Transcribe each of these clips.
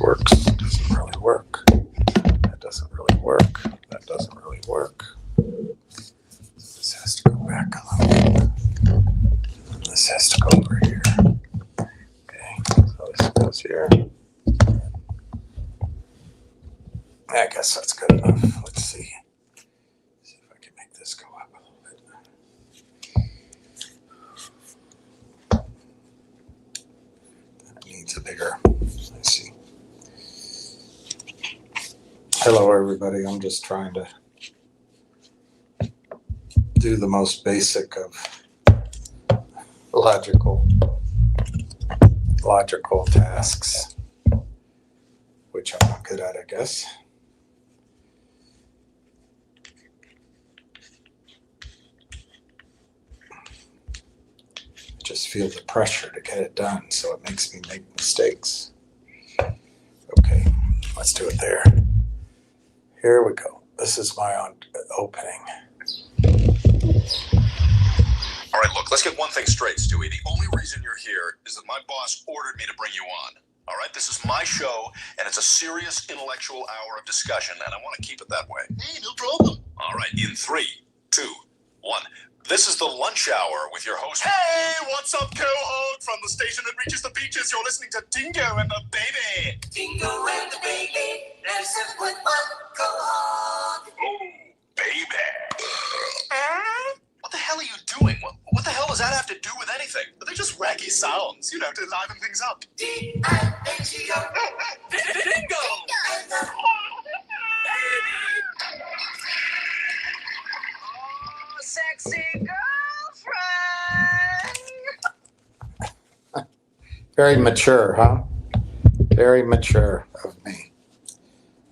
works. It doesn't really work. That doesn't really work. That doesn't really work. This has to go back a little bit. This has to go over here. Okay, so this goes here. I guess that's good enough. Let's see. See if I can make this go up a little bit. That needs a bigger. Let's see. Hello, everybody. I'm just trying to do the most basic of logical tasks, which I'm not good at, I guess. I just feel the pressure to get it done, so it makes me make mistakes. Okay, let's do it there. Here we go. This is my opening. All right, look, let's get one thing straight, Stewie. The only reason you're here is that my boss ordered me to bring you on. All right, this is my show, and it's a serious intellectual hour of discussion, and I want to keep it that way. Hey, no problem. All right, in 3, 2, 1. This is the lunch hour with your host. Hey, what's up, co-host? From the station that reaches the beaches, you're listening to Dingo and the Baby. Dingo and the Baby, let's have one go on. Oh, baby. What the hell are you doing? What the hell does that have to do with anything? They're just wacky sounds, you know, to liven things up. D-I-N-G-O. Dingo! Oh, sexy girlfriend! Very mature, huh? Very mature of me.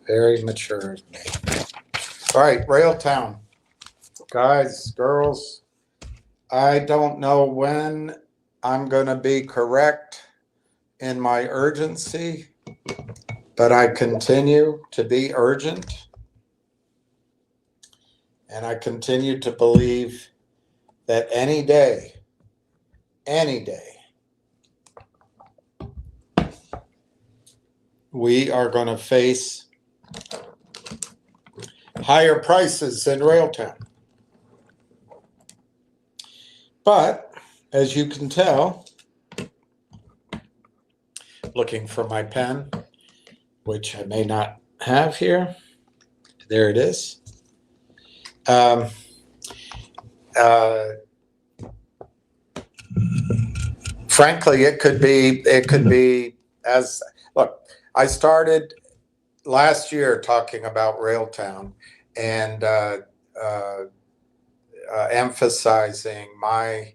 Very mature of me. All right, Railtown. Guys, girls, I don't know when I'm going to be correct in my urgency, but I continue to be urgent. And I continue to believe that any day, we are going to face higher prices in Railtown. But as you can tell, looking for my pen, which I may not have here. There it is. Frankly, it could be as, look, I started last year talking about Railtown and emphasizing my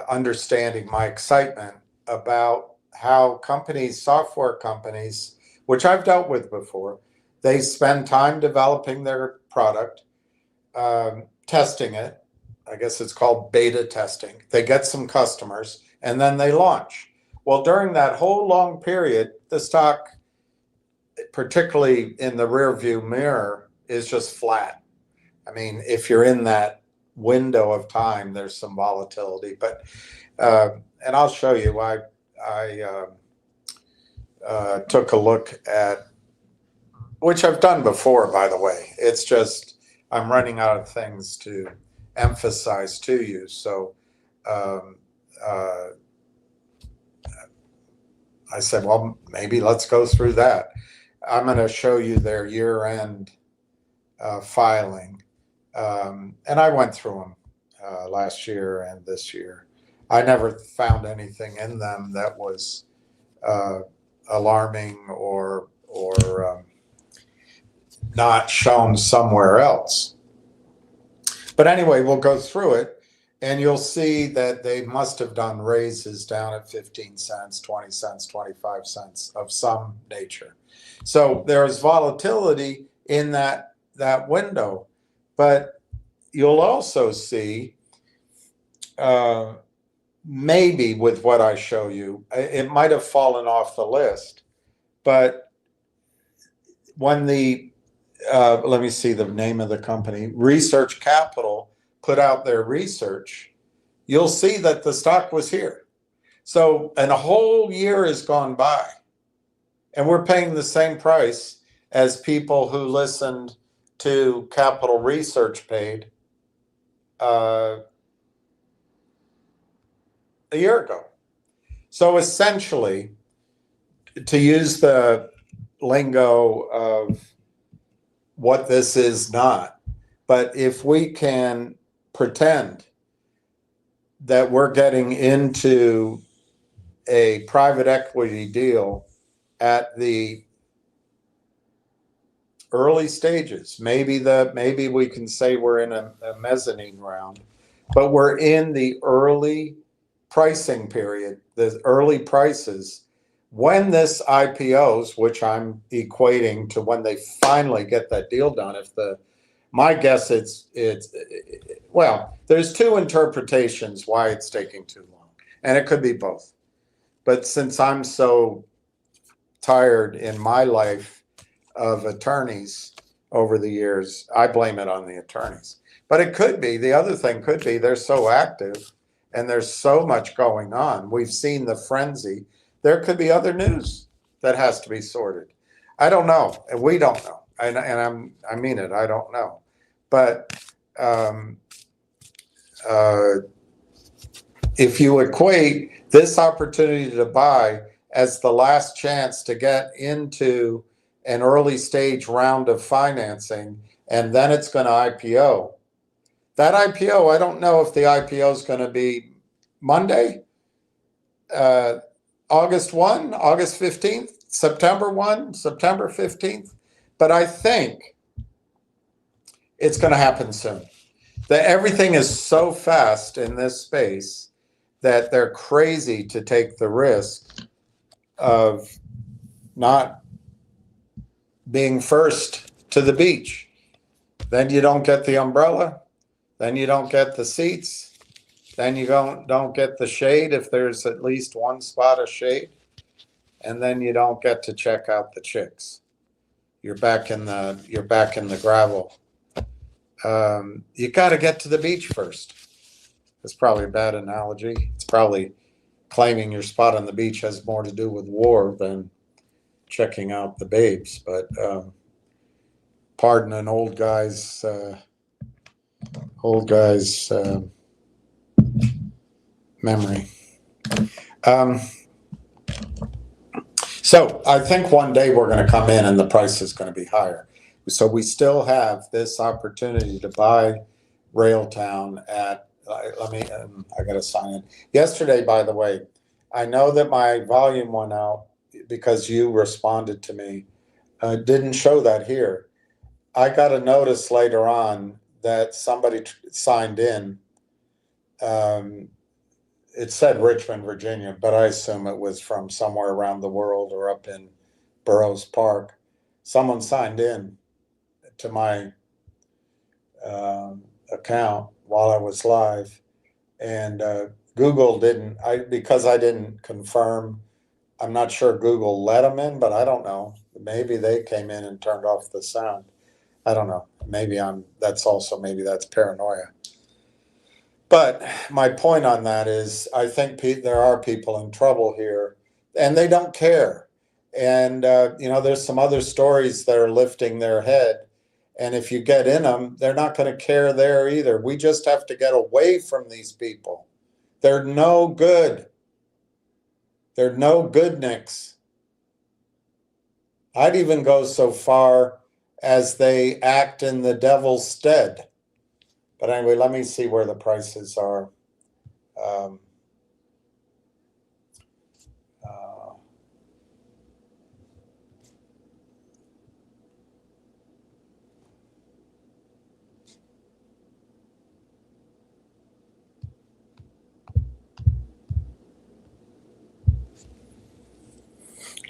understanding, my excitement about how companies, software companies, which I've dealt with before, they spend time developing their product, testing it. I guess it's called beta testing. They get some customers and then they launch. Well, during that whole long period, the stock, particularly in the rear view mirror, is just flat. I mean, if you're in that window of time, there's some volatility. But and I'll show you. I took a look at, which I've done before, by the way. It's just I'm running out of things to emphasize to you. So I said, well, maybe let's go through that. I'm going to show you their year-end filing. And I went through them last year and this year. I never found anything in them that was alarming or not shown somewhere else. But anyway, we'll go through it, and you'll see that they must have done raises down at 15 cents, 20 cents, 25 cents of some nature. So there's volatility in that window. But you'll also see, maybe with what I show you, it might have fallen off the list. But when the, let me see the name of the company, Research Capital, put out their research, you'll see that the stock was here. So, and a whole year has gone by. And we're paying the same price as people who listened to Capital Research paid a year ago. So essentially, to use the lingo of what this is not, but if we can pretend that we're getting into a private equity deal at the early stages, maybe we can say we're in a mezzanine round, but we're in the early pricing period, the early prices. When this IPOs, which I'm equating to when they finally get that deal done, my guess well, there's two interpretations why it's taking too long, and it could be both. But since I'm so tired in my life of attorneys over the years, I blame it on the attorneys. But it could be, the other thing could be they're so active and there's so much going on. We've seen the frenzy. There could be other news that has to be sorted. I don't know, and we don't know. I mean it, I don't know. But if you equate this opportunity to buy as the last chance to get into an early stage round of financing, and then it's going to IPO. That IPO, I don't know if the IPO is going to be Monday, August 1, August 15th, September 1, September 15th, but I think it's going to happen soon. That everything is so fast in this space that they're crazy to take the risk of not being first to the beach. Then you don't get the umbrella. Then you don't get the seats. Then you don't get the shade if there's at least one spot of shade. And then you don't get to check out the chicks. You're back in the gravel. You got to get to the beach first. That's probably a bad analogy. It's probably claiming your spot on the beach has more to do with war than checking out the babes. But pardon an old guy's memory. So I think one day we're going to come in and the price is going to be higher. So we still have this opportunity to buy Railtown at, I got to sign in. Yesterday, by the way, I know that my volume went out because you responded to me. Didn't show that here. I got a notice later on that somebody signed in. It said Richmond, Virginia, but I assume it was from somewhere around the world or up in Burroughs Park. Someone signed in to my account while I was live, and Google didn't. Because I didn't confirm. I'm not sure Google let them in, but I don't know. Maybe they came in and turned off the sound. I don't know. Maybe that's paranoia. But my point on that is I think there are people in trouble here, and they don't care. And, there's some other stories that are lifting their head. And if you get in them, they're not going to care there either. We just have to get away from these people. They're no good. They're no good, Nicks. I'd even go so far as they act in the devil's stead. But anyway, let me see where the prices are.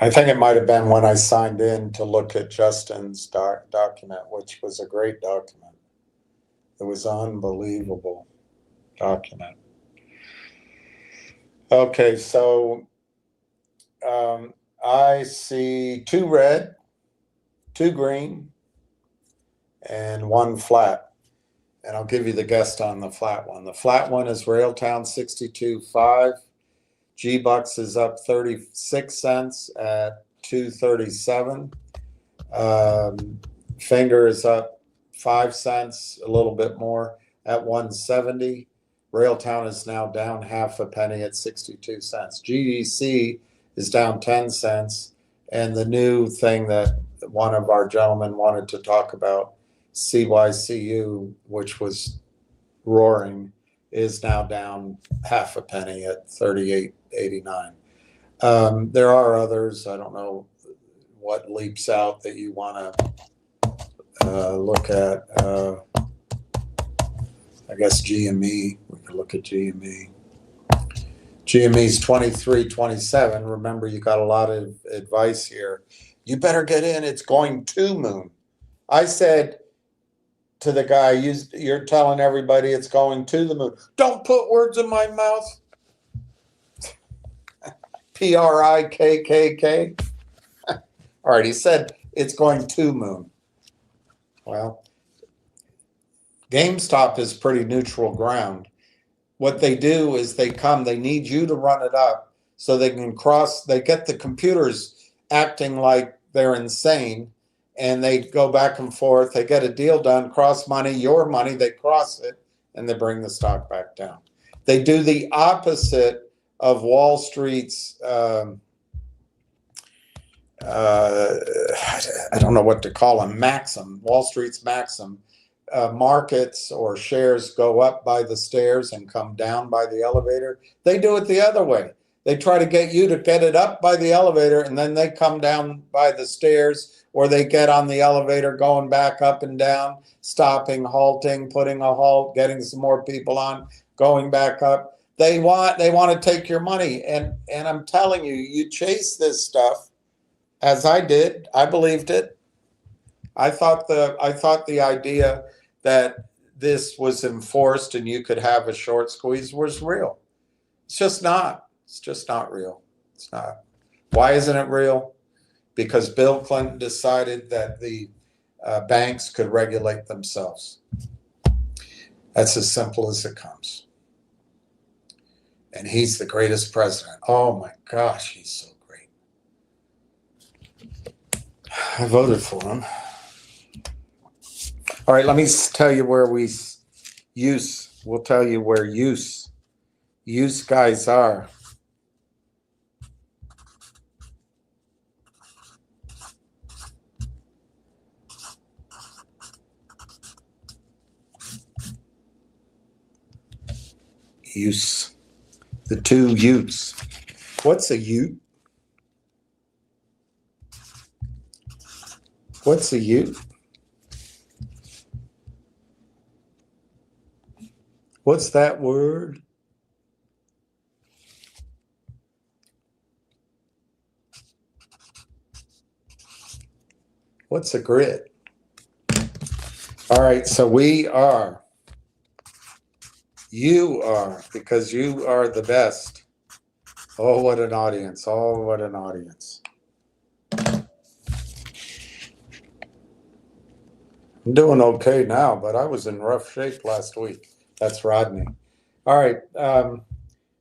I think it might have been when I signed in to look at Justin's document, which was a great document. It was an unbelievable document. Okay, so I see 2 red, 2 green, and 1 flat. And I'll give you the guess on the flat one. The flat one is Railtown 62.5. G-Bucks is up 36 cents at 237. Finger is up 5 cents, a little bit more at 170. Railtown is now down half a penny at 62 cents. GDC is down 10 cents. And the new thing that one of our gentlemen wanted to talk about, CYCU, which was roaring, is now down half a penny at 38.89. There are others. I don't know what leaps out that you want to look at. I guess GME. We could look at GME. GME's 23.27. Remember, you got a lot of advice here. You better get in. It's going to moon. I said to the guy, you're telling everybody it's going to the moon. Don't put words in my mouth. PRIKKK. All right, he said it's going to moon. Well, GameStop is pretty neutral ground. What they do is they need you to run it up so they can they get the computers acting like they're insane, and they go back and forth. They get a deal done, cross money, your money, they cross it, and they bring the stock back down. They do the opposite of Wall Street's, I don't know what to call them, maxim, Wall Street's maxim. Markets or shares go up by the stairs and come down by the elevator. They do it the other way. They try to get you to get it up by the elevator, and then they come down by the stairs, or they get on the elevator going back up and down, stopping, halting, putting a halt, getting some more people on, going back up. They want to take your money, and I'm telling you, you chase this stuff, as I did. I believed it. I thought the idea that this was enforced and you could have a short squeeze was real. It's just not. It's just not real. It's not. Why isn't it real? Because Bill Clinton decided that the banks could regulate themselves. That's as simple as it comes. And he's the greatest president. Oh my gosh, he's so great. I voted for him. All right, let me tell you where we'll tell you where use guys are. Use. The two utes. What's a ute? What's a ute? What's that word? What's a grid? All right, so you are, because you are the best. Oh, what an audience. Oh, what an audience. I'm doing okay now, but I was in rough shape last week. That's Rodney. All right.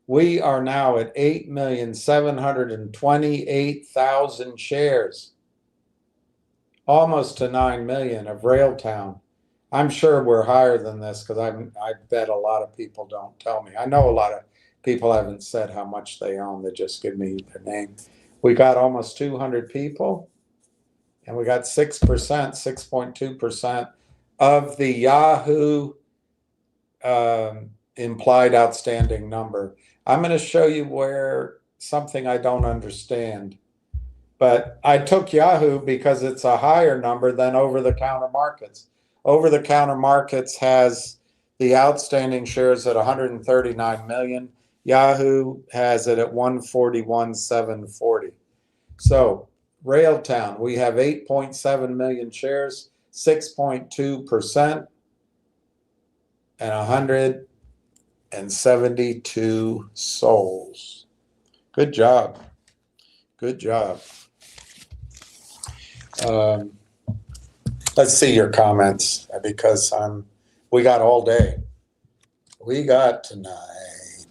We are now at 8,728,000 shares. Almost to 9 million of Railtown. I'm sure we're higher than this because I bet a lot of people don't tell me. I know a lot of people haven't said how much they own. They just give me their name. We got almost 200 people, and we got 6%, 6.2% of the Yahoo implied outstanding number. I'm going to show you where something I don't understand. But I took Yahoo because it's a higher number than over-the-counter markets. Over-the-counter markets has the outstanding shares at 139 million. Yahoo has it at 141,740. So Railtown, we have 8.7 million shares, 6.2%, and 172 souls. Good job. Good job. Let's see your comments because we got all day. We got tonight.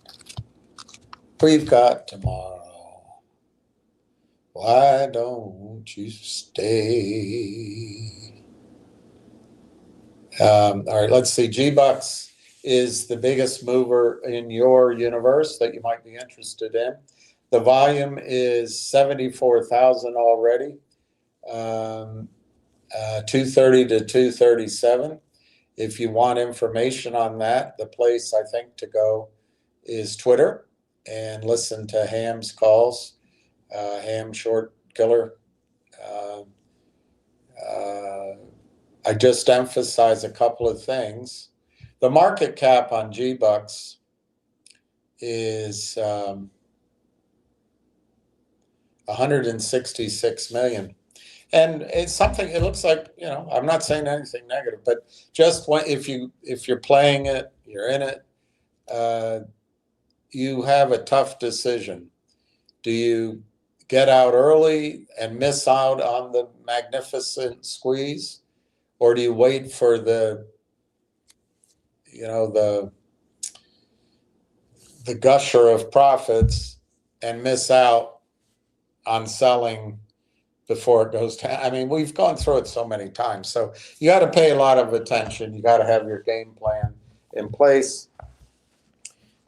We've got tomorrow. Why don't you stay? All right, let's see. G-Bucks is the biggest mover in your universe that you might be interested in. The volume is 74,000 already, 230 to 237. If you want information on that, the place I think to go is Twitter and listen to Ham's calls. Ham Short Killer. I just emphasize a couple of things. The market cap on G-Bucks is 166 million. And it's something, it looks like, I'm not saying anything negative, but just if you're playing it, you're in it, you have a tough decision. Do you get out early and miss out on the magnificent squeeze? Or do you wait for the gusher of profits and miss out on selling before it goes down? I mean, we've gone through it so many times. So you got to pay a lot of attention. You got to have your game plan in place.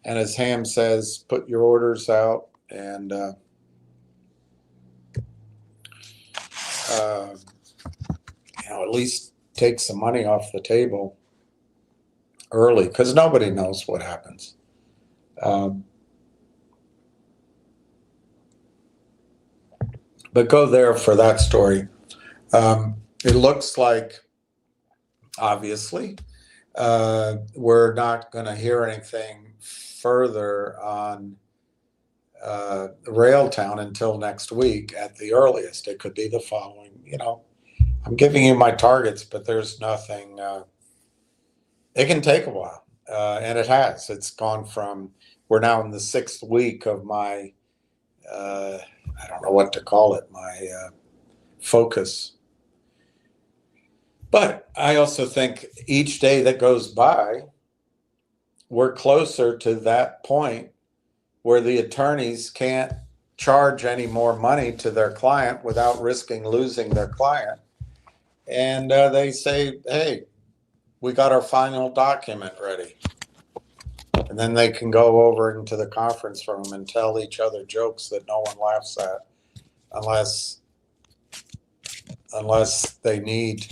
And as Ham says, put your orders out and at least take some money off the table early, because nobody knows what happens. But go there for that story. It looks like, obviously, we're not going to hear anything further on Railtown until next week at the earliest. It could be the following. I'm giving you my targets, but there's nothing. It can take a while, and it has. It's gone from, we're now in the 6th week of my, I don't know what to call it, my focus. But I also think each day that goes by, we're closer to that point where the attorneys can't charge any more money to their client without risking losing their client. And they say, hey, we got our final document ready. And then they can go over into the conference room and tell each other jokes that no one laughs at unless they need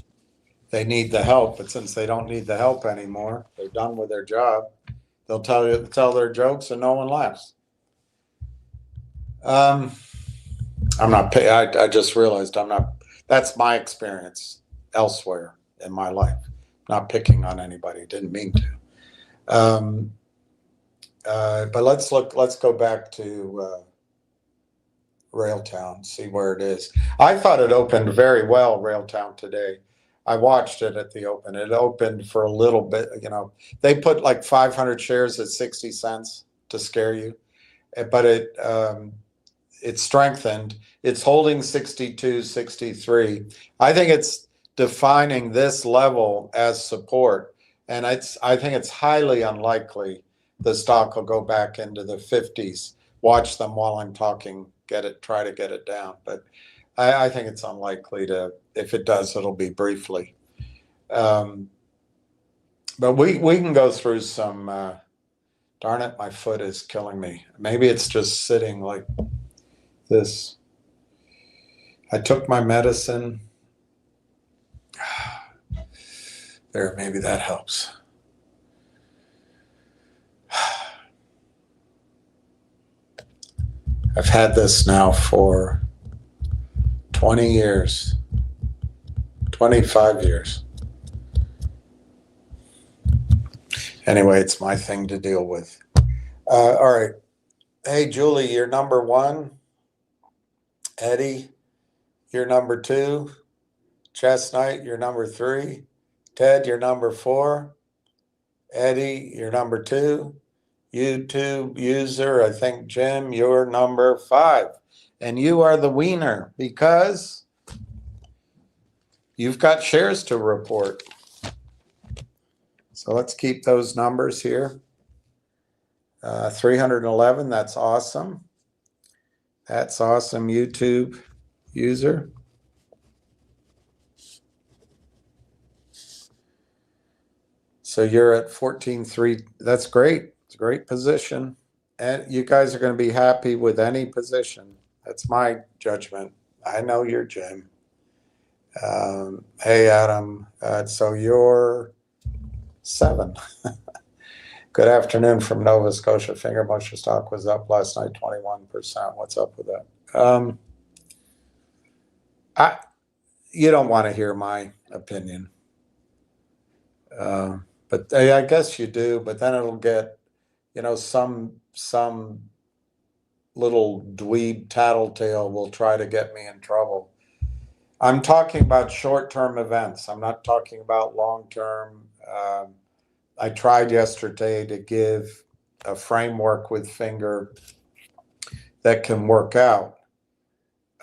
the help. But since they don't need the help anymore, they're done with their job, they'll tell their jokes and no one laughs. I'm not I just realized I'm not, that's my experience elsewhere in my life. Not picking on anybody, didn't mean to. But let's go back to Railtown, see where it is. I thought it opened very well, Railtown, today. I watched it at the open. It opened for a little bit, they put like 500 shares at 60 cents to scare you, but it strengthened. It's holding 62, 63. I think it's defining this level as support, and I think it's highly unlikely the stock will go back into the 50s. Watch them while I'm talking, try to get it down. But I think it's unlikely to. If it does, it'll be briefly. But we can go through some. Darn it, my foot is killing me. Maybe it's just sitting like this. I took my medicine. There, maybe that helps. I've had this now for 20 years, 25 years. Anyway, it's my thing to deal with. All right. Hey, Julie, you're number 1. Eddie, you're number 2. Chestnut, you're number 3. Ted, you're number 4. Eddie, you're number 2. YouTube user, I think, Jim, you're number 5. And you are the wiener because you've got shares to report. So let's keep those numbers here. 311, that's awesome. That's awesome, YouTube. user. So you're at 14.3. That's great. It's a great position. And you guys are going to be happy with any position. That's my judgment. I know you're Jim. Hey, Adam. So you're 7. Good afternoon from Nova Scotia. Finger motion stock was up last night, 21%. What's up with that? You don't want to hear my opinion. But I guess you do, but then it'll get, some little dweeb tattletale will try to get me in trouble. I'm talking about short-term events. I'm not talking about long-term. I tried yesterday to give a framework with Finger that can work out.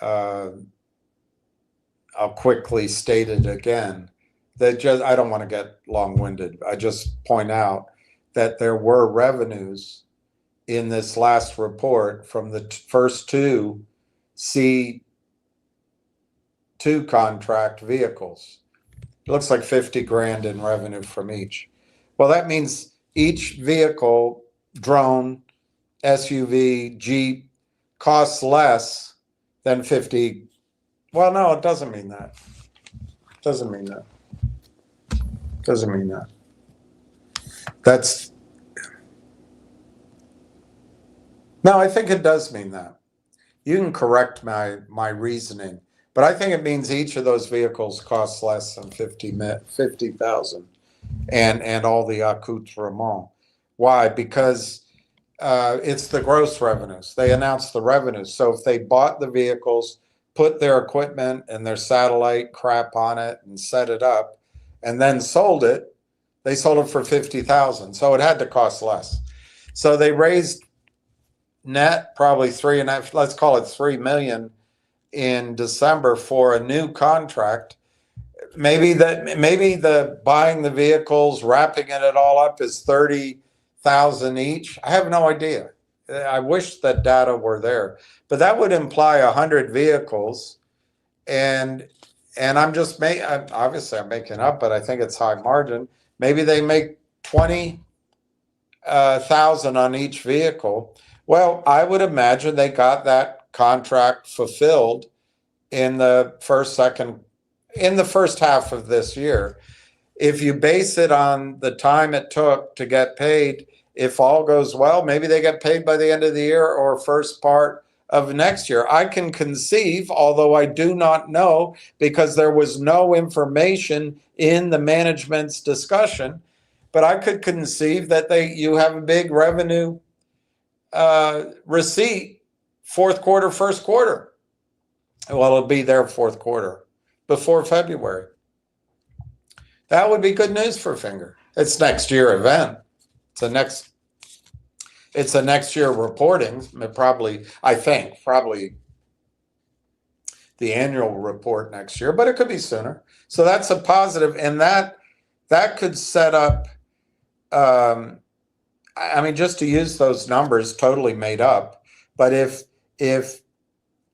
I'll quickly state it again. I don't want to get long-winded. I just point out that there were revenues in this last report from the first 2 C2 contract vehicles. It looks like 50 grand in revenue from each. Well, that means each vehicle, drone, SUV, Jeep, costs less than 50. Well, no, it doesn't mean that. Doesn't mean that. No, I think it does mean that. You can correct my reasoning, but I think it means each of those vehicles costs less than 50,000 and all the accoutrements. Why? Because it's the gross revenues. They announced the revenues. So if they bought the vehicles, put their equipment and their satellite crap on it and set it up, and then sold it, they sold it for 50,000. So it had to cost less. So they raised net probably 3.5, let's call it 3 million in December for a new contract. Maybe the buying the vehicles, wrapping it all up is 30,000 each. I have no idea. I wish that data were there, but that would imply 100 vehicles, and I'm just obviously I'm making up, but I think it's high margin. Maybe they make 20,000 on each vehicle. Well, I would imagine they got that contract fulfilled in the first half of this year. If you base it on the time it took to get paid, if all goes well, maybe they get paid by the end of the year or first part of next year. I can conceive, although I do not know because there was no information in the management's discussion, but I could conceive that you have a big revenue receipt fourth quarter, first quarter. Well, it'll be their fourth quarter before February. That would be good news for Finger. It's next year event. It's a next year reporting. Probably the annual report next year, but it could be sooner. So that's a positive, and that could set up. Just to use those numbers, totally made up. But if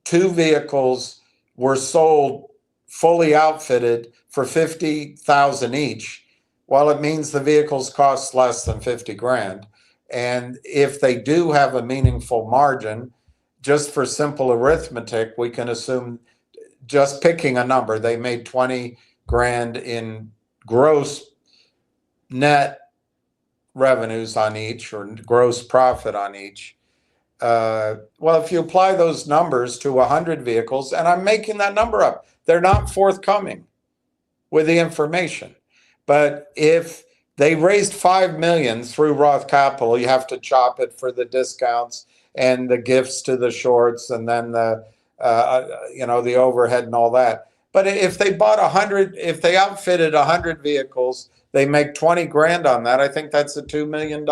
2 vehicles were sold fully outfitted for 50,000 each, well, it means the vehicles cost less than 50 grand. And if they do have a meaningful margin, just for simple arithmetic, we can assume, just picking a number, they made 20 grand in gross net revenues on each, or gross profit on each. Well, if you apply those numbers to 100 vehicles, and I'm making that number up, they're not forthcoming with the information. But if they raised 5 million through Roth Capital, you have to chop it for the discounts and the gifts to the shorts, and then the overhead and all that. But if they bought 100, if they outfitted 100 vehicles, they make 20 grand on that. I think that's a $2 million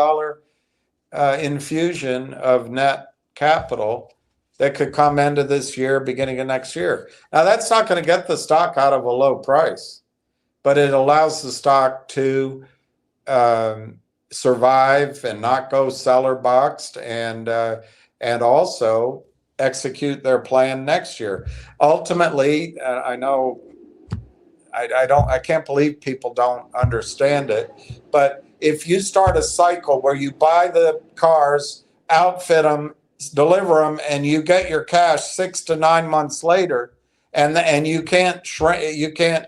infusion of net capital that could come into this year, beginning of next year. Now, that's not going to get the stock out of a low price, but it allows the stock to survive and not go seller boxed, and also execute their plan next year. Ultimately, I know I can't believe people don't understand it, but if you start a cycle where you buy the cars, outfit them, deliver them, and you get your cash 6 to 9 months later, and you can't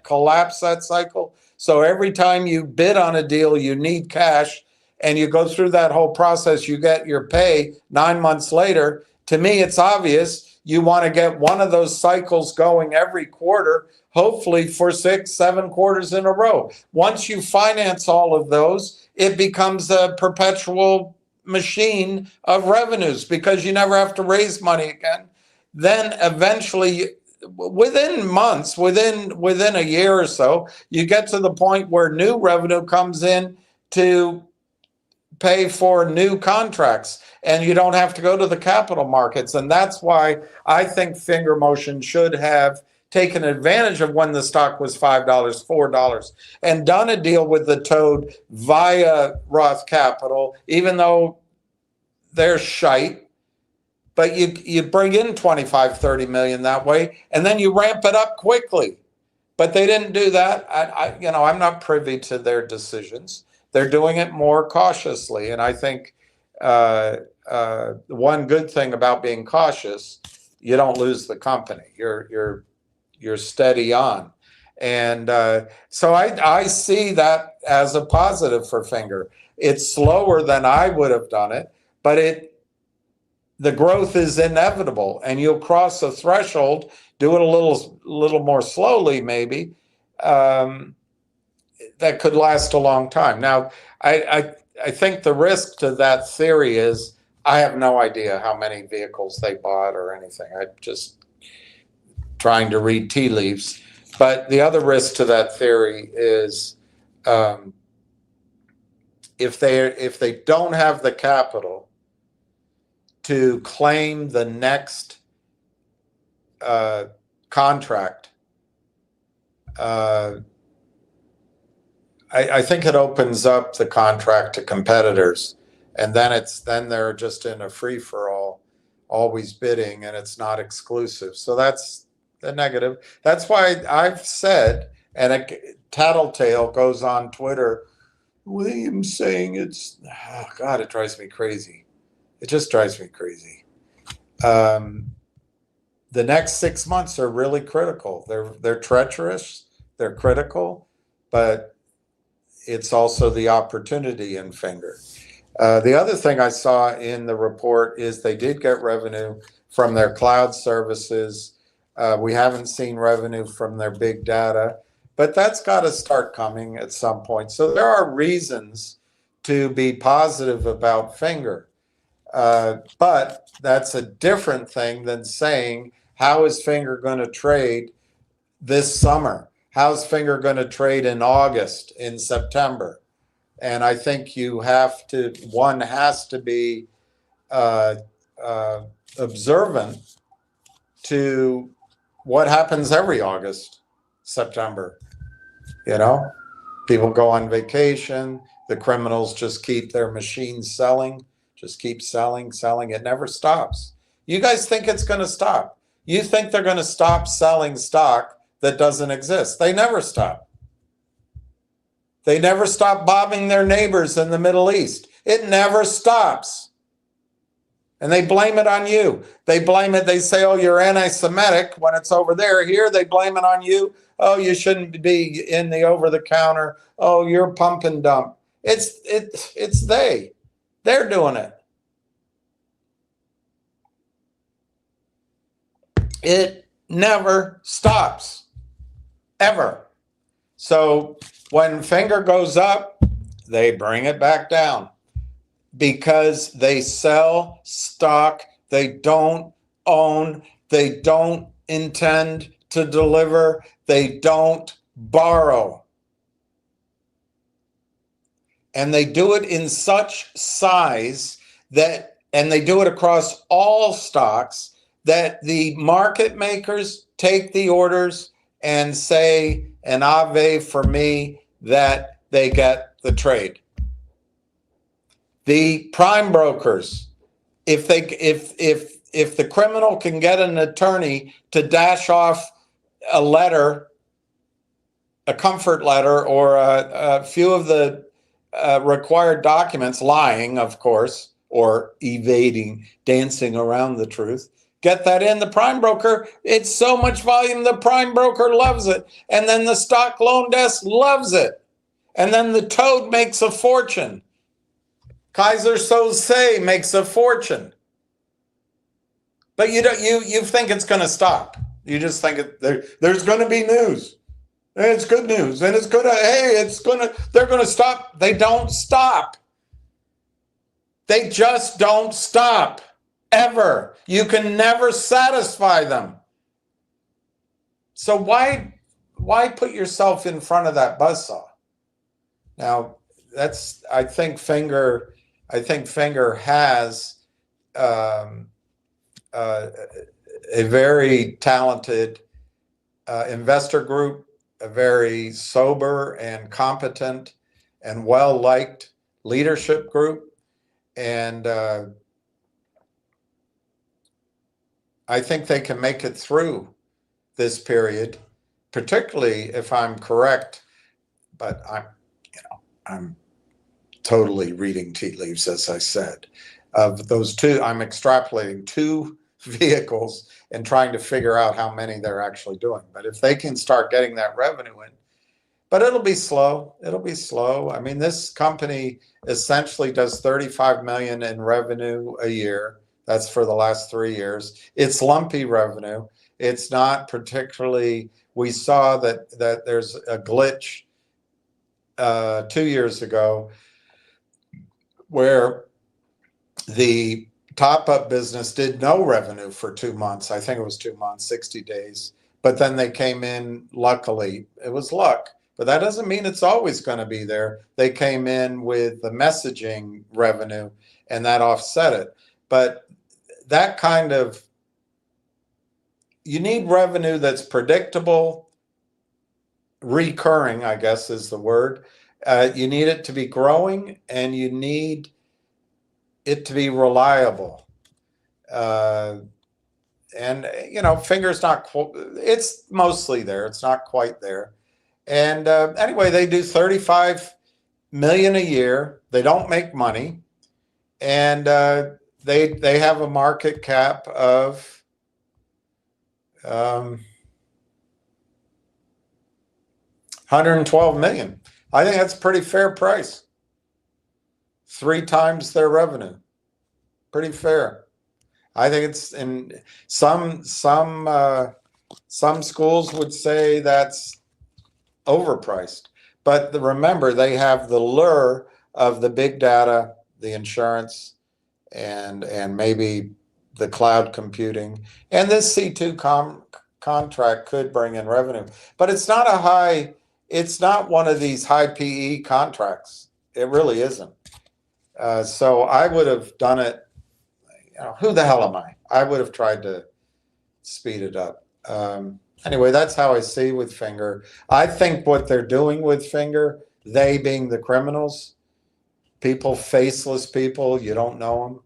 collapse that cycle. So every time you bid on a deal, you need cash, and you go through that whole process, you get your pay 9 months later. To me, it's obvious you want to get one of those cycles going every quarter, hopefully for 6, 7 quarters in a row. Once you finance all of those, it becomes a perpetual machine of revenues because you never have to raise money again. Then eventually, within months, within a year or so, you get to the point where new revenue comes in to pay for new contracts, and you don't have to go to the capital markets. And that's why I think Finger Motion should have taken advantage of when the stock was $5, $4, and done a deal with the Toad via Roth Capital, even though they're shite. But you bring in 25, 30 million that way, and then you ramp it up quickly. But they didn't do that. I'm not privy to their decisions. They're doing it more cautiously, and I think one good thing about being cautious, you don't lose the company. You're steady on, and so I see that as a positive for Finger. It's slower than I would have done it, but the growth is inevitable, and you'll cross a threshold. Do it a little more slowly, maybe. That could last a long time. Now, I think the risk to that theory is I have no idea how many vehicles they bought or anything. I'm just trying to read tea leaves. But the other risk to that theory is if they don't have the capital to claim the next contract, I think it opens up the contract to competitors, and then they're just in a free for all, always bidding, and it's not exclusive. So that's the negative. That's why I've said, and a tattletale goes on Twitter, William's saying oh God, it drives me crazy. It just drives me crazy. The next 6 months are really critical. They're treacherous, they're critical, but it's also the opportunity in Finger. The other thing I saw in the report is they did get revenue from their cloud services. We haven't seen revenue from their big data, but that's got to start coming at some point. So there are reasons to be positive about Finger. But that's a different thing than saying, how is Finger going to trade this summer? How's Finger going to trade in August, in September? And I think one has to be observant to what happens every August, September. People go on vacation. The criminals just keep their machines selling, just keep selling. It never stops. You guys think it's going to stop. You think they're going to stop selling stock that doesn't exist. They never stop. They never stop bombing their neighbors in the Middle East. It never stops. And they blame it on you. They blame it. They say, oh, you're anti-Semitic when it's over there. Here, they blame it on you. Oh, you shouldn't be in the over-the-counter. Oh, you're pump and dump. It's they. They're doing it. It never stops. Ever. So when Finger goes up, they bring it back down because they sell stock they don't own, they don't intend to deliver, they don't borrow. And they do it in such size and they do it across all stocks, that the market makers take the orders and say an ave for me that they get the trade. The prime brokers, if if the criminal can get an attorney to dash off a letter, a comfort letter, or a few of the required documents, lying, of course, or evading, dancing around the truth, get that in. The prime broker, it's so much volume, the prime broker loves it. And then the stock loan desk loves it. And then the toad makes a fortune. Kaiser Soze makes a fortune. But you think it's going to stop. You just think there's going to be news. And it's good news. And it's going to, they're going to stop. They don't stop. They just don't stop. Ever. You can never satisfy them. So why put yourself in front of that buzzsaw? Now, I think Finger has a very talented investor group, a very sober and competent and well-liked leadership group. And I think they can make it through this period, particularly if I'm correct, but I'm totally reading tea leaves, as I said. Of those two, I'm extrapolating 2 vehicles and trying to figure out how many they're actually doing. But if they can start getting that revenue in, but it'll be slow. It'll be slow. I mean, this company essentially does 35 million in revenue a year. That's for the last 3 years. It's lumpy revenue. It's not particularly, we saw that there's a glitch 2 years ago where the top-up business did no revenue for 2 months. I think it was 2 months, 60 days. But then they came in, luckily. It was luck. But that doesn't mean it's always going to be there. They came in with the messaging revenue, and that offset it. But that kind of, you need revenue that's predictable, recurring, I guess is the word. You need it to be growing, and you need it to be reliable. And, Finger's not, it's mostly there. It's not quite there. And anyway, they do 35 million a year. They don't make money. And they have a market cap of 112 million. I think that's a pretty fair price. 3 times their revenue. Pretty fair. I think it's in some schools would say that's overpriced. But remember, they have the lure of the big data, the insurance, and maybe the cloud computing. And this C2 contract could bring in revenue. But it's not one of these high PE contracts. It really isn't. So I would have done it. Who the hell am I? I would have tried to speed it up. Anyway, that's how I see with Finger. I think what they're doing with Finger, they being the criminals, people, faceless people, you don't know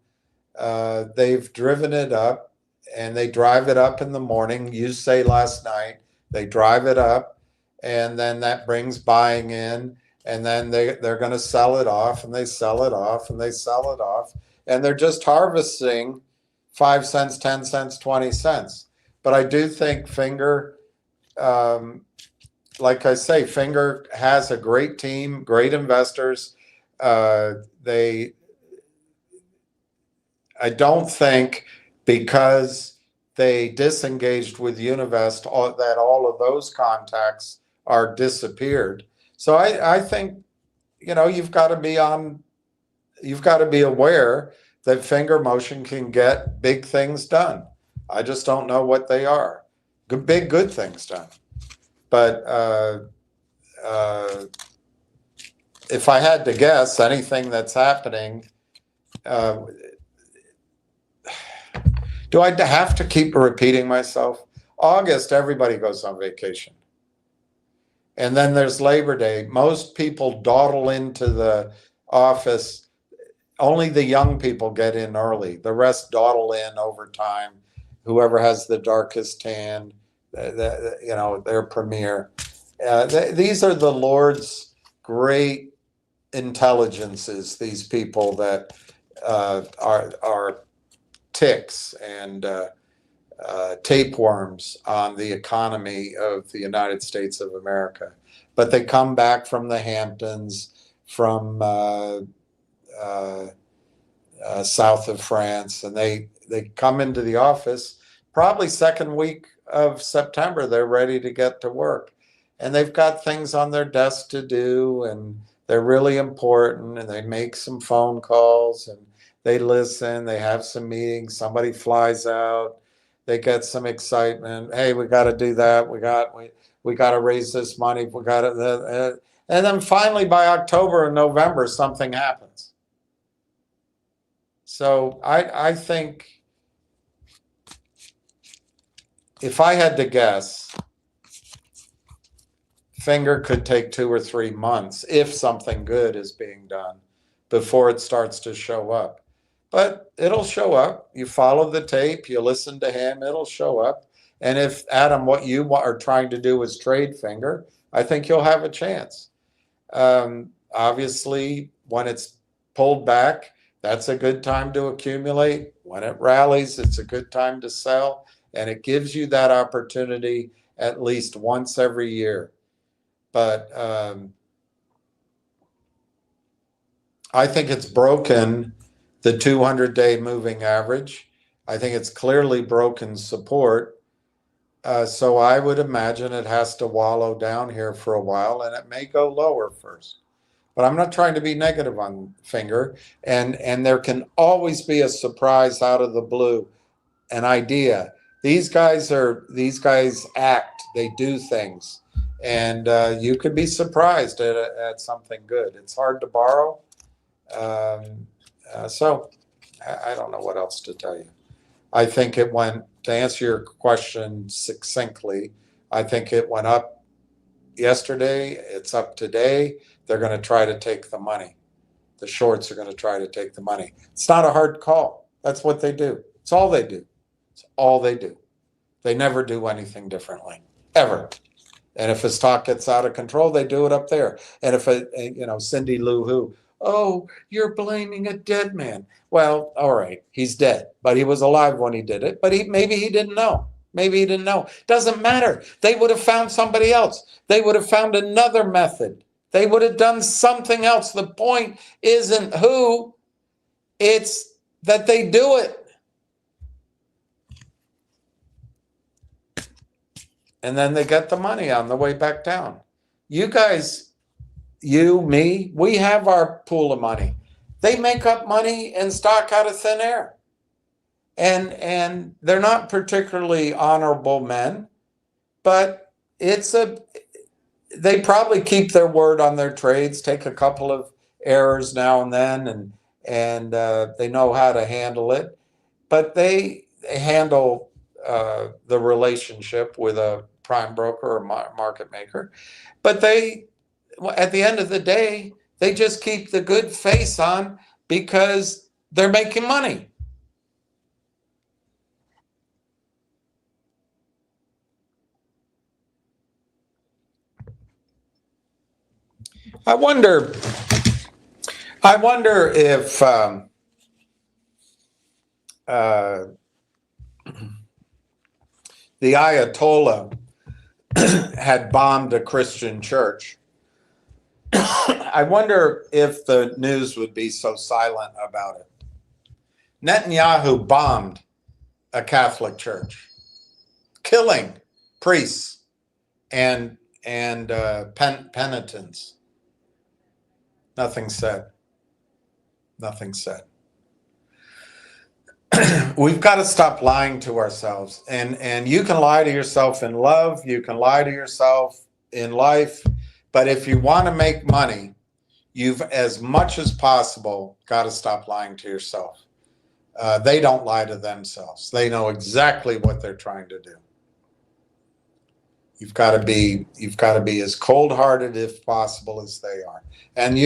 them. They've driven it up, and they drive it up in the morning. You say last night, they drive it up, and then that brings buying in, and then they're going to sell it off, and they sell it off, and they sell it off, and they're just harvesting 5 cents, 10 cents, 20 cents. But I do think Finger, like I say, Finger has a great team, great investors. I don't think because they disengaged with Univest that all of those contacts are disappeared. So I think, you've got to be aware that Finger Motion can get big things done. I just don't know what they are. Big good things done. But if I had to guess, anything that's happening, do I have to keep repeating myself? August, everybody goes on vacation. And then there's Labor Day. Most people dawdle into the office only the young people get in early. The rest dawdle in over time. Whoever has the darkest tan, their premier. These are the Lord's great intelligences. These people that are ticks and tapeworms on the economy of the United States of America. But they come back from the Hamptons, from uh, south of France, and they come into the office probably second week of September. They're ready to get to work, and they've got things on their desk to do, and they're really important, and they make some phone calls, and they listen, they have some meetings, somebody flies out, they get some excitement. Hey, we got to do that. We got to raise this money. We got to, and then finally by October and November, something happens. So I think if I had to guess, finger could take 2 or 3 months if something good is being done before it starts to show up. But it'll show up. You follow the tape, you listen to him, it'll show up. And if, Adam, what you are trying to do is trade finger, I think you'll have a chance. Obviously, when it's pulled back, that's a good time to accumulate. When it rallies, it's a good time to sell. And it gives you that opportunity at least once every year. But I think it's broken the 200-day moving average. I think it's clearly broken support. So I would imagine it has to wallow down here for a while, and it may go lower first. But I'm not trying to be negative on finger, and there can always be a surprise out of the blue, an idea. These guys act, they do things, and you could be surprised at something good. It's hard to borrow, so I don't know what else to tell you. I think it went, to answer your question succinctly, I think it went up yesterday, it's up today. They're going to try to take the money. The shorts are going to try to take the money. It's not a hard call. That's what they do. It's all they do. It's all they do. They never do anything differently, ever. And if a stock gets out of control, they do it up there. And if Cindy Lou Who, oh, you're blaming a dead man. Well, all right, he's dead, but he was alive when he did it. But maybe he didn't know. Maybe he didn't know. Doesn't matter. They would have found somebody else. They would have found another method. They would have done something else. The point isn't who, it's that they do it. And then they get the money on the way back down. You guys, you, me, we have our pool of money. They make up money and stock out of thin air. And they're not particularly honorable men, but they probably keep their word on their trades, take a couple of errors now and then, and they know how to handle it. But they handle the relationship with a prime broker or market maker. But at the end of the day, they just keep the good face on because they're making money. I wonder if the Ayatollah had bombed a Christian church. I wonder if the news would be so silent about it. Netanyahu bombed a Catholic church, killing priests and penitents. Nothing said. Nothing said. We've got to stop lying to ourselves. And you can lie to yourself in love. You can lie to yourself in life. But if you want to make money, you've, as much as possible, got to stop lying to yourself. They don't lie to themselves. They know exactly what they're trying to do. You've got to be as cold-hearted if possible as they are. And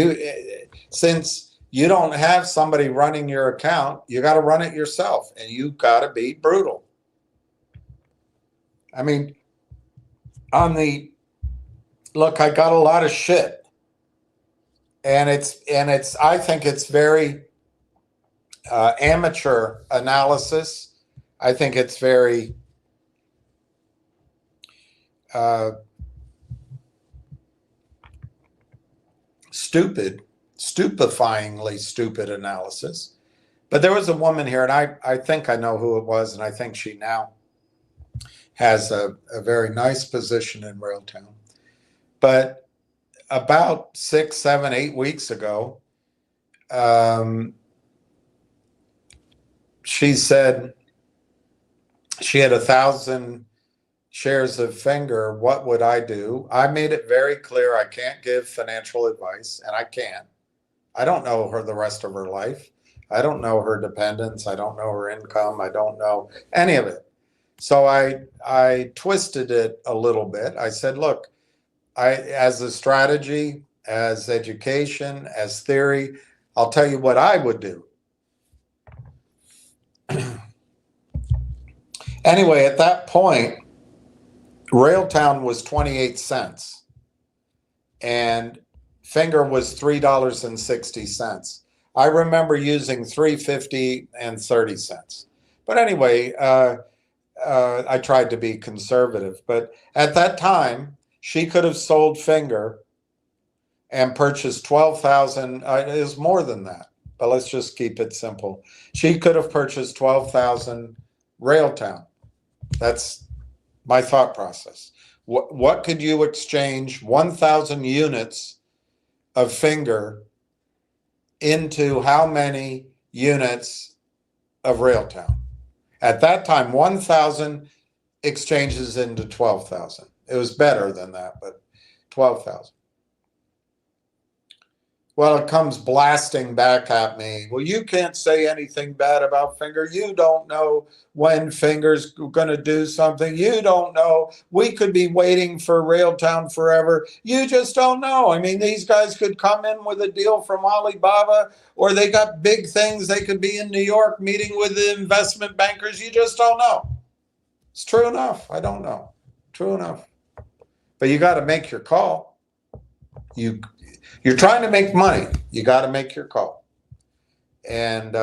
since You don't have somebody running your account. You got to run it yourself, and you got to be brutal. I mean, look, I got a lot of shit, and I think it's very amateur analysis. I think it's very stupefyingly stupid analysis. But there was a woman here, and I think I know who it was, and I think she now has a very nice position in Railtown. But about 6, 7, 8 weeks ago, she said she had 1,000 shares of Finger. What would I do? I made it very clear I can't give financial advice, and I can't. I don't know her the rest of her life. I don't know her dependents. I don't know her income. I don't know any of it. So I twisted it a little bit. I said, look, as a strategy, as education, as theory, I'll tell you what I would do. Anyway, at that point, Railtown was 28 cents and Finger was $3.60. I remember using $3.50 and 30 cents. But anyway, I tried to be conservative. But at that time, she could have sold Finger and purchased 12,000. It was more than that, but let's just keep it simple. She could have purchased 12,000 Railtown. That's my thought process. What could you exchange 1,000 units of Finger into how many units of Railtown? At that time, 1,000 exchanges into 12,000. It was better than that, but 12,000. Well, it comes blasting back at me. Well, you can't say anything bad about Finger. You don't know when Finger's going to do something. You don't know. We could be waiting for Railtown forever. You just don't know. I mean, these guys could come in with a deal from Alibaba, or they got big things. They could be in New York meeting with the investment bankers. You just don't know. It's true enough. I don't know. True enough. But you got to make your call. You're trying to make money. You got to make your call. And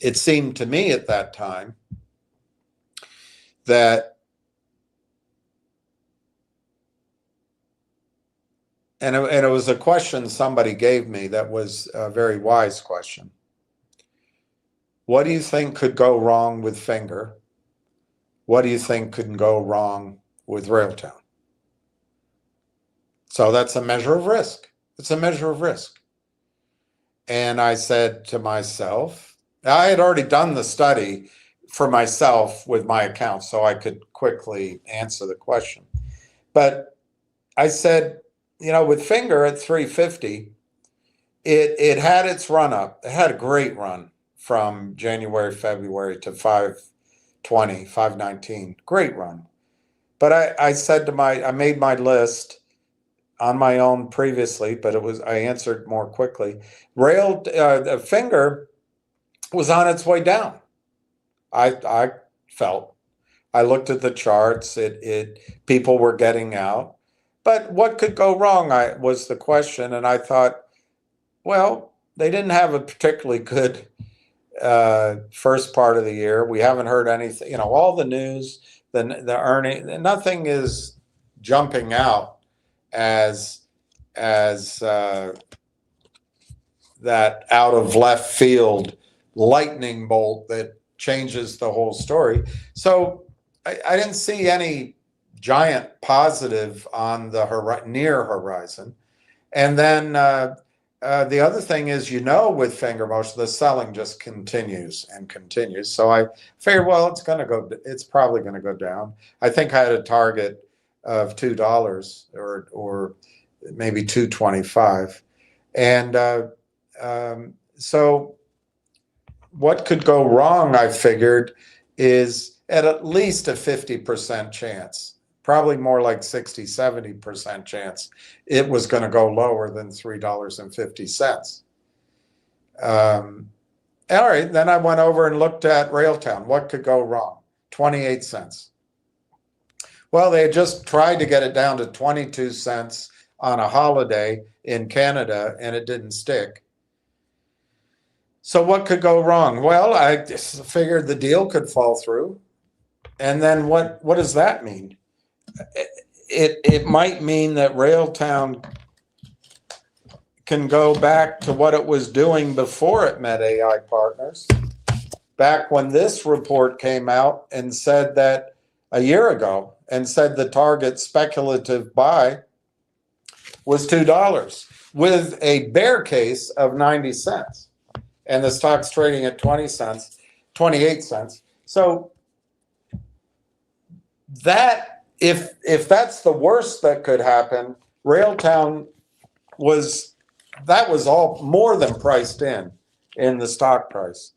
it seemed to me at that time that, and it was a question somebody gave me that was a very wise question. What do you think could go wrong with Finger? What do you think could go wrong with Railtown? So that's a measure of risk. It's a measure of risk. And I said to myself, I had already done the study for myself with my account, so I could quickly answer the question. But I said, you know, with Finger at 350, it had its run up. It had a great run from January, February to 520, 519. Great run. But I said I made my list on my own previously, but I answered more quickly. Finger was on its way down. I felt. I looked at the charts. People were getting out. But what could go wrong? Was the question, and I thought, well, they didn't have a particularly good first part of the year. We haven't heard anything. You know, all the news, the earning, nothing is jumping out as that out of left field lightning bolt that changes the whole story. So I didn't see any giant positive on the near horizon. And then the other thing is, you know, with Finger Motion, the selling just continues and continues. So I figured, well, it's probably going to go down. I think I had a target of $2 or maybe $2.25. And so what could go wrong, I figured, is at least a 50% chance probably more like 60–70% chance it was going to go lower than $3.50. All right, then I went over and looked at Railtown. What could go wrong? 28 cents. Well, they had just tried to get it down to 22 cents on a holiday in Canada, and it didn't stick. So what could go wrong? Well, I just figured the deal could fall through. And then what does that mean? It might mean that Railtown can go back to what it was doing before it met AI Partners. Back when this report came out and said that a year ago, and said the target speculative buy was $2 with a bear case of 90 cents. And the stock's trading at 20 cents, 28 cents. So that, if that's the worst that could happen, Railtown that was all more than priced in the stock price.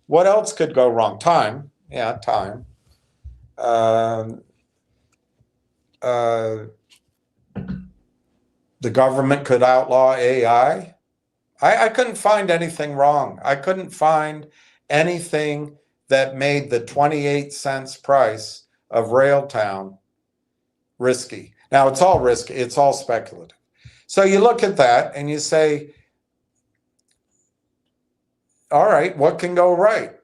What else could go wrong? Time. Yeah, time. The government could outlaw AI. I couldn't find anything wrong. I couldn't find anything that made the 28 cents price of Railtown risky. Now, it's all risky. It's all speculative. So you look at that and you say, all right, what can go right?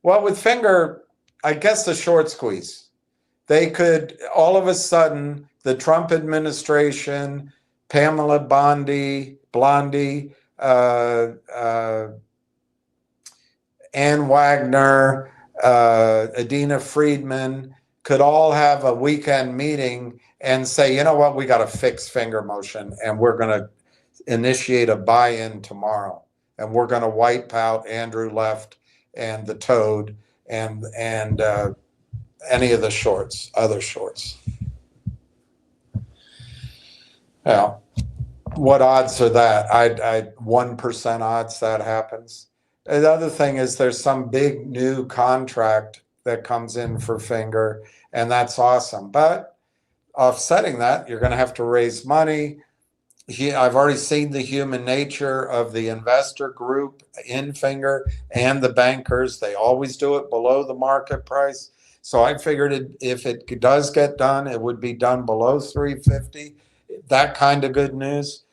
Well, with Finger, I guess the short squeeze. They could, all of a sudden, the Trump administration, Pamela Bondi, Ann Wagner, Adina Friedman could all have a weekend meeting and say, you know what, we got to fix Finger Motion and we're going to initiate a buy-in tomorrow. And we're going to wipe out Andrew Left and the Toad and any of the shorts, other shorts. Well, what odds are that? I 1% odds that happens. The other thing is there's some big new contract that comes in for Finger, and that's awesome. But offsetting that, you're going to have to raise money. I've already seen the human nature of the investor group in Finger and the bankers. They always do it below the market price. So I figured if it does get done, it would be done below 350. That kind of good news.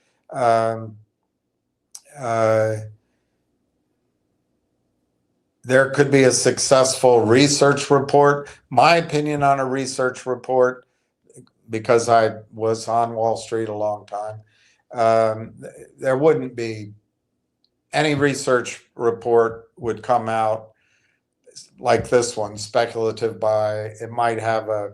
There could be a successful research report. My opinion on a research report, because I was on Wall Street a long time, there wouldn't be any research report would come out like this one, speculative buy. It might have a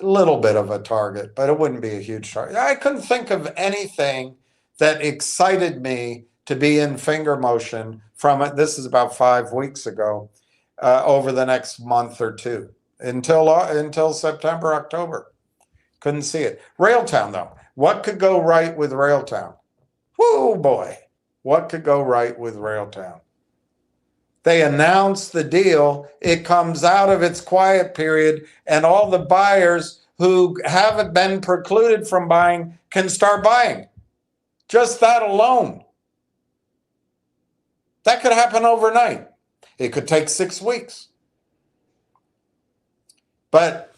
little bit of a target, but it wouldn't be a huge target. I couldn't think of anything that excited me to be in Finger Motion from it. This is about 5 weeks ago, over the next month or two until September, October. Couldn't see it. Railtown, though. What could go right with Railtown? Whoo, boy. What could go right with Railtown? They announce the deal. It comes out of its quiet period, and all the buyers who haven't been precluded from buying can start buying. Just that alone. That could happen overnight. It could take 6 weeks. But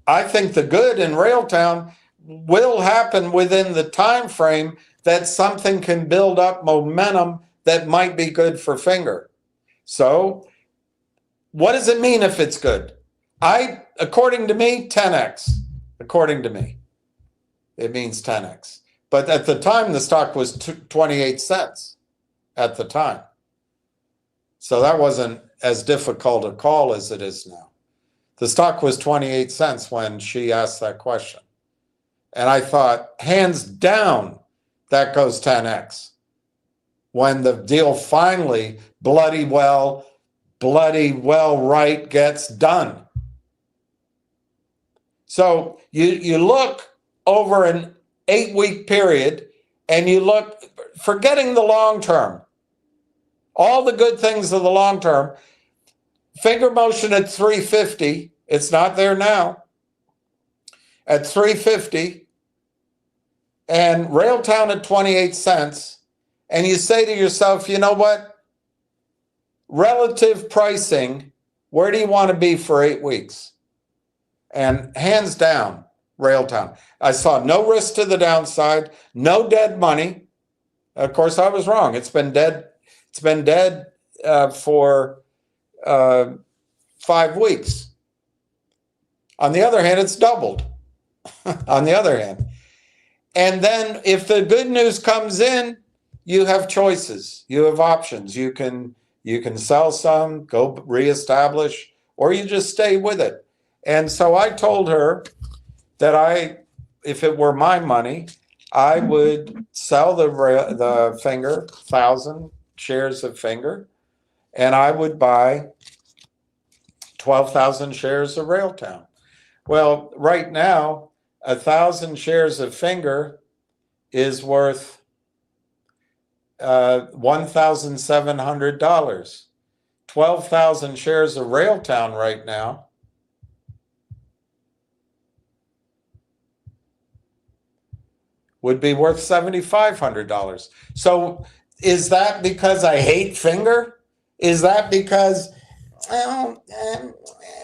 I think the good in Railtown will happen within the time frame that something can build up momentum that might be good for Finger. So what does it mean if it's good? According to me, 10x. According to me, it means 10x. But at the time, the stock was 28 cents at the time. So that wasn't as difficult a call as it is now. The stock was 28 cents when she asked that question. And I thought, hands down, that goes 10x. When the deal finally, bloody well right gets done. So you look over an 8-week period and you look, forgetting the long term, all the good things of the long term, Finger Motion at 350, it's not there now. at $3.50 and Railtown at 28 cents, and you say to yourself, you know what? Relative pricing, where do you want to be for 8 weeks? And hands down, Railtown. I saw no risk to the downside, no dead money. Of course, I was wrong. It's been dead. It's been dead for 5 weeks. On the other hand, it's doubled. On the other hand, and then if the good news comes in, you have choices. You have options. You can sell some, go reestablish, or you just stay with it. And so I told her that if it were my money, I would sell the Finger, 1,000 shares of Finger, and I would buy 12,000 shares of Railtown. Well, right now, 1,000 shares of Finger is worth $1,700. 12,000 shares of Railtown right now would be worth $7,500. So is that because I hate Finger? Is that because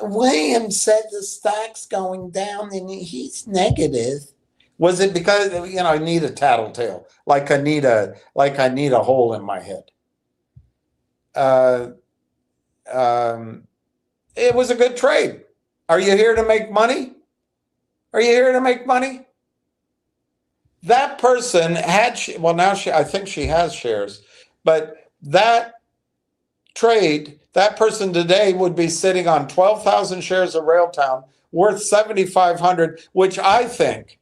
William said the stock's going down and he's negative? Was it because I need a tattletale, like I need a hole in my head? It was a good trade. Are you here to make money? Are you here to make money? That person had, I think she has shares, but that trade, that person today would be sitting on 12,000 shares of Railtown worth $7,500, which I think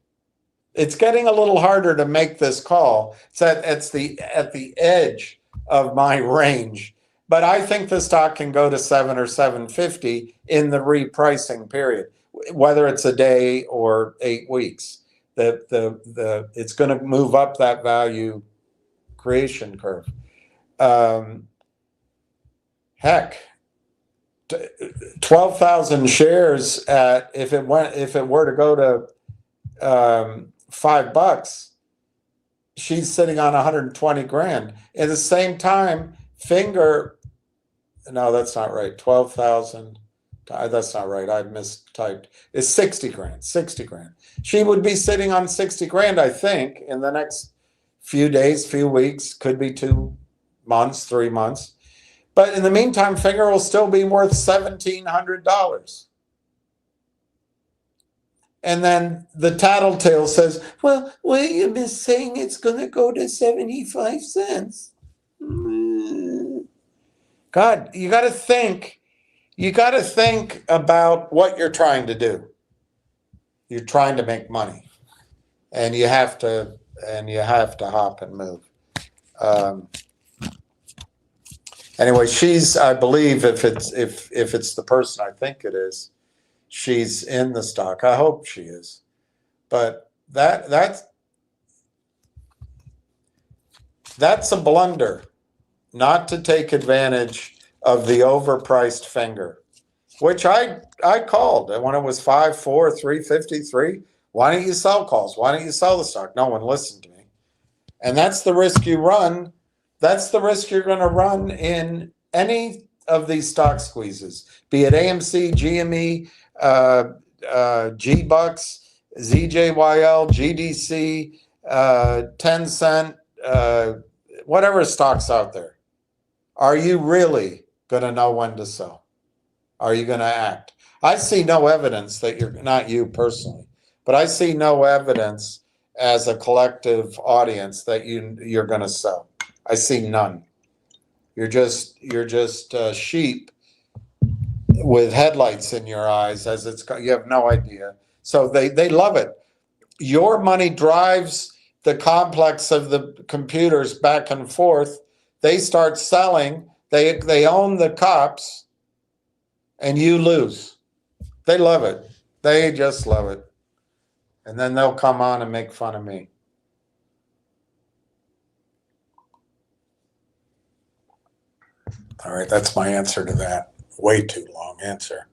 it's getting a little harder to make this call. It's at the edge of my range, but I think the stock can go to $7 or $7.50 in the repricing period, whether it's a day or 8 weeks. It's going to move up that value creation curve. Heck, 12,000 shares at if it were to go to $5, she's sitting on 120 grand. At the same time, Finger, no, that's not right. 12,000. That's not right. I mistyped. It's 60 grand. 60 grand. She would be sitting on 60 grand, I think, in the next few days, few weeks, could be 2 months, 3 months. But in the meantime, Finger will still be worth $1,700. And then the tattletale says, well, William is saying it's going to go to 75 cents. God, you got to think. You got to think about what you're trying to do. You're trying to make money, and you have to hop and move. Anyway, I believe if it's the person I think it is, she's in the stock. I hope she is, but that's a blunder, not to take advantage of the overpriced Finger, which I called. And when it was 5, 4, 353, why don't you sell calls? Why don't you sell the stock? No one listened to me. And that's the risk you run. That's the risk you're going to run in any of these stock squeezes, be it AMC, GME, G-Bucks, ZJYL, GDC, Tencent, whatever stock's out there. Are you really going to know when to sell? Are you going to act? I see no evidence that you're, not you personally, but I see no evidence as a collective audience that you're going to sell. I see none. You're just sheep with headlights in your eyes, as you have no idea. So they love it. Your money drives the complex of the computers back and forth. They start selling. They own the cops, and you lose. They love it. They just love it. And then they'll come on and make fun of me. All right, that's my answer to that. Way too long answer.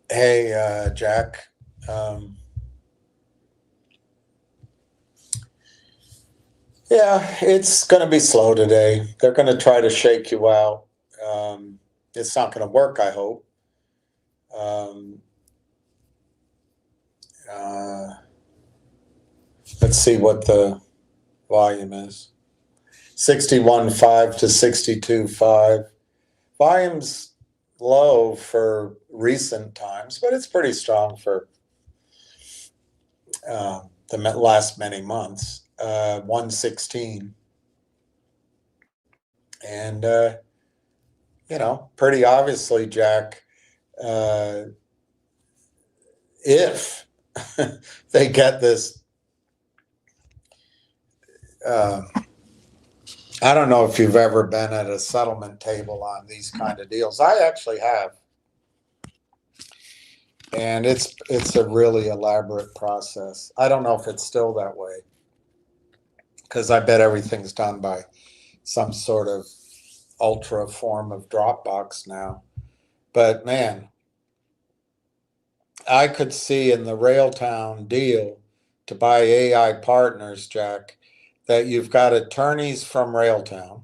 Hey, Jack, Yeah, it's going to be slow today. They're going to try to shake you out. It's not going to work, I hope. Um, uh, let's see what the volume is. 61.5 to 62.5. Volume's low for recent times, but it's pretty strong for the last many months. 116. And, pretty obviously, Jack, if they get this, I don't know if you've ever been at a settlement table on these kind of deals. I actually have. And it's a really elaborate process. I don't know if it's still that way, because I bet everything's done by some sort of ultra form of Dropbox now. But man, I could see in the Railtown deal to buy AI partners, Jack, that you've got attorneys from Railtown.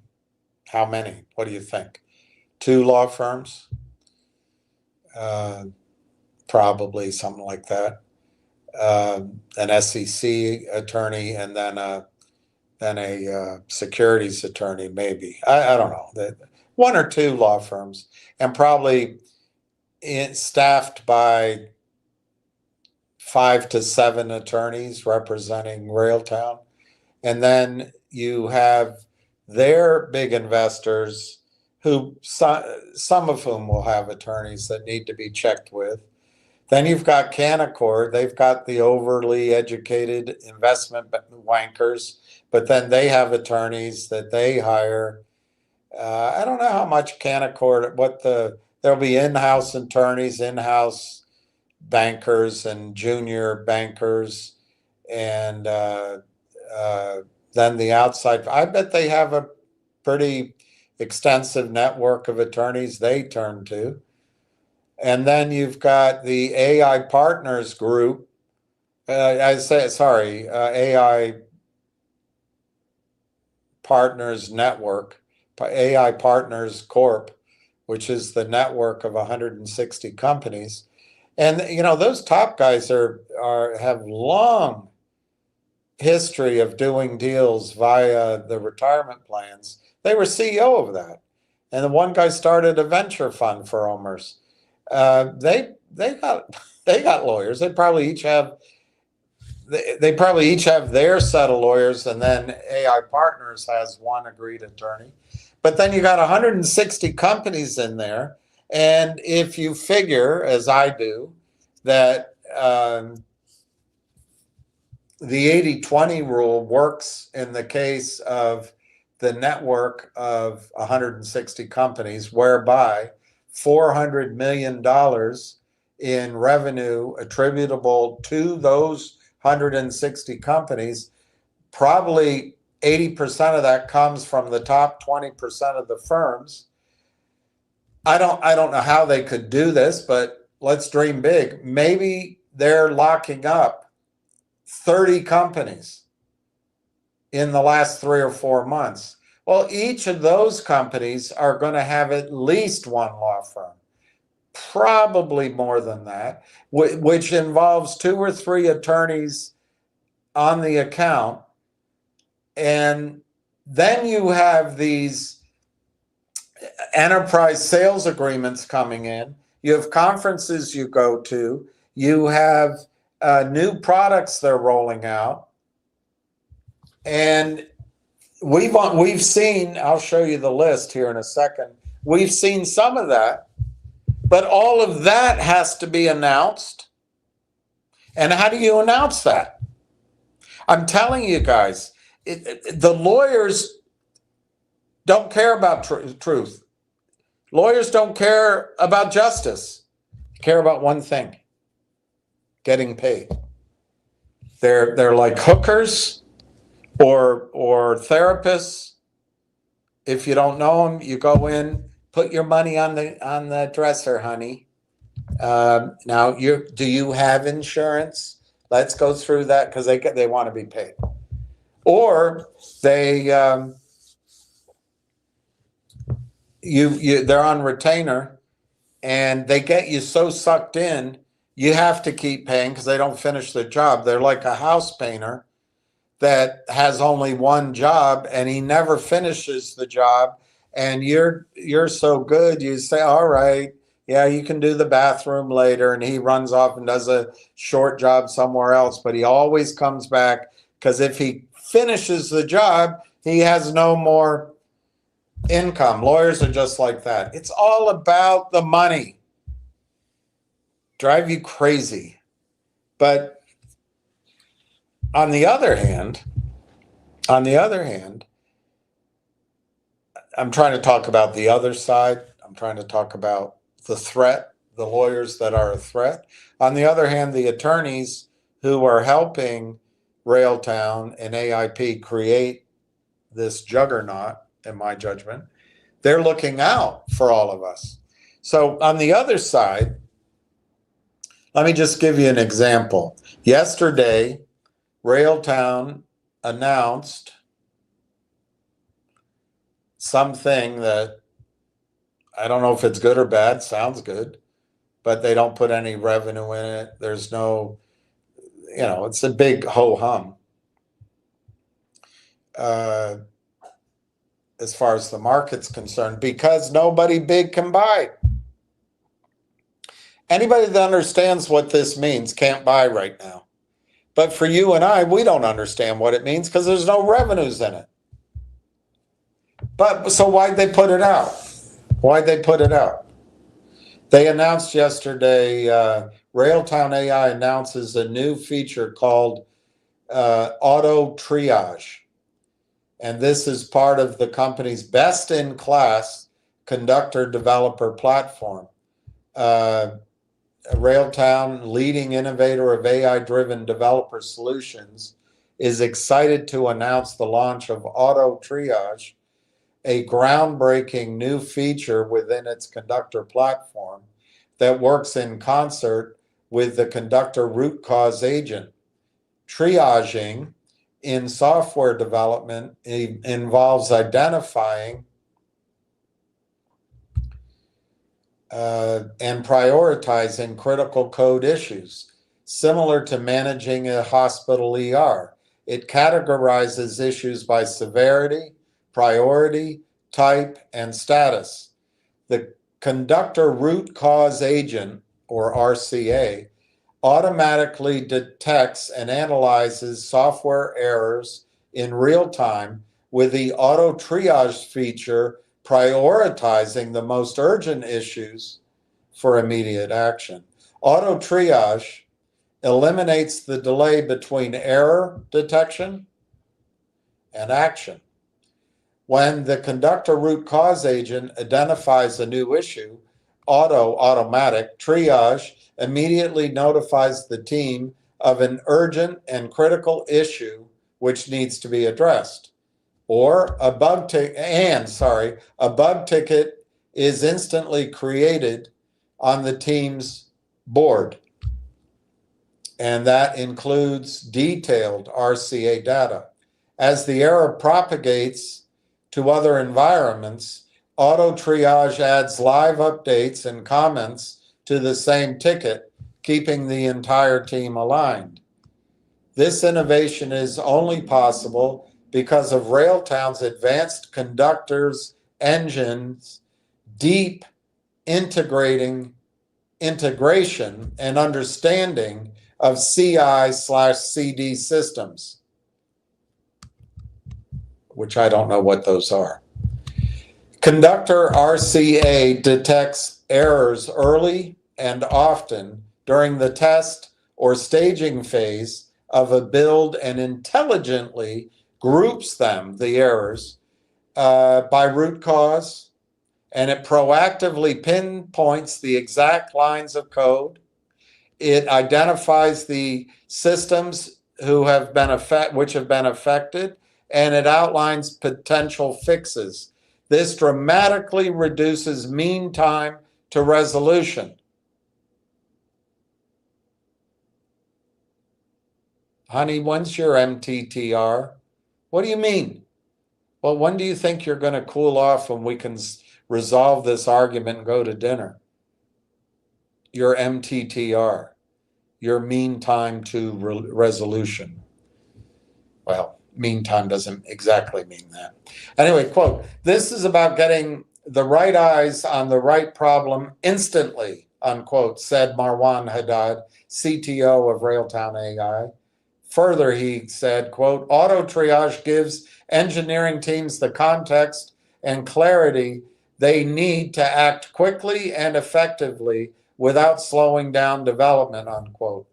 How many? What do you think? 2 law firms? Probably something like that. An SEC attorney, and then a securities attorney, maybe. I don't know. 1 or 2 law firms, and probably staffed by 5 to 7 attorneys representing Railtown. And then you have their big investors, who some of whom will have attorneys that need to be checked with. Then you've got Canaccord. They've got the overly educated investment wankers, but then they have attorneys that they hire. I don't know how much Canaccord, there'll be in-house attorneys, in-house bankers, and junior bankers, and then the outside. I bet they have a pretty extensive network of attorneys they turn to. And then you've got the AI Partners Group. AI Partners Network, AI Partners Corp, which is the network of 160 companies. And those top guys have long history of doing deals via the retirement plans. They were CEO of that, and the one guy started a venture fund for OMERS. They got lawyers. They probably each have their set of lawyers, and then AI Partners has one agreed attorney. But then you got 160 companies in there, and if you figure, as I do, that the 80-20 rule works in the case of the network of 160 companies, whereby $400 million in revenue attributable to those 160 companies, probably 80% of that comes from the top 20% of the firms. I don't know how they could do this, but let's dream big. Maybe they're locking up 30 companies in the last 3 or 4 months. Well, each of those companies are going to have at least one law firm, probably more than that, which involves 2 or 3 attorneys on the account. And then you have these enterprise sales agreements coming in. You have conferences you go to. You have new products they're rolling out. And we've seen, I'll show you the list here in a second. We've seen some of that, but all of that has to be announced. And how do you announce that? I'm telling you guys, the lawyers don't care about truth. Lawyers don't care about justice. They care about one thing: getting paid. They're like hookers or therapists. If you don't know them, you go in, put your money on the dresser, honey. Now, do you have insurance? Let's go through that because they want to be paid, or they're on retainer, and they get you so sucked in, you have to keep paying because they don't finish the job. They're like a house painter that has only one job and he never finishes the job, and you're so good, you say, all right, yeah, you can do the bathroom later, and he runs off and does a short job somewhere else, but he always comes back because if he finishes the job, he has no more income. Lawyers are just like that. It's all about the money. Drive you crazy. But on the other hand, I'm trying to talk about the other side. I'm trying to talk about the threat, the lawyers that are a threat. On the other hand, the attorneys who are helping Railtown and AIP create this juggernaut, in my judgment, they're looking out for all of us. So on the other side, let me just give you an example. Yesterday, Railtown announced something that I don't know if it's good or bad, sounds good, but they don't put any revenue in it. There's no, it's a big ho-hum. As far as the market's concerned, because nobody big can buy. Anybody that understands what this means can't buy right now. But for you and I, we don't understand what it means because there's no revenues in it. But so why'd they put it out? They announced yesterday, Railtown AI announces a new feature called auto triage. And this is part of the company's best-in-class conductor developer platform. Railtown, leading innovator of AI-driven developer solutions, is excited to announce the launch of auto triage, a groundbreaking new feature within its conductor platform that works in concert with the conductor root cause agent. Triaging in software development involves identifying and prioritizing critical code issues, similar to managing a hospital ER. It categorizes issues by severity, priority, type, and status. The conductor root cause agent, or RCA, automatically detects and analyzes software errors in real time, with the auto triage feature prioritizing the most urgent issues for immediate action. Auto triage eliminates the delay between error detection and action. When the conductor root cause agent identifies a new issue, automatic triage immediately notifies the team of an urgent and critical issue which needs to be addressed. Or a bug ticket is instantly created on the team's board. And that includes detailed RCA data. As the error propagates to other environments, auto triage adds live updates and comments to the same ticket, keeping the entire team aligned. This innovation is only possible because of Railtown's advanced conductors engine's deep integration and understanding of CI/CD systems, which I don't know what those are. Conductor RCA detects errors early and often during the test or staging phase of a build and intelligently groups the errors by root cause, and it proactively pinpoints the exact lines of code. It identifies the systems which have been affected, and it outlines potential fixes. This dramatically reduces mean time to resolution. Honey, when's your MTTR? What do you mean? Well, when do you think you're going to cool off and we can resolve this argument and go to dinner? Your MTTR, your mean time to resolution. Well, mean time doesn't exactly mean that. Anyway, quote, this is about getting the right eyes on the right problem instantly, unquote, said Marwan Haddad, CTO of Railtown AI. Further, he said, quote, auto triage gives engineering teams the context and clarity they need to act quickly and effectively without slowing down development, unquote.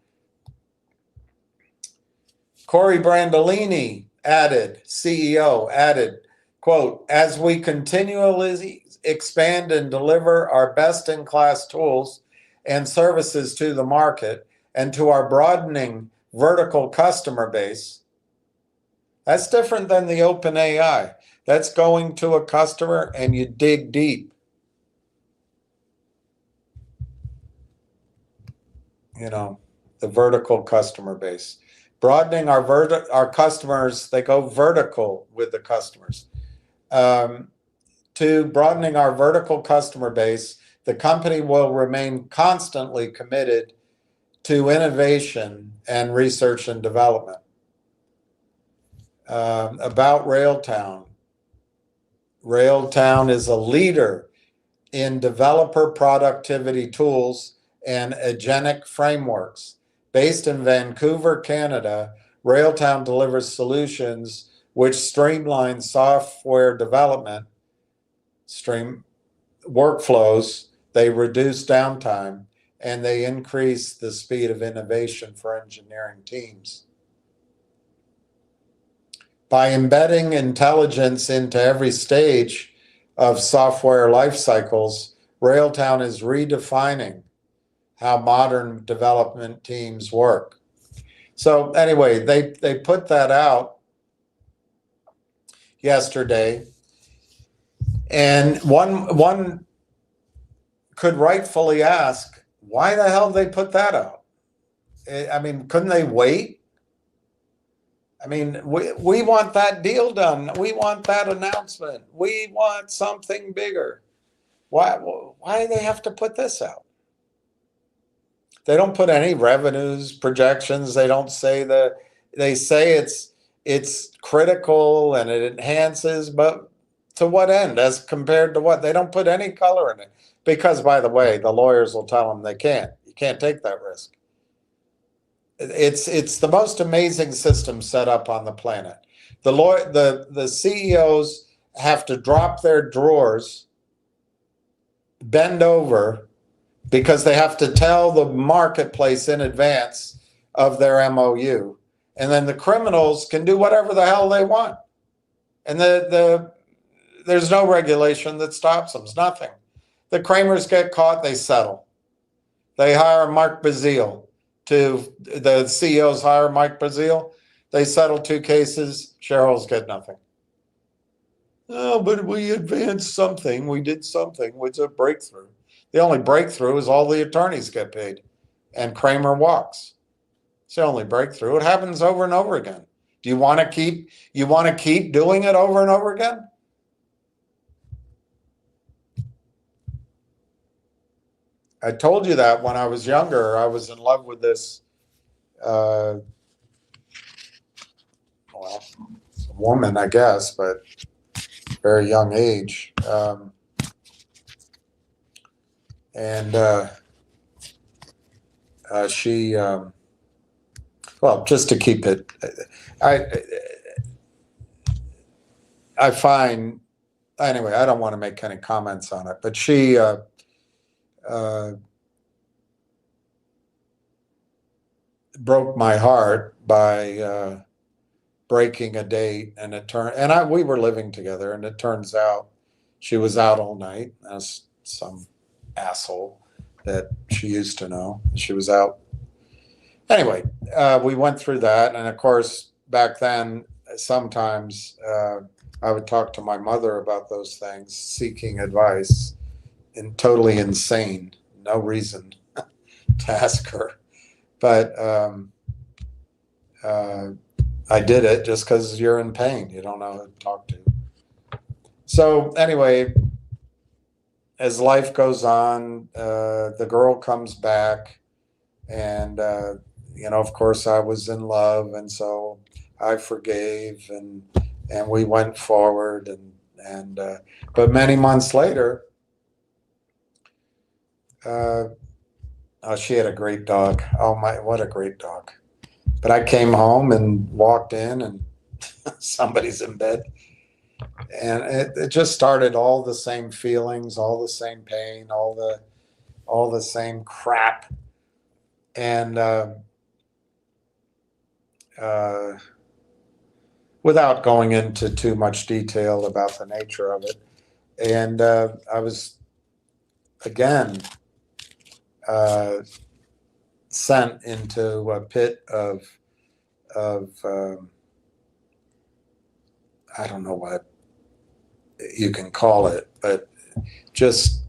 Corey Brandolini added, CEO added, quote, as we continually expand and deliver our best-in-class tools and services to the market and to our broadening vertical customer base, that's different than the open AI. That's going to a customer and you dig deep. You know, the vertical customer base. Broadening our customers, they go vertical with the customers. To broadening our vertical customer base, the company will remain constantly committed to innovation and research and development. About Railtown. Railtown is a leader in developer productivity tools and agentic frameworks. Based in Vancouver, Canada, Railtown delivers solutions which streamline software development, workflows, they reduce downtime, and they increase the speed of innovation for engineering teams. By embedding intelligence into every stage of software life cycles, Railtown is redefining how modern development teams work. So anyway, they put that out yesterday, and one could rightfully ask, why the hell did they put that out? I mean, couldn't they wait? I mean, we want that deal done. We want that announcement. We want something bigger. Why do they have to put this out? They don't put any revenues, projections. They don't say they say it's critical and it enhances, but to what end? As compared to what? They don't put any color in it. Because, by the way, the lawyers will tell them they can't. You can't take that risk. It's the most amazing system set up on the planet. The CEOs have to drop their drawers, bend over, because they have to tell the marketplace in advance of their MOU. And then the criminals can do whatever the hell they want. And there's no regulation that stops them. It's nothing. The Kramers get caught, they settle. They hire Mark Bazile. The CEOs hire Mike Bazile. They settle 2 cases. Shareholders get nothing. Oh, but we advanced something. We did something. It's a breakthrough. The only breakthrough is all the attorneys get paid, and Kramer walks. It's the only breakthrough. It happens over and over again. Do you want to keep? You want to keep doing it over and over again? I told you that when I was younger, I was in love with this woman, I guess, but very young age. She, well, just to keep it, I find, anyway, I don't want to make any comments on it, but she, broke my heart by breaking a date, and we were living together, and it turns out she was out all night as some asshole that she used to know. She was out. Anyway, we went through that, and of course, back then, sometimes I would talk to my mother about those things, seeking advice, and totally insane, no reason to ask her. But I did it just because you're in pain. You don't know who to talk to. So anyway, as life goes on, the girl comes back, and of course, I was in love, and so I forgave, and we went forward, and but many months later, oh, she had a great dog. Oh my, what a great dog! But I came home and walked in, and somebody's in bed. And it just started all the same feelings, all the same pain, all the same crap. And uh, without going into too much detail about the nature of it, and I was again sent into a pit of I don't know what you can call it, but just,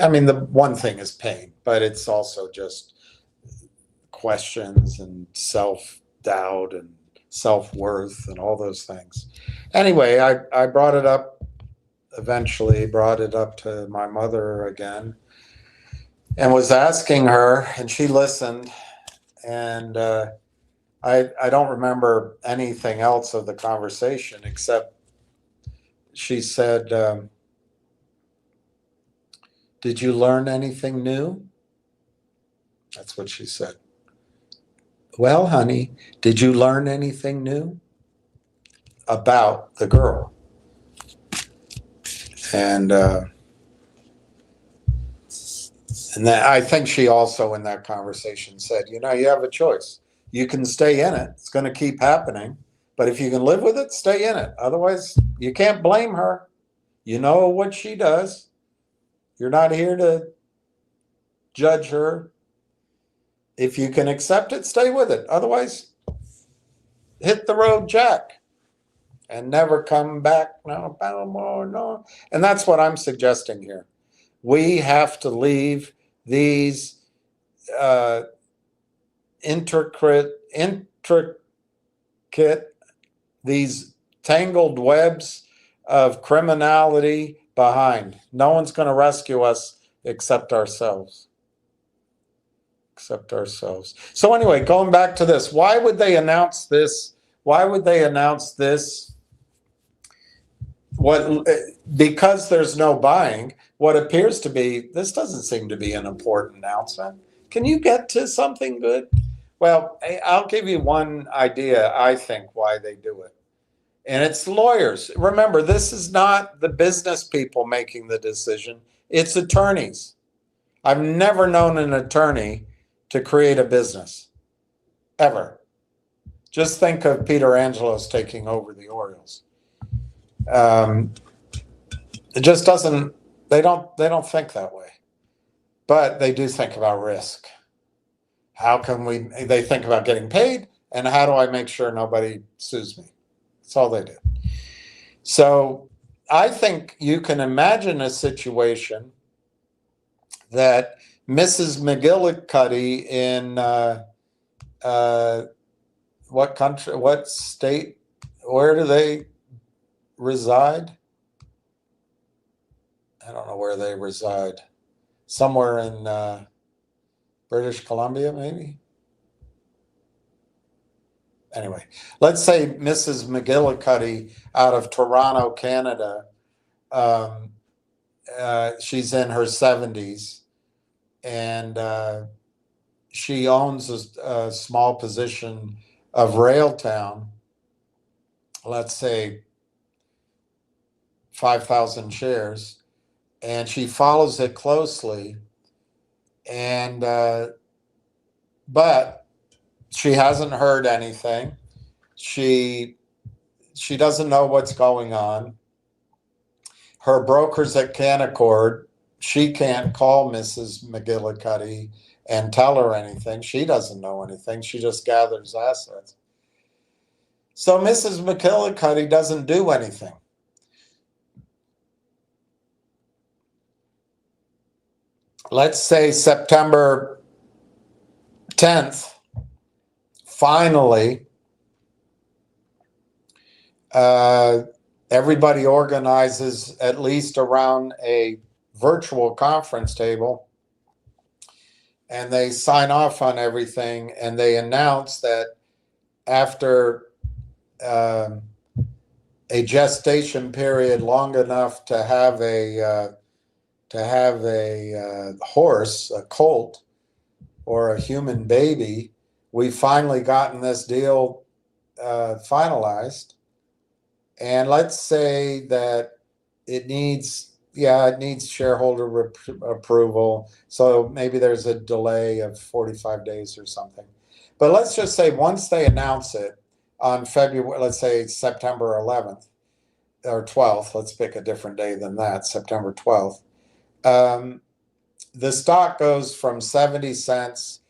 I mean, the one thing is pain, but it's also just questions and self-doubt and self-worth and all those things. Anyway, I brought it up, eventually brought it up to my mother again, and was asking her, and she listened, and I don't remember anything else of the conversation except she said, "Did you learn anything new?" That's what she said. Well, honey, did you learn anything new about the girl? And that, I think she also in that conversation said, you have a choice. You can stay in it. It's going to keep happening. But if you can live with it, stay in it. Otherwise, you can't blame her. You know what she does. You're not here to judge her. If you can accept it, stay with it. Otherwise, hit the road, Jack, and never come back. No, more, no. And that's what I'm suggesting here. We have to leave these uh, intricate, these tangled webs of criminality behind. No one's going to rescue us except ourselves. Except ourselves. So anyway, going back to this, why would they announce this? Why would they announce this? Because there's no buying. What appears to be, this doesn't seem to be an important announcement. Can you get to something good? Well, I'll give you one idea, I think, why they do it. And it's lawyers. Remember, this is not the business people making the decision. It's attorneys. I've never known an attorney to create a business, ever. Just think of Peter Angelos taking over the Orioles. It just doesn't, they don't think that way. But they do think about risk. How can they think about getting paid, and how do I make sure nobody sues me? That's all they do. So I think you can imagine a situation that Mrs. McGillicuddy in what country, what state, where do they reside? I don't know where they reside. Somewhere in British Columbia, maybe? Anyway, let's say Mrs. McGillicuddy out of Toronto, Canada. She's in her 70s, and she owns a small position of Railtown, let's say 5,000 shares, and she follows it closely. And but she hasn't heard anything. She doesn't know what's going on. Her brokers at Canaccord, she can't call Mrs. McGillicuddy and tell her anything. She doesn't know anything. She just gathers assets. So Mrs. McGillicuddy doesn't do anything. Let's say September 10th, finally, everybody organizes at least around a virtual conference table, and they sign off on everything, and they announce that after a gestation period long enough to have a horse, a colt, or a human baby, we've finally gotten this deal finalized. And let's say that it needs shareholder approval. So maybe there's a delay of 45 days or something. But let's just say once they announce it on February, let's say September 11th or 12th, let's pick a different day than that, September 12th, the stock goes from 70 cents,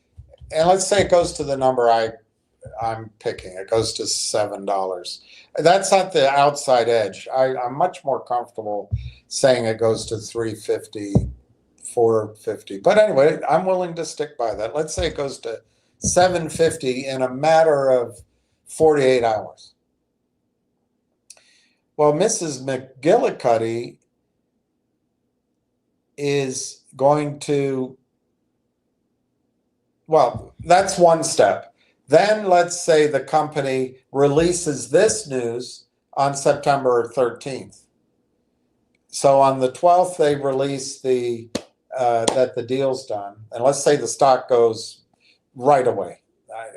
and let's say it goes to the number I'm picking. It goes to $7. That's not the outside edge. I'm much more comfortable saying it goes to $3.50, $4.50. But anyway, I'm willing to stick by that. Let's say it goes to $7.50 in a matter of 48 hours. Well, Mrs. McGillicuddy is going to, well, that's one step. Then let's say the company releases this news on September 13th. So on the 12th, they release that the deal's done. And let's say the stock goes right away.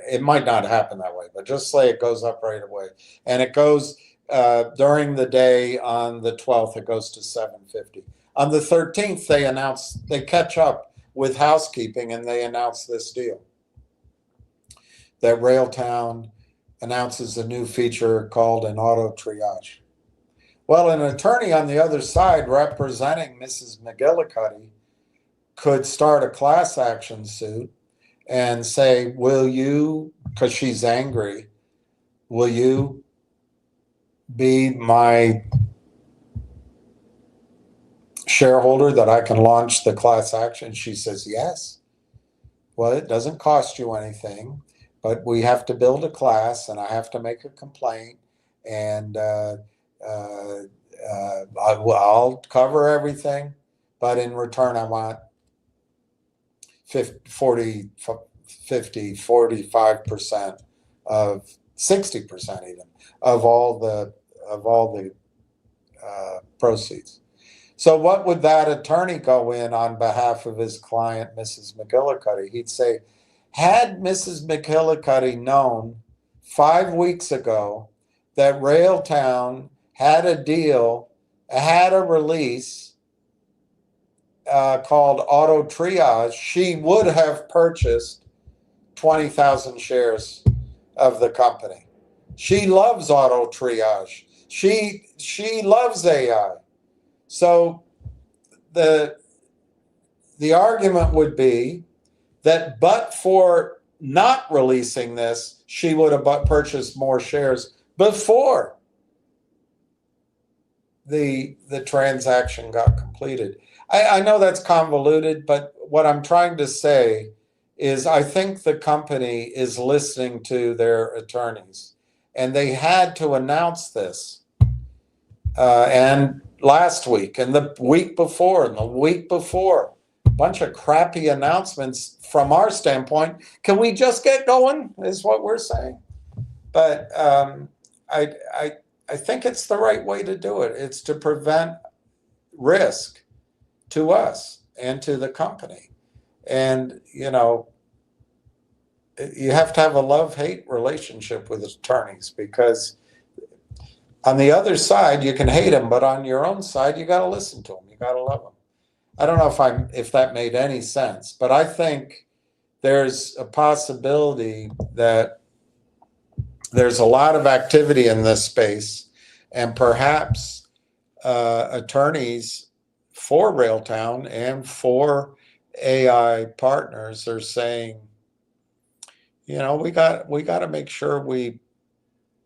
It might not happen that way, but just say it goes up right away. And it goes during the day on the 12th, it goes to $7.50. On the 13th, they catch up with housekeeping, and they announce this deal. That Railtown announces a new feature called an auto triage. Well, an attorney on the other side representing Mrs. McGillicuddy could start a class action suit and say, will you, because she's angry, will you be my shareholder that I can launch the class action? She says, yes. Well, it doesn't cost you anything, but we have to build a class, and I have to make a complaint, and I'll cover everything, but in return, I want 45% of 60% even of all the proceeds. So what would that attorney go in on behalf of his client, Mrs. McGillicuddy? He'd say, had Mrs. McGillicuddy known 5 weeks ago that Railtown had a deal, had a release called Auto Triage, she would have purchased 20,000 shares of the company. She loves Auto Triage. She loves AI. So the argument would be that but for not releasing this, she would have purchased more shares before the transaction got completed. I know that's convoluted, but what I'm trying to say is I think the company is listening to their attorneys, and they had to announce this. And last week, and the week before, and the week before, a bunch of crappy announcements from our standpoint. Can we just get going, is what we're saying. But I think it's the right way to do it. It's to prevent risk to us and to the company. And, you have to have a love-hate relationship with attorneys, because on the other side, you can hate them, but on your own side, you got to listen to them. You got to love them. I don't know if that made any sense, but I think there's a possibility that there's a lot of activity in this space, and perhaps attorneys for Railtown and for AI partners are saying, we got to make sure we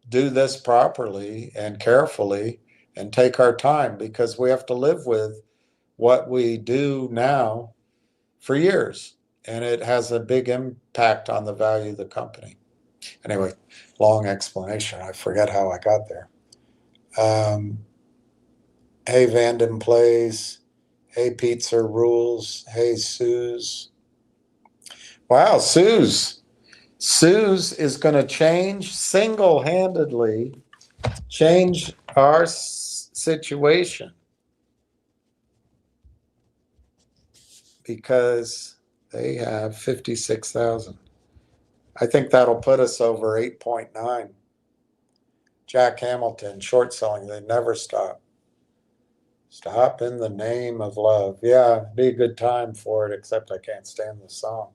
do this properly and carefully and take our time, because we have to live with what we do now for years, and it has a big impact on the value of the company. Anyway, long explanation. I forget how I got there. Hey, Vanden Plays. Hey, Pizza Rules. Hey, Suze. Wow, Suze. Suze is going to change, single-handedly change our situation, because they have 56,000. I think that'll put us over 8.9. Jack Hamilton, short selling, they never stop. Stop in the name of love. Yeah, be a good time for it, except I can't stand the song.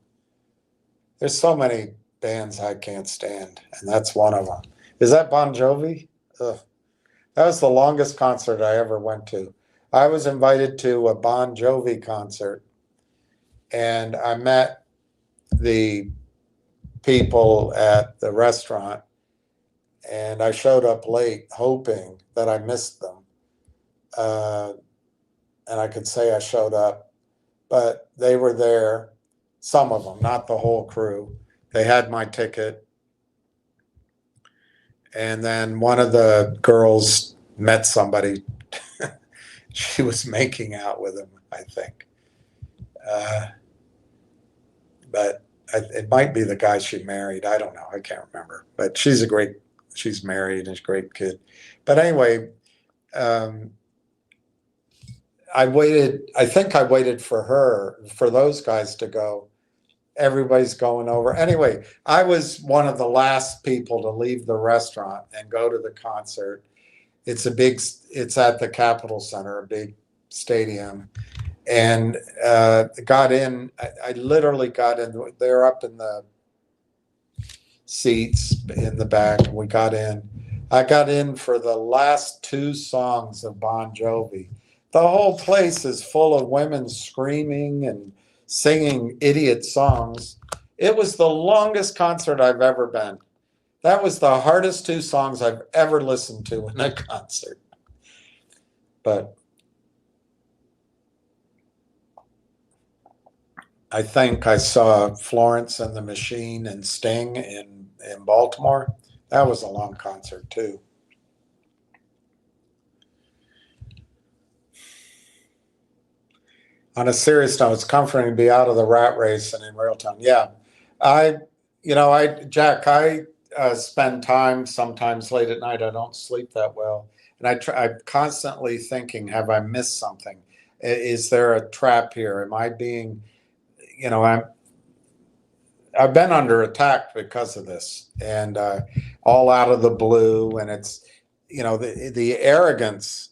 There's so many bands I can't stand, and that's one of them. Is that Bon Jovi? Ugh. That was the longest concert I ever went to. I was invited to a Bon Jovi concert, and I met the people at the restaurant, and I showed up late hoping that I missed them. And I could say I showed up, but they were there, some of them, not the whole crew. They had my ticket. And then one of the girls met somebody. She was making out with him, I think. But it might be the guy she married. I don't know. I can't remember. But she's married and a great kid. But anyway, I think I waited for those guys to go. Everybody's going over. Anyway, I was one of the last people to leave the restaurant and go to the concert. It's at the Capitol Center, a big stadium. And got in, I literally got in, they're up in the seats in the back, and we got in. I got in for the last two songs of Bon Jovi. The whole place is full of women screaming and singing idiot songs. It was the longest concert I've ever been. That was the hardest two songs I've ever listened to in a concert. But I think I saw Florence and the Machine and Sting in Baltimore. That was a long concert too. On a serious note, it's comforting to be out of the rat race and in Railtown. Yeah, Jack, I spend time sometimes late at night. I don't sleep that well, and I'm constantly thinking, have I missed something? Is there a trap here? Am I being, I've been under attack because of this, and all out of the blue, and it's, the arrogance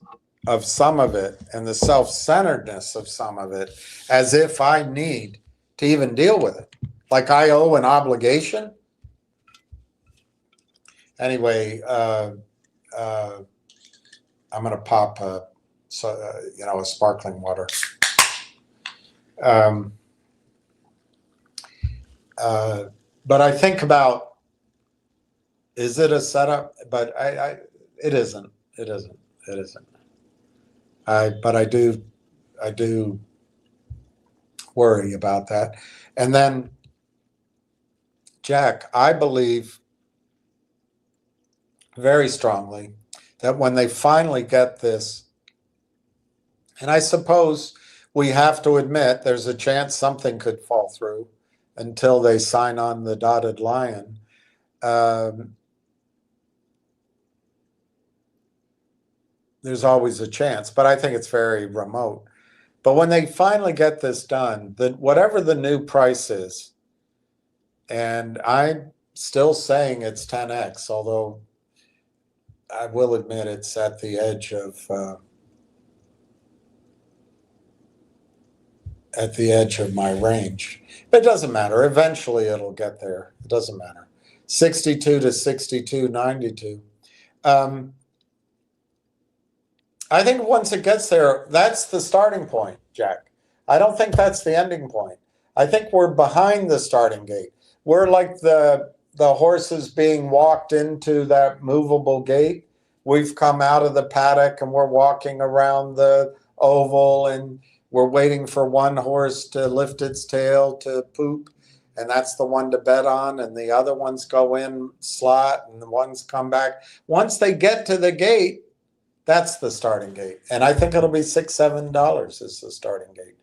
of some of it and the self-centeredness of some of it, as if I need to even deal with it, like I owe an obligation. Anyway, I'm going to pop a sparkling water. But I think about, is it a setup? But it isn't. It isn't. It isn't. But I do worry about that. And then, Jack, I believe very strongly that when they finally get this, and I suppose we have to admit there's a chance something could fall through until they sign on the dotted line. There's always a chance, but I think it's very remote. But when they finally get this done, whatever the new price is, and I'm still saying it's 10x, although I will admit it's at the edge of my range. But it doesn't matter. Eventually it'll get there. It doesn't matter. 62 to 62.92. I think once it gets there, that's the starting point, Jack. I don't think that's the ending point. I think we're behind the starting gate. We're like the horses being walked into that movable gate. We've come out of the paddock and we're walking around the oval, and we're waiting for one horse to lift its tail to poop, and that's the one to bet on, and the other ones go in slot, and the ones come back. Once they get to the gate, that's the starting gate. And I think it'll be $6, $7 is the starting gate,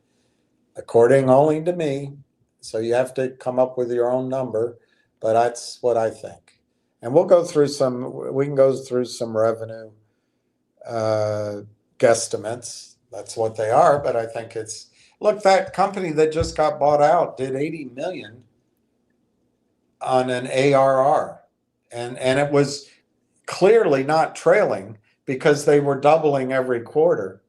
according only to me. So you have to come up with your own number, but that's what I think. And we can go through some revenue guesstimates. That's what they are, but I think look, that company that just got bought out did 80 million on an ARR. And it was clearly not trailing because they were doubling every quarter.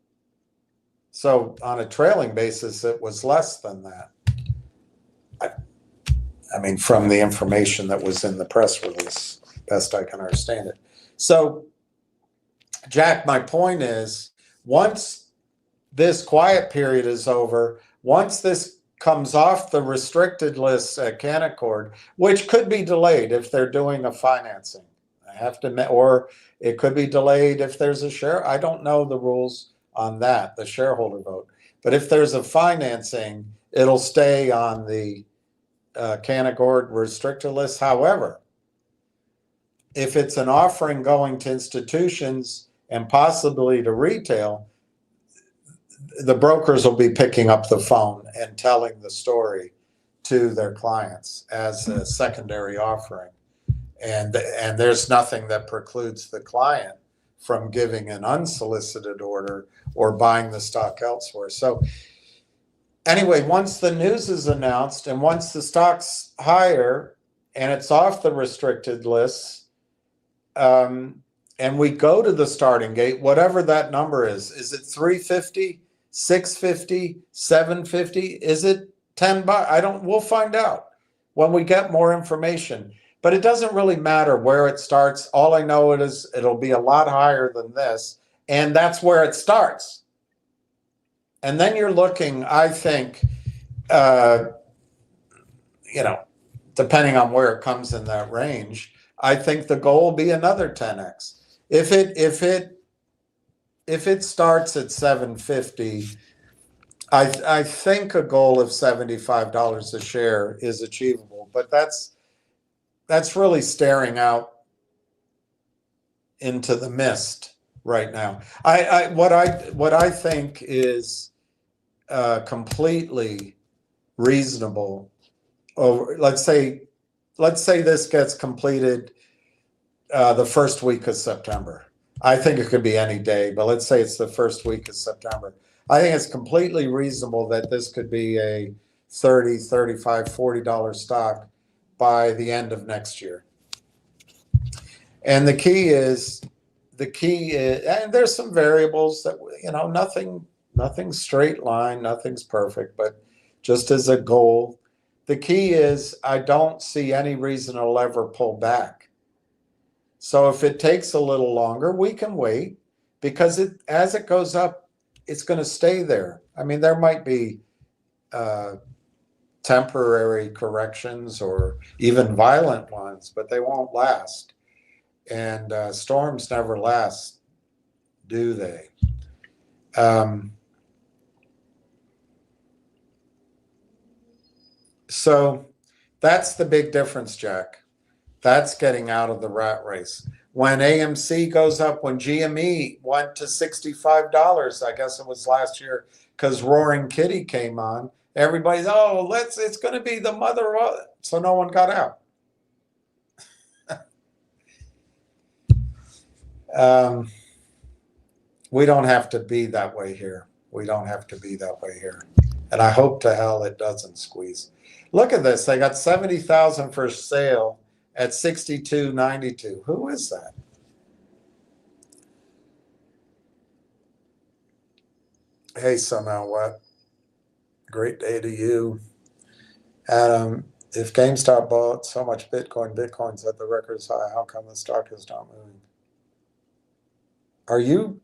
So on a trailing basis, it was less than that. I mean, from the information that was in the press release, best I can understand it. So, Jack, my point is, once this quiet period is over, once this comes off the restricted list at Canaccord, which could be delayed if they're doing a financing, or it could be delayed if there's a share. I don't know the rules on that, the shareholder vote. But if there's a financing, it'll stay on the Canaccord restricted list. However, if it's an offering going to institutions and possibly to retail, the brokers will be picking up the phone and telling the story to their clients as a secondary offering. And there's nothing that precludes the client from giving an unsolicited order or buying the stock elsewhere. So anyway, once the news is announced and once the stock's higher and it's off the restricted lists, and we go to the starting gate, whatever that number is it 350, 650, 750? Is it $10? We'll find out when we get more information. But it doesn't really matter where it starts. All I know is it'll be a lot higher than this, and that's where it starts. And then you're looking, I think, depending on where it comes in that range, I think the goal will be another 10x. If it starts at 750, I think a goal of $75 a share is achievable. But that's really staring out into the mist right now. What I think is completely reasonable. Let's say this gets completed the first week of September. I think it could be any day, but let's say it's the first week of September. I think it's completely reasonable that this could be a $30, $35, $40 stock by the end of next year. And the key is, and there's some variables that, nothing's straight line, nothing's perfect, but just as a goal, the key is I don't see any reason it'll ever pull back. So if it takes a little longer, we can wait, because as it goes up, it's going to stay there. I mean, there might be temporary corrections or even violent ones, but they won't last. And storms never last, do they? So that's the big difference, Jack. That's getting out of the rat race. When AMC goes up, when GME went to $65, I guess it was last year, because Roaring Kitty came on, everybody's, it's going to be the mother of it. So no one got out. We don't have to be that way here. We don't have to be that way here. And I hope to hell it doesn't squeeze. Look at this. They got 70,000 for sale at 62.92. Who is that? Hey, somehow what? Great day to you. Adam, if GameStop bought so much Bitcoin's at the record's high, how come the stock is not moving? Are you?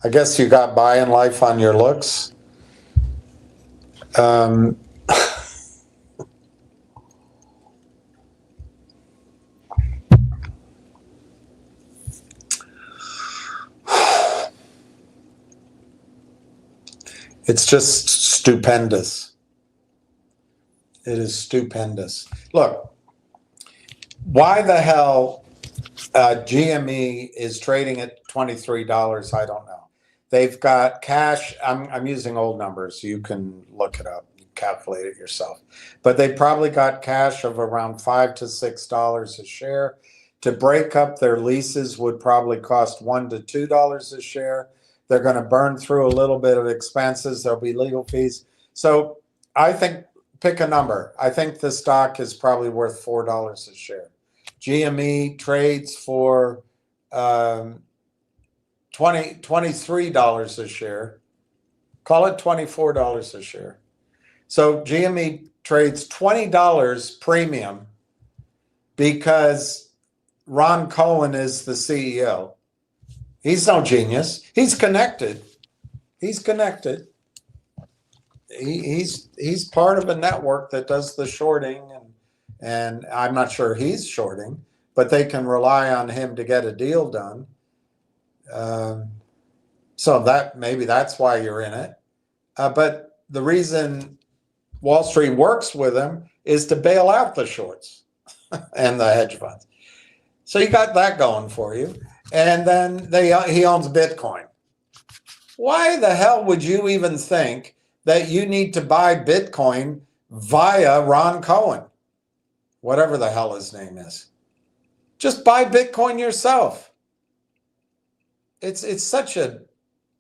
I guess you got by in life on your looks. It's just stupendous. It is stupendous. Look, why the hell GME is trading at $23, I don't know. They've got cash. I'm using old numbers. You can look it up, calculate it yourself. But they probably got cash of around $5 to $6 a share. To break up their leases would probably cost $1 to $2 a share. They're going to burn through a little bit of expenses. There'll be legal fees. So I think, pick a number. I think the stock is probably worth $4 a share. GME trades for $23 a share. Call it $24 a share. So GME trades $20 premium because Ron Cohen is the CEO. He's no genius. He's connected. He's connected. He's part of a network that does the shorting, and I'm not sure he's shorting, but they can rely on him to get a deal done. So that maybe that's why you're in it. But the reason Wall Street works with him is to bail out the shorts and the hedge funds. So you got that going for you. And then he owns Bitcoin. Why the hell would you even think that you need to buy Bitcoin via Ron Cohen? Whatever the hell his name is. Just buy Bitcoin yourself. It's such a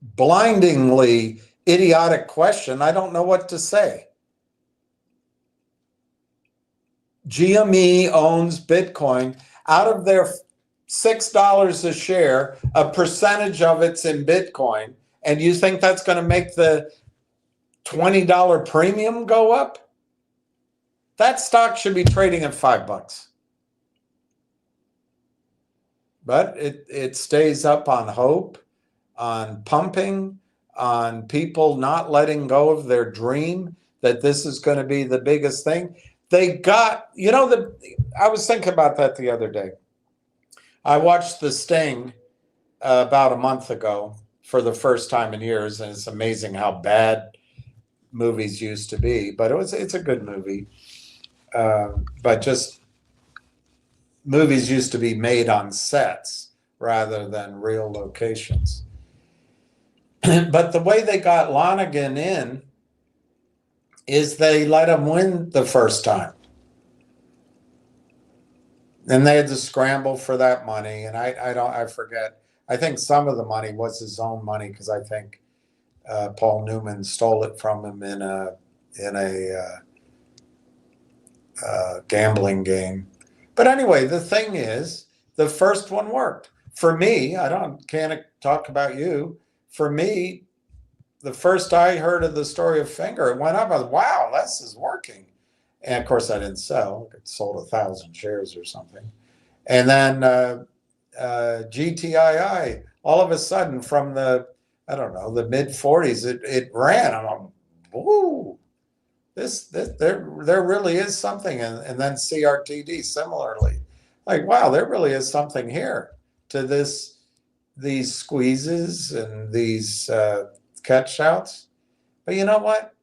blindingly idiotic question. I don't know what to say. GME owns Bitcoin. Out of their $6 a share, a percentage of it's in Bitcoin, and you think that's going to make the $20 premium go up? That stock should be trading at $5. But it stays up on hope, on pumping, on people not letting go of their dream that this is going to be the biggest thing. They got, I was thinking about that the other day. I watched The Sting about a month ago for the first time in years, and it's amazing how bad movies used to be. But it's a good movie. But just movies used to be made on sets rather than real locations. But the way they got Lonergan in is they let him win the first time. And they had to scramble for that money. And I forget. I think some of the money was his own money because I think Paul Newman stole it from him in a gambling game. But anyway, the thing is, the first one worked. For me, can't talk about you. For me, the first I heard of the story of Finger, it went up. I was, wow, this is working. And of course, I didn't sell. It sold 1,000 shares or something. And then GTII, all of a sudden, from the mid 40s, it ran. I'm like, woo, this there really is something. And then CRTD similarly, like, wow, there really is something here to these squeezes and these catch outs. But you know what?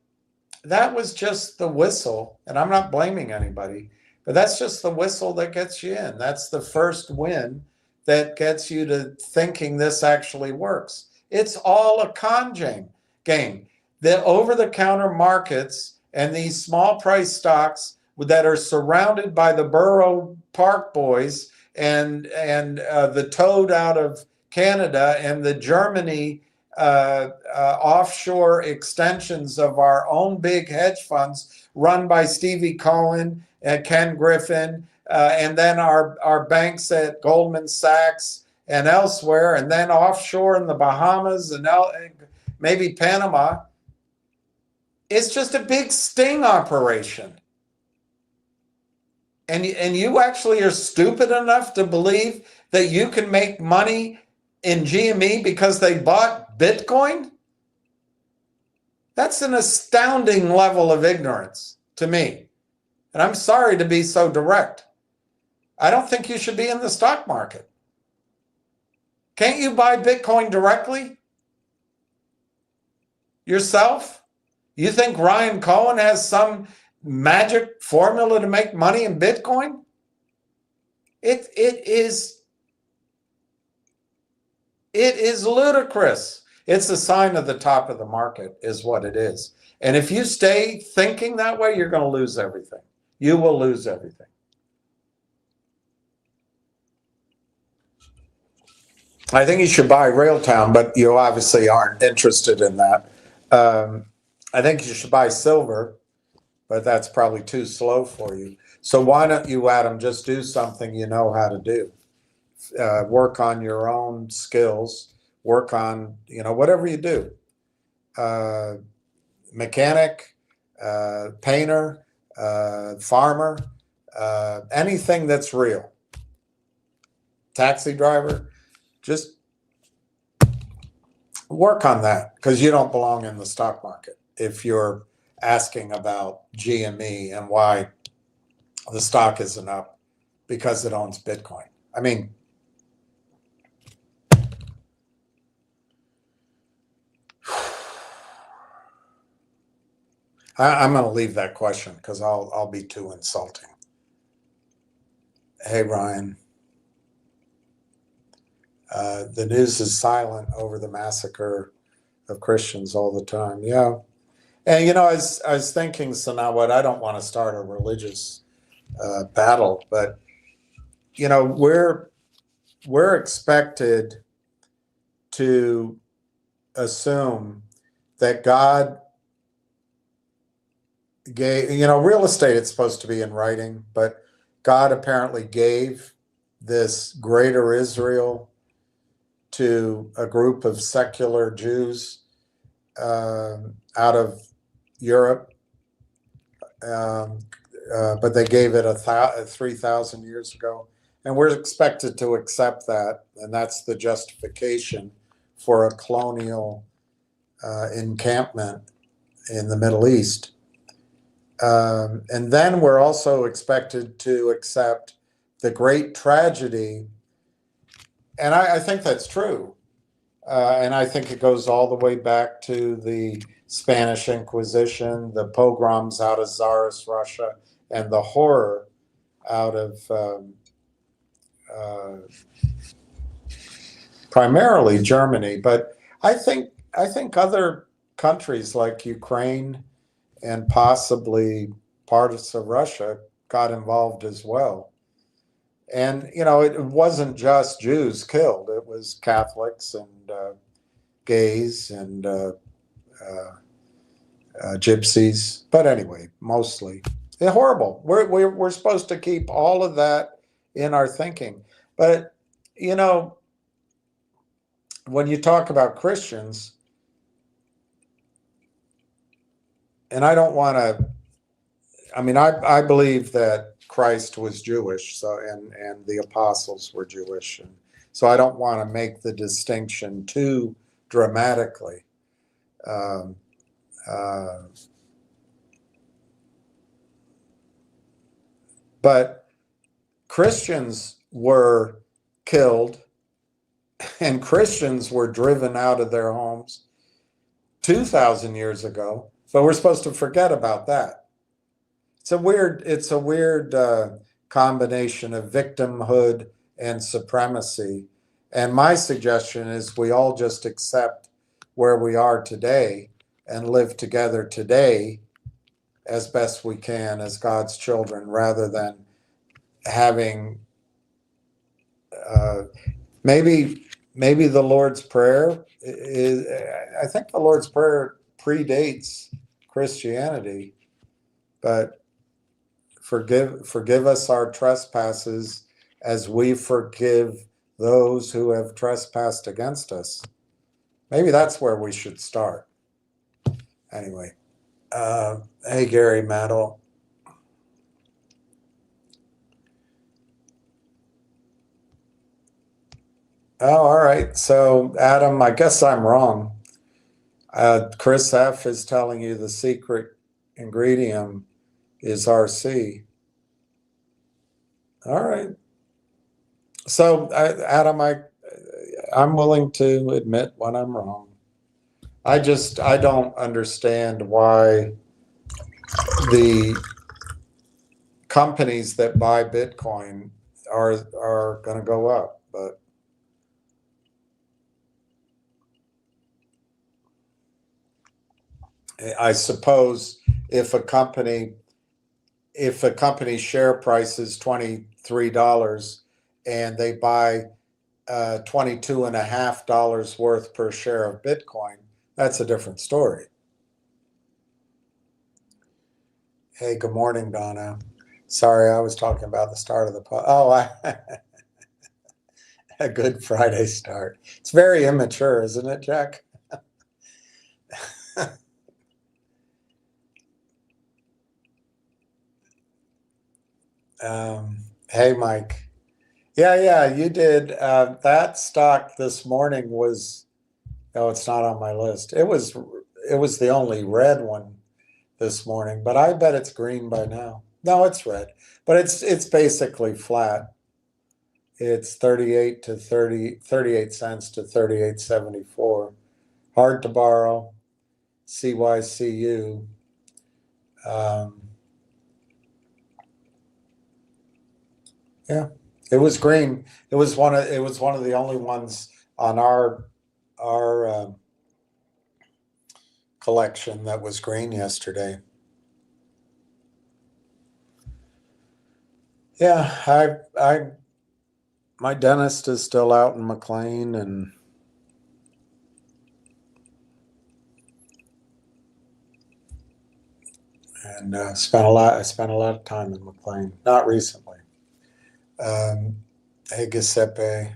That was just the whistle, and I'm not blaming anybody, but that's just the whistle that gets you in. That's the first win that gets you to thinking this actually works. It's all a con game. The over-the-counter markets and these small price stocks that are surrounded by the Borough Park boys and the Toad out of Canada and the Germany offshore extensions of our own big hedge funds run by Stevie Cohen and Ken Griffin, and then our banks at Goldman Sachs and elsewhere, and then offshore in the Bahamas and maybe Panama. It's just a big sting operation. And you actually are stupid enough to believe that you can make money in GME because they bought Bitcoin? That's an astounding level of ignorance to me. And I'm sorry to be so direct. I don't think you should be in the stock market. Can't you buy Bitcoin directly? yourself? You think Ryan Cohen has some magic formula to make money in Bitcoin? It is ludicrous. It's a sign of the top of the market is what it is. And if you stay thinking that way, you're going to lose everything. You will lose everything. I think you should buy Railtown, but you obviously aren't interested in that. I think you should buy silver, but that's probably too slow for you. So why don't you, Adam, just do something you know how to do? Work on your own skills, work on, whatever you do. Mechanic, painter, farmer, anything that's real. Taxi driver, just work on that, because you don't belong in the stock market if you're asking about GME and why the stock isn't up because it owns Bitcoin. I mean, I'm going to leave that question because I'll be too insulting. Hey, Ryan. The news is silent over the massacre of Christians all the time. Yeah. And, I was thinking, so now what, I don't want to start a religious battle, but, we're expected to assume that God gave, real estate, it's supposed to be in writing, but God apparently gave this greater Israel to a group of secular Jews out of Europe, but they gave it 3,000 years ago. And we're expected to accept that, and that's the justification for a colonial encampment in the Middle East. And then we're also expected to accept the great tragedy, and I think that's true. And I think it goes all the way back to the Spanish Inquisition, the pogroms out of Tsarist Russia, and the horror out of primarily Germany. But I think other countries like Ukraine and possibly parts of Russia got involved as well. And, it wasn't just Jews killed. It was Catholics and gays and gypsies. But anyway, mostly. They're horrible. We're supposed to keep all of that in our thinking. But, when you talk about Christians, and I don't want to, I believe that Christ was Jewish, so and the apostles were Jewish, and so I don't want to make the distinction too dramatically. But Christians were killed, and Christians were driven out of their homes 2,000 years ago. But we're supposed to forget about that. It's a weird combination of victimhood and supremacy. And my suggestion is we all just accept where we are today and live together today as best we can as God's children, rather than having maybe the Lord's Prayer is, I think the Lord's Prayer predates Christianity, but forgive us our trespasses as we forgive those who have trespassed against us. Maybe that's where we should start. Anyway, hey, Gary Maddle. Oh, all right. So, Adam, I guess I'm wrong. Chris F. is telling you the secret ingredient is RC. All right. So, Adam, I'm willing to admit when I'm wrong. I don't understand why the companies that buy Bitcoin are going to go up, but I suppose if a company's share price is $23 and they buy $22.50 worth per share of Bitcoin, that's a different story. Hey, good morning, Donna. Sorry, I was talking about the start of the a good Friday start. It's very immature, isn't it, Jack? Hey, Mike. Yeah, you did. That stock this morning was, oh, it's not on my list. It was the only red one this morning, but I bet it's green by now. No, it's red, but it's basically flat. It's 38 cents to 38.74. Hard to borrow. CYCU. Yeah, it was green. It was one of the only ones on our collection that was green yesterday. Yeah, my dentist is still out in McLean, and I spent a lot of time in McLean. Not recently. Hey, Giuseppe,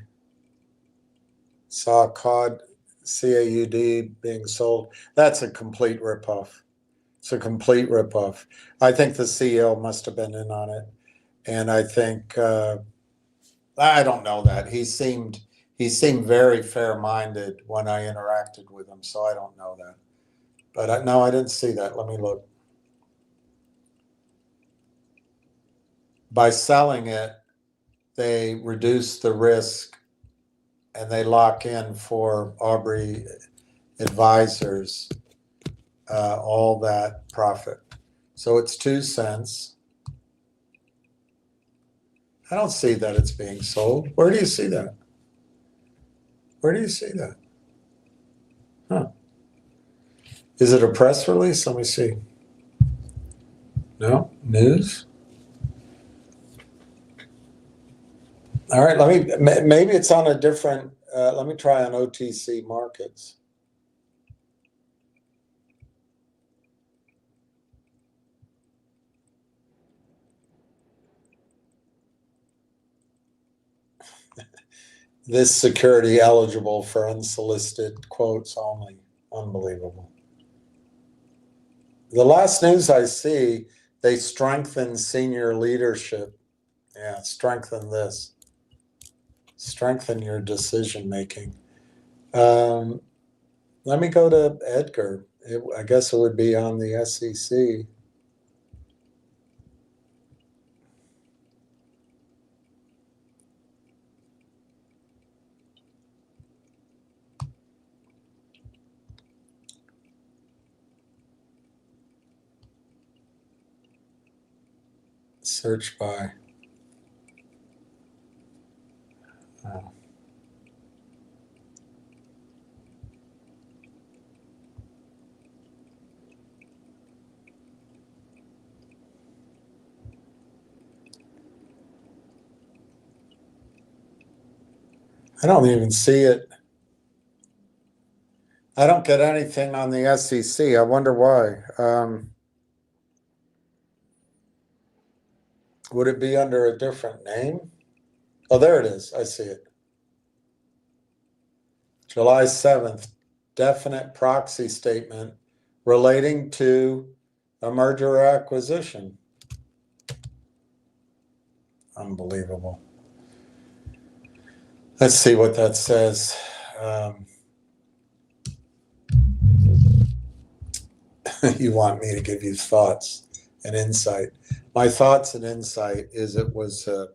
saw COD CAUD being sold. That's a complete ripoff. It's a complete ripoff. I think the CEO must have been in on it, and I think I don't know that he seemed very fair-minded when I interacted with him, so I don't know that. But no, I didn't see that. Let me look. By selling it, they reduce the risk and they lock in for Aubrey advisors all that profit. So it's 2 cents. I don't see that it's being sold. Where do you see that? Where do you see that? Huh. Is it a press release? Let me see. No? News? All right, maybe it's on a different, let me try on OTC markets. This security eligible for unsolicited quotes only. Unbelievable. The last news I see, they strengthen senior leadership. Yeah, strengthen this. Strengthen your decision making. Let me go to Edgar. I guess it would be on the SEC. Search by. Oh. I don't even see it. I don't get anything on the SEC. I wonder why. Would it be under a different name? Oh, there it is. I see it. July 7th, definite proxy statement relating to a merger or acquisition. Unbelievable. Let's see what that says. You want me to give you thoughts and insight. My thoughts and insight is it was a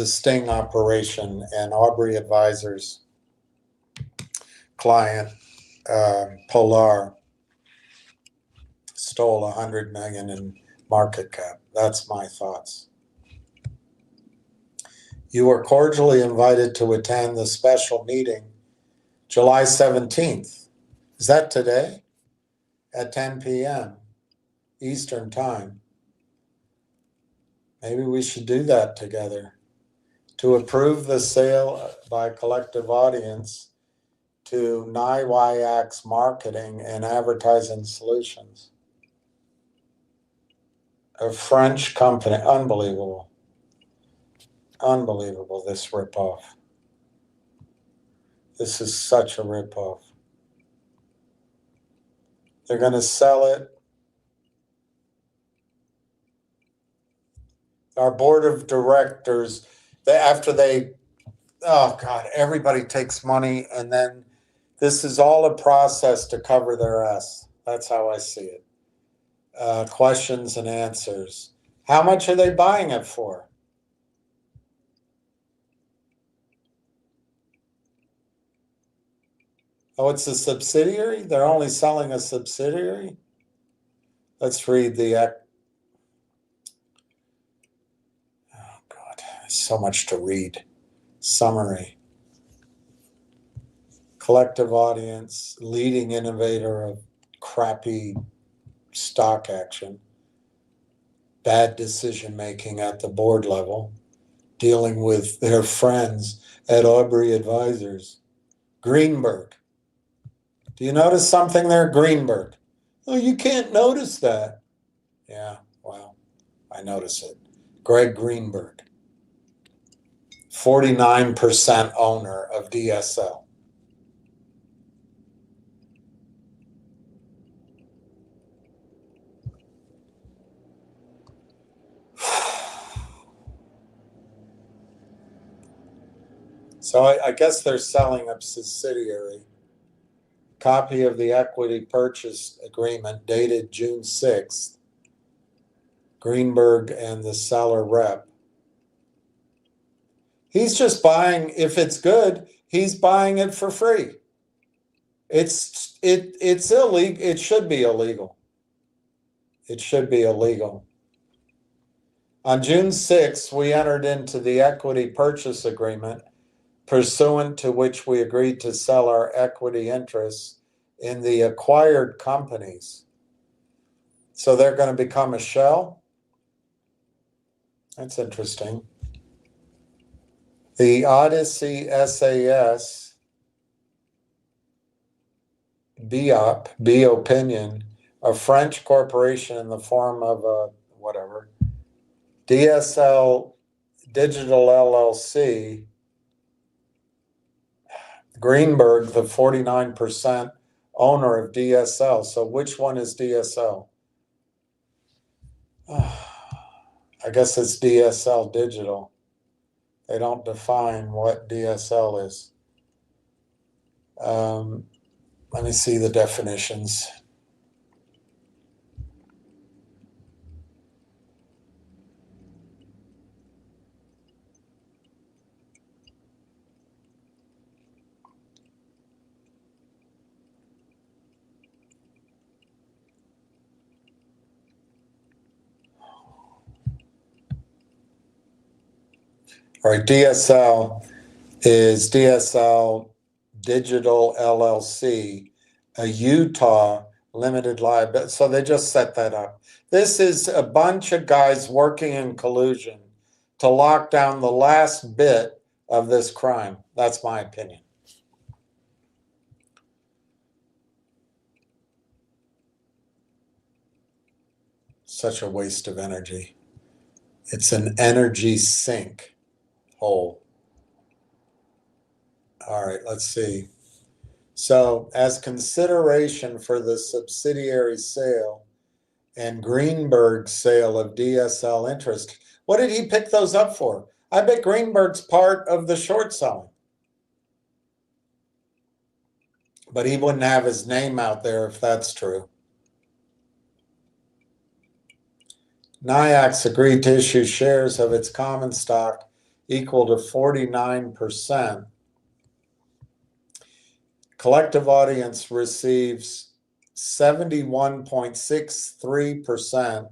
sting operation, and Aubrey advisors client, Polar, stole 100 million in market cap. That's my thoughts. You are cordially invited to attend the special meeting July 17th. Is that today? At 10 p.m. Eastern Time. Maybe we should do that together. To approve the sale by collective audience to NIWAX Marketing and Advertising Solutions. A French company. Unbelievable. Unbelievable, this ripoff. This is such a ripoff. They're going to sell it. Our board of directors, oh God, everybody takes money, and then this is all a process to cover their ass. That's how I see it. Questions and answers. How much are they buying it for? Oh, it's a subsidiary? They're only selling a subsidiary? Let's read the... Oh God, so much to read. Summary. Collective audience, leading innovator of crappy stock action, bad decision making at the board level, dealing with their friends at Aubrey Advisors. Greenberg. Do you notice something there? Greenberg. Oh, you can't notice that. Yeah, well, I notice it. Greg Greenberg, 49% owner of DSL. So I guess they're selling a subsidiary. Copy of the equity purchase agreement dated June 6th. Greenberg and the seller rep. He's just buying, if it's good, he's buying it for free. It's illegal. It should be illegal. It should be illegal. On June 6th, we entered into the equity purchase agreement, pursuant to which we agreed to sell our equity interests in the acquired companies. So they're going to become a shell? That's interesting. The Odyssey SAS, BOP, B opinion, a French corporation in the form of a whatever, DSL Digital LLC, Greenberg, the 49% owner of DSL. So which one is DSL? I guess it's DSL Digital. They don't define what DSL is. Let me see the definitions. All right, DSL is DSL Digital LLC, a Utah limited liability. So they just set that up. This is a bunch of guys working in collusion to lock down the last bit of this crime. That's my opinion. Such a waste of energy. It's an energy sink hole. All right, let's see. So as consideration for the subsidiary sale and Greenberg's sale of DSL interest, what did he pick those up for? I bet Greenberg's part of the short selling. But he wouldn't have his name out there if that's true. NIAX agreed to issue shares of its common stock equal to 49%. Collective audience receives 71.63%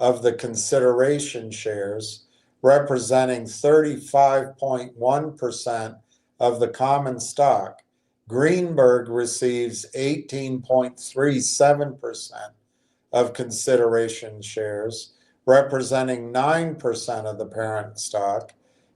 of the consideration shares, representing 35.1% of the common stock. Greenberg receives 18.37% of consideration shares, representing 9% of the parent stock.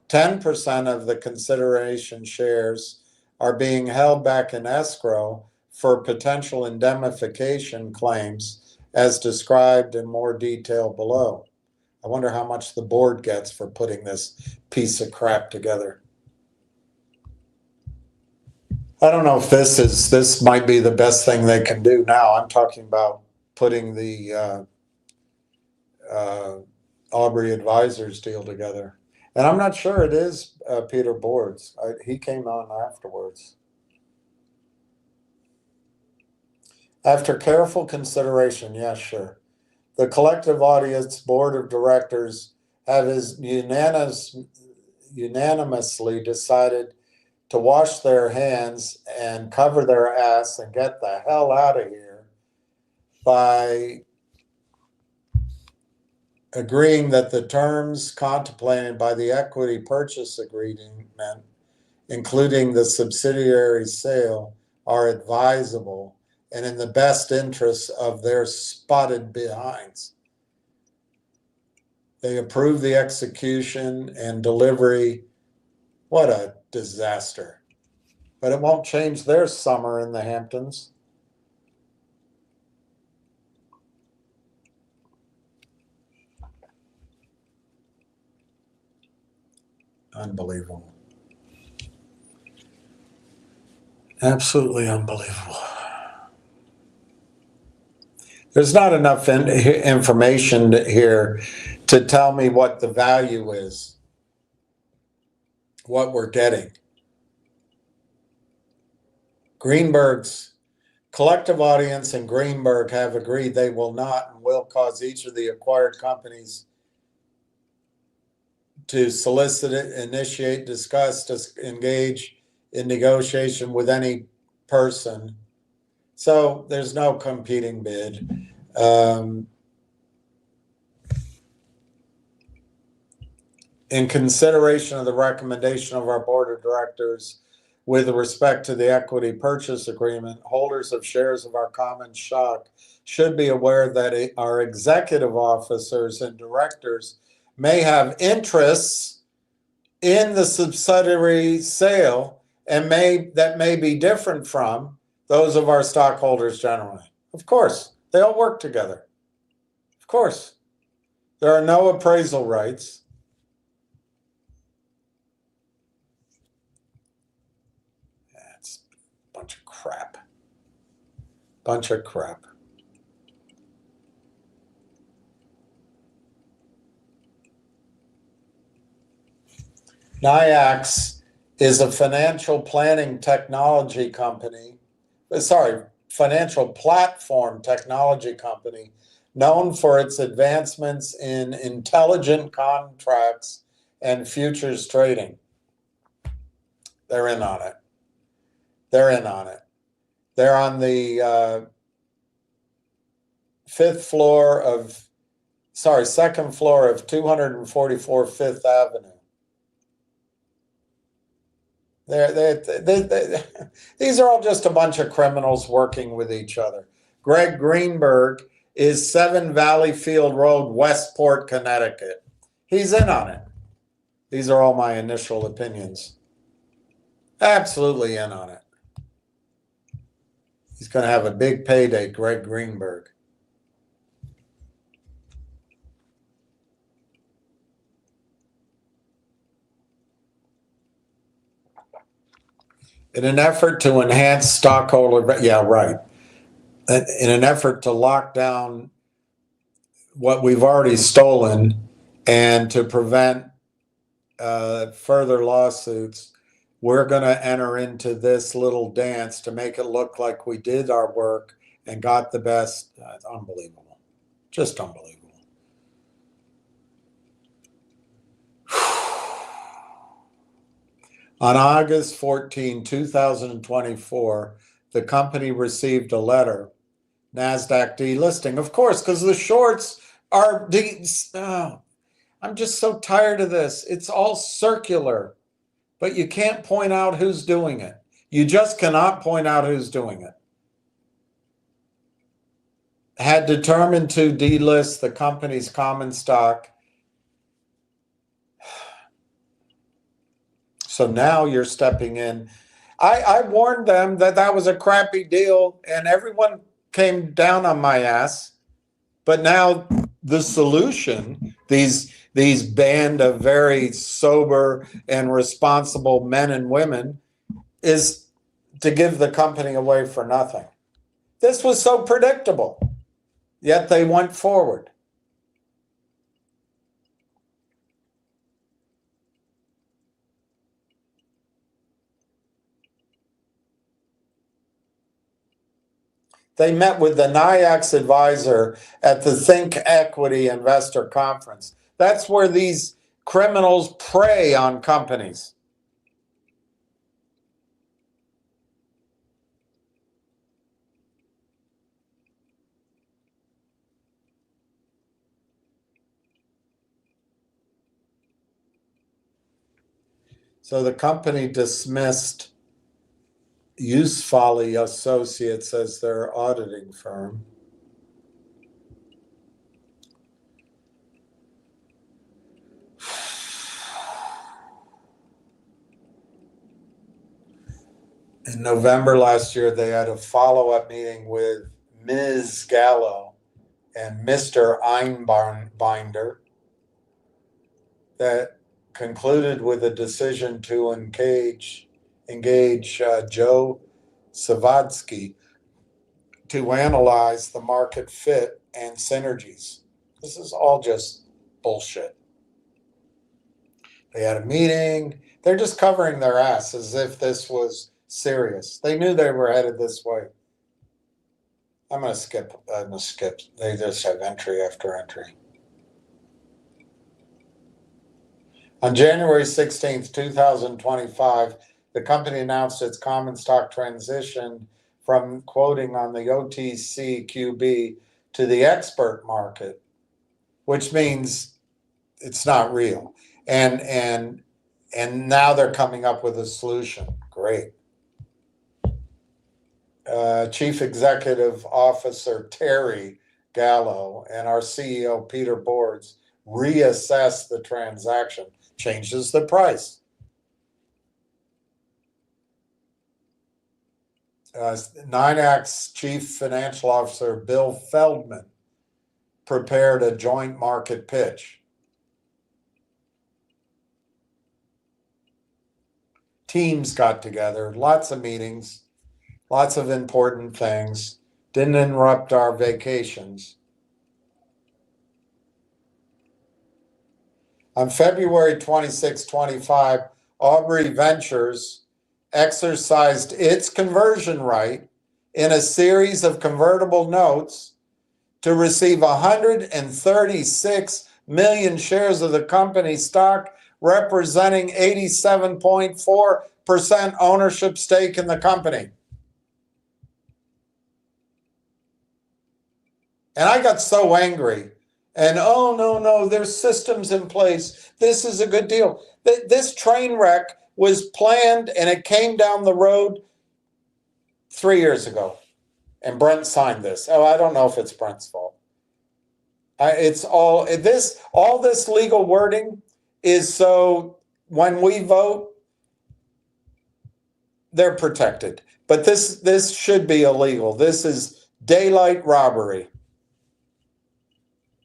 10% of the consideration shares are being held back in escrow for potential indemnification claims, as described in more detail below. I wonder how much the board gets for putting this piece of crap together. I don't know if this might be the best thing they can do now. I'm talking about putting the Aubrey Advisors deal together. And I'm not sure it is Peter Boards. He came on afterwards. After careful consideration, yes, sure. The collective audience board of directors have unanimously decided to wash their hands and cover their ass and get the hell out of here by agreeing that the terms contemplated by the equity purchase agreement, including the subsidiary sale, are advisable and in the best interests of their spotted behinds. They approve the execution and delivery. What a disaster. But it won't change their summer in the Hamptons. Unbelievable. Absolutely unbelievable. There's not enough information here to tell me what the value is, what we're getting. Greenberg's collective audience and Greenberg have agreed they will not and will cause each of the acquired companies to solicit, initiate, discuss, engage in negotiation with any person. So there's no competing bid. In consideration of the recommendation of our board of directors with respect to the equity purchase agreement, holders of shares of our common stock should be aware that our executive officers and directors may have interests in the subsidiary sale and that may be different from those of our stockholders generally. Of course, they all work together. Of course. There are no appraisal rights. That's a bunch of crap. Bunch of crap. NIAX is a financial planning technology company, financial platform technology company known for its advancements in intelligent contracts and futures trading. They're in on it. They're in on it. They're on the second floor of 244 Fifth Avenue. These are all just a bunch of criminals working with each other. Greg Greenberg is 7 Valleyfield Road, Westport, Connecticut. He's in on it. These are all my initial opinions. Absolutely in on it. He's going to have a big payday, Greg Greenberg. In an effort to enhance stockholder, yeah, right. In an effort to lock down what we've already stolen and to prevent further lawsuits, we're going to enter into this little dance to make it look like we did our work and got the best. It's unbelievable. Just unbelievable. On August 14, 2024, the company received a letter, NASDAQ delisting. Of course, because the shorts are, I'm just so tired of this. It's all circular, but you can't point out who's doing it. You just cannot point out who's doing it. Had determined to delist the company's common stock. So now you're stepping in. I warned them that that was a crappy deal, and everyone came down on my ass. But now the solution, these band of very sober and responsible men and women, is to give the company away for nothing. This was so predictable, yet they went forward. They met with the NIAX advisor at the Think Equity Investor Conference. That's where these criminals prey on companies. So the company dismissed Usefully Associates as their auditing firm. In November last year, they had a follow-up meeting with Ms. Gallo and Mr. Einbinder that concluded with a decision to engage Joe Savadsky to analyze the market fit and synergies. This is all just bullshit. They had a meeting. They're just covering their ass as if this was serious. They knew they were headed this way. I'm going to skip. They just have entry after entry. On January 16th, 2025, the company announced its common stock transition from quoting on the OTCQB to the expert market, which means it's not real. And now they're coming up with a solution. Great. Chief Executive Officer Terry Gallo and our CEO Peter Boards reassess the transaction, changes the price. NIAX Chief Financial Officer Bill Feldman prepared a joint market pitch. Teams got together, lots of meetings, lots of important things, didn't interrupt our vacations. On February 26, 25, Aubrey Ventures exercised its conversion right in a series of convertible notes to receive 136 million shares of the company stock, representing 87.4% ownership stake in the company. And I got so angry. And oh, no, there's systems in place. This is a good deal. This train wreck was planned and it came down the road 3 years ago. And Brent signed this. Oh, I don't know if it's Brent's fault. It's all this legal wording is so when we vote, they're protected. But this should be illegal. This is daylight robbery.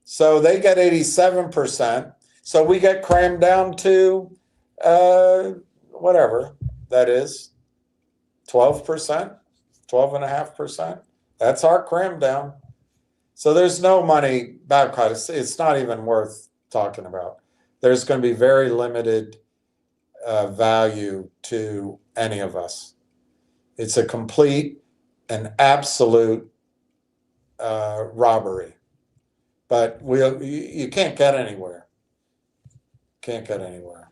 So they get 87%. So we get crammed down to whatever that is, 12%, 12.5%. That's our cram down. So there's no money back. It's not even worth talking about. There's going to be very limited value to any of us. It's a complete and absolute robbery. But you can't get anywhere. Can't get anywhere.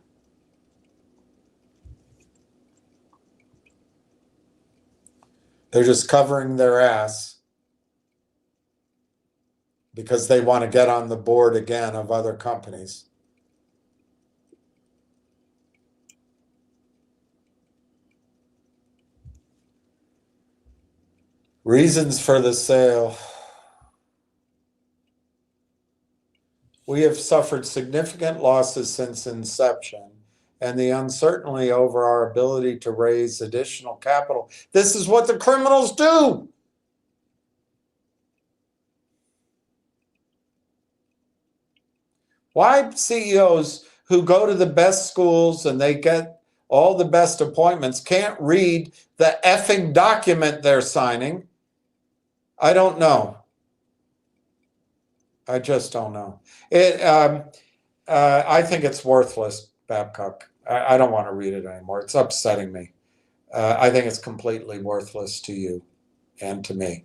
They're just covering their ass because they want to get on the board again of other companies. Reasons for the sale. We have suffered significant losses since inception, and the uncertainty over our ability to raise additional capital. This is what the criminals do. Why CEOs who go to the best schools and they get all the best appointments can't read the effing document they're signing? I don't know. I just don't know. I think it's worthless, Babcock. I don't want to read it anymore. It's upsetting me. I think it's completely worthless to you and to me.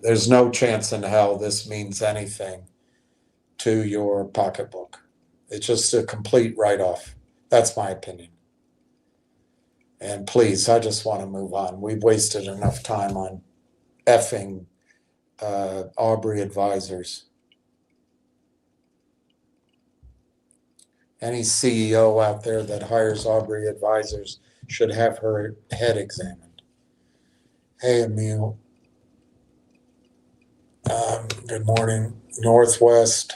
There's no chance in hell this means anything to your pocketbook. It's just a complete write-off. That's my opinion. And please, I just want to move on. We've wasted enough time on effing Aubrey advisors. Any CEO out there that hires Aubrey advisors should have her head examined. Hey, Emil. Good morning, Northwest.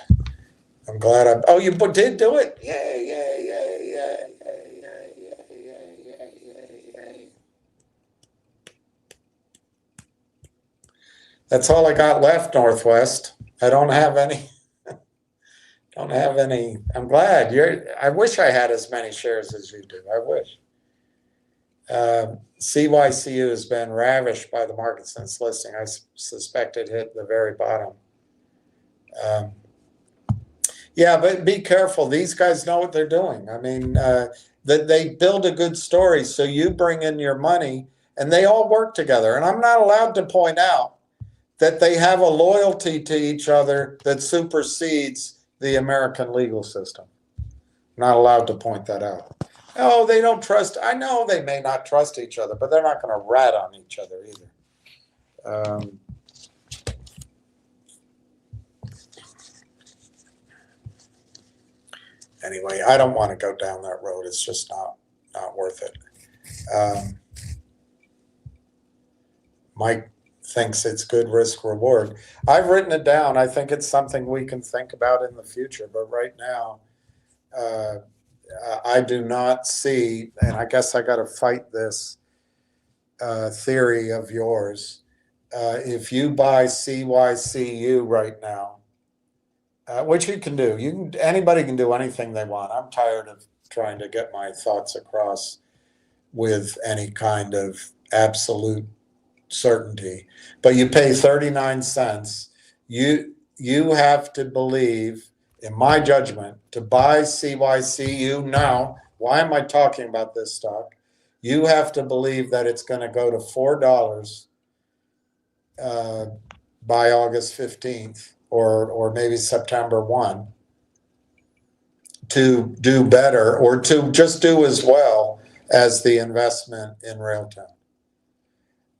I'm glad oh, you did do it? Yay, yay, yay, yay, yay, yay, yay, yay, yay, yay. That's all I got left, Northwest. I don't have any. I'm glad. I wish I had as many shares as you do. I wish. CYCU has been ravished by the market since listing. I suspect it hit the very bottom. Yeah, but be careful. These guys know what they're doing. I mean, they build a good story, so you bring in your money, and they all work together. And I'm not allowed to point out that they have a loyalty to each other that supersedes the American legal system. Not allowed to point that out. Oh, they don't trust. I know they may not trust each other, but they're not going to rat on each other either. Anyway, I don't want to go down that road. It's just not worth it. Mike thinks it's good risk reward. I've written it down. I think it's something we can think about in the future, but right now, I do not see, and I guess I got to fight this theory of yours. If you buy CYCU right now, which you can do, anybody can do anything they want. I'm tired of trying to get my thoughts across with any kind of absolute certainty. But you pay 39 cents. You have to believe, in my judgment, to buy CYCU now. Why am I talking about this stock? You have to believe that it's going to go to $4 by August 15th or maybe September 1 to do better or to just do as well as the investment in Railtown.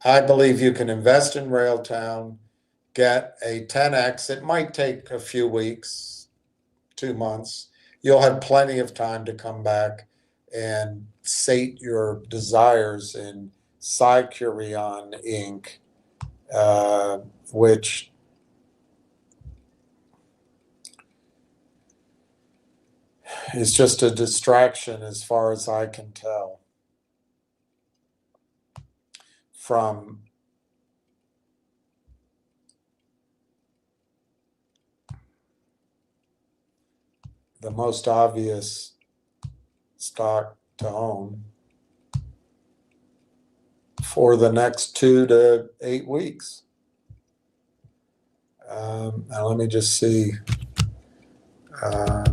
I believe you can invest in Railtown, get a 10x. It might take a few weeks, 2 months. You'll have plenty of time to come back and sate your desires in Cycurion Inc., which is just a distraction as far as I can tell from the most obvious stock to own for the next 2 to 8 weeks. Now let me just see.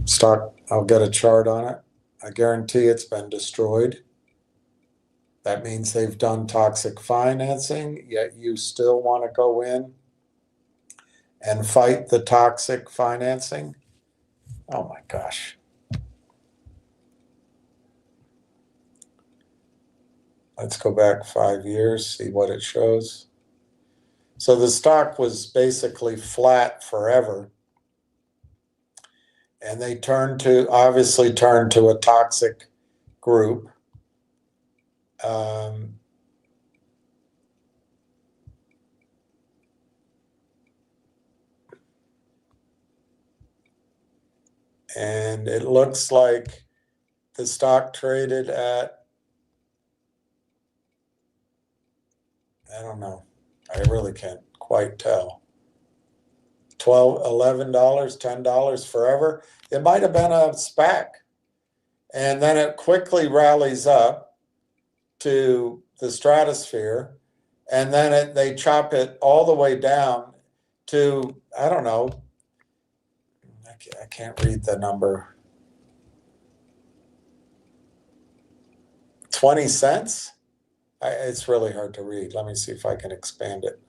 Stock, I'll get a chart on it. I guarantee it's been destroyed. That means they've done toxic financing, yet you still want to go in and fight the toxic financing. Oh my gosh. Let's go back 5 years, see what it shows. So the stock was basically flat forever. And they obviously turned to a toxic group. And it looks like the stock traded at, I don't know, I really can't quite tell. $12, $11, $10 forever. It might have been a SPAC. And then it quickly rallies up to the stratosphere. And then they chop it all the way down to, I don't know, I can't read the number. 20 cents? It's really hard to read. Let me see if I can expand it.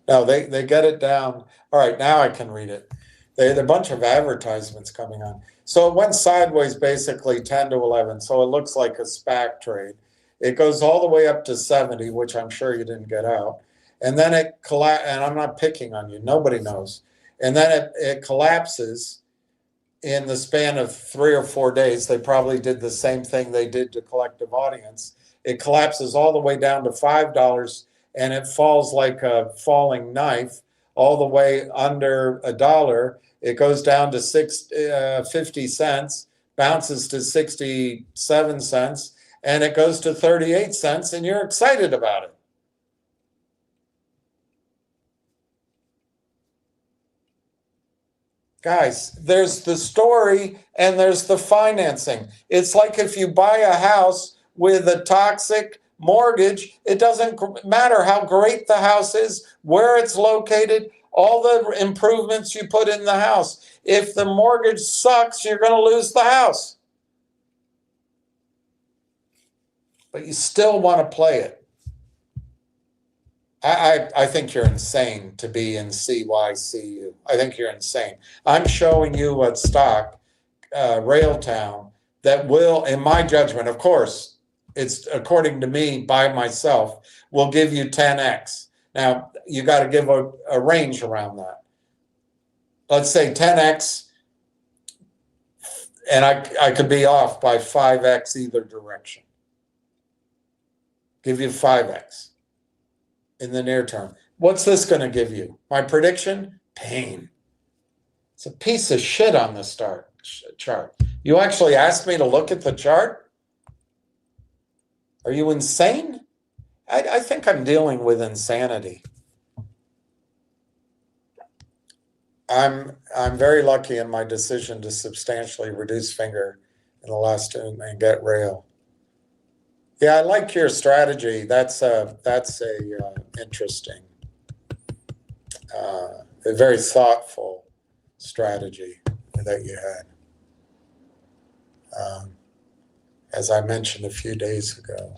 No, they get it down. All right, now I can read it. They had a bunch of advertisements coming on. So it went sideways basically 10 to 11. So it looks like a SPAC trade. It goes all the way up to 70, which I'm sure you didn't get out. And then it collapses, and I'm not picking on you. Nobody knows. And then it collapses in the span of 3 or 4 days. They probably did the same thing they did to Collective Audience. It collapses all the way down to $5, and it falls like a falling knife all the way under $1. It goes down to 50 cents, bounces to 67 cents, and it goes to 38 cents, and you're excited about it. Guys, there's the story and there's the financing. It's like if you buy a house with a toxic mortgage, it doesn't matter how great the house is, where it's located, all the improvements you put in the house. If the mortgage sucks, you're going to lose the house. But you still want to play it. I think you're insane to be in CYCU. I think you're insane. I'm showing you a stock, Railtown, that will, in my judgment, of course, it's according to me by myself, will give you 10x. Now, you got to give a range around that. Let's say 10x, and I could be off by 5x either direction. Give you 5x. In the near term. What's this going to give you? My prediction? Pain. It's a piece of shit on the chart. You actually asked me to look at the chart? Are you insane? I think I'm dealing with insanity. I'm very lucky in my decision to substantially reduce finger in the last two and get rail. Yeah, I like your strategy. That's interesting, a very thoughtful strategy that you had. As I mentioned a few days ago,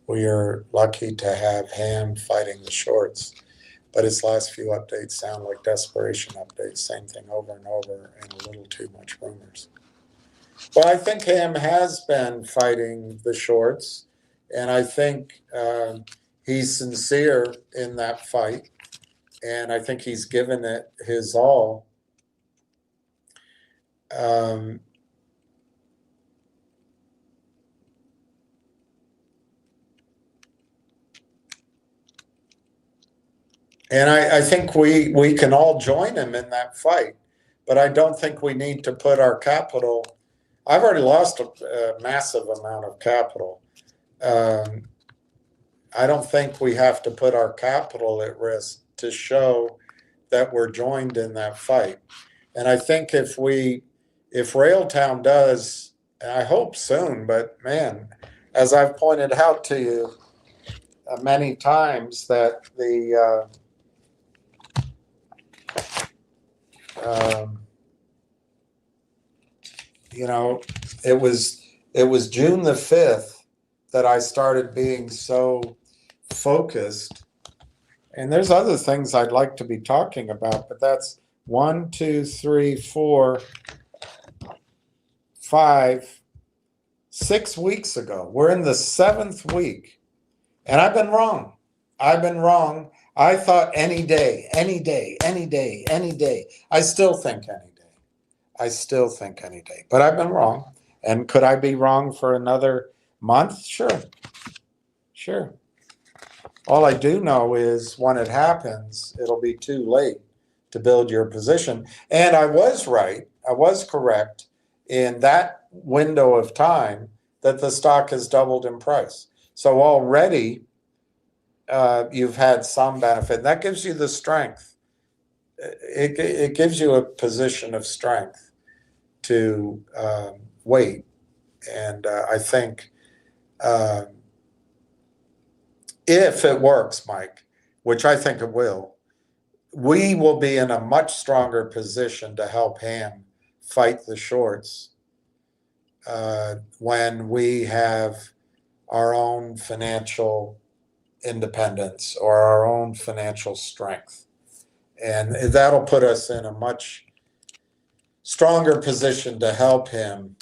we are lucky to have Ham fighting the shorts, but his last few updates sound like desperation updates, same thing over and over, and a little too much rumors. Well, I think Ham has been fighting the shorts, and I think he's sincere in that fight, and I think he's given it his all. And I think we can all join him in that fight, but I don't think we need to put our capital. I've already lost a massive amount of capital. I don't think we have to put our capital at risk to show that we're joined in that fight. And I think if Railtown does, and I hope soon, but man, as I've pointed out to you many times, that the it was June the 5th that I started being so focused. And there's other things I'd like to be talking about, but that's 1, 2, 3, 4, 5, 6 weeks ago. We're in the 7th week, and I've been wrong. I've been wrong. I thought any day, any day, any day, any day. I still think any day. I still think any day, but I've been wrong. And could I be wrong for another month? Sure. Sure. All I do know is when it happens, it'll be too late to build your position. And I was right. I was correct in that window of time that the stock has doubled in price. So already you've had some benefit. That gives you the strength. It gives you a position of strength to wait. And I think if it works, Mike, which I think it will, we will be in a much stronger position to help him fight the shorts when we have our own financial independence or our own financial strength. And that'll put us in a much stronger position to help him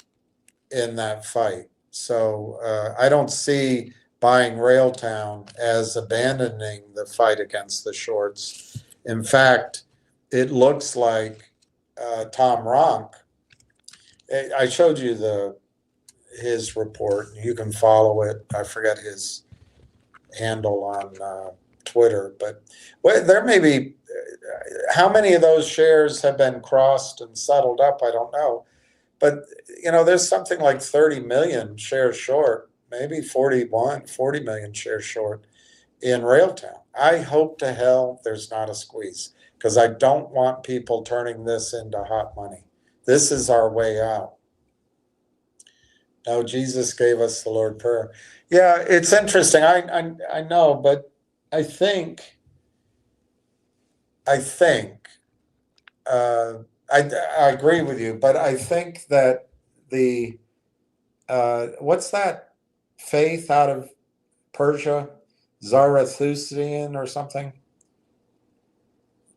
in that fight. So I don't see buying Railtown as abandoning the fight against the shorts. In fact, it looks like Tom Ronk, I showed you his report. You can follow it. I forget his handle on Twitter, but there may be, how many of those shares have been crossed and settled up? I don't know. But, there's something like 30 million shares short, maybe 40 million shares short in Railtown. I hope to hell there's not a squeeze, because I don't want people turning this into hot money. This is our way out. No, Jesus gave us the Lord's Prayer. Yeah, it's interesting. I know, but I think I agree with you, but I think that what's that faith out of Persia, Zarathustrian or something?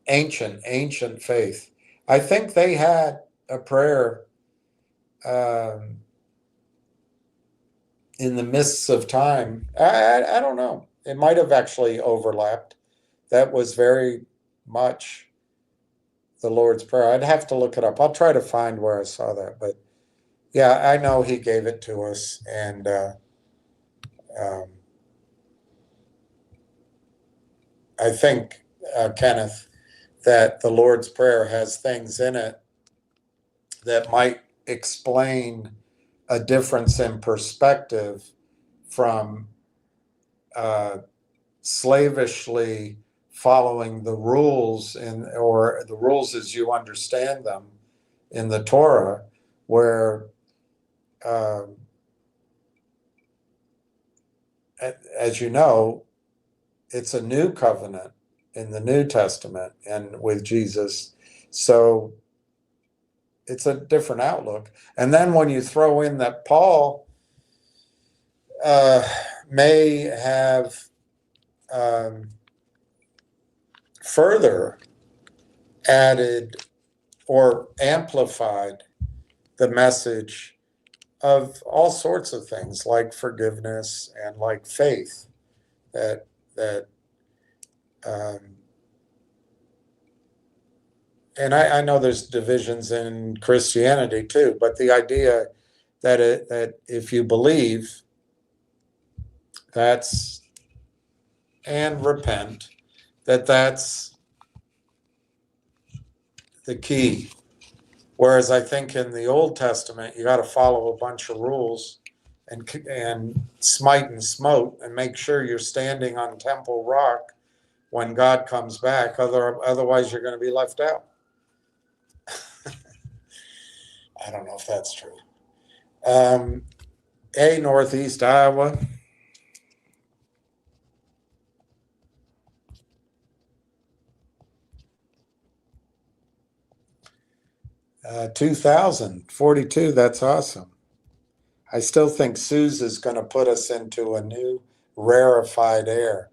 Ancient faith. I think they had a prayer in the mists of time. I don't know. It might have actually overlapped. That was very much the Lord's Prayer. I'd have to look it up. I'll try to find where I saw that. But yeah, I know he gave it to us. And I think, Kenneth, that the Lord's Prayer has things in it that might explain a difference in perspective from slavishly following the rules or the rules as you understand them in the Torah, where as you know, it's a new covenant in the New Testament and with Jesus. So it's a different outlook. And then when you throw in that Paul may have further added or amplified the message of all sorts of things like forgiveness and like faith, that and I know there's divisions in Christianity too, but the idea that if you believe, and repent, that's the key. Whereas I think in the Old Testament, you got to follow a bunch of rules and smite and smote and make sure you're standing on Temple Rock when God comes back. Otherwise, you're going to be left out. I don't know if that's true. Northeast Iowa. 2042, that's awesome. I still think Suze is going to put us into a new rarefied air.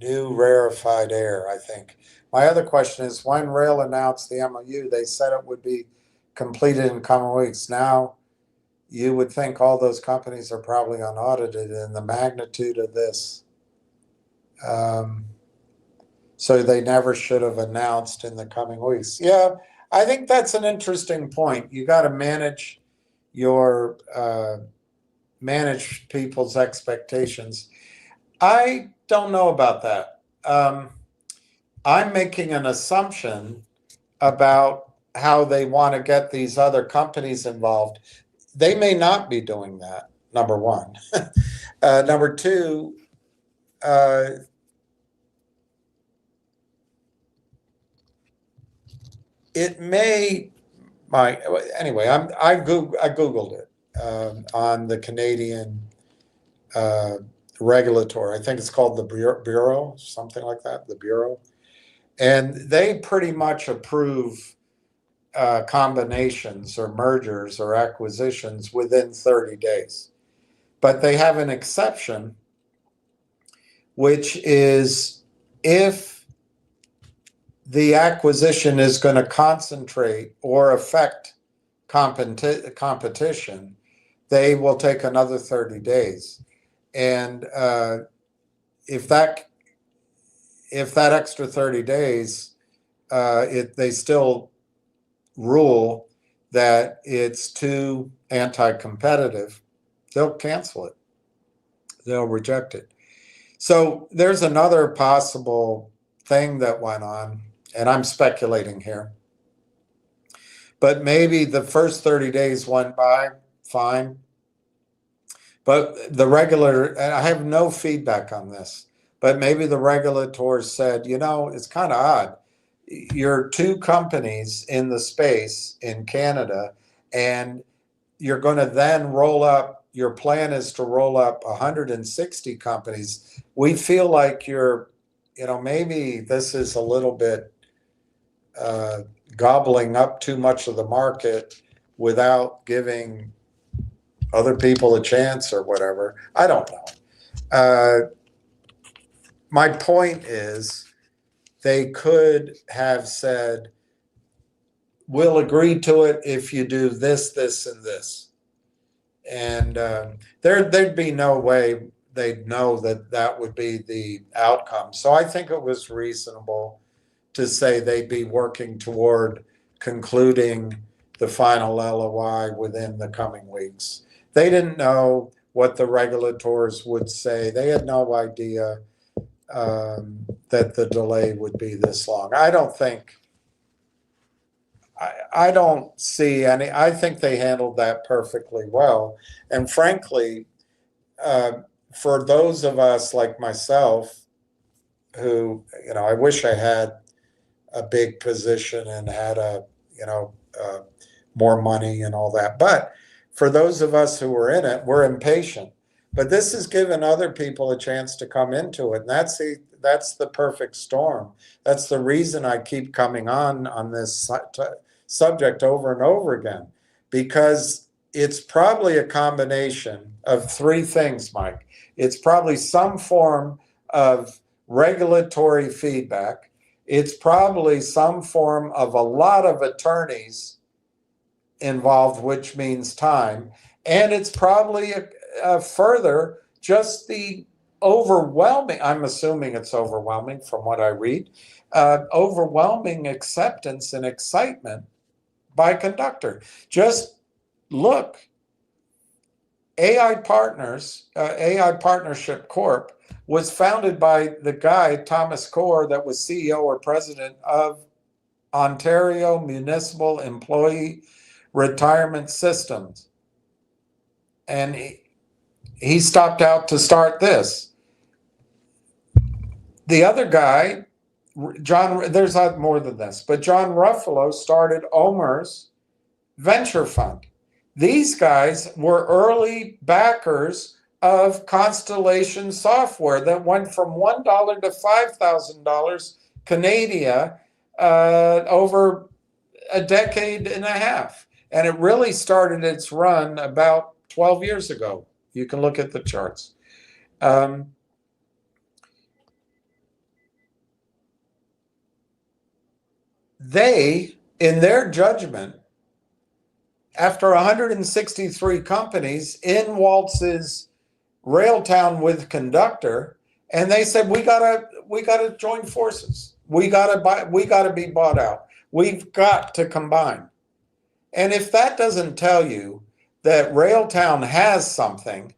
I think. My other question is, when Rail announced the MOU, they said it would be completed in coming weeks. Now you would think all those companies are probably unaudited in the magnitude of this. So they never should have announced in the coming weeks. Yeah, I think that's an interesting point. You got to manage your manage people's expectations. I don't know about that. I'm making an assumption about how they want to get these other companies involved. They may not be doing that, number one. Number two, it may, anyway, I Googled it on the Canadian regulatory. I think it's called the Bureau, something like that, the Bureau. And they pretty much approve combinations or mergers or acquisitions within 30 days. But they have an exception, which is if the acquisition is going to concentrate or affect competition, they will take another 30 days. And if that extra 30 days, they still rule that it's too anti-competitive, they'll cancel it. They'll reject it. So there's another possible thing that went on, and I'm speculating here. But maybe the first 30 days went by fine. But the regulator, and I have no feedback on this, but maybe the regulators said, it's kind of odd. You're two companies in the space in Canada, and you're going to then your plan is to roll up 160 companies. We feel like maybe this is a little bit gobbling up too much of the market without giving other people a chance or whatever. I don't know. My point is they could have said, we'll agree to it if you do this, this, and this. And there'd be no way they'd know that would be the outcome. So I think it was reasonable to say they'd be working toward concluding the final LOI within the coming weeks. They didn't know what the regulators would say. They had no idea that the delay would be this long. I don't see any. I think they handled that perfectly well. And frankly, for those of us like myself who, I wish I had a big position and had more money and all that. But for those of us who were in it, we're impatient. But this has given other people a chance to come into it. And that's the perfect storm. That's the reason I keep coming on this subject over and over again, because it's probably a combination of three things, Mike. It's probably some form of regulatory feedback. It's probably some form of a lot of attorneys involved, which means time. And it's probably further just the overwhelming, I'm assuming it's overwhelming from what I read, overwhelming acceptance and excitement by Conductor. Just look, AI Partnership Corp was founded by the guy, Thomas Core, that was CEO or president of Ontario Municipal Employee Retirement Systems. And he stopped out to start this. The other guy, there's more than this, but John Ruffalo started Omer's venture fund. These guys were early backers of Constellation Software that went from $1 to $5,000 Canadian over a decade and a half. And it really started its run about 12 years ago. You can look at the charts. They, in their judgment, after 163 companies in waltzes Railtown with Conductor, and they said we gotta join forces. We gotta be bought out. We've got to combine. And if that doesn't tell you that Railtown has something,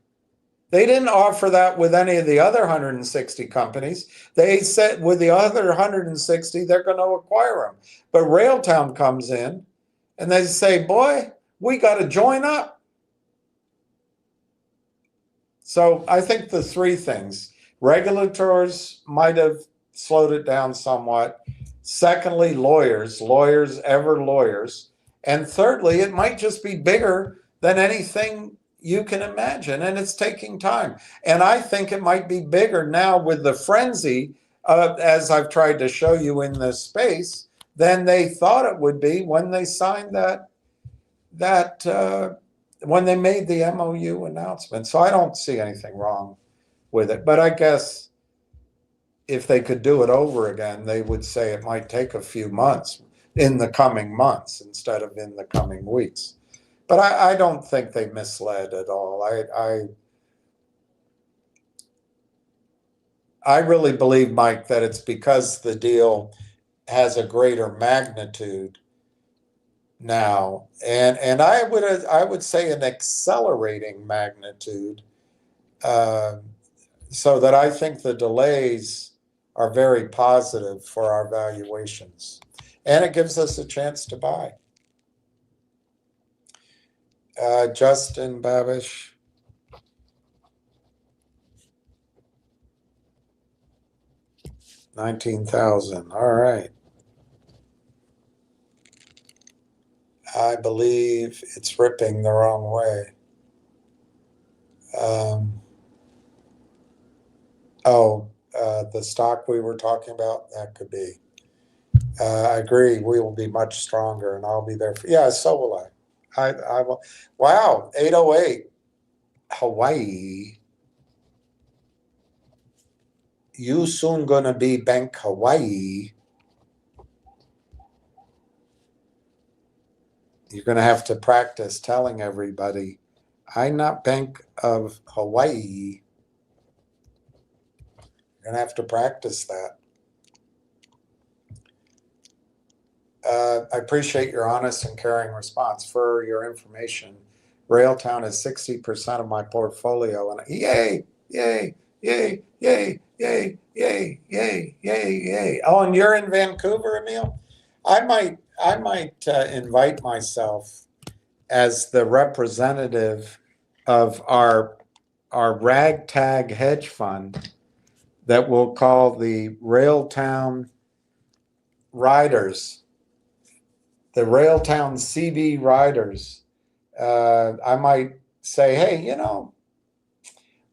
they didn't offer that with any of the other 160 companies. They said with the other 160, they're going to acquire them. But Railtown comes in and they say, boy, we got to join up. So I think the three things: regulators might have slowed it down somewhat. Secondly, lawyers ever lawyers. And thirdly, it might just be bigger than anything you can imagine, and it's taking time. And I think it might be bigger now with the frenzy, as I've tried to show you in this space, than they thought it would be when they signed when they made the MOU announcement. So I don't see anything wrong with it. But I guess if they could do it over again, they would say it might take a few months, in the coming months instead of in the coming weeks. But I don't think they misled at all. I really believe, Mike, that it's because the deal has a greater magnitude now, and I would say an accelerating magnitude, so that I think the delays are very positive for our valuations, and it gives us a chance to buy. Justin Babish. $19,000. All right. I believe it's ripping the wrong way. The stock we were talking about, that could be. I agree. We will be much stronger, and I'll be there. Yeah, so will I. I will. Wow, 808, Hawaii. You soon gonna be Bank Hawaii. You're gonna have to practice telling everybody, I'm not Bank of Hawaii. You're gonna have to practice that. I appreciate your honest and caring response. For your information, Railtown is 60% of my portfolio, and yay, yay, yay, yay, yay, yay, yay, yay, yay. Oh, and you're in Vancouver, Emil? I might invite myself as the representative of our ragtag hedge fund that we'll call the Railtown Riders. The Railtown CB Riders. I might say, hey,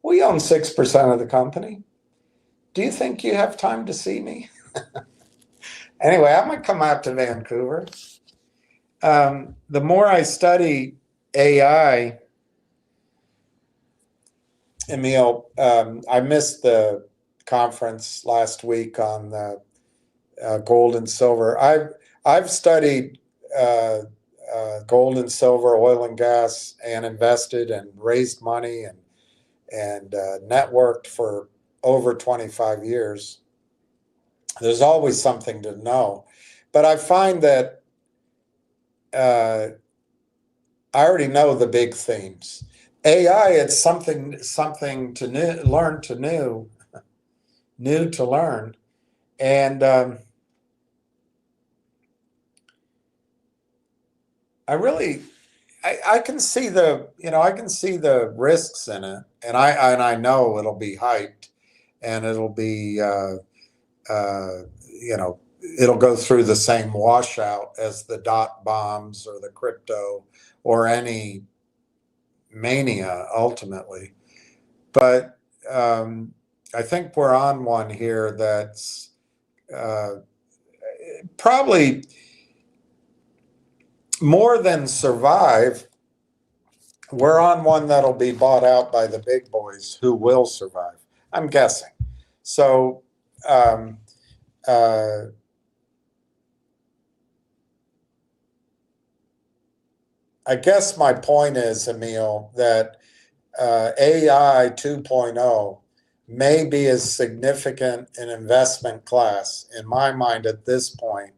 we own 6% of the company. Do you think you have time to see me? Anyway, I might come out to Vancouver. The more I study AI, Emil, I missed the conference last week on the gold and silver. I've studied gold and silver, oil and gas, and invested and raised money and networked for over 25 years. There's always something to know, but I find that I already know the big themes. AI, it's something to learn to learn, and I can see the risks in it, and I know it'll be hyped, and it'll be it'll go through the same washout as the dot bombs or the crypto or any mania ultimately. But I think we're on one here that's probably more than survive. We're on one that'll be bought out by the big boys who will survive, I'm guessing. So I guess my point is, Emil, that AI 2.0 may be as significant an investment class, in my mind at this point,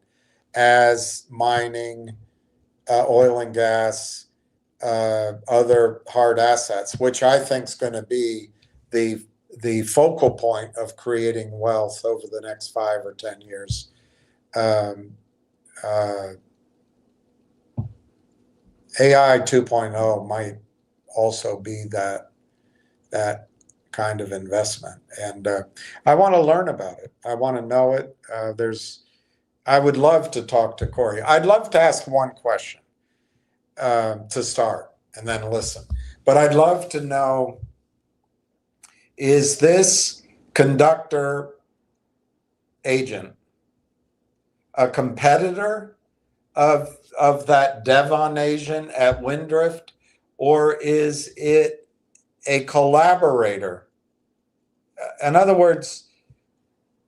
as mining, oil and gas, other hard assets, which I think is going to be the focal point of creating wealth over the next 5 or 10 years. AI 2.0 might also be that kind of investment, and I want to learn about it. I want to know it. I would love to talk to Corey. I'd love to ask one question to start, and then listen. But I'd love to know: is this conductor agent a competitor of that Devon agent at Windrift, or is it a collaborator? In other words,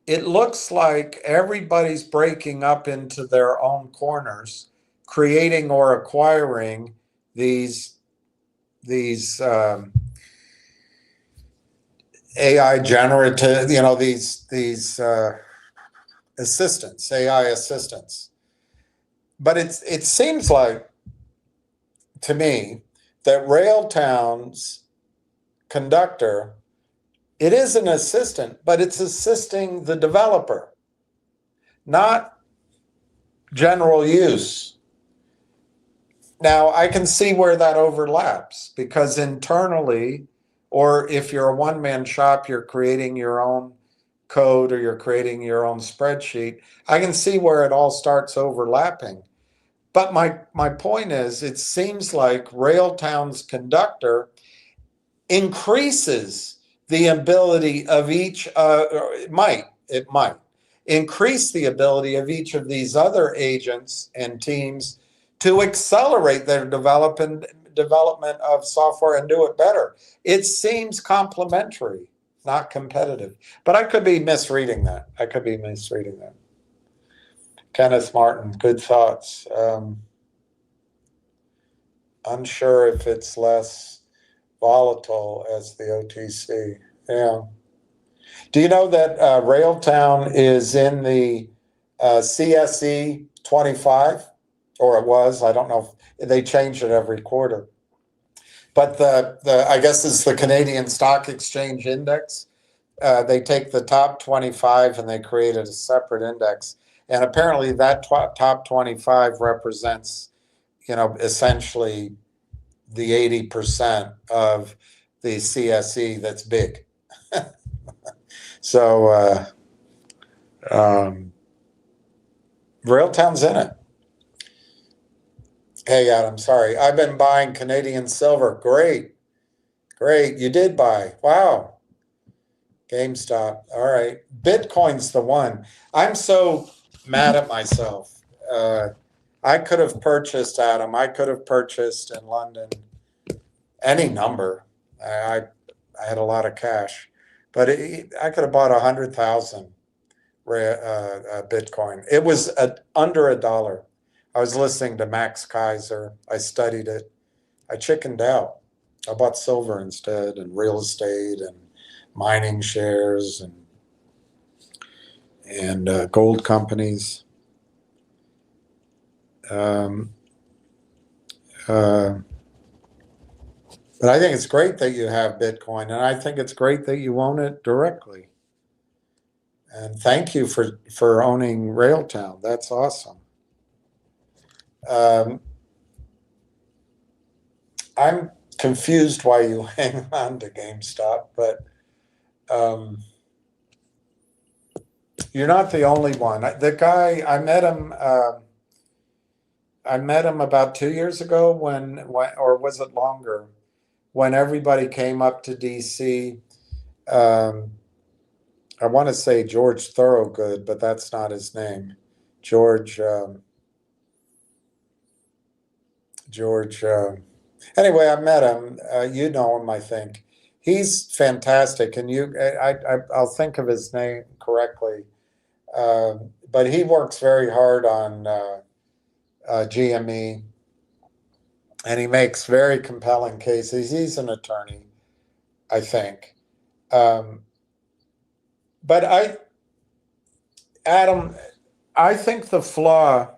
it looks like everybody's breaking up into their own corners, creating or acquiring these AI generative, these assistants, AI assistants. But it seems like to me that Railtown's conductor, it is an assistant, but it's assisting the developer, not general use. Now, I can see where that overlaps, because internally, or if you're a one-man shop, you're creating your own code or you're creating your own spreadsheet. I can see where it all starts overlapping. But my point is, it seems like Railtown's conductor increases the ability of each, it might increase the ability of each of these other agents and teams to accelerate their development of software and do it better. It seems complementary, not competitive. But I could be misreading that. Kenneth Martin, good thoughts. Unsure if it's less volatile as the OTC. Yeah. Do you know that Railtown is in the CSE 25? Or it was, I don't know if they change it every quarter. But the I guess it's the Canadian Stock Exchange Index. They take the top 25 and they created a separate index. And apparently that top 25 represents, essentially the 80% of the CSE that's big. So Railtown's in it. Hey, Adam, sorry. I've been buying Canadian silver. Great. You did buy. Wow. GameStop. All right. Bitcoin's the one. I'm so mad at myself. I could have purchased, Adam. I could have purchased in London any number. I had a lot of cash, but I could have bought 100,000 Bitcoin. It was under $1. I was listening to Max Kaiser. I studied it. I chickened out. I bought silver instead, and real estate and mining shares and gold companies. But I think it's great that you have Bitcoin, and I think it's great that you own it directly. And thank you for owning Railtown. That's awesome. I'm confused why you hang on to GameStop, but you're not the only one. The guy, I met him about 2 years ago when or was it longer, when everybody came up to DC. I want to say George Thorogood, but that's not his name. George. Anyway, I met him. You know him, I think. He's fantastic, and I'll think of his name correctly. But he works very hard on GME, and he makes very compelling cases. He's an attorney, I think. But Adam, I think the flaw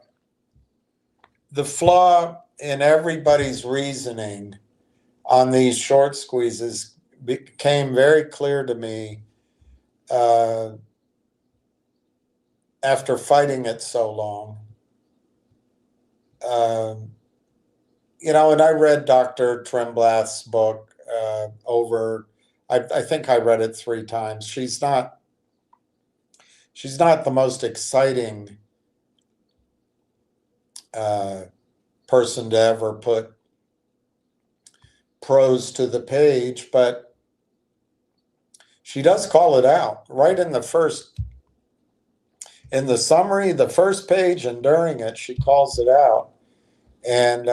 in everybody's reasoning on these short squeezes became very clear to me after fighting it so long. You know, and I read Dr. Tremblath's book over. I think I read it 3 times. She's not the most exciting person to ever put prose to the page, but she does call it out right in the summary, the first page, and during it, she calls it out. And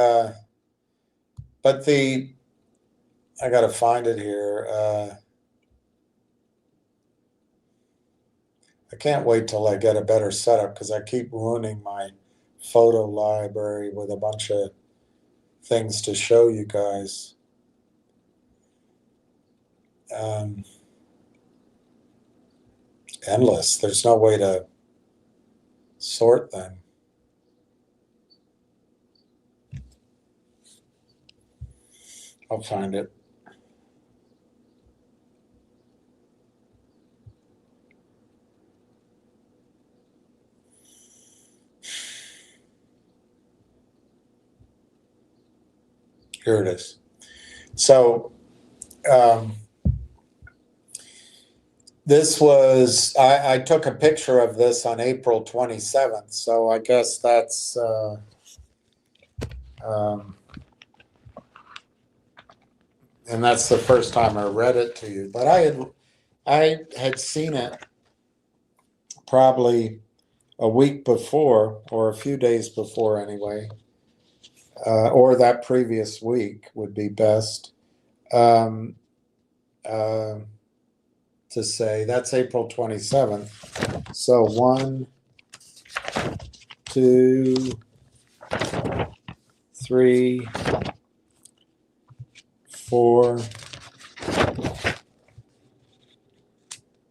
but I got to find it here. I can't wait till I get a better setup because I keep ruining my photo library with a bunch of things to show you guys. Endless. There's no way to sort them. I'll find it. Here it is. So this was, I took a picture of this on April 27th. So I guess that's, and that's the first time I read it to you. But I had seen it probably a week before, or a few days before anyway, or that previous week would be best to say. That's April 27th. So 1, 2, 3, 4,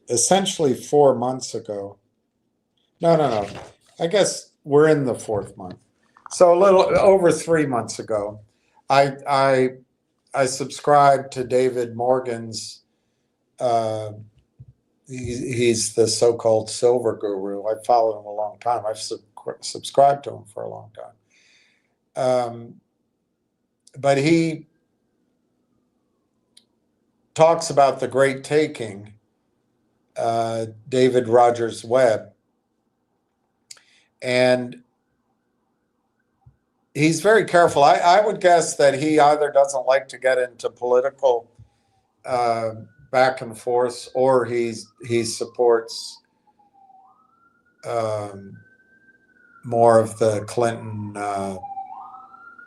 essentially 4 months ago. No. I guess we're in the 4th month. So a little over 3 months ago, I subscribed to David Morgan's. He's the so-called silver guru. I followed him a long time. I've subscribed to him for a long time. But he talks about the great taking, David Rogers Webb, and he's very careful. I would guess that he either doesn't like to get into political back and forth, or he supports more of the Clinton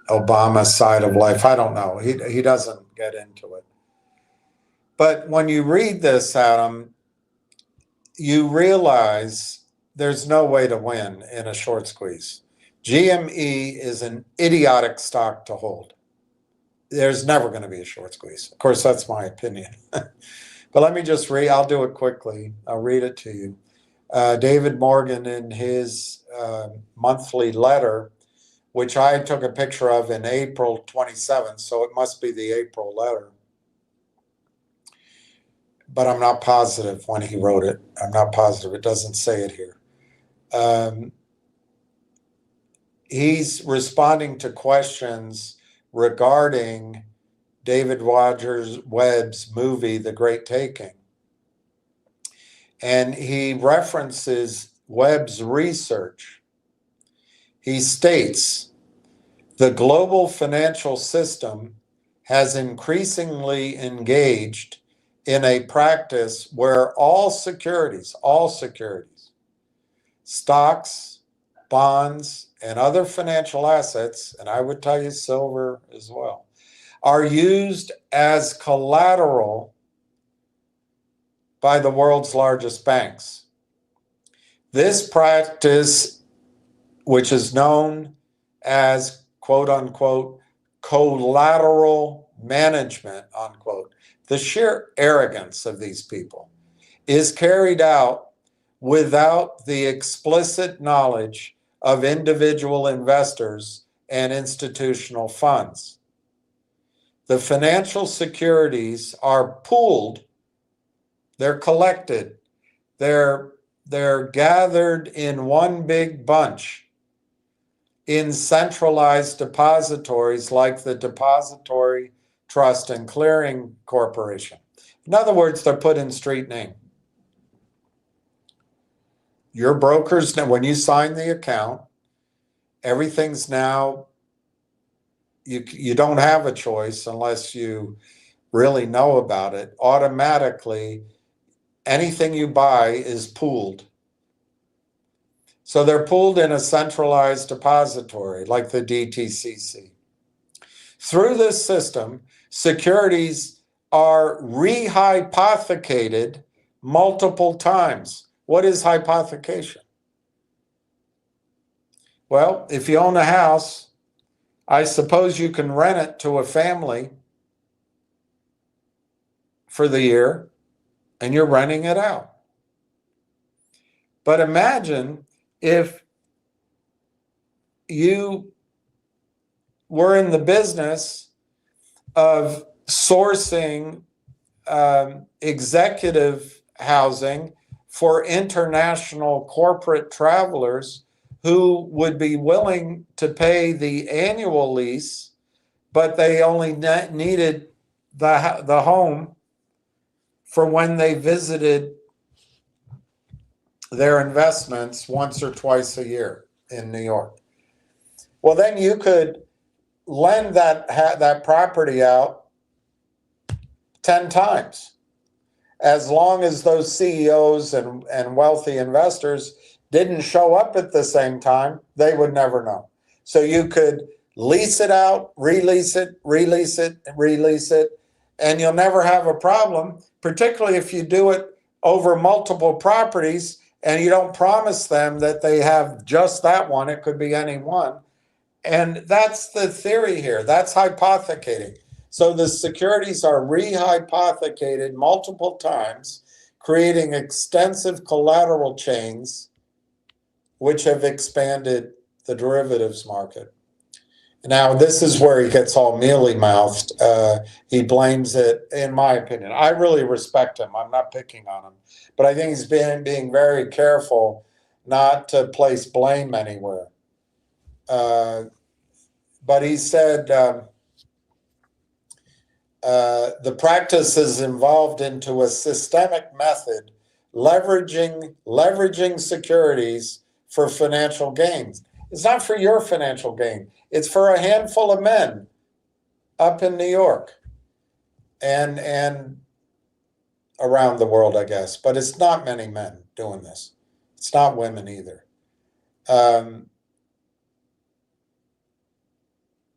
Obama side of life. I don't know. He doesn't get into it. But when you read this, Adam, you realize there's no way to win in a short squeeze. GME is an idiotic stock to hold. There's never going to be a short squeeze. Of course, that's my opinion. But let me just read. I'll do it quickly. I'll read it to you. David Morgan, in his monthly letter, which I took a picture of in April 27th, so it must be the April letter. But I'm not positive when he wrote it. I'm not positive. It doesn't say it here. He's responding to questions regarding David Rogers Webb's movie, The Great Taking. And he references Webb's research. He states, the global financial system has increasingly engaged in a practice where all securities, stocks, bonds, and other financial assets, and I would tell you silver as well, are used as collateral by the world's largest banks. This practice, which is known as, quote unquote, collateral management, unquote. The sheer arrogance of these people is carried out without the explicit knowledge of individual investors and institutional funds. The financial securities are pooled, they're collected, they're gathered in one big bunch in centralized depositories like the Depository Trust and Clearing Corporation. In other words, they're put in street name. Your brokers, when you sign the account, everything's now, you don't have a choice unless you really know about it. Automatically, anything you buy is pooled. So they're pooled in a centralized depository like the DTCC. Through this system, securities are rehypothecated multiple times. What is hypothecation? Well, if you own a house, I suppose you can rent it to a family for the year, and you're renting it out. But imagine if you were in the business of sourcing executive housing for international corporate travelers who would be willing to pay the annual lease, but they only needed the home for when they visited their investments once or twice a year in New York. Well, then you could lend that property out 10 times. As long as those CEOs and wealthy investors didn't show up at the same time, they would never know. So you could lease it out, release it, release it, release it, and you'll never have a problem, particularly if you do it over multiple properties and you don't promise them that they have just that one. It could be any one. And that's the theory here. That's hypothecating. So the securities are rehypothecated multiple times, creating extensive collateral chains, which have expanded the derivatives market. Now, this is where he gets all mealy-mouthed. He blames it, in my opinion. I really respect him. I'm not picking on him. But I think he's being very careful not to place blame anywhere. But he said the practice is involved into a systemic method, leveraging securities for financial gains. It's not for your financial gain. It's for a handful of men up in New York and around the world, I guess. But it's not many men doing this. It's not women either.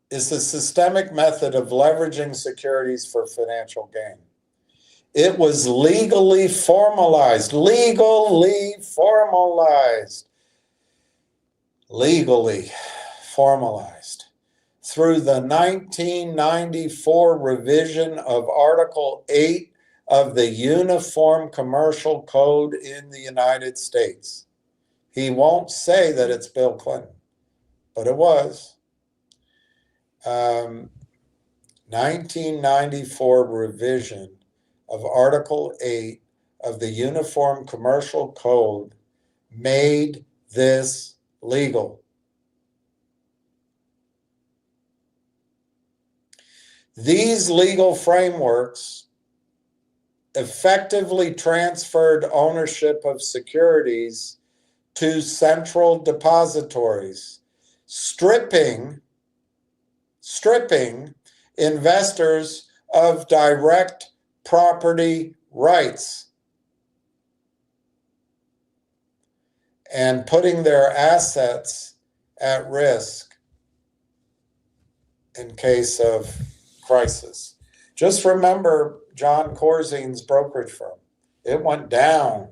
It's a systemic method of leveraging securities for financial gain. It was legally formalized through the 1994 revision of Article 8 of the Uniform Commercial Code in the United States. He won't say that it's Bill Clinton, but it was. 1994 revision of Article 8 of the Uniform Commercial Code made this legal. These legal frameworks effectively transferred ownership of securities to central depositories, stripping investors of direct property rights and putting their assets at risk in case of crisis. Just remember John Corzine's brokerage firm. It went down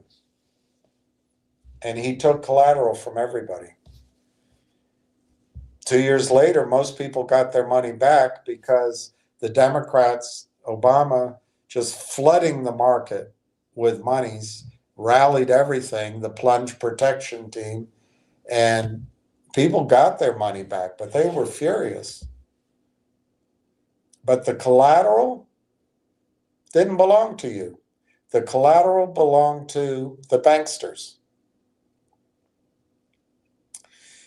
and he took collateral from everybody. 2 years later, most people got their money back because the Democrats, Obama, just flooding the market with monies, rallied everything, the plunge protection team, and people got their money back, but they were furious. But the collateral didn't belong to you. The collateral belonged to the banksters.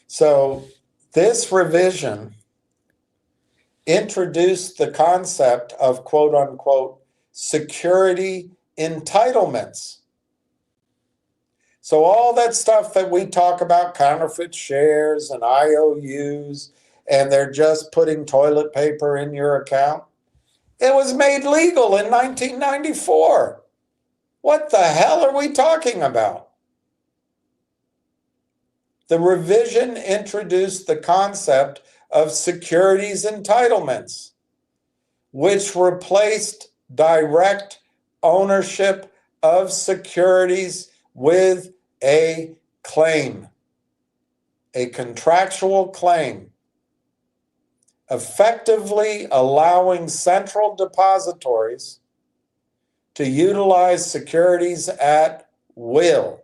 So this revision introduced the concept of quote unquote security entitlements. So all that stuff that we talk about, counterfeit shares and IOUs, and they're just putting toilet paper in your account, it was made legal in 1994. What the hell are we talking about? The revision introduced the concept of securities entitlements, which replaced direct ownership of securities with a claim, a contractual claim, effectively allowing central depositories to utilize securities at will.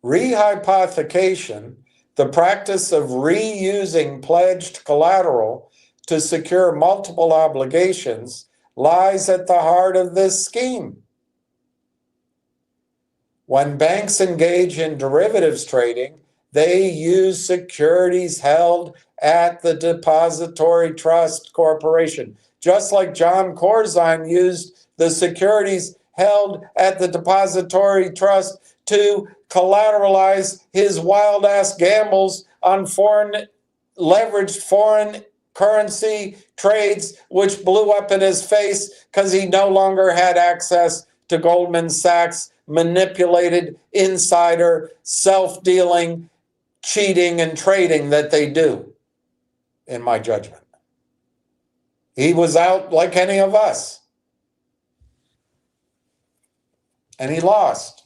Rehypothecation, the practice of reusing pledged collateral to secure multiple obligations, lies at the heart of this scheme. When banks engage in derivatives trading, they use securities held at the Depository Trust Corporation, just like John Corzine used the securities held at the Depository Trust to collateralize his wild-ass gambles on leveraged foreign currency trades, which blew up in his face because he no longer had access to Goldman Sachs' manipulated insider self-dealing, cheating, and trading that they do, in my judgment. He was out like any of us. And he lost.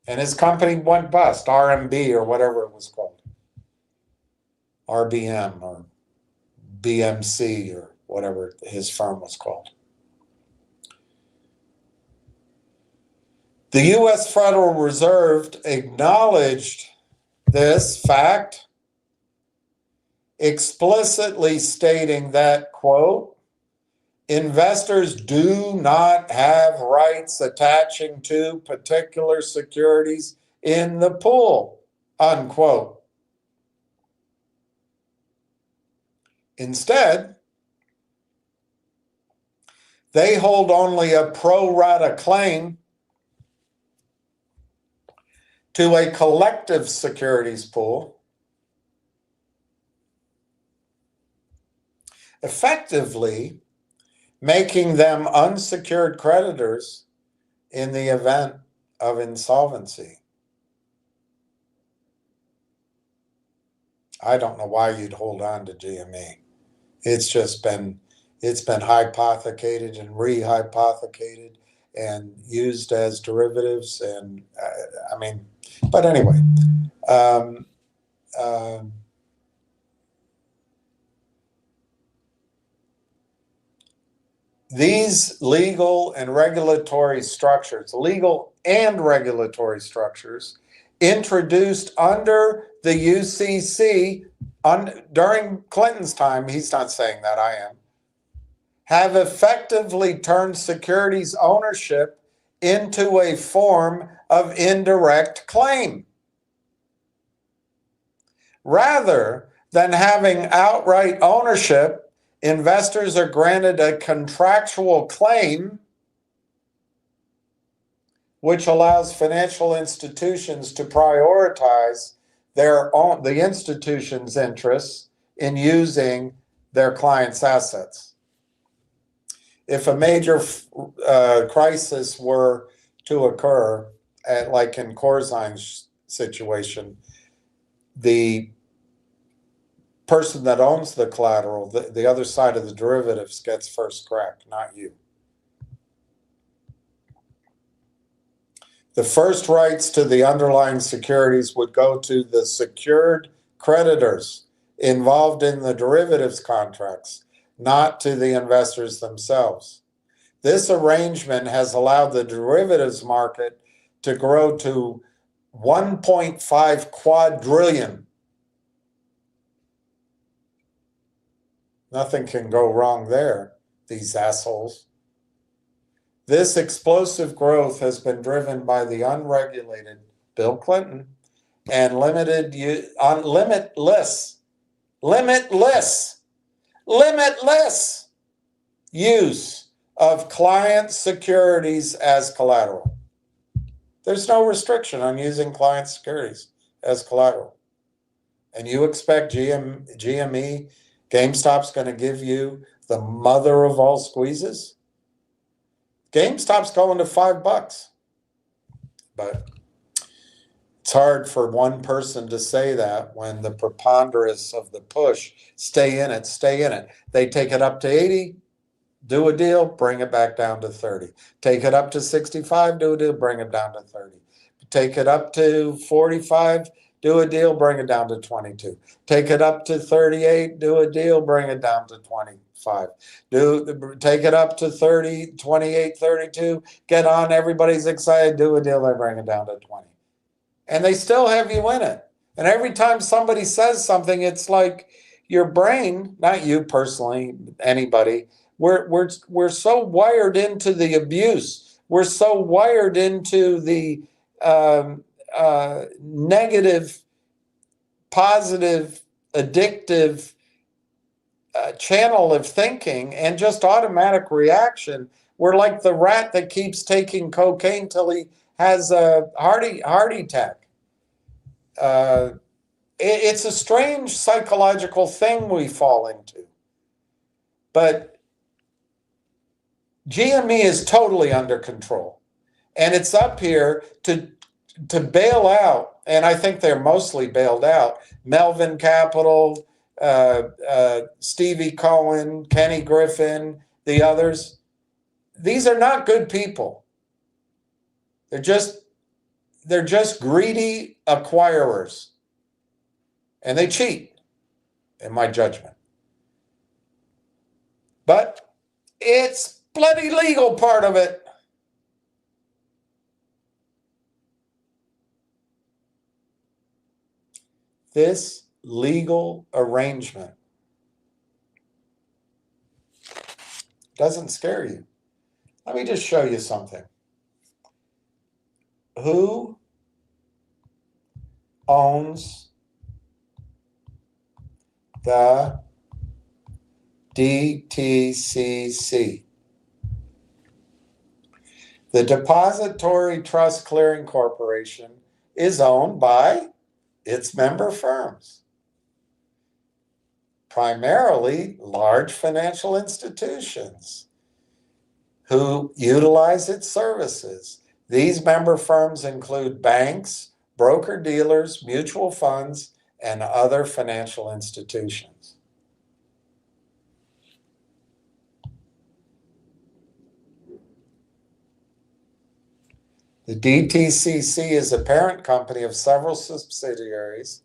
And his company went bust, RMB or whatever it was called. RBM or BMC or whatever his firm was called. The U.S. Federal Reserve acknowledged this fact, explicitly stating that, quote, investors do not have rights attaching to particular securities in the pool, unquote. Instead, they hold only a pro rata claim to a collective securities pool, effectively making them unsecured creditors in the event of insolvency. I don't know why you'd hold on to GME. It's been hypothecated and rehypothecated and used as derivatives, and but anyway, these legal and regulatory structures, introduced under the UCC during Clinton's time, he's not saying that, I am, have effectively turned securities ownership into a form of indirect claim. Rather than having outright ownership, investors are granted a contractual claim, which allows financial institutions to prioritize the institution's interests in using their clients' assets. If a major crisis were to occur, like in Corzine's situation, the person that owns the collateral, the other side of the derivatives, gets first crack, not you. The first rights to the underlying securities would go to the secured creditors involved in the derivatives contracts, not to the investors themselves. This arrangement has allowed the derivatives market to grow to 1.5 quadrillion. Nothing can go wrong there, these assholes. This explosive growth has been driven by the unregulated Bill Clinton and limitless use of client securities as collateral. There's no restriction on using client securities as collateral. And you expect GME, GameStop's going to give you the mother of all squeezes? GameStop's going to $5. But it's hard for one person to say that when the preponderance of the push, stay in it, stay in it. They take it up to 80, do a deal, bring it back down to 30. Take it up to 65, do a deal, bring it down to 30. Take it up to 45, do a deal, bring it down to 22. Take it up to 38, do a deal, bring it down to 25. Take it up to 30, 28, 32, get on, everybody's excited, do a deal, they bring it down to 20. And they still have you in it. And every time somebody says something, it's like your brain, not you personally, anybody, we're so wired into the abuse. We're so wired into the negative, positive, addictive channel of thinking and just automatic reaction. We're like the rat that keeps taking cocaine till he has a heart attack. It's a strange psychological thing we fall into. But GME is totally under control. And it's up here to bail out, and I think they're mostly bailed out, Melvin Capital, Stevie Cohen, Kenny Griffin, the others. These are not good people. They're just greedy acquirers. And they cheat, in my judgment. But it's bloody legal part of it. This legal arrangement doesn't scare you. Let me just show you something. Who owns the DTCC? The Depository Trust Clearing Corporation is owned by its member firms, primarily large financial institutions who utilize its services. These member firms include banks, broker-dealers, mutual funds, and other financial institutions. The DTCC is a parent company of several subsidiaries,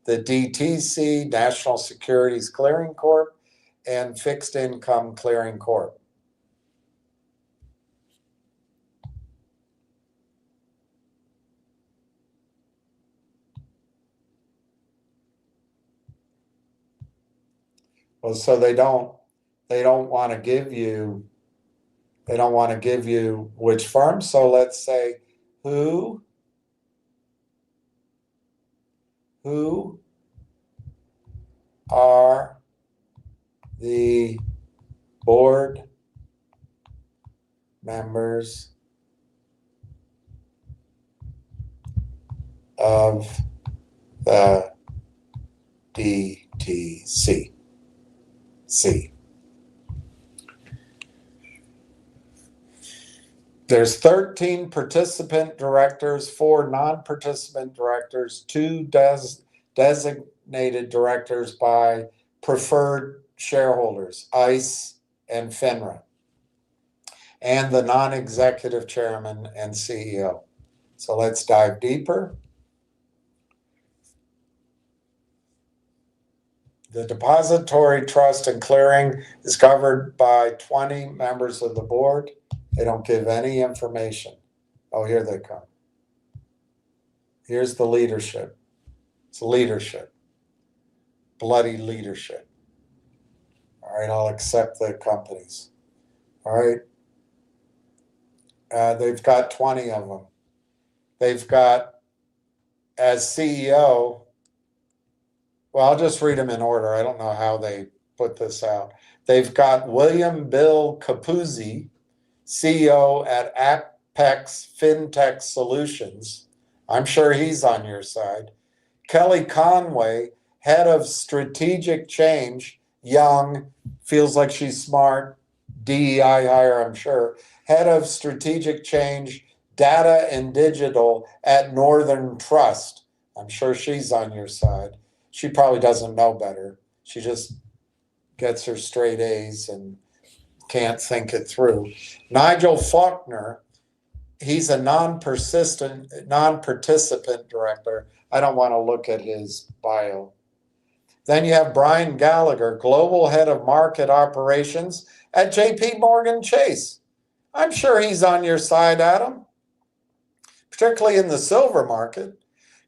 the DTC, National Securities Clearing Corp, and Fixed Income Clearing Corp. Well, so they don't want to give you, which firm. So let's say who are the board members of the DTC. There's 13 participant directors, 4 non-participant directors, 2 designated directors by preferred shareholders, ICE and FINRA, and the non-executive chairman and CEO. So let's dive deeper. The depository trust and clearing is covered by 20 members of the board. They don't give any information. Oh, here they come. Here's the leadership. It's leadership. Bloody leadership. All right, I'll accept the companies. All right. They've got 20 of them. They've got, as CEO, well, I'll just read them in order. I don't know how they put this out. They've got William Bill Capuzzi, CEO at Apex FinTech Solutions. I'm sure he's on your side. Kelly Conway, head of strategic change, young, feels like she's smart, DEI hire, I'm sure. Head of strategic change, data and digital at Northern Trust. I'm sure she's on your side. She probably doesn't know better. She just gets her straight A's and can't think it through. Nigel Faulkner, he's a non-participant director. I don't want to look at his bio. Then you have Brian Gallagher, global head of market operations at JP Morgan Chase. I'm sure he's on your side, Adam, particularly in the silver market.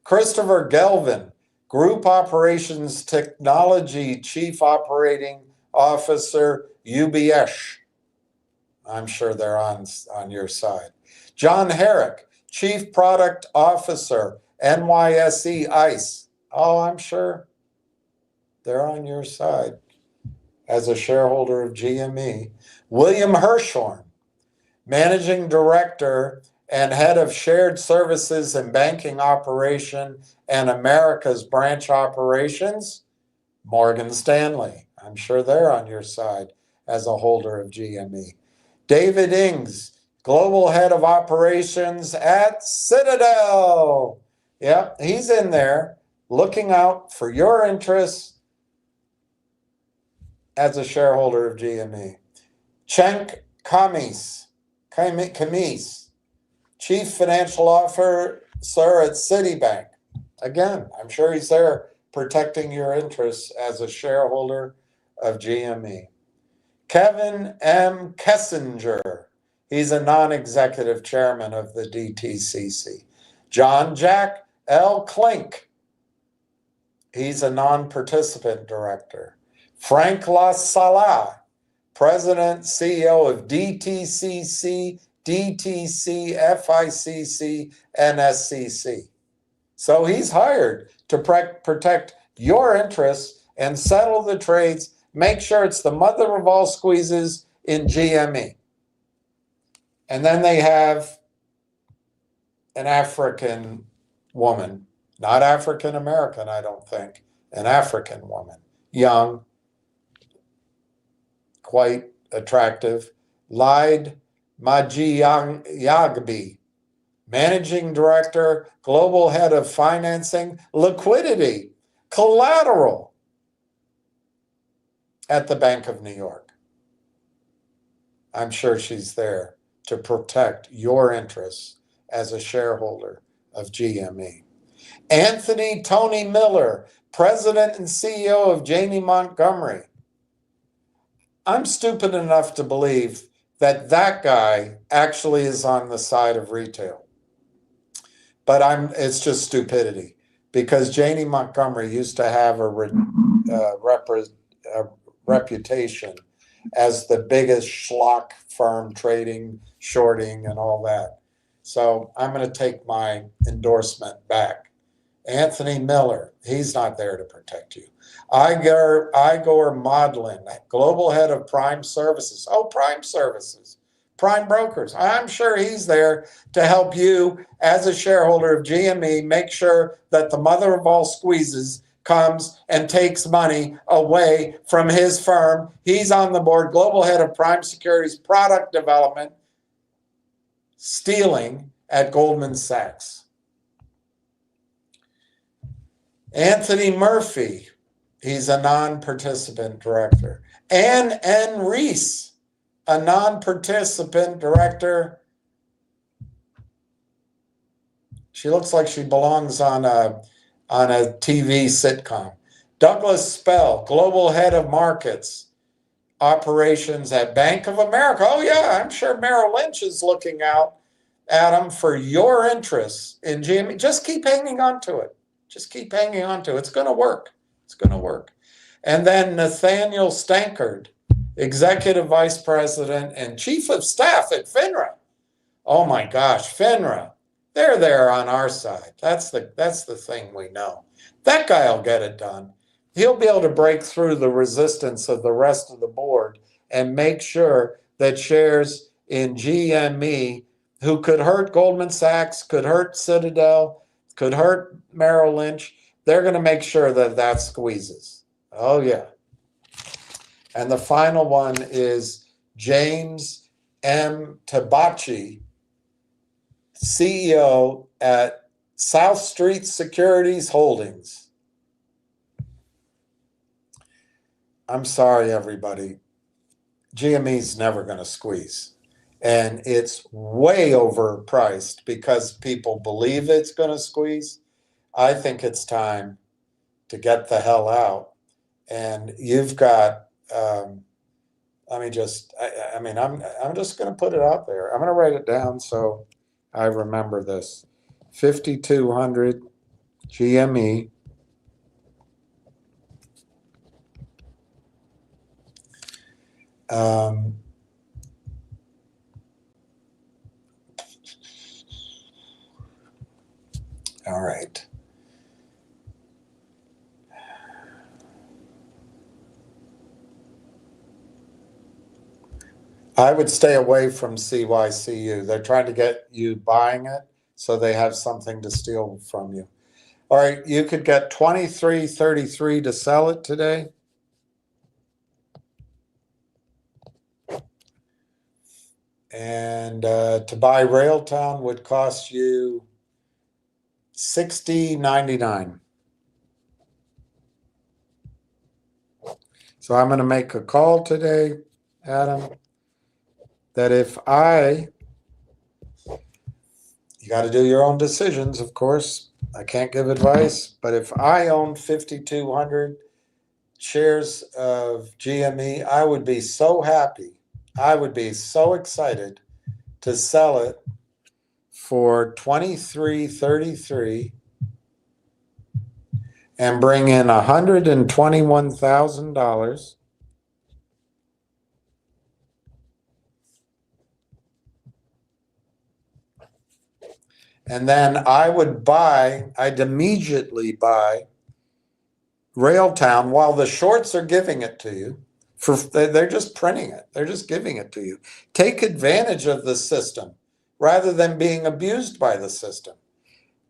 Christopher Gelvin, Group Operations Technology Chief Operating Officer, UBS. I'm sure they're on your side. John Herrick, Chief Product Officer, NYSE ICE. Oh, I'm sure they're on your side as a shareholder of GME. William Hirschhorn, Managing Director and Head of Shared Services and Banking Operation and America's Branch Operations, Morgan Stanley. I'm sure they're on your side as a holder of GME. David Ings, Global Head of Operations at Citadel. Yep, he's in there looking out for your interests as a shareholder of GME. Cenk Kamis, Chief Financial Officer at Citibank. Again, I'm sure he's there protecting your interests as a shareholder of GME. Kevin M. Kessinger, he's a non-executive chairman of the DTCC. John Jack L. Klink, he's a non-participant director. Frank La Sala, President, CEO of DTCC, DTC, FICC, and SCC. So he's hired to protect your interests and settle the trades. Make sure it's the mother of all squeezes in GME. And then they have an African woman, not African American, I don't think, an African woman, young, quite attractive, Lyde Majiyagbi, Managing Director, Global Head of Financing, Liquidity, Collateral at the Bank of New York. I'm sure she's there to protect your interests as a shareholder of GME. Anthony Tony Miller, President and CEO of Janney Montgomery. I'm stupid enough to believe that that guy actually is on the side of retail. But it's just stupidity, because Janney Montgomery used to have a reputation as the biggest schlock firm trading, shorting, and all that. So I'm going to take my endorsement back. Anthony Miller, he's not there to protect you. Igor Modlin, Global Head of Prime Services. Oh, Prime Services, Prime Brokers. I'm sure he's there to help you as a shareholder of GME make sure that the mother of all squeezes comes and takes money away from his firm. He's on the board, Global Head of Prime Securities Product Development, stealing at Goldman Sachs. Anthony Murphy, he's a non-participant director. Ann N. Reese, a non-participant director She looks like she belongs on a TV sitcom. Douglas Spell, Global Head of Markets, Operations at Bank of America. Oh yeah, I'm sure Merrill Lynch is looking out, Adam, for your interests in GME. Just keep hanging on to it. Just keep hanging on to it. It's going to work. It's going to work. And then Nathaniel Stankard, Executive Vice President and Chief of Staff at FINRA. Oh my gosh, FINRA. They're there on our side. That's the thing we know. That guy will get it done. He'll be able to break through the resistance of the rest of the board and make sure that shares in GME, who could hurt Goldman Sachs, could hurt Citadel, could hurt Merrill Lynch, they're going to make sure that that squeezes. Oh, yeah. And the final one is James M. Tabachi, CEO at South Street Securities Holdings. I'm sorry, everybody. GME's never going to squeeze. And it's way overpriced because people believe it's going to squeeze. I think it's time to get the hell out. And you've got, I'm just going to put it out there. I'm going to write it down so I remember this. 5,200 GME. All right. I would stay away from CYCU. They're trying to get you buying it so they have something to steal from you. All right, you could get 23.33 to sell it today. And to buy Railtown would cost you $60.99. So I'm going to make a call today, Adam, that if you got to do your own decisions, of course. I can't give advice, but if I owned 5,200 shares of GME, I would be so happy. I would be so excited to sell it for $23.33 and bring in $121,000. And then I'd immediately buy Railtown while the shorts are giving it to you. They're just printing it. They're just giving it to you. Take advantage of the system rather than being abused by the system.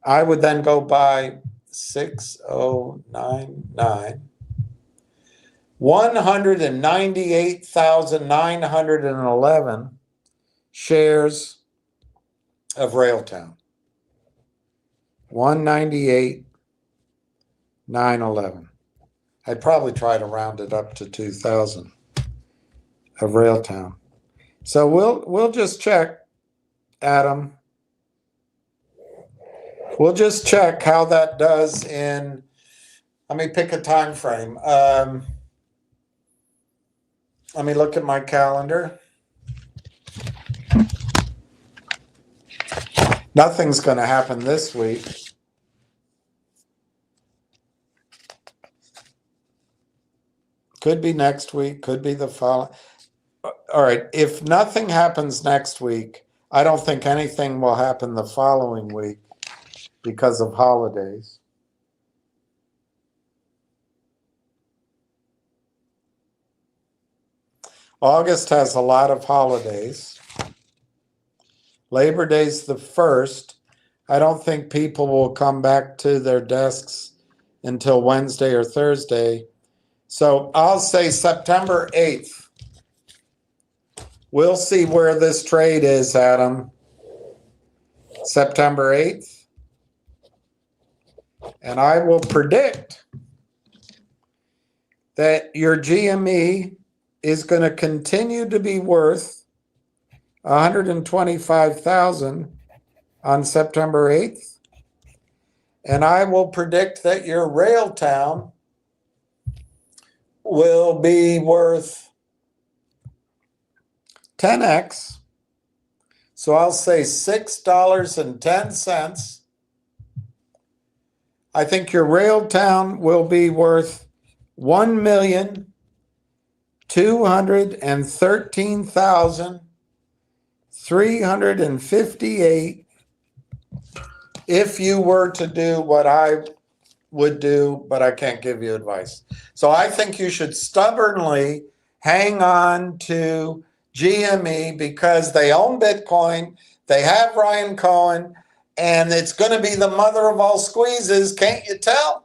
I would then go buy 6099, 198,911 shares of Railtown. 198,911. I'd probably try to round it up to 2,000 of Railtown. So we'll just check, Adam. We'll just check how that does in. Let me pick a time frame. Let me look at my calendar. Nothing's going to happen this week. Could be next week, could be the following. All right, if nothing happens next week, I don't think anything will happen the following week because of holidays. August has a lot of holidays. Labor Day's the 1st. I don't think people will come back to their desks until Wednesday or Thursday. So I'll say September 8th. We'll see where this trade is, Adam. September 8th. And I will predict that your GME is going to continue to be worth $125,000 on September 8th. And I will predict that your Railtown will be worth 10x. So I'll say $6.10. I think your Railtown will be worth 1,213,358 if you were to do what I would do, but I can't give you advice. So I think you should stubbornly hang on to GME because they own Bitcoin, they have Ryan Cohen, and it's going to be the mother of all squeezes, can't you tell?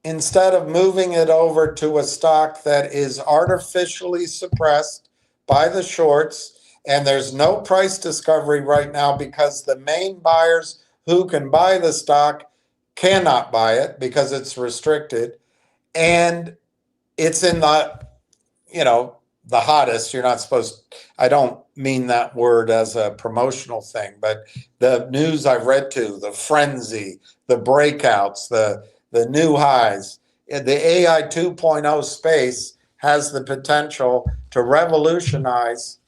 Instead of moving it over to a stock that is artificially suppressed by the shorts, and there's no price discovery right now because the main buyers who can buy the stock cannot buy it because it's restricted, and it's in the, the hottest. You're not supposed, I don't mean that word as a promotional thing, but the news I've read to, the frenzy, the breakouts, the new highs, the AI 2.0 space has the potential to revolutionize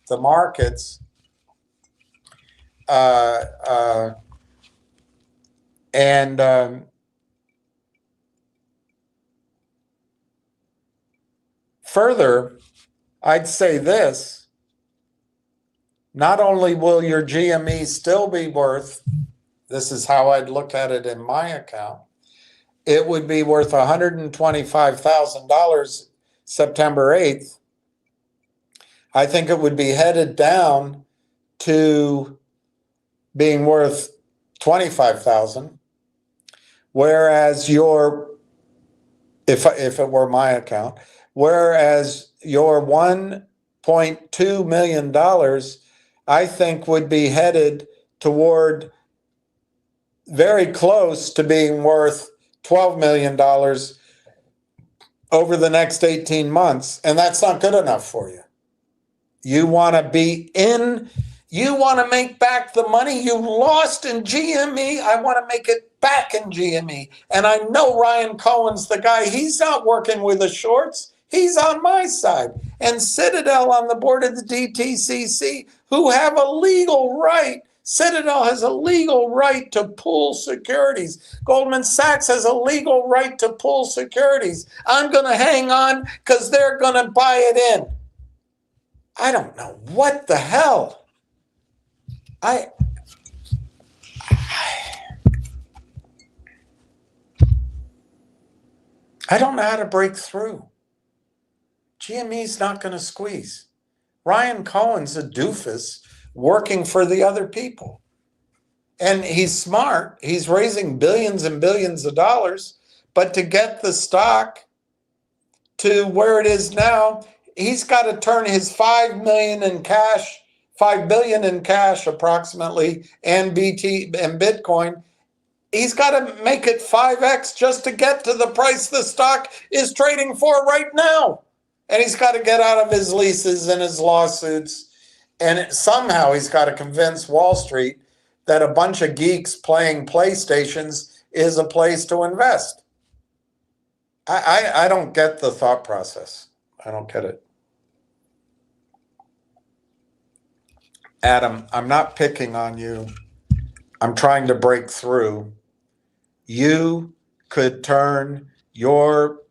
the markets. Further, I'd say this: not only will your GME still be worth, this is how I'd look at it in my account, it would be worth $125,000 September 8th. I think it would be headed down to being worth $25,000, whereas if it were my account, whereas your $1.2 million, I think would be headed toward very close to being worth $12 million over the next 18 months. And that's not good enough for you. You want to be in, you want to make back the money you lost in GME. I want to make it back in GME. And I know Ryan Cohen's the guy. He's not working with the shorts. He's on my side. And Citadel on the board of the DTCC, who have a legal right. Citadel has a legal right to pool securities. Goldman Sachs has a legal right to pool securities. I'm going to hang on because they're going to buy it in. I don't know what the hell. I don't know how to break through. GME's not going to squeeze. Ryan Cohen's a doofus working for the other people. And he's smart. He's raising billions and billions of dollars. But to get the stock to where it is now, he's got to turn his $5 billion in cash approximately, and Bitcoin. He's got to make it 5x just to get to the price the stock is trading for right now. And he's got to get out of his leases and his lawsuits. And somehow he's got to convince Wall Street that a bunch of geeks playing PlayStations is a place to invest. I don't get the thought process. I don't get it. Adam, I'm not picking on you. I'm trying to break through. You could turn your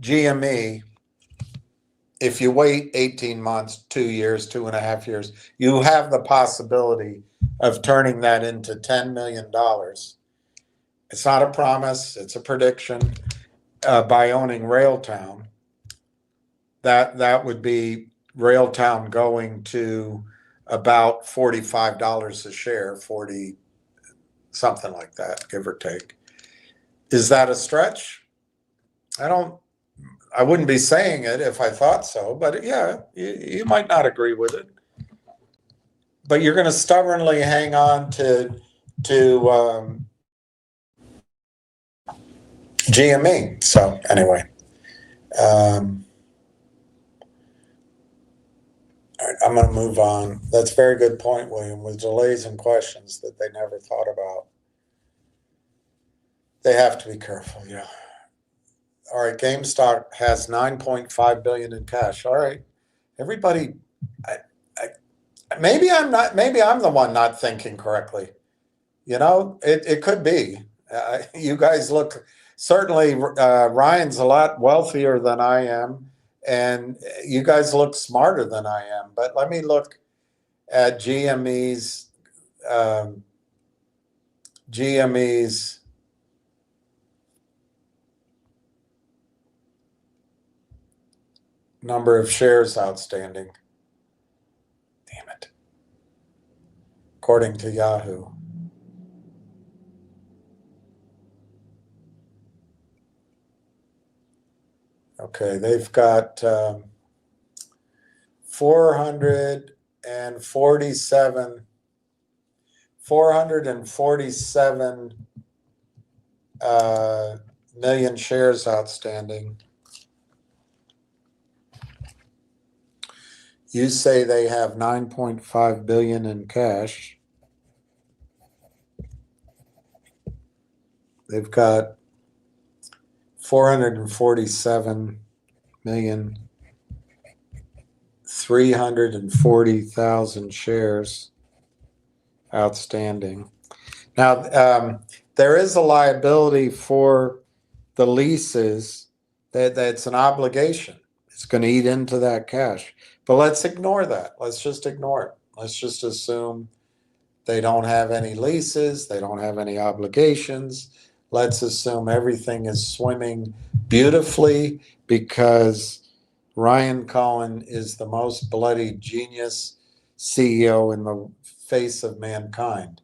GME, if you wait 18 months, 2 years, 2.5 years, you have the possibility of turning that into $10 million. It's not a promise, it's a prediction. By owning Railtown, that would be Railtown going to about $45 a share, 40, something like that, give or take. Is that a stretch? I wouldn't be saying it if I thought so, but yeah, you might not agree with it. But you're going to stubbornly hang on to GME. So anyway, all right, I'm going to move on. That's a very good point, William, with delays and questions that they never thought about. They have to be careful, yeah. All right, GameStop has 9.5 billion in cash. All right, everybody, I, maybe I'm not. Maybe I'm the one not thinking correctly. You know, it could be. You guys look certainly. Ryan's a lot wealthier than I am, and you guys look smarter than I am. But let me look at GME's number of shares outstanding. Damn it. According to Yahoo. Okay, they've got 447 million shares outstanding. You say they have 9.5 billion in cash. They've got 447,340,000 shares outstanding. Now, there is a liability for the leases that's an obligation. It's going to eat into that cash. But let's ignore that. Let's just ignore it. Let's just assume they don't have any leases. They don't have any obligations. Let's assume everything is swimming beautifully because Ryan Cohen is the most bloody genius CEO in the face of mankind.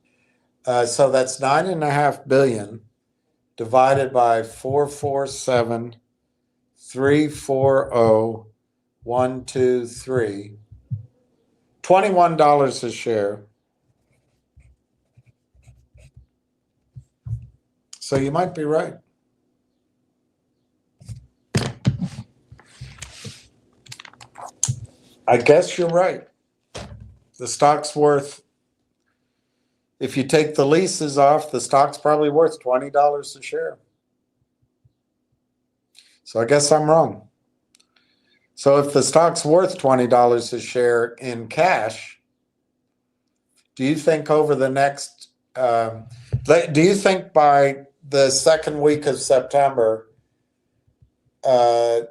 So that's 9.5 billion divided by 447 340 123, $21 a share. So you might be right. I guess you're right. The stock's worth, if you take the leases off, the stock's probably worth $20 a share. So I guess I'm wrong. So if the stock's worth $20 a share in cash, do you think over the next, do you think by the second week of September, GME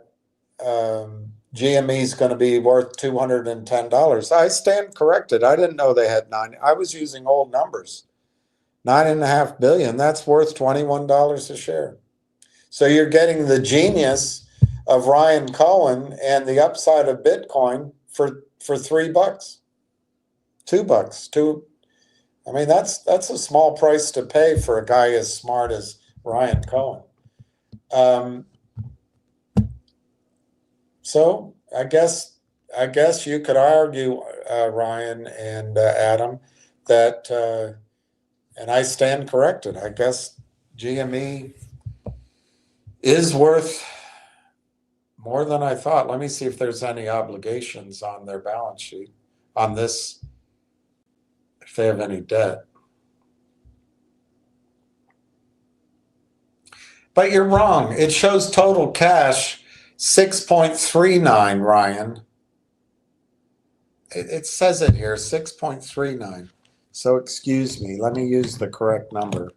is going to be worth $210? I stand corrected. I didn't know they had nine. I was using old numbers. 9.5 billion. That's worth $21 a share. So you're getting the genius of Ryan Cohen and the upside of Bitcoin for $3, $2. I mean, that's a small price to pay for a guy as smart as Ryan Cohen. So I guess you could argue, Ryan and Adam, that, and I stand corrected. I guess GME is worth more than I thought. Let me see if there's any obligations on their balance sheet on this, if they have any debt. But you're wrong. It shows total cash 6.39, Ryan. It says it here, 6.39. So excuse me, let me use the correct number.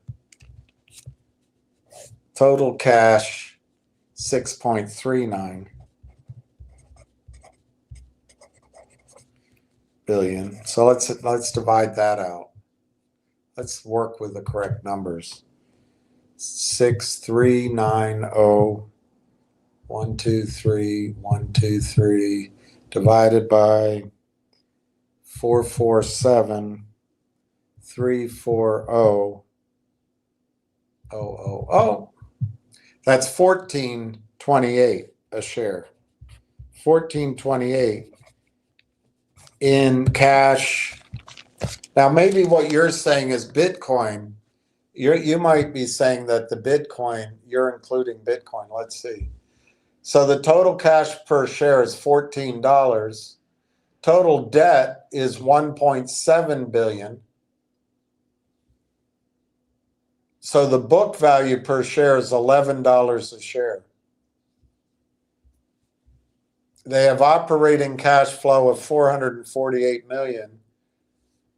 Total cash 6.39 billion. So let's divide that out. Let's work with the correct numbers. 6,390,123,123 divided by 447,340,000. That's 14.28 a share. 14.28 in cash. Now, maybe what you're saying is Bitcoin. You might be saying that the Bitcoin, you're including Bitcoin. Let's see. So the total cash per share is $14. Total debt is 1.7 billion. So the book value per share is $11 a share. They have operating cash flow of $448 million,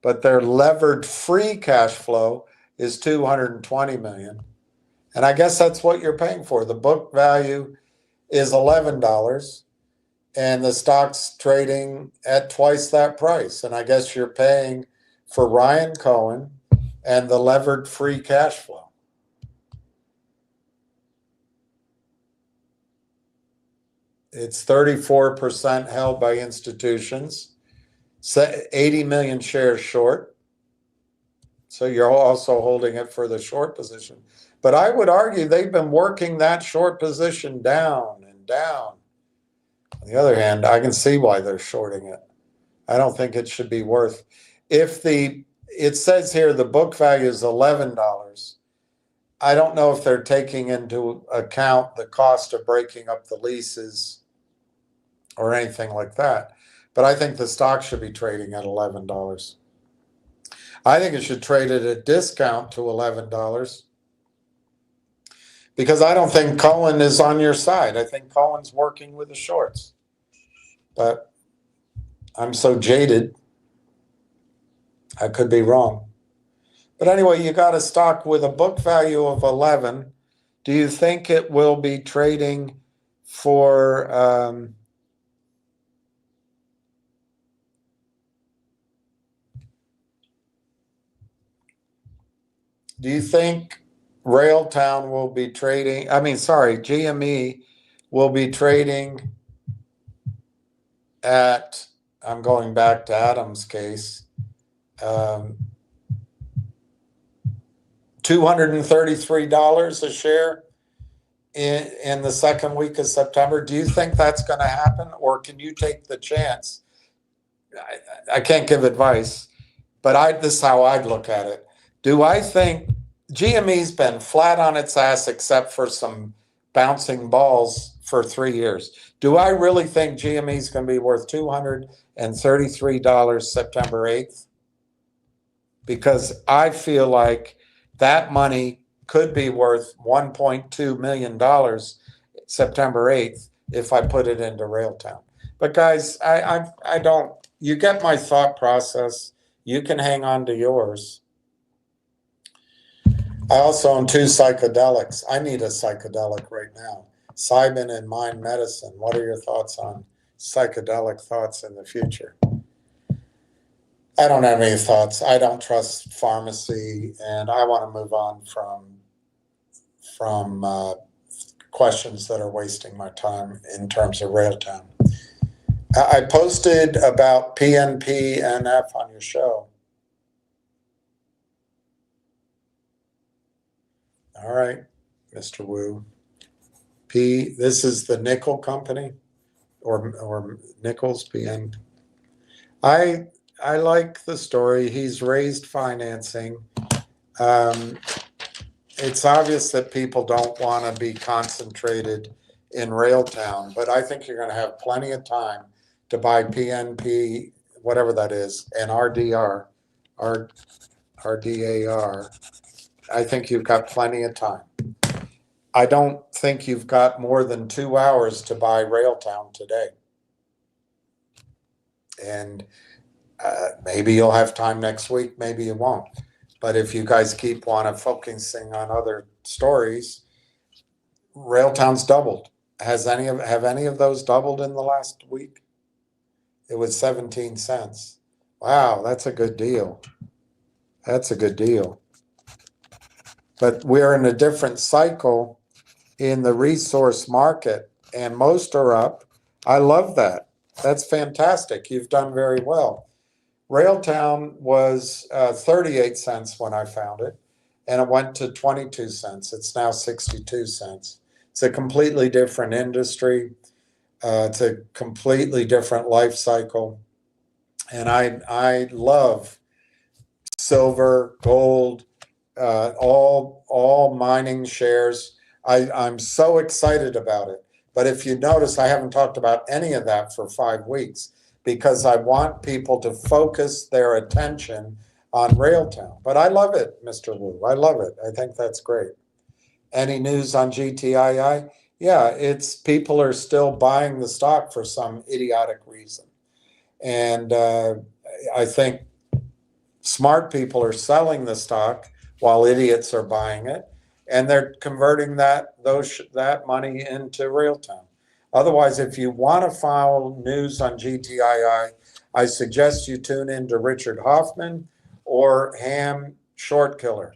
but their levered free cash flow is $220 million. And I guess that's what you're paying for. The book value is $11 and the stock's trading at twice that price. And I guess you're paying for Ryan Cohen and the levered free cash flow. It's 34% held by institutions, 80 million shares short. So you're also holding it for the short position. But I would argue they've been working that short position down and down. On the other hand, I can see why they're shorting it. I don't think it should be worth. It says here the book value is $11. I don't know if they're taking into account the cost of breaking up the leases or anything like that. But I think the stock should be trading at $11. I think it should trade at a discount to $11 because I don't think Cohen is on your side. I think Cohen's working with the shorts. But I'm so jaded, I could be wrong. But anyway, you got a stock with a book value of 11. Do you think it will be trading for do you think Railtown will be trading, GME will be trading at, I'm going back to Adam's case, $233 a share in the second week of September? Do you think that's going to happen, or can you take the chance? I can't give advice, but this is how I'd look at it. Do I think GME's been flat on its ass except for some bouncing balls for 3 years? Do I really think GME's going to be worth $233 September 8th? Because I feel like that money could be worth $1.2 million September 8th if I put it into Railtown. But guys, I don't, you get my thought process. You can hang on to yours. I also own 2 psychedelics. I need a psychedelic right now. Simon and Mind Medicine. What are your thoughts on psychedelic thoughts in the future? I don't have any thoughts. I don't trust pharmacy, and I want to move on from questions that are wasting my time in terms of Railtown. I posted about PNP NF on your show. All right, Mr. Wu. This is the nickel company, or Nichols PN. I like the story. He's raised financing. It's obvious that people don't want to be concentrated in Railtown, but I think you're going to have plenty of time to buy PNP, whatever that is, and RDR. I think you've got plenty of time. I don't think you've got more than 2 hours to buy Railtown today. And maybe you'll have time next week, maybe you won't. But if you guys keep focusing on other stories, Railtown's doubled. Have any of those doubled in the last week? It was 17 cents. Wow, that's a good deal. That's a good deal. But we're in a different cycle in the resource market, and most are up. I love that. That's fantastic. You've done very well. Railtown was 38 cents when I found it, and it went to 22 cents. It's now 62 cents. It's a completely different industry. It's a completely different life cycle. And I love silver, gold, all mining shares. I'm so excited about it. But if you notice, I haven't talked about any of that for 5 weeks because I want people to focus their attention on Railtown. But I love it, Mr. Wu. I love it. I think that's great. Any news on GTII? Yeah, it's people are still buying the stock for some idiotic reason. And I think smart people are selling the stock while idiots are buying it, and they're converting that money into Realtown. Otherwise, if you want to follow news on GTII, I suggest you tune into Richard Hoffman or Ham Shortkiller.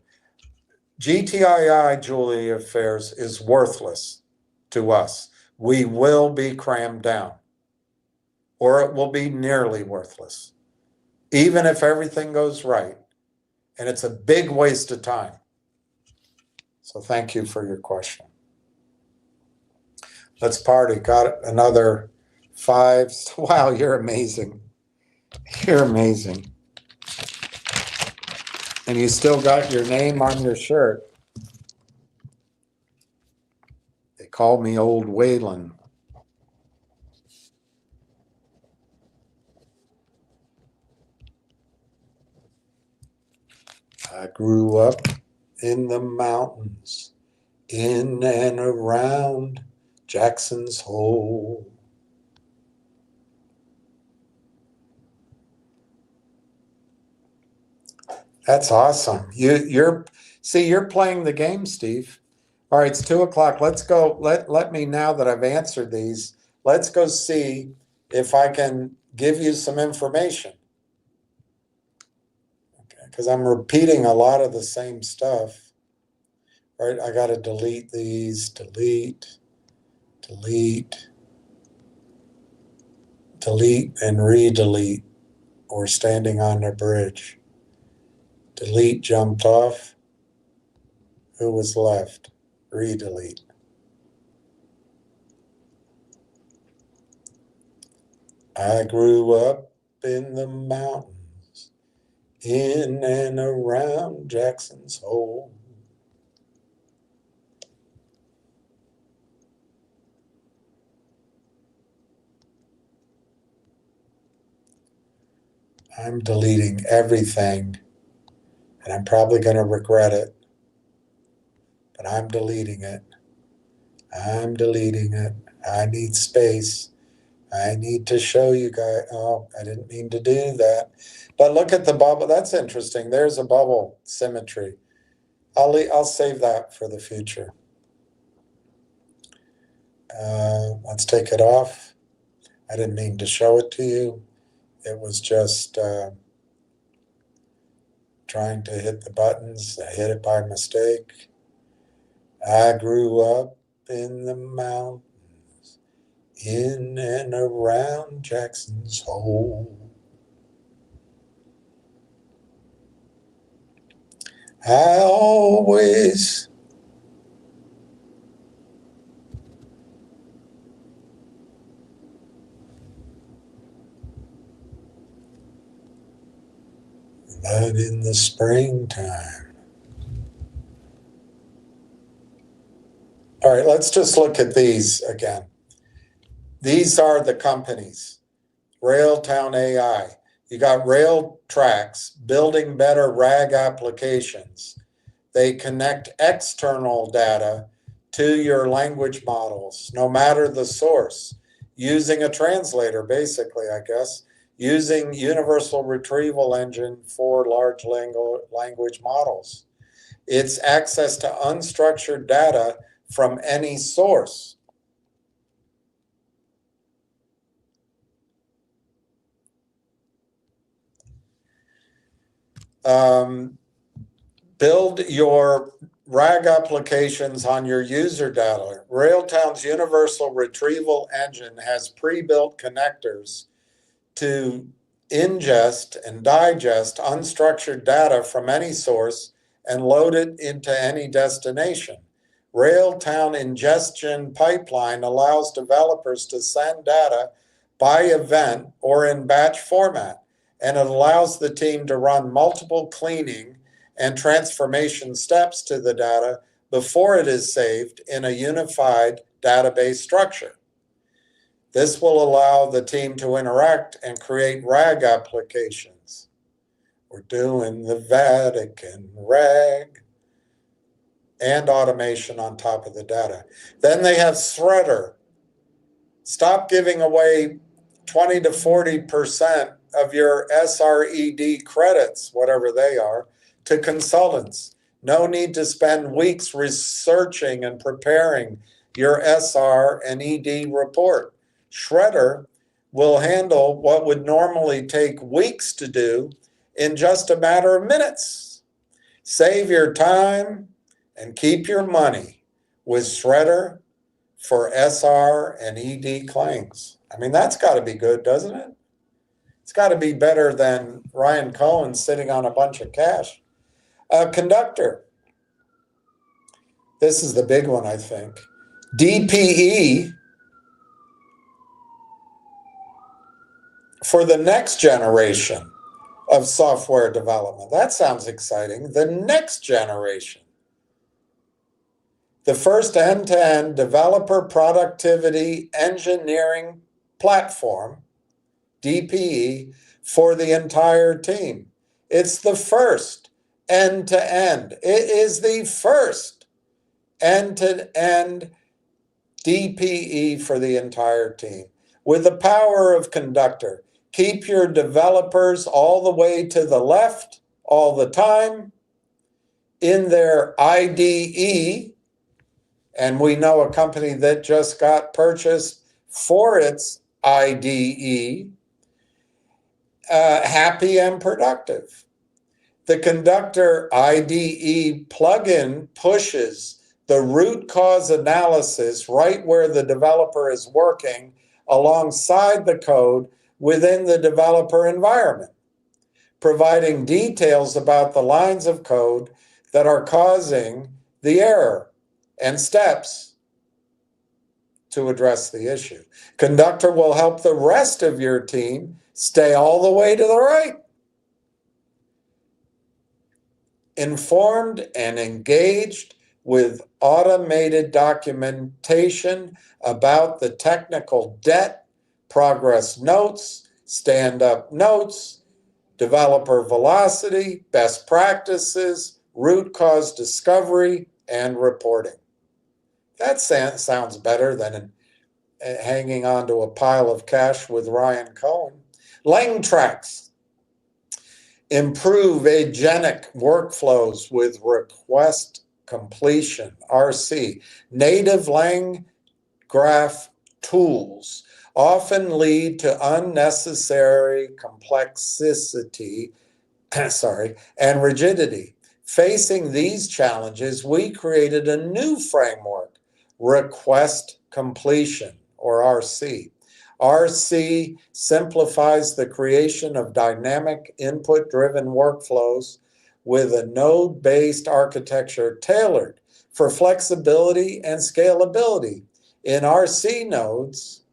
GTII, Julia Affairs, is worthless to us. We will be crammed down, or it will be nearly worthless, even if everything goes right. And it's a big waste of time. So thank you for your question. Let's party. Got another 5. Wow, you're amazing. You're amazing. And you still got your name on your shirt. They call me Old Waylon. I grew up in the mountains, in and around Jackson's Hole. That's awesome. You're playing the game, Steve. All right, it's 2:00. Let's go. Let me, now that I've answered these, let's go see if I can give you some information. Okay, because I'm repeating a lot of the same stuff. All right, I got to delete these. Delete, and re-delete. Or standing on the bridge. Delete jumped off. Who was left? Re-delete. I grew up in the mountains, in and around Jackson's Hole. I'm deleting everything, and I'm probably going to regret it, but I'm deleting it. I'm deleting it. I need space. I need to show you guys. Oh, I didn't mean to do that. But look at the bubble. That's interesting. There's a bubble symmetry. I'll save that for the future. Let's take it off. I didn't mean to show it to you. It was just trying to hit the buttons. I hit it by mistake. I grew up in the mountains, in and around Jackson's Hole. I always but in the springtime. All right, let's just look at these again. These are the companies. Railtown AI. You got rail tracks building better RAG applications. They connect external data to your language models, no matter the source, using a translator, basically, I guess, using universal retrieval engine for large language models. It's access to unstructured data from any source. Build your RAG applications on your user data. Railtown's universal retrieval engine has pre-built connectors to ingest and digest unstructured data from any source and load it into any destination. Railtown ingestion pipeline allows developers to send data by event or in batch format, and it allows the team to run multiple cleaning and transformation steps to the data before it is saved in a unified database structure. This will allow the team to interact and create RAG applications. We're doing the Vatican rag and automation on top of the data. Then they have Shredder. Stop giving away 20 to 40% of your SRED credits, whatever they are, to consultants. No need to spend weeks researching and preparing your SR and ED report. Shredder will handle what would normally take weeks to do in just a matter of minutes. Save your time and keep your money with Shredder for SR and ED claims. I mean, that's got to be good, doesn't it? It's got to be better than Ryan Cohen sitting on a bunch of cash. Conductor. This is the big one, I think. DPE for the next generation of software development. That sounds exciting. The next generation. The first end-to-end developer productivity engineering platform, DPE, for the entire team. It's the first end-to-end. It is the first end-to-end DPE for the entire team. With the power of Conductor, keep your developers all the way to the left all the time in their IDE. And we know a company that just got purchased for its IDE, happy and productive. The Conductor IDE plugin pushes the root cause analysis right where the developer is working alongside the code within the developer environment, providing details about the lines of code that are causing the error and steps to address the issue. Conductor will help the rest of your team stay all the way to the right, informed and engaged with automated documentation about the technical debt, progress notes, stand-up notes, developer velocity, best practices, root cause discovery, and reporting. That sounds better than hanging onto a pile of cash with Ryan Cohen. Lang tracks. Improve agentic workflows with request completion, RC. Native Lang graph tools often lead to unnecessary complexity and rigidity. Facing these challenges, we created a new framework, request completion, or RC. RC simplifies the creation of dynamic input-driven workflows with a node-based architecture tailored for flexibility and scalability. In RC nodes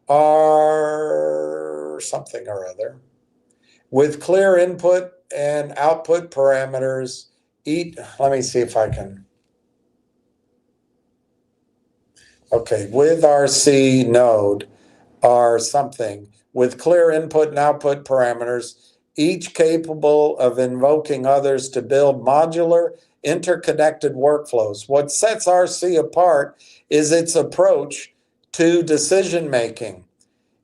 are something or other with clear input and output parameters. Let me see if I can. Okay, with RC node are something with clear input and output parameters, each capable of invoking others to build modular, interconnected workflows. What sets RC apart is its approach to decision making.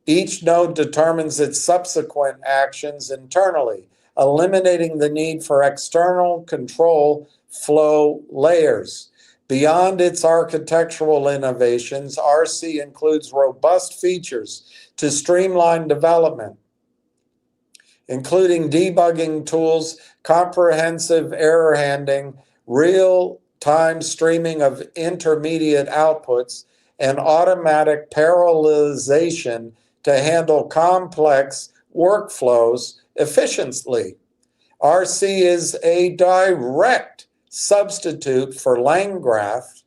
Each node determines its subsequent actions internally, eliminating the need for external control flow layers. Beyond its architectural innovations, RC includes robust features to streamline development, including debugging tools, comprehensive error handling, real-time streaming of intermediate outputs, and automatic parallelization to handle complex workflows efficiently. RC is a direct substitute for Lang graph,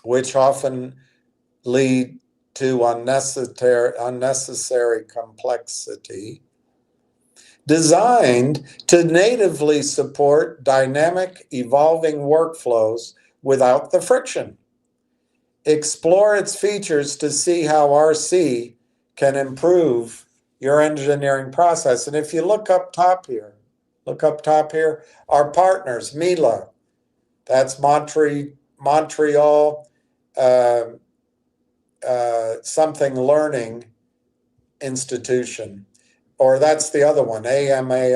which often lead to unnecessary complexity, designed to natively support dynamic, evolving workflows without the friction. Explore its features to see how RC can improve your engineering process. And if you look up top here, our partners, Mila, that's Montreal uh, something learning institution, or that's the other one, AMII.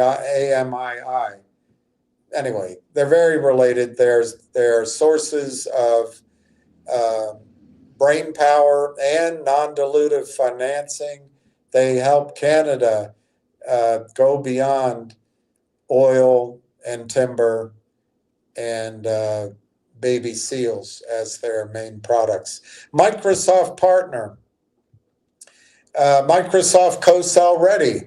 Anyway, they're very related. They're sources of brain power and non-dilutive financing. They help Canada go beyond oil and timber and baby seals as their main products. Microsoft partner, Microsoft co-sell ready,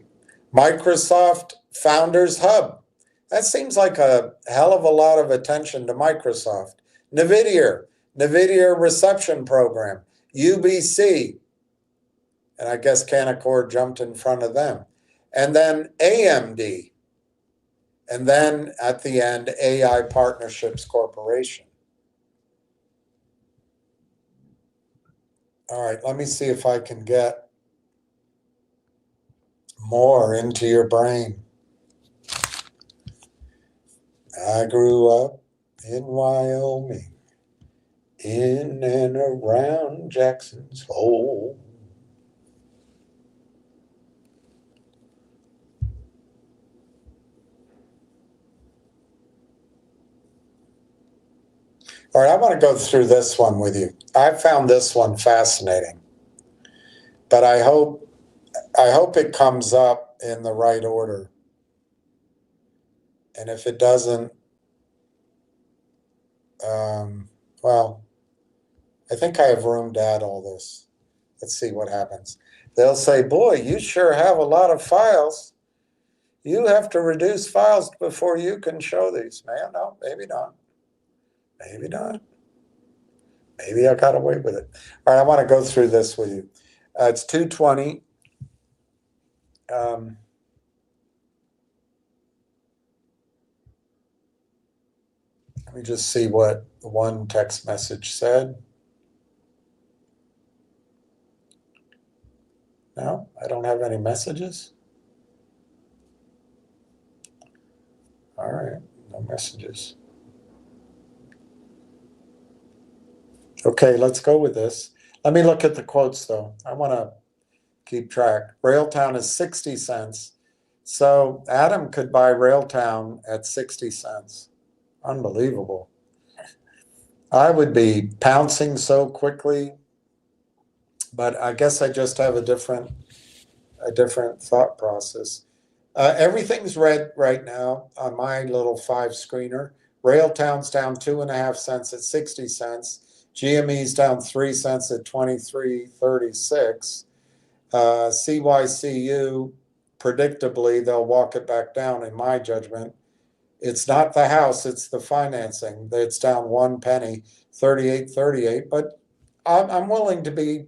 Microsoft Founders Hub. That seems like a hell of a lot of attention to Microsoft. NVIDIA Reception Program, UBC, and I guess Canaccord jumped in front of them. And then AMD, and then at the end, AI Partnerships Corporation. All right, let me see if I can get more into your brain. I grew up in Wyoming, in and around Jackson's Hole. All right, I want to go through this one with you. I found this one fascinating, but I hope it comes up in the right order. And if it doesn't, well, I think I have room to add all this. Let's see what happens. They'll say, boy, you sure have a lot of files. You have to reduce files before you can show these. Man, no, maybe not. Maybe not. Maybe I got away with it. All right, I want to go through this with you. It's 2:20. Let me just see what the one text message said. No, I don't have any messages. All right, no messages. Okay, let's go with this. Let me look at the quotes though. I want to keep track. Railtown is 60 cents. So Adam could buy Railtown at 60 cents. Unbelievable. I would be pouncing so quickly, but I guess I just have a different thought process. Everything's red right now on my little 5-screener. Railtown's down 2.5 cents at 60 cents. GME's down 3 cents at 23.36. CYCU, predictably, they'll walk it back down in my judgment. It's not the house, it's the financing. It's down 1 penny, 38.38. But I'm willing to be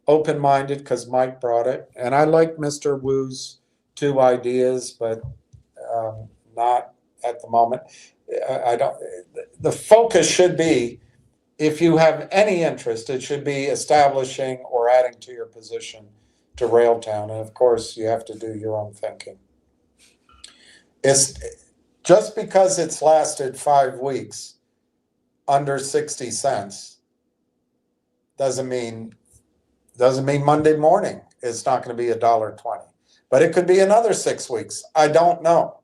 open-minded because Mike brought it. And I like Mr. Wu's 2 ideas, but not at the moment. I don't. The focus should be, if you have any interest, it should be establishing or adding to your position to Railtown. And of course, you have to do your own thinking. It's just because it's lasted 5 weeks under 60 cents doesn't mean Monday morning it's not going to be $1.20. But it could be another 6 weeks. I don't know.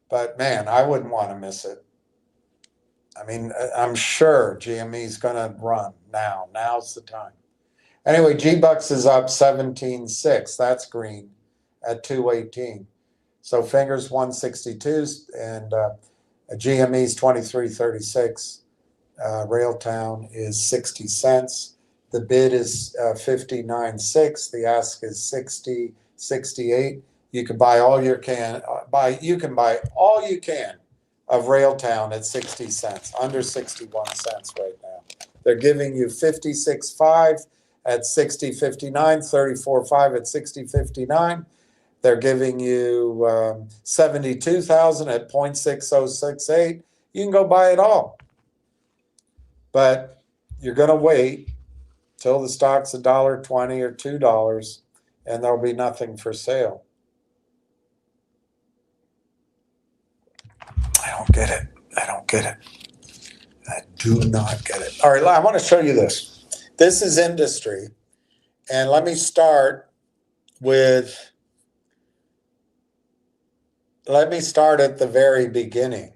But man, I wouldn't want to miss it. I mean, I'm sure GME's going to run now. Now's the time. Anyway, G-Bucks is up 17.6. That's green at 218. So fingers 162 and GME's 23.36. Railtown is 60 cents. The bid is 59.6. The ask is 60.68. You can buy all you can. You can buy all you can of Railtown at 60 cents, under 61 cents right now. They're giving you 56.5 at 60.59, 34.5 at 60.59. They're giving you 72,000 at 0.6068. You can go buy it all. But you're going to wait till the stock's $1.20 or $2. and there'll be nothing for sale. I don't get it. I don't get it. I do not get it. All right, I want to show you this. This is industry. And let me start at the very beginning.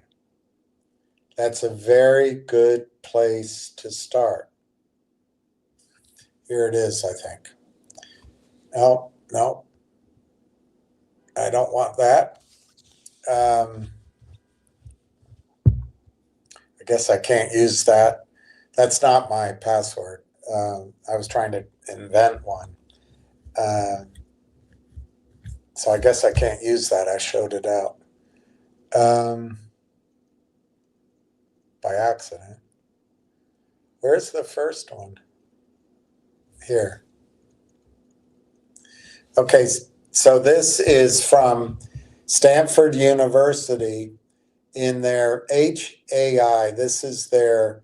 That's a very good place to start. Here it is, I think. No, I don't want that. I guess I can't use that. That's not my password. I was trying to invent one. So I guess I can't use that. I showed it out by accident. Where's the first one? Here. Okay, so this is from Stanford University in their HAI. This is their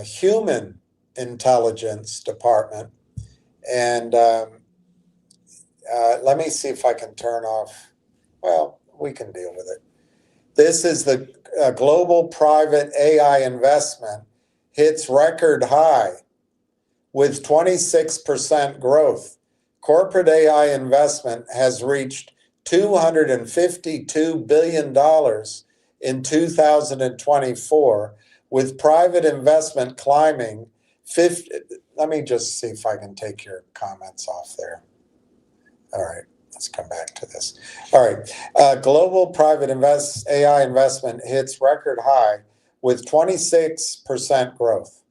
human intelligence department. And let me see if I can turn off. Well, we can deal with it. This is the global private AI investment hits record high with 26% growth. Corporate AI investment has reached $252 billion in 2024, with private investment climbing 50. Let me just see if I can take your comments off there. All right, let's come back to this. All right, global private AI investment hits record high with 26% growth.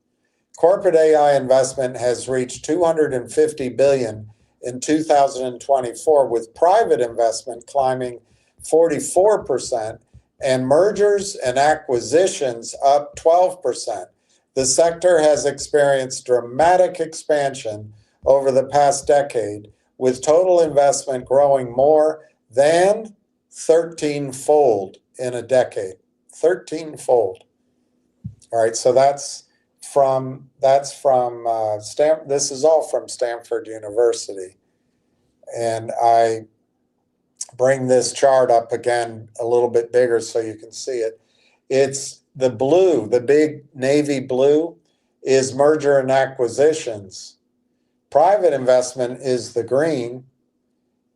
Corporate AI investment has reached $250 billion in 2024, with private investment climbing 44% and mergers and acquisitions up 12%. The sector has experienced dramatic expansion over the past decade, with total investment growing more than 13-fold in a decade. 13-fold. All right, so this is all from Stanford University. And I bring this chart up again a little bit bigger so you can see it. It's the blue, the big navy blue is merger and acquisitions. Private investment is the green,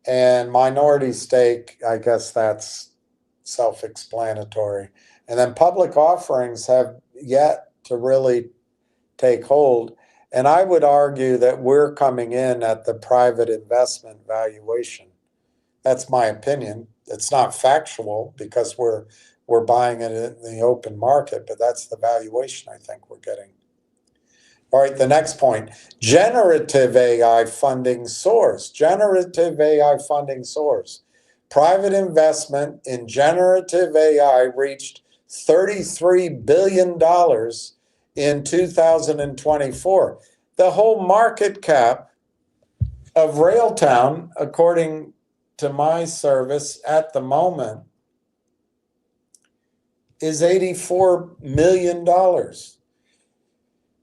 and minority stake, I guess that's self-explanatory. And then public offerings have yet to really take hold. And I would argue that we're coming in at the private investment valuation. That's my opinion. It's not factual because we're buying it in the open market, but that's the valuation I think we're getting. All right, the next point, generative AI funding source. Generative AI funding source. Private investment in generative AI reached $33 billion in 2024. The whole market cap of Railtown, according to my service at the moment, is $84 million.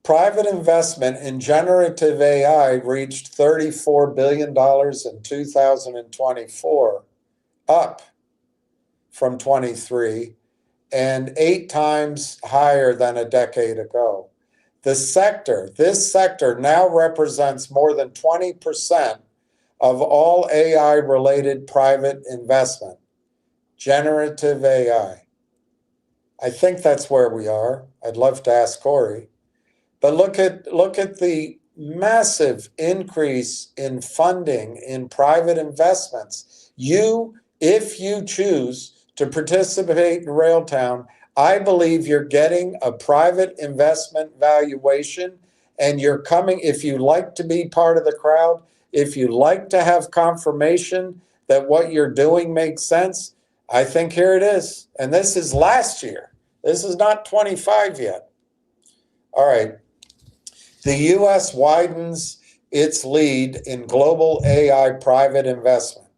Private investment in generative AI reached $34 billion in 2024, up from 23, and 8 times higher than a decade ago. This sector now represents more than 20% of all AI-related private investment. Generative AI. I think that's where we are. I'd love to ask Corey. But look at the massive increase in funding in private investments. If you choose to participate in Railtown, I believe you're getting a private investment valuation, and you're coming, if you like to be part of the crowd, if you like to have confirmation that what you're doing makes sense, I think here it is. And this is last year. This is not 25 yet. All right. The U.S. widens its lead in global AI private investment.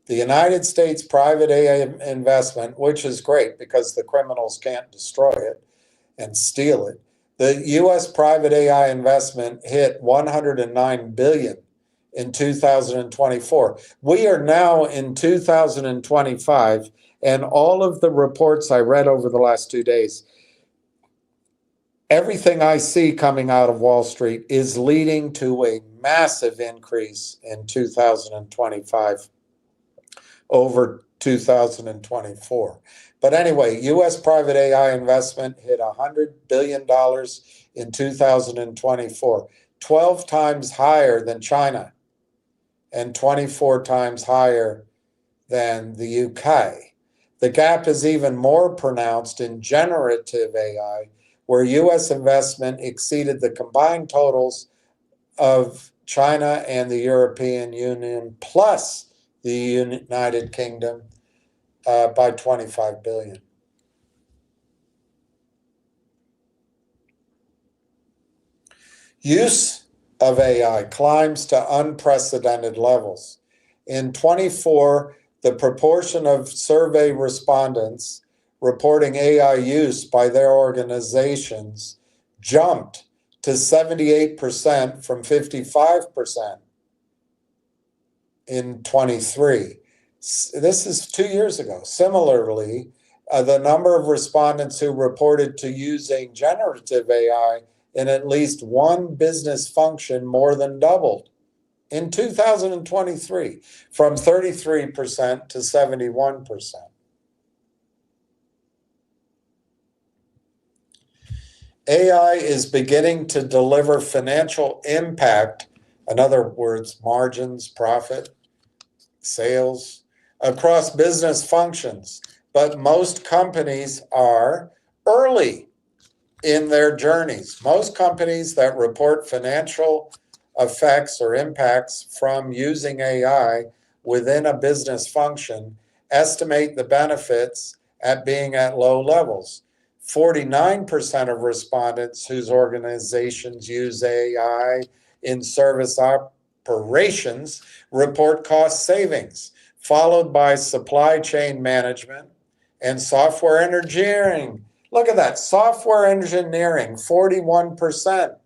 The United States private AI investment, which is great because the criminals can't destroy it and steal it. The U.S. private AI investment hit $109 billion in 2024. We are now in 2025, and all of the reports I read over the last 2 days, everything I see coming out of Wall Street is leading to a massive increase in 2025 over 2024. But anyway, US private AI investment hit $100 billion in 2024, 12 times higher than China and 24 times higher than the UK. The gap is even more pronounced in generative AI, where US investment exceeded the combined totals of China and the European Union plus the United Kingdom by 25 billion. Use of AI climbs to unprecedented levels. In 24, the proportion of survey respondents reporting AI use by their organizations jumped to 78% from 55% in 23. This is 2 years ago. Similarly, the number of respondents who reported to using generative AI in at least one business function more than doubled in 2023, from 33% to 71%. AI is beginning to deliver financial impact, in other words, margins, profit, sales, across business functions, but most companies are early in their journeys. Most companies that report financial effects or impacts from using AI within a business function estimate the benefits at being at low levels. 49% of respondents whose organizations use AI in service operations report cost savings, followed by supply chain management and software engineering. Look at that, software engineering, 41%,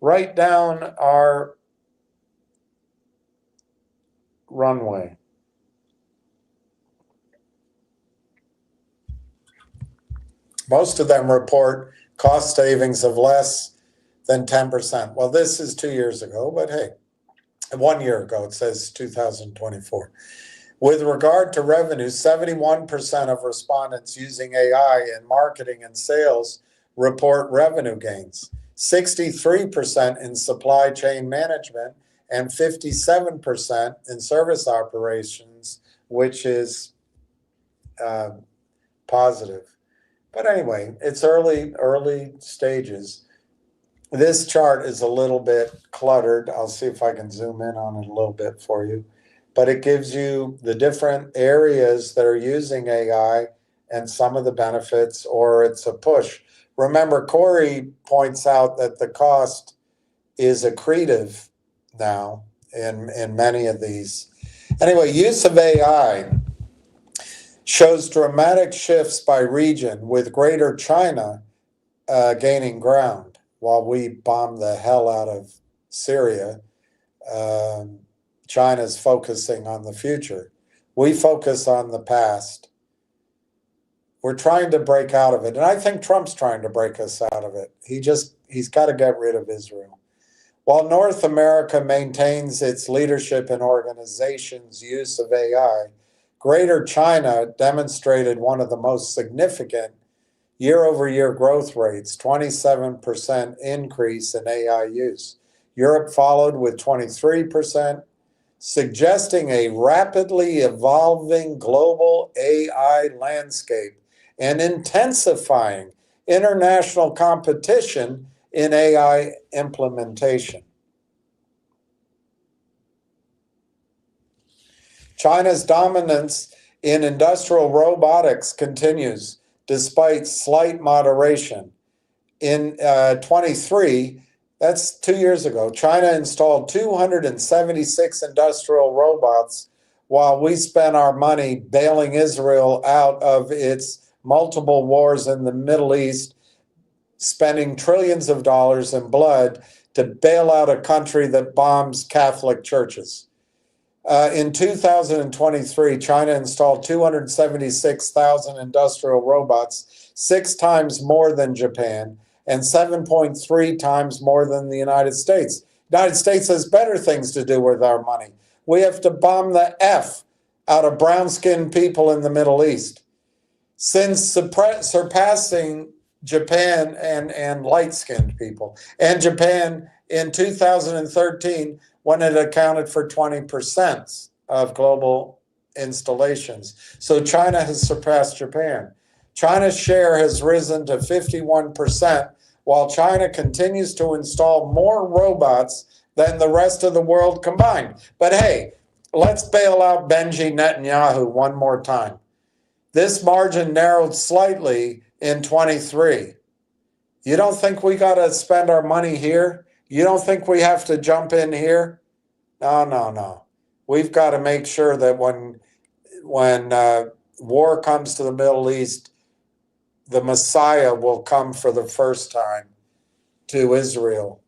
right down our runway. Most of them report cost savings of less than 10%. Well, this is 2 years ago, but hey, 1 year ago, it says 2024. With regard to revenue, 71% of respondents using AI in marketing and sales report revenue gains, 63% in supply chain management, and 57% in service operations, which is positive. But anyway, it's early stages. This chart is a little bit cluttered. I'll see if I can zoom in on it a little bit for you. But it gives you the different areas that are using AI and some of the benefits, or it's a push. Remember, Corey points out that the cost is accretive now in many of these. Anyway, use of AI shows dramatic shifts by region, with Greater China gaining ground while we bomb the hell out of Syria. China's focusing on the future. We focus on the past. We're trying to break out of it. And I think Trump's trying to break us out of it. He's got to get rid of Israel. While North America maintains its leadership in organizations' use of AI, Greater China demonstrated one of the most significant year-over-year growth rates, 27% increase in AI use. Europe followed with 23%, suggesting a rapidly evolving global AI landscape and intensifying international competition in AI implementation. China's dominance in industrial robotics continues despite slight moderation. In 23, that's 2 years ago, China installed 276 industrial robots while we spent our money bailing Israel out of its multiple wars in the Middle East, spending trillions of dollars in blood to bail out a country that bombs Catholic churches. In 2023, China installed 276,000 industrial robots, 6 times more than Japan, and 7.3 times more than the United States. The United States has better things to do with our money. We have to bomb the F out of brown-skinned people in the Middle East. Since surpassing Japan and light-skinned people, and Japan in 2013, when it accounted for 20% of global installations. So China has surpassed Japan. China's share has risen to 51%, while China continues to install more robots than the rest of the world combined. But hey, let's bail out Benji Netanyahu one more time. This margin narrowed slightly in 23. You don't think we got to spend our money here? You don't think we have to jump in here? No. We've got to make sure that when war comes to the Middle East, the Messiah will come for the first time to Israel,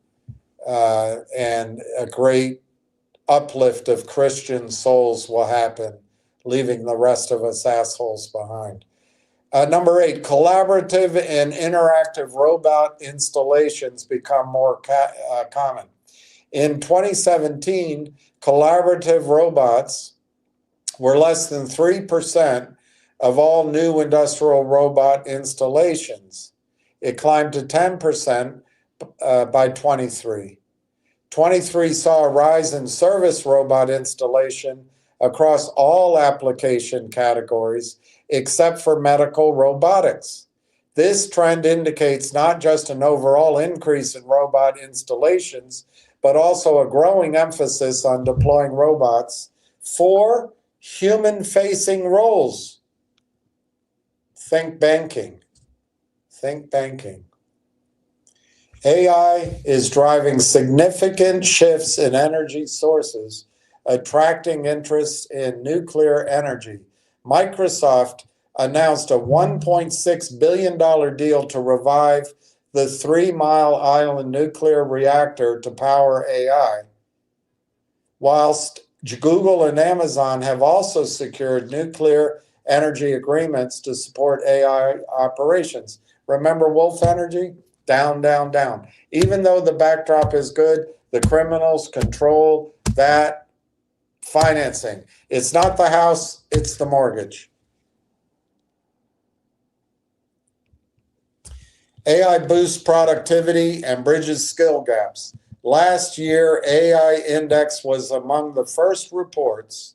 and a great uplift of Christian souls will happen, leaving the rest of us assholes behind. Number 8, collaborative and interactive robot installations become more common. In 2017, collaborative robots were less than 3% of all new industrial robot installations. It climbed to 10% by 23. 23 saw a rise in service robot installation across all application categories except for medical robotics. This trend indicates not just an overall increase in robot installations, but also a growing emphasis on deploying robots for human-facing roles. Think banking. Think banking. AI is driving significant shifts in energy sources, attracting interest in nuclear energy. Microsoft announced a $1.6 billion deal to revive the 3 Mile Island nuclear reactor to power AI, whilst Google and Amazon have also secured nuclear energy agreements to support AI operations. Remember Wolf Energy? Down, down, down. Even though the backdrop is good, the criminals control that financing. It's not the house, it's the mortgage. AI boosts productivity and bridges skill gaps. Last year, AI index was among the first reports.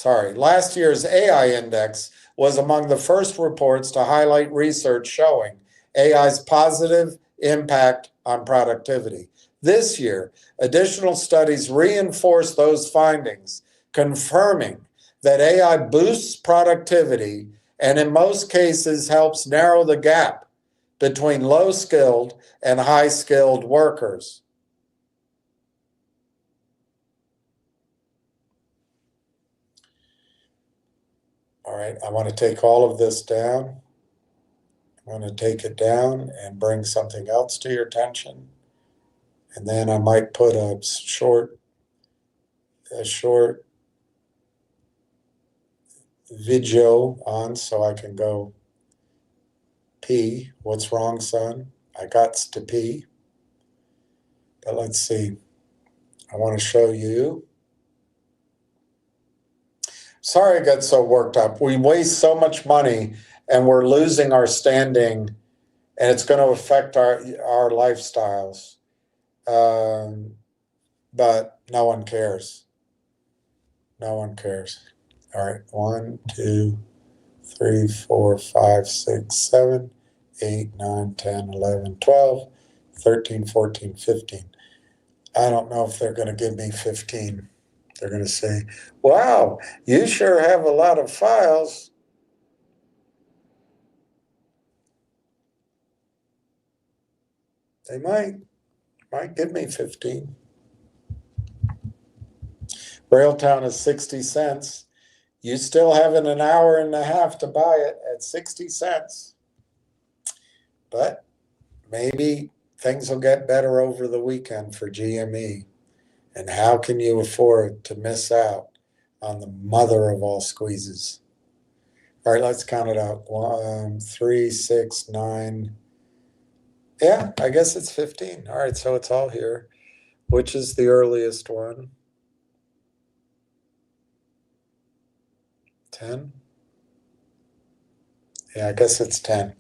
Last year's AI index was among the first reports to highlight research showing AI's positive impact on productivity. This year, additional studies reinforce those findings, confirming that AI boosts productivity and in most cases helps narrow the gap between low-skilled and high-skilled workers. All right, I want to take all of this down. I want to take it down and bring something else to your attention. And then I might put a short video on so I can go pee. What's wrong, son? I got to pee. But let's see. I want to show you. Sorry I got so worked up. We waste so much money and we're losing our standing, and it's going to affect our lifestyles. But no one cares. No one cares. All right, 1, 2, 3, 4, 5, 6, 7, 8, 9, 10, 11, 12, 13, 14, 15. I don't know if they're going to give me 15. They're going to say, wow, you sure have a lot of files. They might give me 15. Railtown is 60 cents. You still have an hour and a half to buy it at 60 cents. But maybe things will get better over the weekend for GME. And how can you afford to miss out on the mother of all squeezes? All right, let's count it out. 1, 3, 6, 9. Yeah, I guess it's 15. All right, so it's all here. Which is the earliest one? 10? Yeah, I guess it's 10.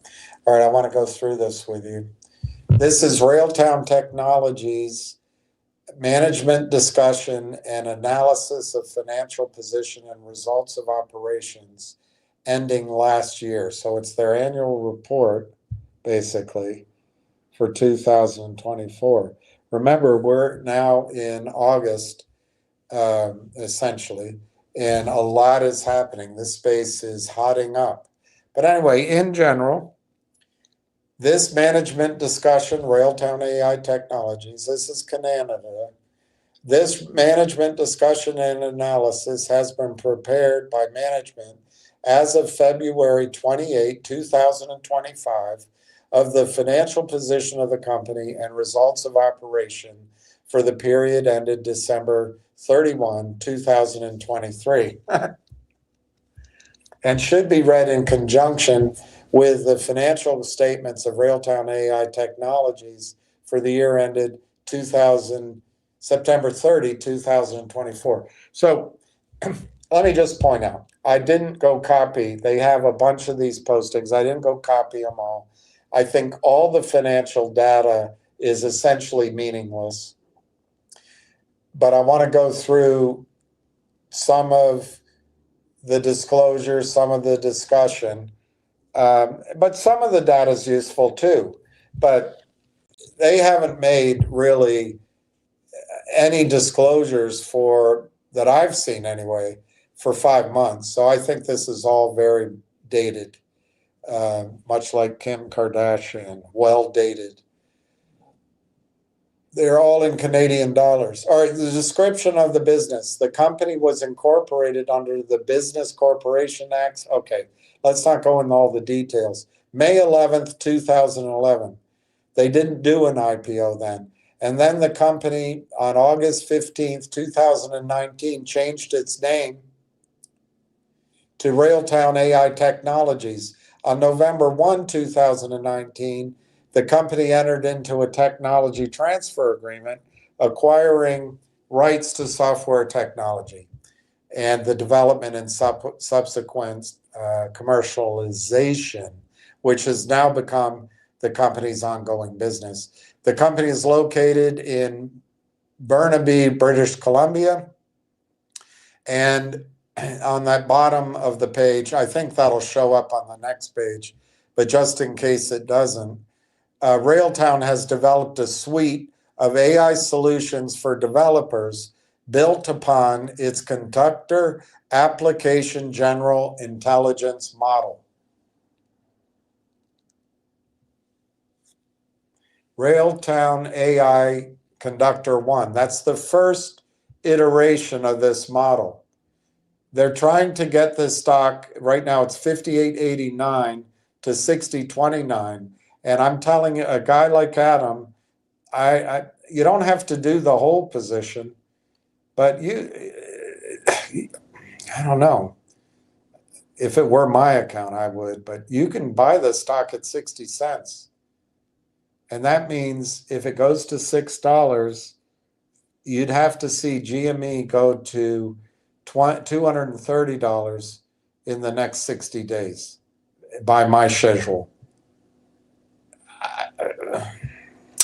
All right, I want to go through this with you. This is Railtown Technologies management discussion and analysis of financial position and results of operations ending last year. So it's their annual report, basically, for 2024. Remember, we're now in August, essentially, and a lot is happening. This space is hotting up. But anyway, in general, this management discussion, Railtown AI Technologies, this is Canada. This management discussion and analysis has been prepared by management as of February 28, 2025, of the financial position of the company and results of operation for the period ended December 31, 2023. And should be read in conjunction with the financial statements of Railtown AI Technologies for the year ended September 30, 2024. So let me just point out, I didn't go copy. They have a bunch of these postings. I didn't go copy them all. I think all the financial data is essentially meaningless. But I want to go through some of the disclosure, some of the discussion. But some of the data is useful too. But they haven't made really any disclosures for that I've seen anyway for 5 months. So I think this is all very dated, much like Kim Kardashian, well dated. They're all in Canadian dollars. All right, the description of the business. The company was incorporated under the Business Corporation Act. Okay, let's not go into all the details. May 11th, 2011. They didn't do an IPO then. And then the company on August 15th, 2019 changed its name to Railtown AI Technologies. On November 1, 2019, the company entered into a technology transfer agreement acquiring rights to software technology and the development and subsequent commercialization, which has now become the company's ongoing business. The company is located in Burnaby, British Columbia. And on that bottom of the page, I think that'll show up on the next page, but just in case it doesn't, Railtown has developed a suite of AI solutions for developers built upon its Conductor Application General Intelligence Model. Railtown AI Conductor 1. That's the first iteration of this model. They're trying to get this stock, right now it's 58.89 to 60.29. And I'm telling you, a guy like Adam, you don't have to do the whole position, but I don't know. If it were my account, I would, but you can buy the stock at 60 cents. And that means if it goes to $6, you'd have to see GME go to $230 in the next 60 days by my schedule.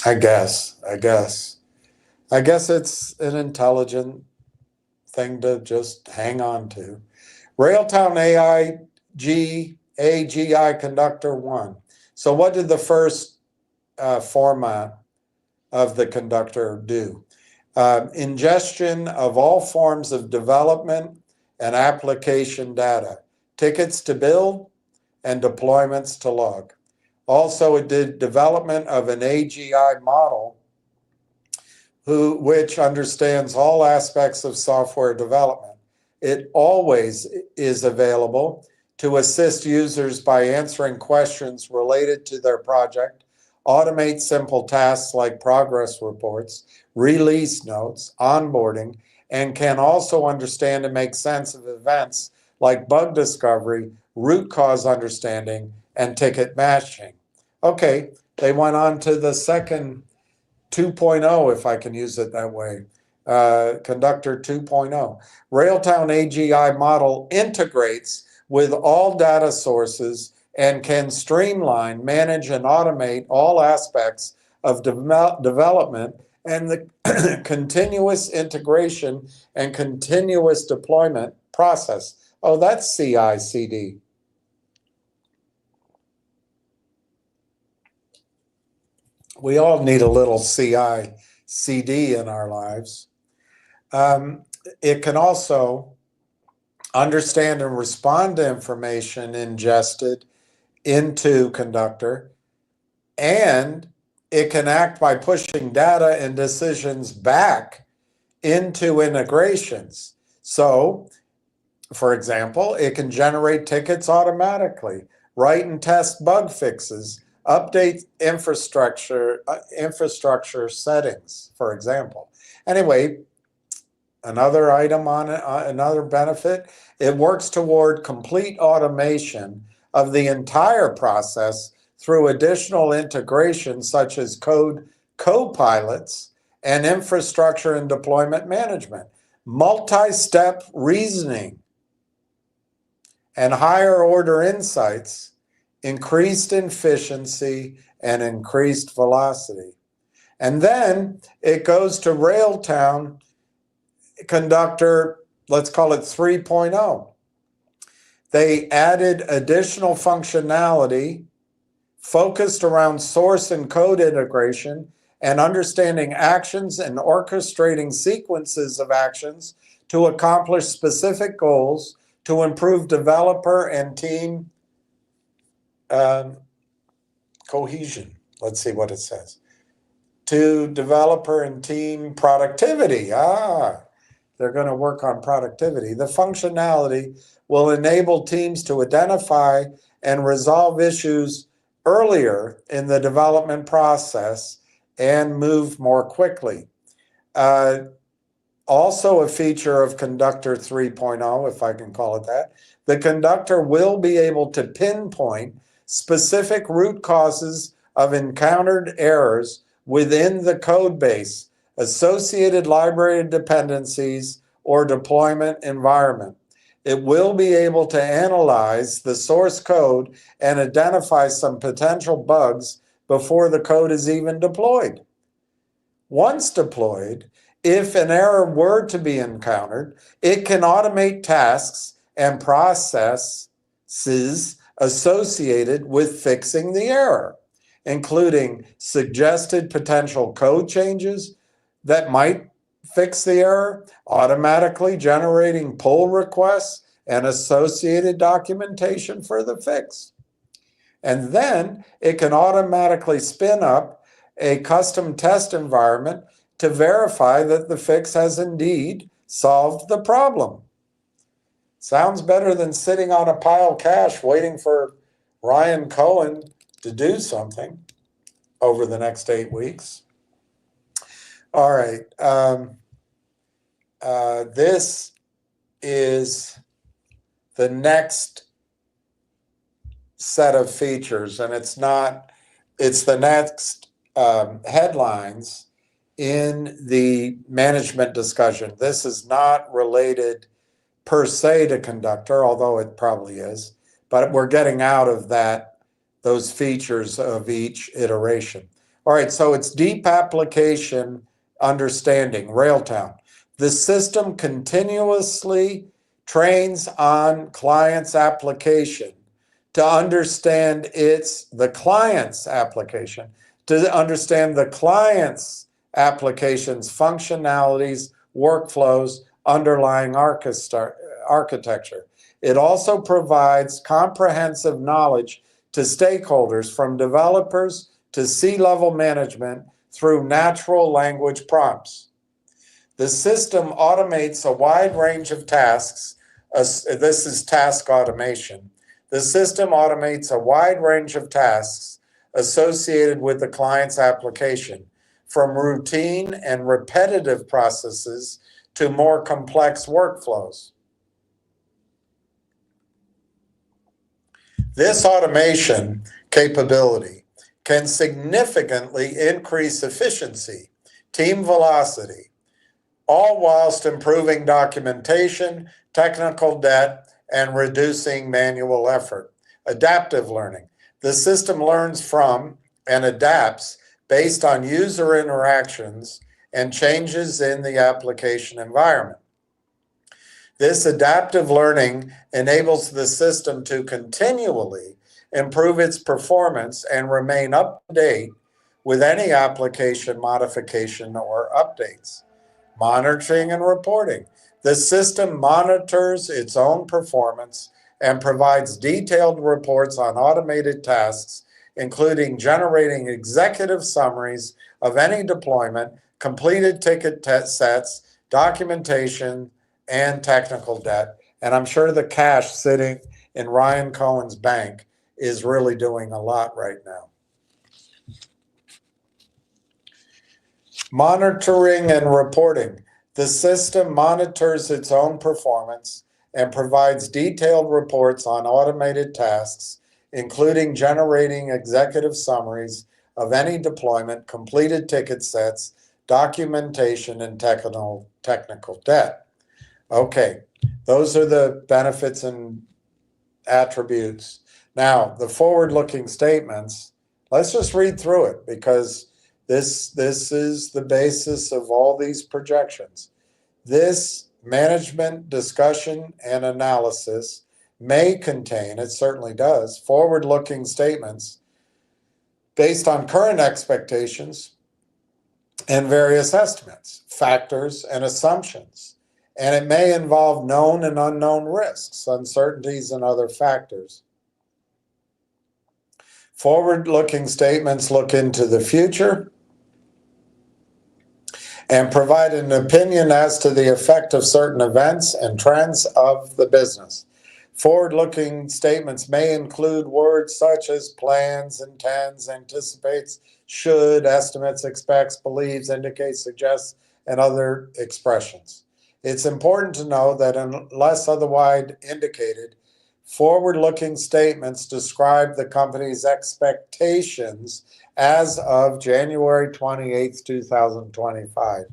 I guess it's an intelligent thing to just hang on to. Railtown AI AGI Conductor 1. So what did the first format of the conductor do? Ingestion of all forms of development and application data, tickets to build and deployments to log. Also, it did development of an AGI model which understands all aspects of software development. It always is available to assist users by answering questions related to their project, automate simple tasks like progress reports, release notes, onboarding, and can also understand and make sense of events like bug discovery, root cause understanding, and ticket matching. Okay, they went on to the second 2.0, if I can use it that way. Conductor 2.0. Railtown AGI model integrates with all data sources and can streamline, manage, and automate all aspects of development and the continuous integration and continuous deployment process. Oh, that's CI/CD. We all need a little CI/CD in our lives. It can also understand and respond to information ingested into Conductor, and it can act by pushing data and decisions back into integrations. So, for example, it can generate tickets automatically, write and test bug fixes, update infrastructure settings, for example. Anyway, another item on another benefit, it works toward complete automation of the entire process through additional integrations such as code co-pilots and infrastructure and deployment management, multi-step reasoning, and higher order insights, increased efficiency, and increased velocity. And then it goes to Railtown Conductor, let's call it 3.0. They added additional functionality focused around source and code integration and understanding actions and orchestrating sequences of actions to accomplish specific goals to improve developer and team cohesion. Let's see what it says. To developer and team productivity. They're going to work on productivity. The functionality will enable teams to identify and resolve issues earlier in the development process and move more quickly. Also a feature of Conductor 3.0, if I can call it that, the Conductor will be able to pinpoint specific root causes of encountered errors within the code base, associated library dependencies, or deployment environment. It will be able to analyze the source code and identify some potential bugs before the code is even deployed. Once deployed, if an error were to be encountered, it can automate tasks and processes associated with fixing the error, including suggested potential code changes that might fix the error, automatically generating pull requests and associated documentation for the fix. And then it can automatically spin up a custom test environment to verify that the fix has indeed solved the problem. Sounds better than sitting on a pile of cash waiting for Ryan Cohen to do something over the next 8 weeks. All right. This is the next set of features, and it's the next headlines in the management discussion. This is not related per se to Conductor, although it probably is, but we're getting out of those features of each iteration. All right, so it's deep application understanding, Railtown. The system continuously trains on client's application to understand the client's application, to understand the client's application's functionalities, workflows, underlying architecture. It also provides comprehensive knowledge to stakeholders from developers to C-level management through natural language prompts. The system automates a wide range of tasks. This is task automation. The system automates a wide range of tasks associated with the client's application, from routine and repetitive processes to more complex workflows. This automation capability can significantly increase efficiency, team velocity, all whilst improving documentation, technical debt, and reducing manual effort. Adaptive learning. The system learns from and adapts based on user interactions and changes in the application environment. This adaptive learning enables the system to continually improve its performance and remain up to date with any application modification or updates. Monitoring and reporting. The system monitors its own performance and provides detailed reports on automated tasks, including generating executive summaries of any deployment, completed ticket sets, documentation, and technical debt. And I'm sure the cash sitting in Ryan Cohen's bank is really doing a lot right now. Monitoring and reporting. The system monitors its own performance and provides detailed reports on automated tasks, including generating executive summaries of any deployment, completed ticket sets, documentation, and technical debt. Okay, those are the benefits and attributes. Now, the forward-looking statements, let's just read through it because this is the basis of all these projections. This management discussion and analysis may contain, it certainly does, forward-looking statements based on current expectations and various estimates, factors, and assumptions. And it may involve known and unknown risks, uncertainties, and other factors. Forward-looking statements look into the future and provide an opinion as to the effect of certain events and trends of the business. Forward-looking statements may include words such as plans, intends, anticipates, should, estimates, expects, believes, indicates, suggests, and other expressions. It's important to know that unless otherwise indicated, forward-looking statements describe the company's expectations as of January 28, 2025.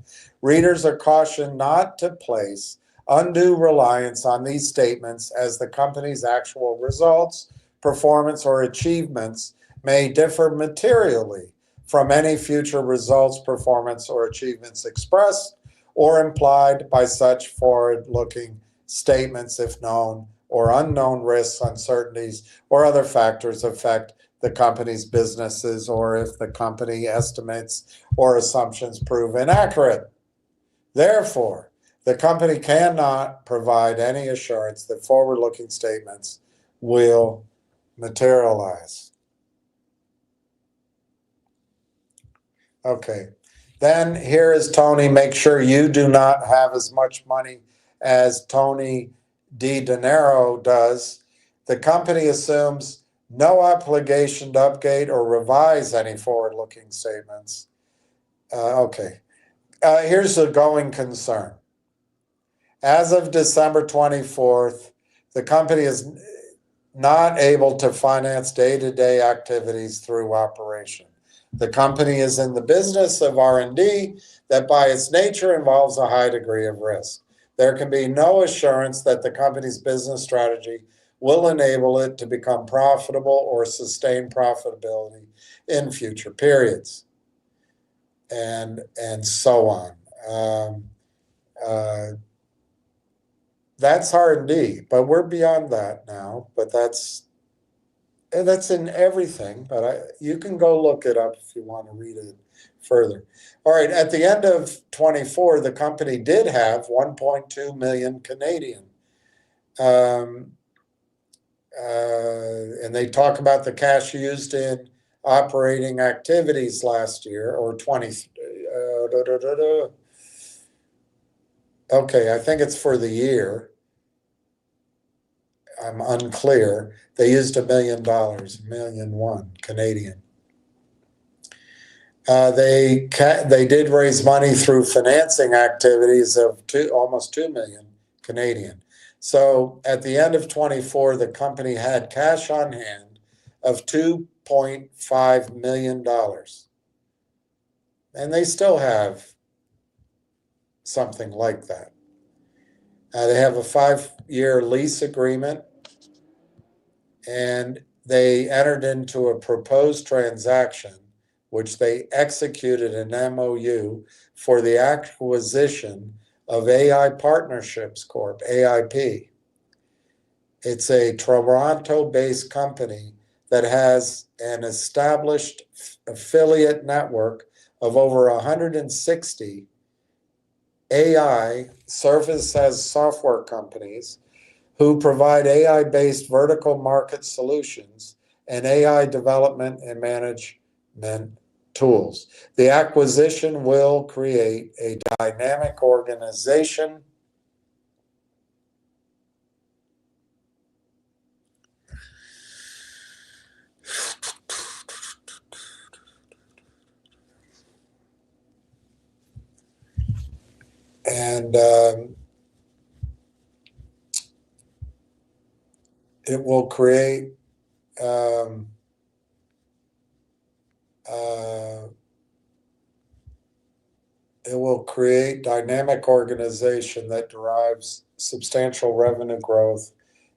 Readers are cautioned not to place undue reliance on these statements as the company's actual results, performance, or achievements may differ materially from any future results, performance, or achievements expressed or implied by such forward-looking statements if known or unknown risks, uncertainties, or other factors affect the company's businesses, or if the company estimates or assumptions prove inaccurate. Therefore, the company cannot provide any assurance that forward-looking statements will materialize. Okay. Then here is Tony. Make sure you do not have as much money as Tony DiDenaro does. The company assumes no obligation to update or revise any forward-looking statements. Here's the going concern. As of December 24th, the company is not able to finance day-to-day activities through operation. The company is in the business of R&D that by its nature involves a high degree of risk. There can be no assurance that the company's business strategy will enable it to become profitable or sustain profitability in future periods, and so on. That's R&D, but we're beyond that now. But that's in everything. But you can go look it up if you want to read it further. All right. At the end of 24, the company did have 1.2 million Canadian. And they talk about the cash used in operating activities last year, or 20. Okay, I think it's for the year. I'm unclear. They used $1 million, $1,000,001 Canadian. They did raise money through financing activities of almost 2 million Canadian. So at the end of 24, the company had cash on hand of $2.5 million. And they still have something like that. They have a 5-year lease agreement, and they entered into a proposed transaction, which they executed an MOU for the acquisition of AI Partnerships Corp, AIP. It's a Toronto-based company that has an established affiliate network of over 160 AI service as software companies who provide AI-based vertical market solutions and AI development and management tools. The acquisition will create a dynamic organization and it will create dynamic organization that derives substantial revenue growth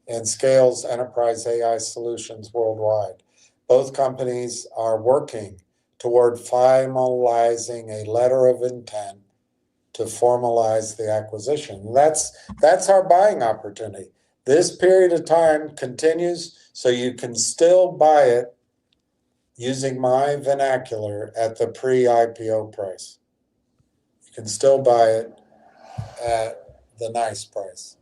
and scales enterprise AI solutions worldwide. Both companies are working toward finalizing a letter of intent to formalize the acquisition. That's our buying opportunity. This period of time continues, so you can still buy it using my vernacular at the pre-IPO price. You can still buy it at the nice price.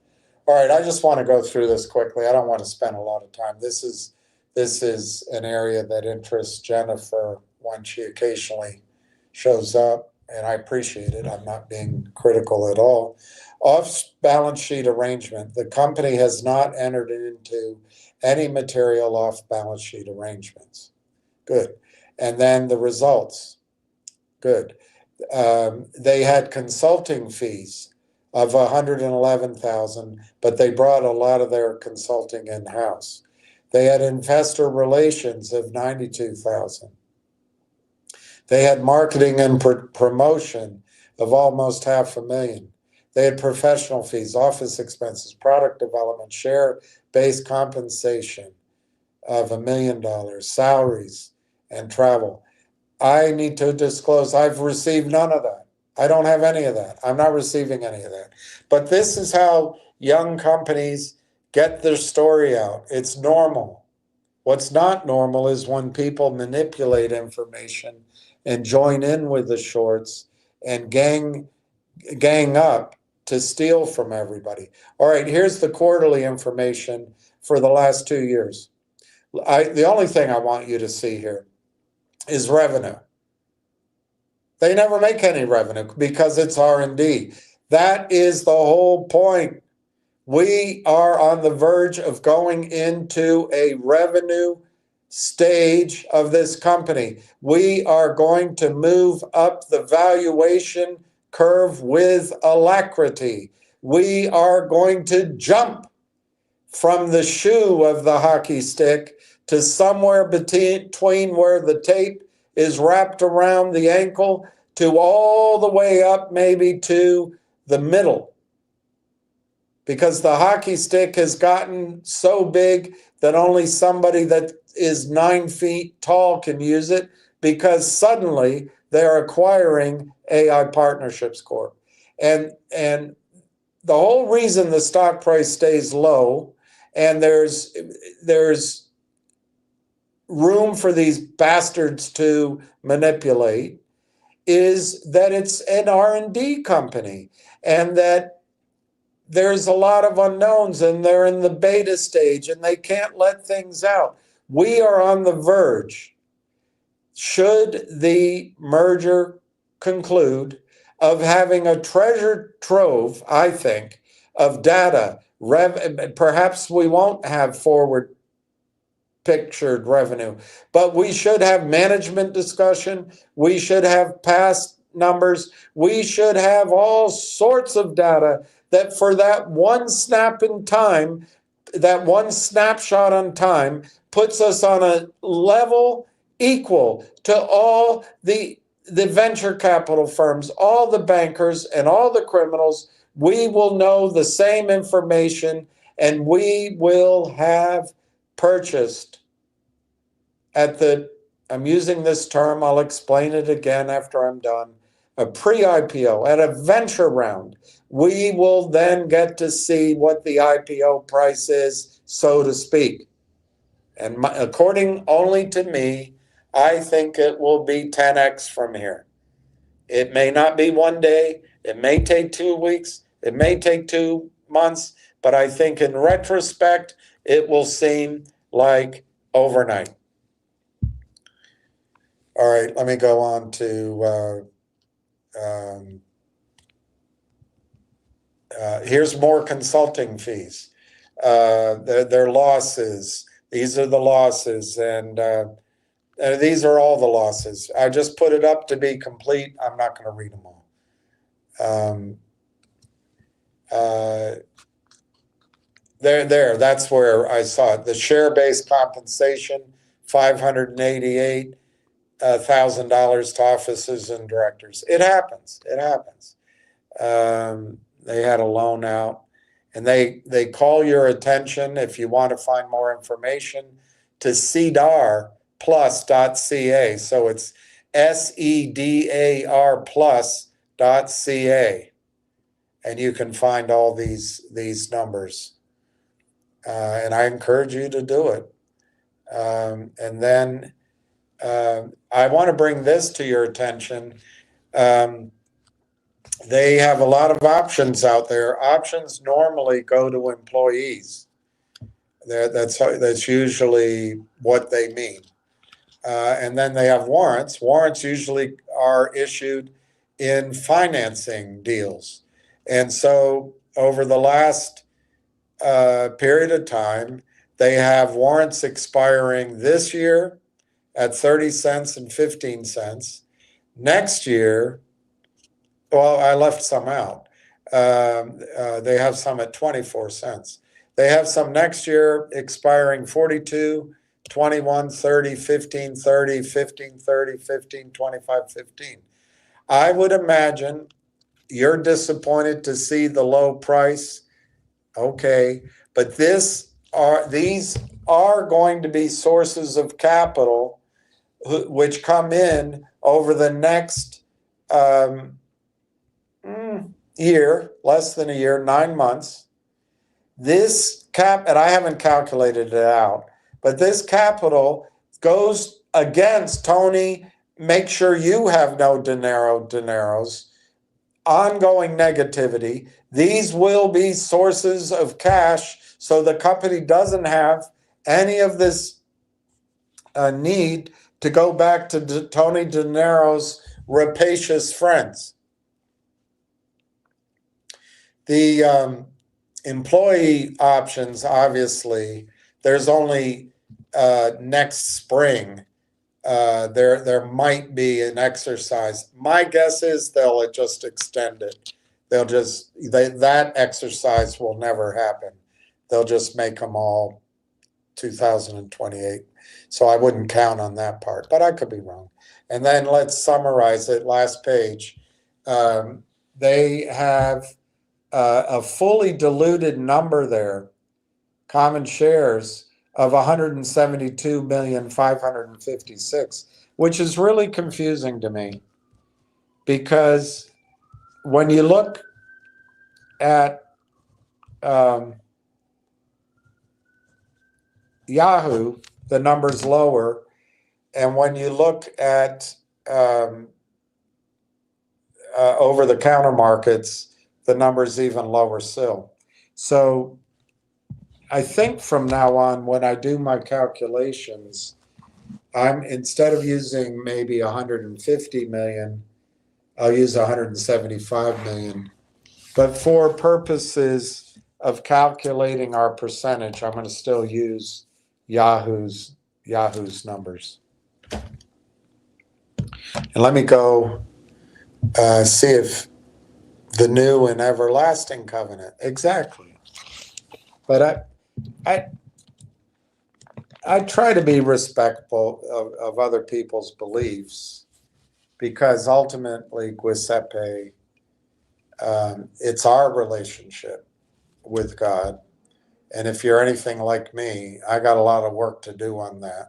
All right, I just want to go through this quickly. I don't want to spend a lot of time. This is an area that interests Jennifer when she occasionally shows up, and I appreciate it. I'm not being critical at all. Off-balance sheet arrangement. The company has not entered into any material off-balance sheet arrangements. Good. And then the results. Good. They had consulting fees of 111,000, but they brought a lot of their consulting in-house. They had investor relations of 92,000. They had marketing and promotion of almost $500,000. They had professional fees, office expenses, product development, share-based compensation of $1 million, salaries and travel. I need to disclose I've received none of that. I don't have any of that. I'm not receiving any of that. But this is how young companies get their story out. It's normal. What's not normal is when people manipulate information and join in with the shorts and gang up to steal from everybody. All right, here's the quarterly information for the last 2 years. The only thing I want you to see here is revenue. They never make any revenue because it's R&D. That is the whole point. We are on the verge of going into a revenue stage of this company. We are going to move up the valuation curve with alacrity. We are going to jump from the shoe of the hockey stick to somewhere between where the tape is wrapped around the ankle to all the way up maybe to the middle. Because the hockey stick has gotten so big that only somebody that is 9 feet tall can use it, because suddenly they're acquiring AI Partnerships Corp. And the whole reason the stock price stays low and there's room for these bastards to manipulate is that it's an R&D company and that there's a lot of unknowns and they're in the beta stage and they can't let things out. We are on the verge, should the merger conclude, of having a treasure trove, I think, of data. Perhaps we won't have forward pictured revenue. But we should have management discussion. We should have past numbers. We should have all sorts of data that for that one snap in time, that one snapshot on time puts us on a level equal to all the venture capital firms, all the bankers, and all the criminals. We will know the same information, and we will have purchased at the, I'm using this term, I'll explain it again after I'm done, a pre-IPO, at a venture round. We will then get to see what the IPO price is, so to speak. And according only to me, I think it will be 10x from here. It may not be one day, it may take 2 weeks, it may take 2 months, but I think in retrospect, it will seem like overnight. All right, let me go on to, here's more consulting fees. Their losses, these are the losses, and these are all the losses. I just put it up to be complete. I'm not going to read them all. There, that's where I saw it. The share-based compensation, $588,000 to officers and directors. It happens. It happens. They had a loan out, and they call your attention if you want to find more information to cedarplus.ca. So it's SEDAR plus.ca, and you can find all these numbers. And I encourage you to do it. And then I want to bring this to your attention. They have a lot of options out there. Options normally go to employees. That's usually what they mean. And then they have warrants. Warrants usually are issued in financing deals. And so over the last period of time, they have warrants expiring this year at 30 cents and 15 cents. Next year, well, I left some out. They have some at 24 cents. They have some next year expiring 42, 21, 30, 15, 30, 15, 30, 15, 25, 15. I would imagine you're disappointed to see the low price. Okay, but these are going to be sources of capital which come in over the next year, less than a year, 9 months. This and I haven't calculated it out, but this capital goes against Tony. Make sure you have no dineros, ongoing negativity. These will be sources of cash, so the company doesn't have any of this need to go back to Tony Dinero's rapacious friends. The employee options, obviously, there's only next spring. There might be an exercise. My guess is they'll just extend it. That exercise will never happen. They'll just make them all 2028. So I wouldn't count on that part, but I could be wrong. And then let's summarize it. Last page. They have a fully diluted number there, common shares of 172,556,000, which is really confusing to me, because when you look at Yahoo, the number's lower, and when you look at over-the-counter markets, the number's even lower still. So I think from now on, when I do my calculations, instead of using maybe 150 million, I'll use 175 million. But for purposes of calculating our percentage, I'm going to still use Yahoo's numbers. And let me go see if the new and everlasting covenant. Exactly. But I try to be respectful of other people's beliefs, because ultimately, Giuseppe, it's our relationship with God. And if you're anything like me, I got a lot of work to do on that.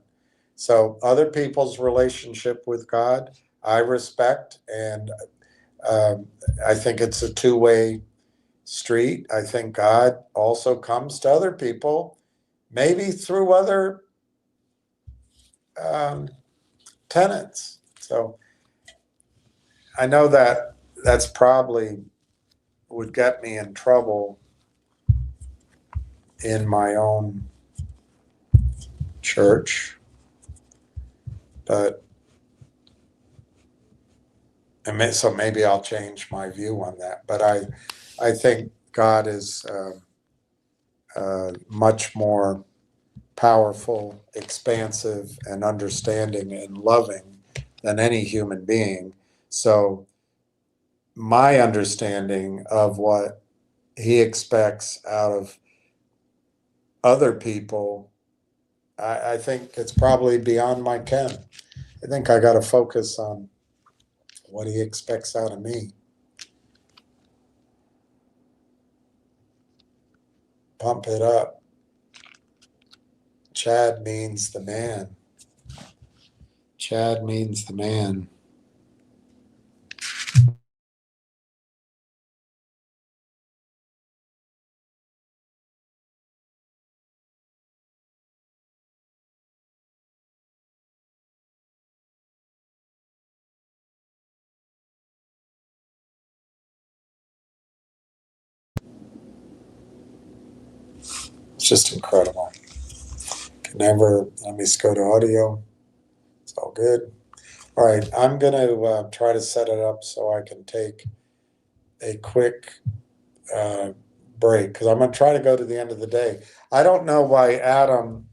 So other people's relationship with God, I respect, and I think it's a two-way street. I think God also comes to other people, maybe through other tenets. So I know that that's probably would get me in trouble in my own church, but so maybe I'll change my view on that. But I think God is much more powerful, expansive, and understanding and loving than any human being. So my understanding of what he expects out of other people, I think it's probably beyond my ken. I think I got to focus on what he expects out of me. Pump it up. Chad means the man. Chad means the man. It's just incredible. Can never, let me just go to audio. It's all good. All right, I'm going to try to set it up so I can take a quick break, because I'm going to try to go to the end of the day. I don't know why Adam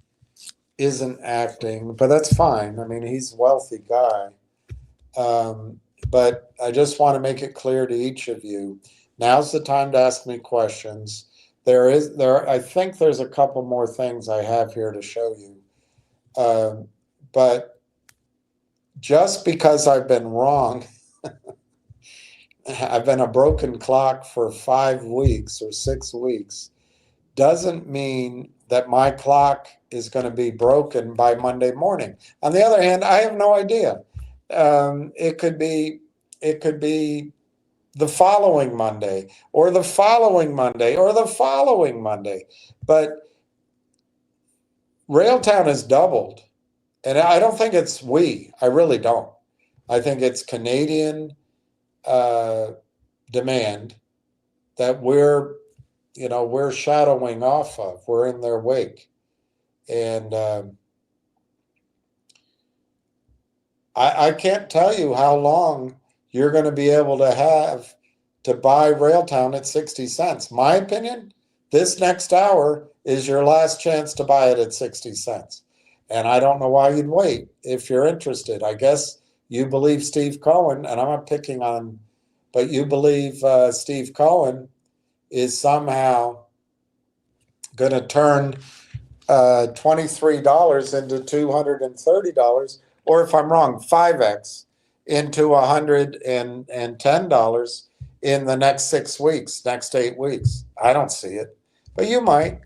isn't acting, but that's fine. I mean, he's a wealthy guy. But I just want to make it clear to each of you, now's the time to ask me questions. I think there's a couple more things I have here to show you. But just because I've been wrong, I've been a broken clock for 5 weeks or 6 weeks, doesn't mean that my clock is going to be broken by Monday morning. On the other hand, I have no idea. It could be the following Monday, or the following Monday, or the following Monday. But Railtown has doubled. And I don't think it's we. I really don't. I think it's Canadian demand that we're shadowing off of. We're in their wake. And I can't tell you how long you're going to be able to have to buy Railtown at 60 cents. My opinion, this next hour is your last chance to buy it at 60 cents. And I don't know why you'd wait if you're interested. I guess you believe Steve Cohen, and I'm not picking on, but you believe Steve Cohen is somehow going to turn $23 into $230, or if I'm wrong, 5x into $110 in the next 6 weeks, next 8 weeks. I don't see it, but you might.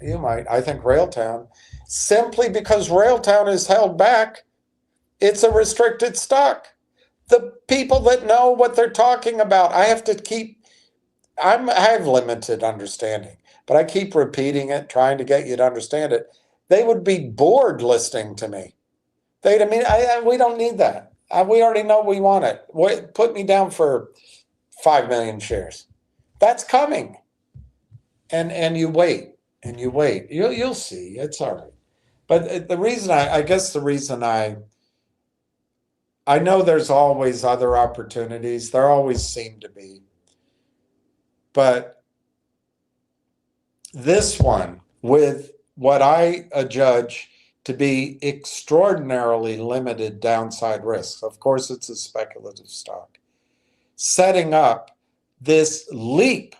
I think Railtown, simply because Railtown is held back, it's a restricted stock. The people that know what they're talking about, I have limited understanding, but I keep repeating it, trying to get you to understand it. They would be bored listening to me. We don't need that. We already know we want it. Put me down for 5 million shares. That's coming. And you wait, and you wait. You'll see. It's all right. But the reason I know there's always other opportunities. There always seem to be. But this one, with what I judge to be extraordinarily limited downside risks. Of course, it's a speculative stock. Setting up this leap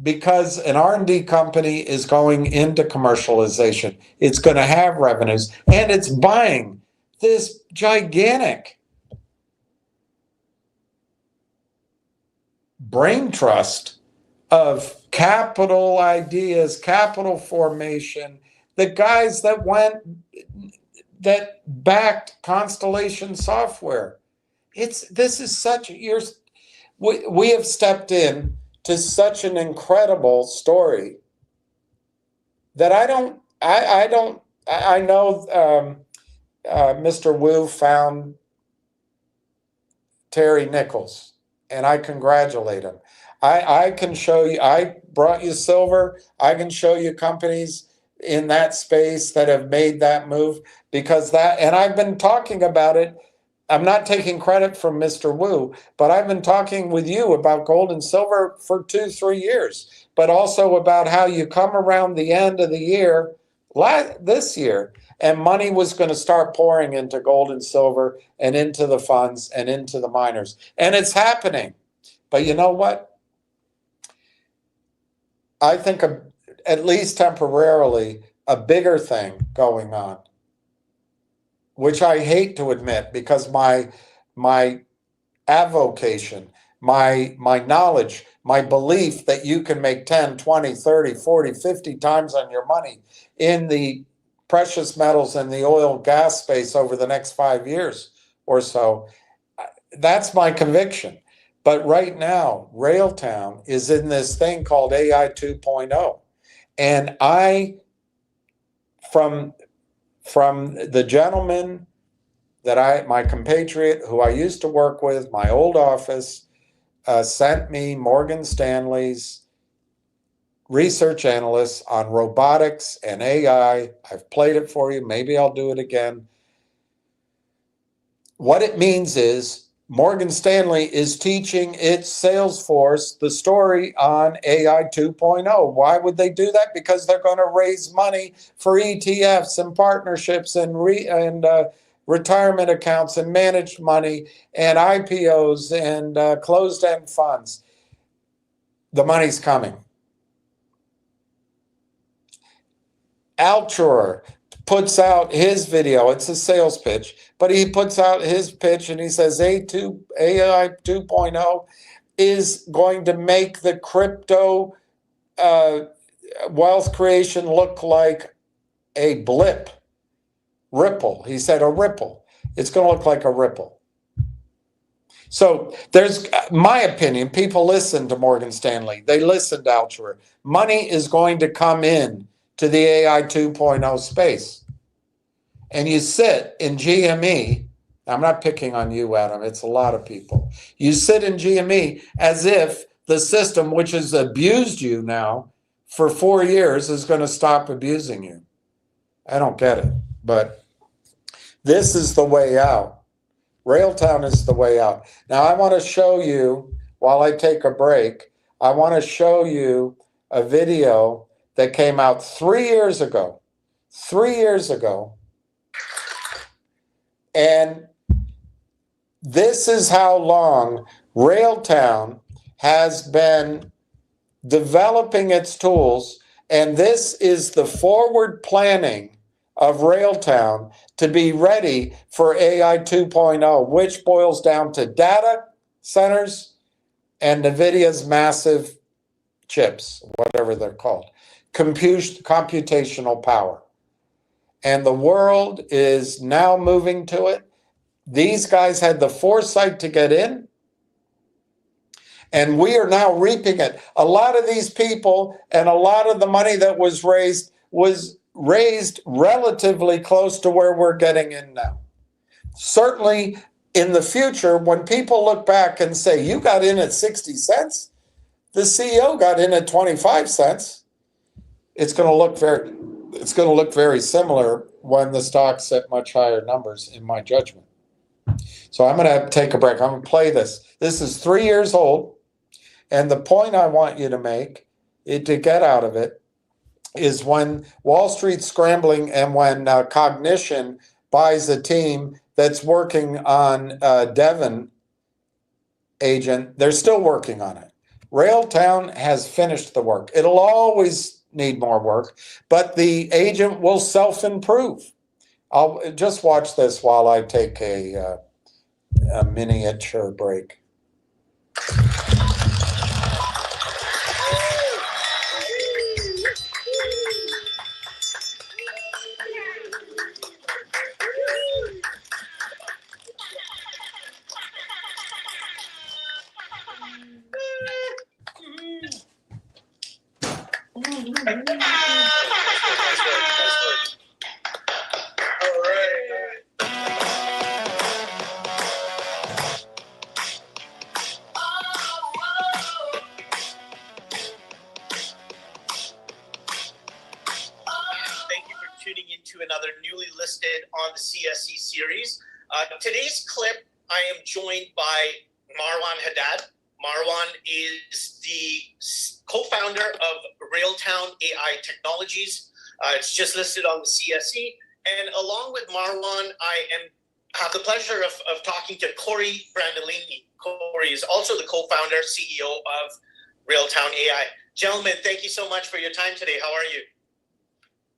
because an R&D company is going into commercialization. It's going to have revenues, and it's buying this gigantic brain trust of capital ideas, capital formation, the guys that backed Constellation Software. This is such, we have stepped in to such an incredible story that I know Mr. Wu found Terry Nichols, and I congratulate him. I can show you, I brought you silver. I can show you companies in that space that have made that move because and I've been talking about it. I'm not taking credit from Mr. Wu, but I've been talking with you about gold and silver for 2-3 years, but also about how you come around the end of the year, this year, and money was going to start pouring into gold and silver and into the funds and into the miners. And it's happening. But you know what? I think at least temporarily, a bigger thing going on, which I hate to admit because my avocation, my knowledge, my belief that you can make 10, 20, 30, 40, 50 times on your money in the precious metals and the oil gas space over the next 5 years or so, that's my conviction. But right now, Railtown is in this thing called AI 2.0. And from the gentleman that my compatriot who I used to work with, my old office, sent me Morgan Stanley's research analysts on robotics and AI. I've played it for you. Maybe I'll do it again. What it means is Morgan Stanley is teaching its sales force the story on AI 2.0. Why would they do that? Because they're going to raise money for ETFs and partnerships and retirement accounts and managed money and IPOs and closed-end funds. The money's coming. Altucher puts out his video. It's a sales pitch, but he puts out his pitch and he says AI 2.0 is going to make the crypto wealth creation look like a blip. Ripple. He said a ripple. It's going to look like a ripple. So there's my opinion. People listen to Morgan Stanley. They listen to Altucher. Money is going to come in to the AI 2.0 space. And you sit in GME, I'm not picking on you, Adam, it's a lot of people. You sit in GME as if the system, which has abused you now for 4 years, is going to stop abusing you. I don't get it, but this is the way out. Railtown is the way out. Now, I want to show you, while I take a break, I want to show you a video that came out 3 years ago. 3 years ago. And this is how long Railtown has been developing its tools, and this is the forward planning of Railtown to be ready for AI 2.0, which boils down to data centers and NVIDIA's massive chips, whatever they're called, computational power. And the world is now moving to it. These guys had the foresight to get in, and we are now reaping it. A lot of these people and a lot of the money that was raised relatively close to where we're getting in now. Certainly in the future, when people look back and say, you got in at 60 cents, the CEO got in at 25 cents, it's going to look very similar when the stocks at much higher numbers, in my judgment. So I'm going to take a break. I'm going to play this. This is 3 years old. And the point I want you to make, to get out of it, is when Wall Street's scrambling and when Cognition buys a team that's working on Devon agent, they're still working on it. Railtown has finished the work. It'll always need more work, but the agent will self-improve. I'll just watch this while I take a miniature break. Tuning into another newly listed on the CSE series. Today's clip, I am joined by Marwan Haddad. Marwan is the co-founder of Railtown AI Technologies. It's just listed on the CSE. And along with Marwan, I have the pleasure of talking to Corey Brandolini. Corey is also the co-founder, CEO of Railtown AI. Gentlemen, thank you so much for your time today. How are you?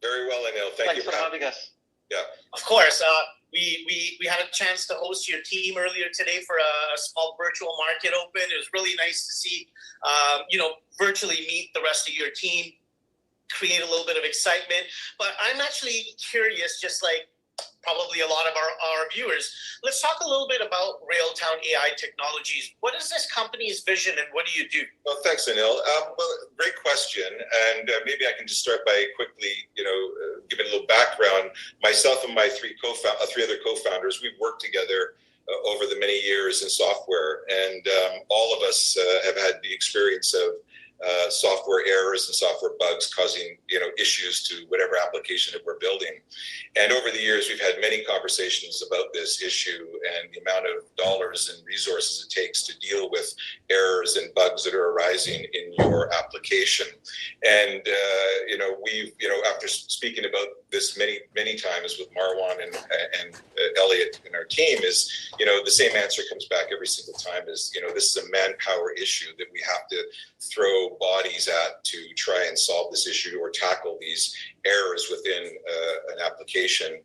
Very well, Anil. Thank you for having us. Yeah. Of course. We had a chance to host your team earlier today for a small virtual market open. It was really nice to see, virtually meet the rest of your team, create a little bit of excitement. But I'm actually curious, just like probably a lot of our viewers. Let's talk a little bit about Railtown AI Technologies. What is this company's vision and what do you do? Well, thanks, Anil. Great question. And maybe I can just start by quickly, giving a little background. Myself and my three other co-founders, we've worked together over the many years in software. And all of us have had the experience of software errors and software bugs causing issues to whatever application that we're building. And over the years, we've had many conversations about this issue and the amount of dollars and resources it takes to deal with errors and bugs that are arising in your application. And we've after speaking about this many times with Marwan and Elliot and our team, is the same answer comes back every single time, is this is a manpower issue that we have to throw bodies at to try and solve this issue or tackle these errors within an application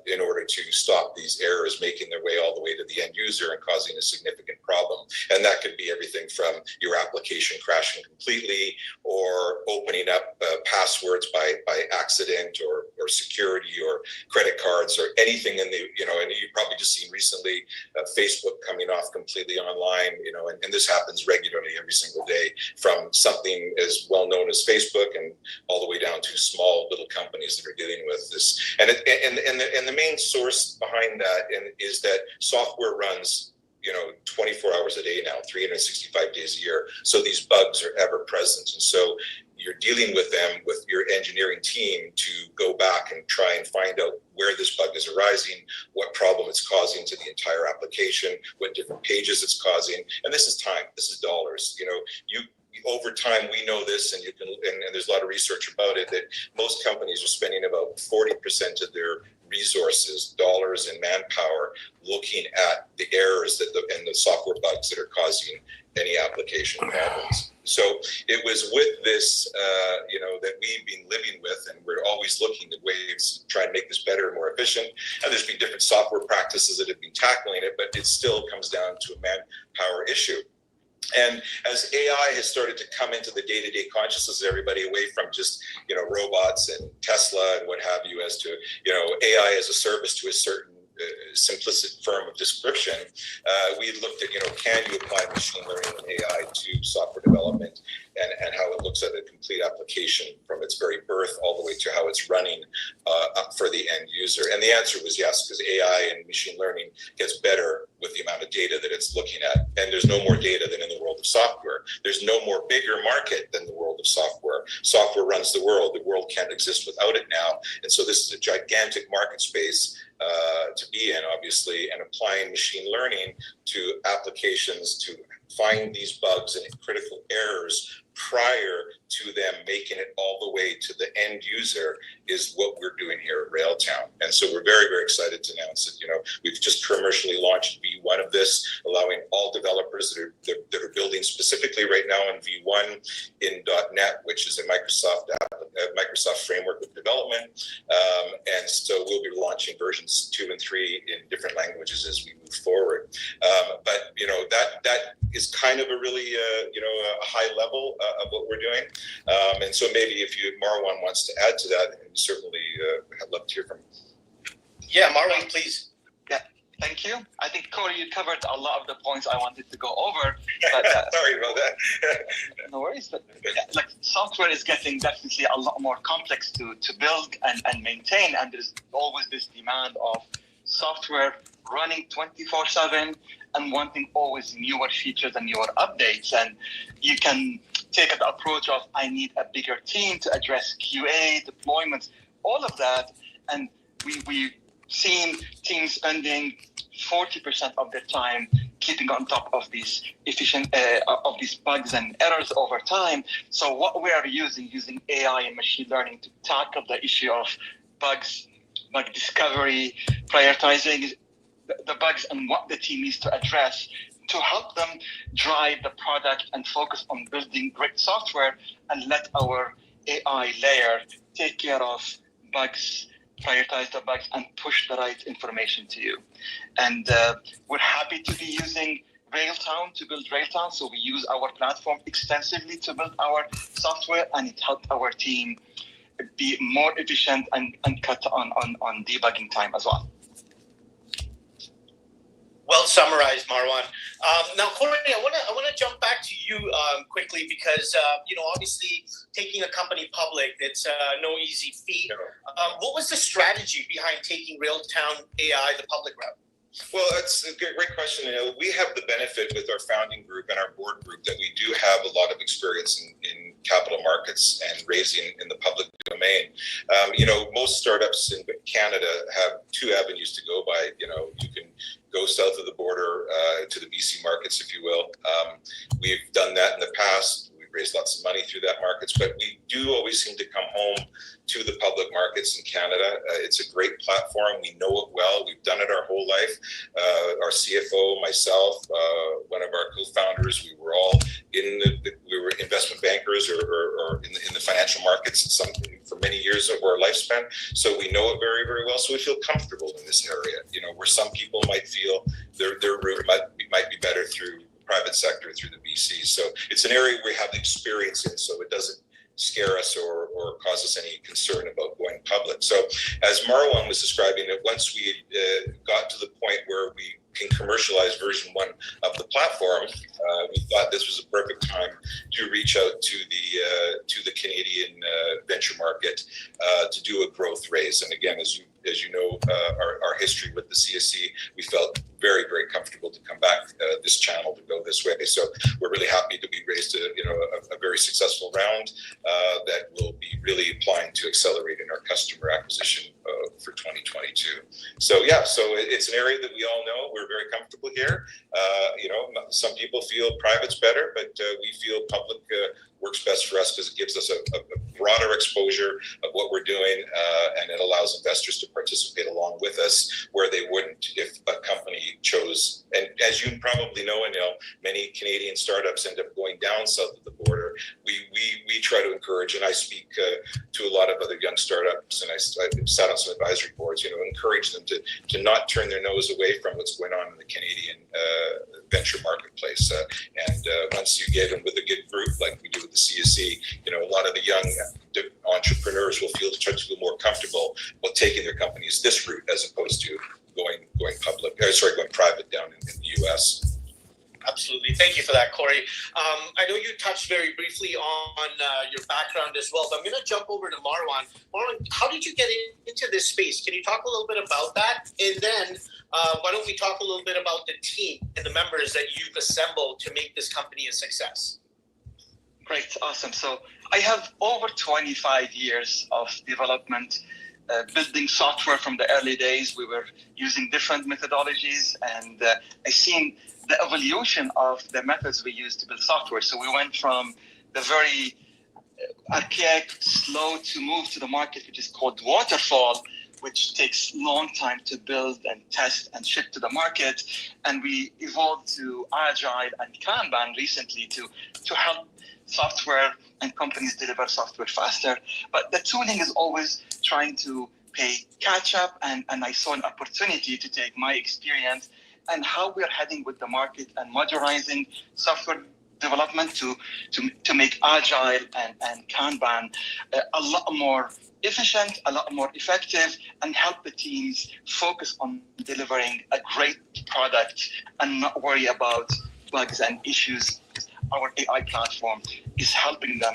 in order to stop these errors making their way all the way to the end user and causing a significant problem. And that could be everything from your application crashing completely, or opening up passwords by accident, or security, or credit cards, or anything in the, and you've probably just seen recently Facebook coming off completely online, and this happens regularly every single day, from something as well known as Facebook and all the way down to small little companies that are dealing with this. And the main source behind that is that software runs 24 hours a day now, 365 days a year. So these bugs are ever present. And so you're dealing with them with your engineering team to go back and try and find out where this bug is arising, what problem it's causing to the entire application, what different pages it's causing. And this is time, this is dollars. Over time, we know this, and there's a lot of research about it, that most companies are spending about 40% of their resources, dollars and manpower, looking at the errors and the software bugs that are causing any application problems. So it was with this, that we've been living with, and we're always looking at ways to try and make this better and more efficient. And there's been different software practices that have been tackling it, but it still comes down to a manpower issue. And as AI has started to come into the day-to-day consciousness of everybody, away from just, robots and Tesla and what have you, as to, AI as a service to a certain simplistic form of description, we looked at, can you apply machine learning and AI to software development, and how it looks at a complete application from its very birth all the way to how it's running up for the end user. And the answer was yes, because AI and machine learning gets better with the amount of data that it's looking at. And there's no more data than in the world of software. There's no more bigger market than the world of software. Software runs the world. The world can't exist without it now. And so this is a gigantic market space to be in, obviously, and applying machine learning to applications to find these bugs and critical errors prior to them, making it all the way to the end user is what we're doing here at Railtown. And so we're very, very excited to announce that, we've just commercially launched V1 of this, allowing all developers that are building specifically right now in V1 in .NET, which is a Microsoft framework of development. And so we'll be launching versions 2 and 3 in different languages as we move forward. But that is kind of a really a high level of what we're doing. And so maybe if Marwan wants to add to that, certainly I'd love to hear from you. Yeah, Marwan, please. Yeah, thank you. I think, Corey, you covered a lot of the points I wanted to go over. But, sorry about that. No worries. But software is getting definitely a lot more complex to build and maintain. And there's always this demand of software running 24/7 and wanting always newer features and newer updates. And you can take the approach of, I need a bigger team to address QA, deployments, all of that. And we've seen teams spending 40% of their time keeping on top of these of these bugs and errors over time. So what we are using AI and machine learning to tackle the issue of bugs, bug discovery, prioritizing the bugs and what the team needs to address to help them drive the product and focus on building great software, and let our AI layer take care of bugs, prioritize the bugs, and push the right information to you. And we're happy to be using Railtown to build Railtown. So we use our platform extensively to build our software, and it helped our team be more efficient and cut on debugging time as well. Well summarized, Marwan. Now, Corey, I want to jump back to you quickly because obviously taking a company public, it's no easy feat. What was the strategy behind taking Railtown AI the public route? Well, that's a great question. We have the benefit with our founding group and our board group that we do have a lot of experience in capital markets and raising in the public domain. Most startups in Canada have 2 avenues to go by. You can go south of the border to the BC markets, if you will. We've done that in the past. We've raised lots of money through that markets, but we do always seem to come home to the public markets in Canada. It's a great platform. We know it well. We've done it our whole life. Our CFO, myself, one of our co-founders, we were all we were investment bankers or in the financial markets for many years of our lifespan. So we know it very, very well. So we feel comfortable in this area. Where some people might feel their route might be better through private sector, through the BC. So it's an area we have experience in, so it doesn't scare us or cause us any concern about going public. So as Marwan was describing it, once we got to the point where we can commercialize version 1 of the platform, we thought this was a perfect time to reach out to the Canadian venture market to do a growth raise. And again, as you know, our history with the CSC, we felt very, very comfortable to come back this channel to go this way. So we're really happy to be raised a very successful round that will be really applying to accelerating our customer acquisition for 2022. So it's an area that we all know. We're very comfortable here. Some people feel private's better, but we feel public works best for us because it gives us a broader exposure of what we're doing, and it allows investors to participate along with us where they wouldn't if a company chose. And as you probably know, Anil, many Canadian startups end up going down south of the border. We try to encourage, and I speak to a lot of other young startups, and I sat on some advisory boards, encourage them to not turn their nose away from what's going on in the Canadian venture marketplace. And once you get in with a good group like we do with the CSC, a lot of the young entrepreneurs will feel more comfortable about taking their companies this route as opposed to going private down in the US. Absolutely. Thank you for that, Corey. I know you touched very briefly on your background as well, but I'm going to jump over to Marwan. Marwan, how did you get into this space? Can you talk a little bit about that? And then why don't we talk a little bit about the team and the members that you've assembled to make this company a success? Great. Awesome. So I have over 25 years of development, building software from the early days. We were using different methodologies, and I seen the evolution of the methods we use to build software. So we went from the very archaic, slow to move to the market, which is called waterfall, which takes long time to build and test and ship to the market. And we evolved to Agile and Kanban recently to help software and companies deliver software faster. But the tooling is always trying to play catch up, and I saw an opportunity to take my experience and how we're heading with the market and modularizing software development to make Agile and Kanban a lot more efficient, a lot more effective, and help the teams focus on delivering a great product and not worry about bugs and issues. Our AI platform is helping them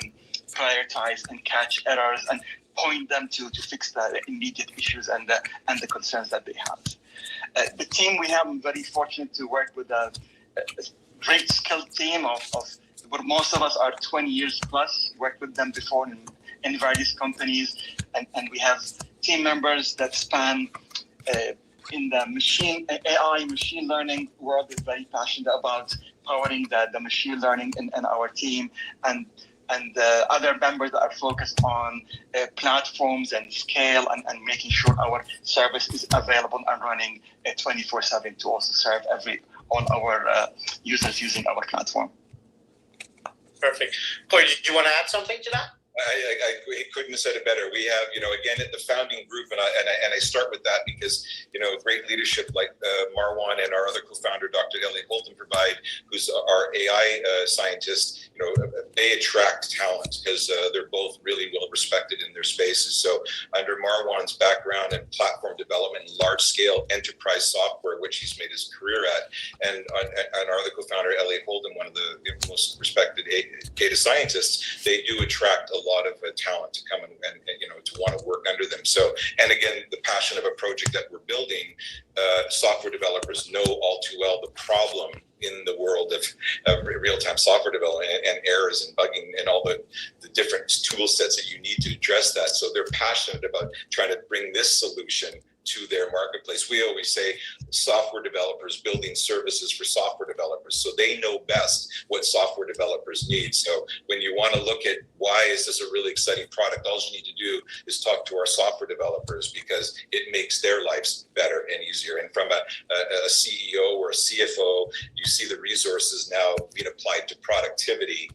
prioritize and catch errors and point them to fix the immediate issues and the concerns that they have. The team we have, I'm very fortunate to work with a great skilled team of where most of us are 20 years plus, worked with them before in various companies, and we have team members that span in the AI machine learning world, is very passionate about powering the machine learning in our team, and other members that are focused on platforms and scale and making sure our service is available and running 24/7 to also serve all our users using our platform. Perfect. Corey, did you want to add something to that? I couldn't have said it better. We have, again, at the founding group, and I start with that because, great leadership like Marwan and our other co-founder, Dr. Elliot Bolton, provide, who's our AI scientist. They attract talent because they're both really well respected in their spaces. So under Marwan's background in platform development, large-scale enterprise software, which he's made his career at, and our other co-founder, Elliot Bolton, one of the most respected data scientists, they do attract a lot of talent to come and to want to work under them. So, and again, the passion of a project that we're building, software developers know all too well the problem in the world of real-time software development and errors and bugging and all the different tool sets that you need to address that. So they're passionate about trying to bring this solution to their marketplace. We always say software developers building services for software developers. So they know best what software developers need. So when you want to look at why is this a really exciting product, all you need to do is talk to our software developers because it makes their lives better and easier. And from a CEO or a CFO, you see the resources now being applied to productivity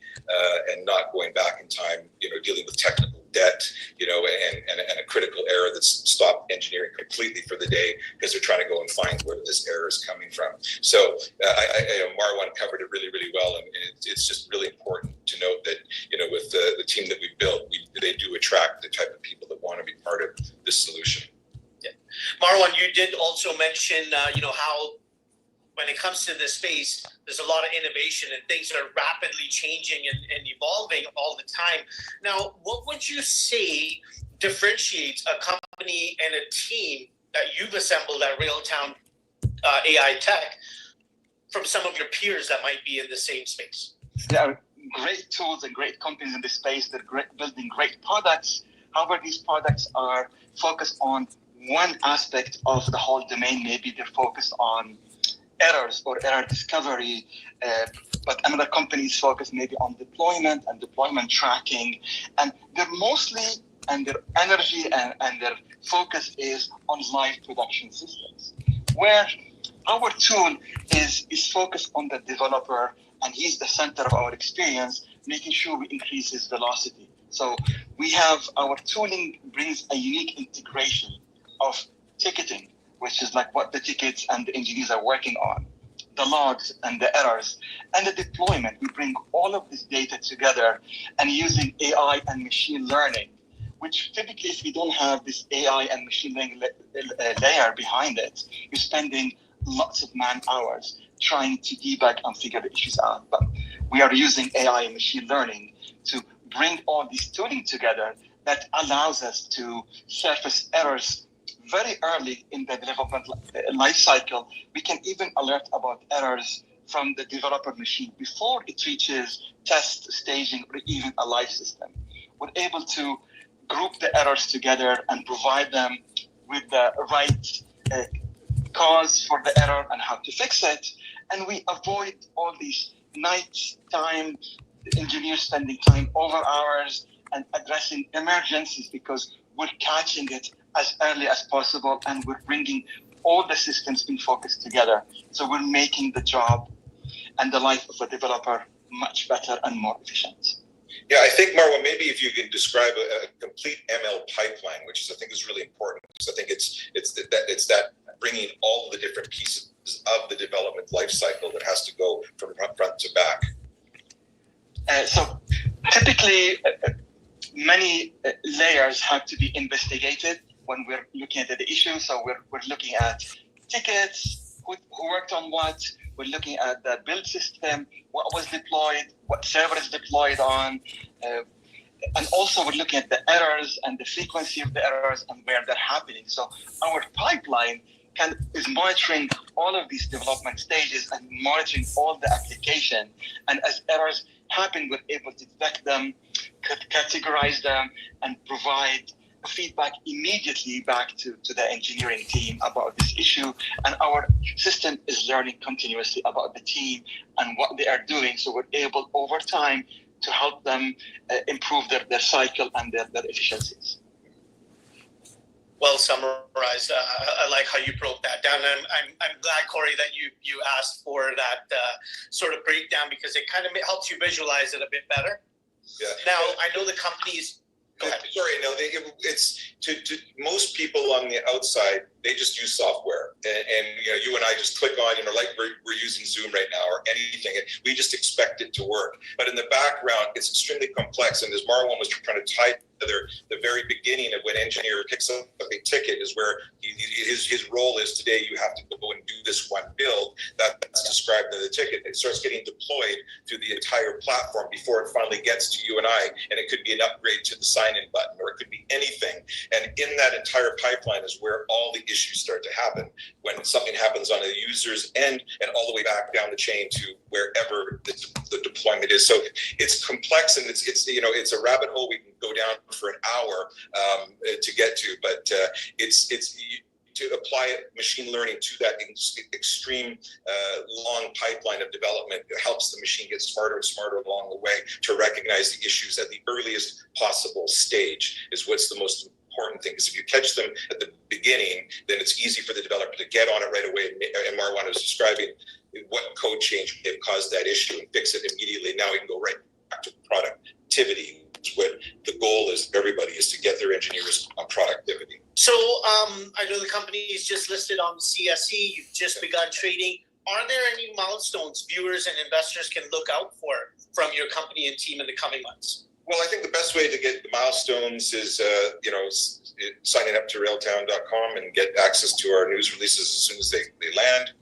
and not going back in time, dealing with technical debt, and a critical error that's stopped engineering completely for the day because they're trying to go and find where this error is coming from. So Marwan covered it really, really well, and it's just really important to note that with the team that we built, they do attract the type of people that want to be part of this solution. Yeah, Marwan, you did also mention how when it comes to this space, there's a lot of innovation and things are rapidly changing and evolving all the time. Now, what would you say differentiates a company and a team that you've assembled at Railtown AI Tech from some of your peers that might be in the same space? There are great tools and great companies in this space that are building great products. However, these products are focused on one aspect of the whole domain. Maybe they're focused on errors or error discovery, but another company is focused maybe on deployment and deployment tracking, and they're mostly, and their energy and their focus is on live production systems, where our tool is focused on the developer, and he's the center of our experience, making sure we increase his velocity. So we have our tooling brings a unique integration of ticketing, which is like what the tickets and the engineers are working on, the logs and the errors, and the deployment. We bring all of this data together and using AI and machine learning, which typically if you don't have this AI and machine learning layer behind it, you're spending lots of man hours trying to debug and figure the issues out. But we are using AI and machine learning to bring all these tooling together that allows us to surface errors very early in the development life cycle. We can even alert about errors from the developer machine before it reaches test staging or even a live system. We're able to group the errors together and provide them with the right cause for the error and how to fix it. And we avoid all these night time, engineers spending time over hours and addressing emergencies, because we're catching it as early as possible, and we're bringing all the systems in focus together. So we're making the job and the life of a developer much better and more efficient. Yeah, I think, Marwan, maybe if you can describe a complete ML pipeline, which I think is really important, because I think it's that bringing all of the different pieces of the development lifecycle that has to go from front to back. So typically, many layers have to be investigated when we're looking at the issue. So we're looking at tickets, who worked on what. We're looking at the build system, what was deployed, what server is deployed on, and also we're looking at the errors and the frequency of the errors and where they're happening. So our pipeline is monitoring all of these development stages and monitoring all the application. And as errors happen, we're able to detect them, categorize them, and provide feedback immediately back to the engineering team about this issue. And our system is learning continuously about the team and what they are doing. So we're able over time to help them improve their cycle and their efficiencies. Well summarized. I like how you broke that down. And I'm glad, Corey, that you asked for that sort of breakdown, because it kind of helps you visualize it a bit better. Yeah. Now, I know the companies. Sorry, no. It's to most people on the outside, they just use software, and you and I just click on, like we're using Zoom right now or anything, and we just expect it to work. But in the background, it's extremely complex. And as Marwan was trying to tie together, the very beginning of when an engineer picks up a ticket is where his role is today. You have to go and do this one build that's described in the ticket. It starts getting deployed to the entire platform before it finally gets to you and I, and it could be an upgrade to the sign-in button, or it could be anything. And in that entire pipeline is where all the issues start to happen, when something happens on the user's end and all the way back down the chain to wherever the deployment is. So it's complex, and it's a rabbit hole we can go down for an hour to get to, but to apply machine learning to that extreme long pipeline of development, it helps the machine get smarter and smarter along the way to recognize the issues at the earliest possible stage is what's the most important thing. Because if you catch them at the beginning, then it's easy for the developer to get on it right away. And Marwan was describing what code change may have caused that issue and fix it immediately. Now we can go right back to productivity. What the goal is, everybody, is to get their engineers on productivity. So I know the company is just listed on the CSE. You've just begun trading. Are there any milestones viewers and investors can look out for from your company and team in the coming months? Well, I think the best way to get the milestones is, signing up to Railtown.com and get access to our news releases as soon as they land.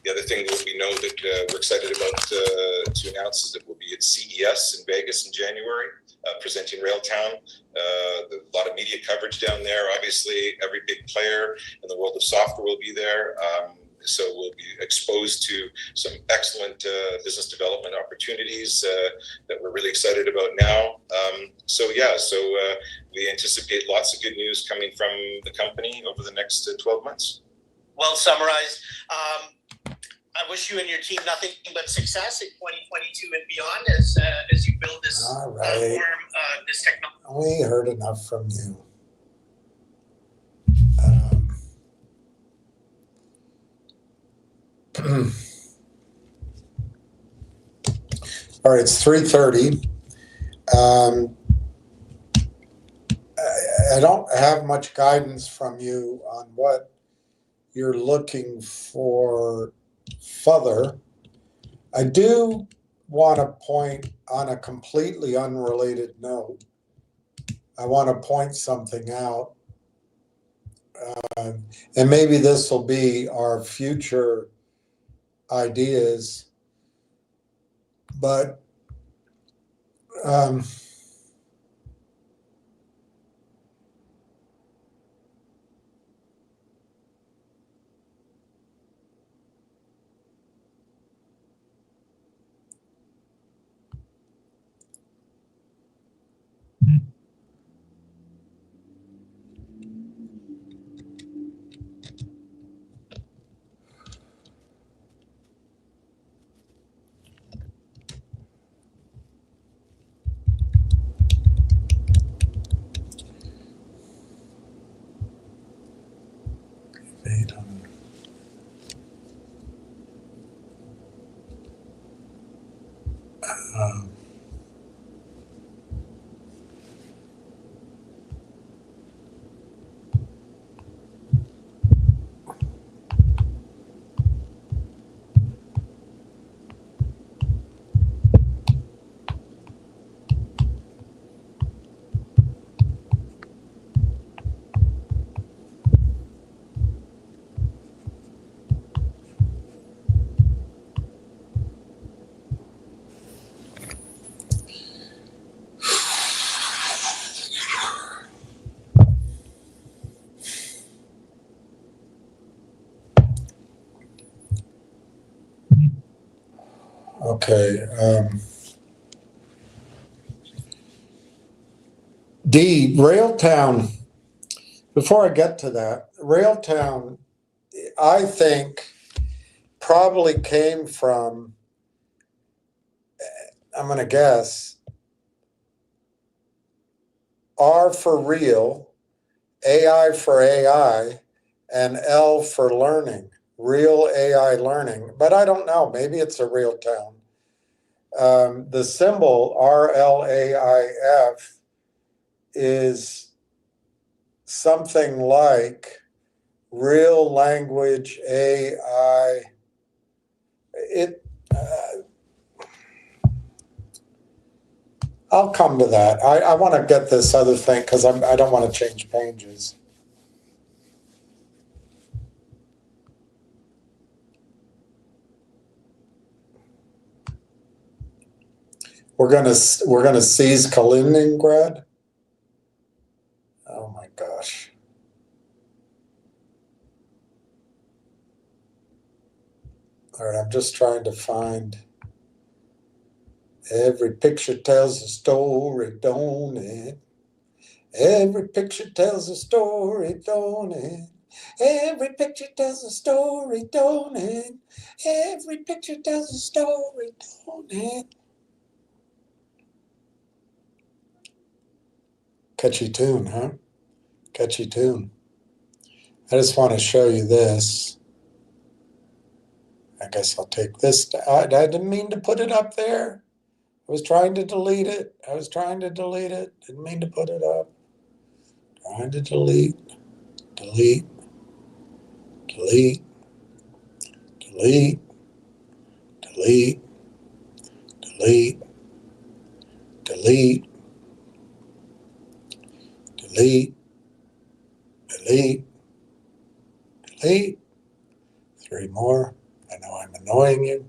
The other thing that we know that we're excited about to announce is that we'll be at CES in Vegas in January, presenting Railtown. A lot of media coverage down there. Obviously, every big player in the world of software will be there. So we'll be exposed to some excellent business development opportunities that we're really excited about now. So we anticipate lots of good news coming from the company over the next 12 months. Well summarized. I wish you and your team nothing but success in 2022 and beyond as you build this platform, this technology. We heard enough from you. All right, it's 3:30. I don't have much guidance from you on what you're looking for further. I do want to point on a completely unrelated note. I want to point something out. And maybe this will be our future ideas, but Okay. D, Railtown, before I get to that, Railtown, I think, probably came from, I'm going to guess, R for real, AI for AI, and L for learning, real AI learning. But I don't know, maybe it's a Railtown. The symbol RLAIF is something like real language AI. I'll come to that. I want to get this other thing because I don't want to change pages. We're gonna seize Kaliningrad. Oh my gosh. All right, I'm just trying to find. Every picture tells a story, don't it? Every picture tells a story, don't it? Every picture tells a story, don't it? Every picture tells a story, don't it? Catchy tune, huh? Catchy tune. I just want to show you this. I guess I'll take this. I didn't mean to put it up there. I was trying to delete it. Didn't mean to put it up. Trying to delete, delete, delete, delete, delete, delete, delete, delete, delete, delete. 3 more. I know I'm annoying you.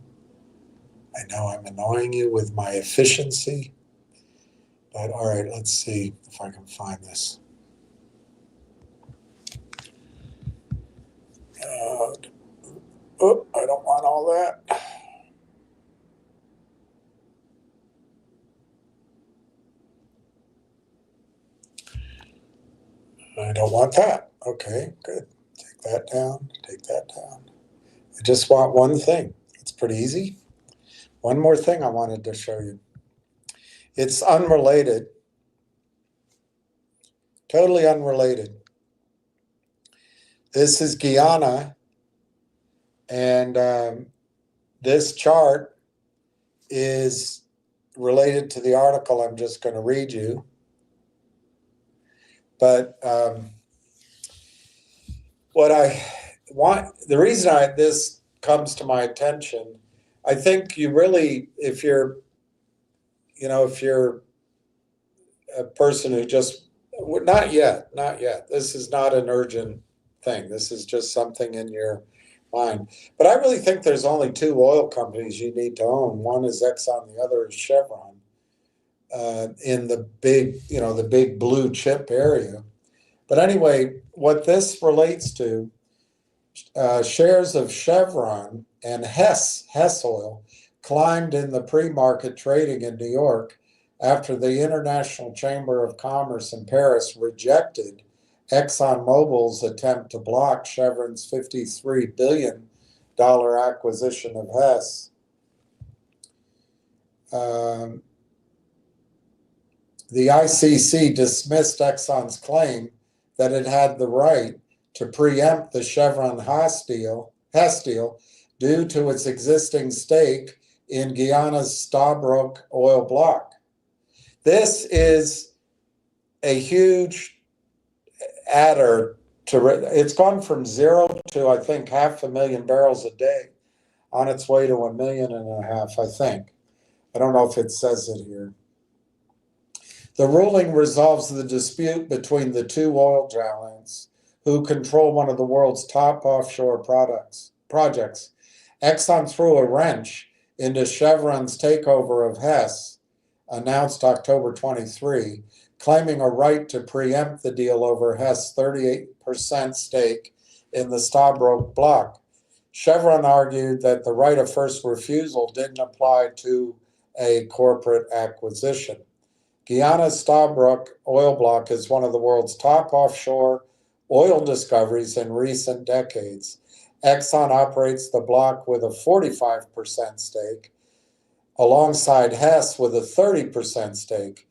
I know I'm annoying you with my efficiency. But all right, let's see if I can find this. Oh, I don't want all that. I don't want that. Okay, good. Take that down, take that down. I just want one thing. It's pretty easy. One more thing I wanted to show you. It's unrelated, totally unrelated. This is Guyana, and this chart is related to the article I'm just going to read you. But what I want, the reason this comes to my attention, I think you really, if you're a person who just, not yet. This is not an urgent thing. This is just something in your mind. But I really think there's only 2 oil companies you need to own. One is Exxon, the other is Chevron. In the big blue chip area. But anyway, what this relates to, shares of Chevron and Hess Oil climbed in the pre-market trading in New York after the International Chamber of Commerce in Paris rejected ExxonMobil's attempt to block Chevron's $53 billion acquisition of Hess. The ICC dismissed Exxon's claim that it had the right to preempt the Chevron Hess deal due to its existing stake in Guyana's Stabroek oil block. This is a huge adder to, it's gone from 0 to, I think, 500,000 barrels a day, on its way to 1.5 million, I think. I don't know if it says it here. The ruling resolves the dispute between the two oil giants who control one of the world's top offshore projects. Exxon threw a wrench into Chevron's takeover of Hess, announced October 23, claiming a right to preempt the deal over Hess' 38% stake in the Stabroek block. Chevron argued that the right of first refusal didn't apply to a corporate acquisition. Guyana's Stabroek oil block is one of the world's top offshore oil discoveries in recent decades. Exxon operates the block with a 45% stake, alongside Hess with a 30% stake.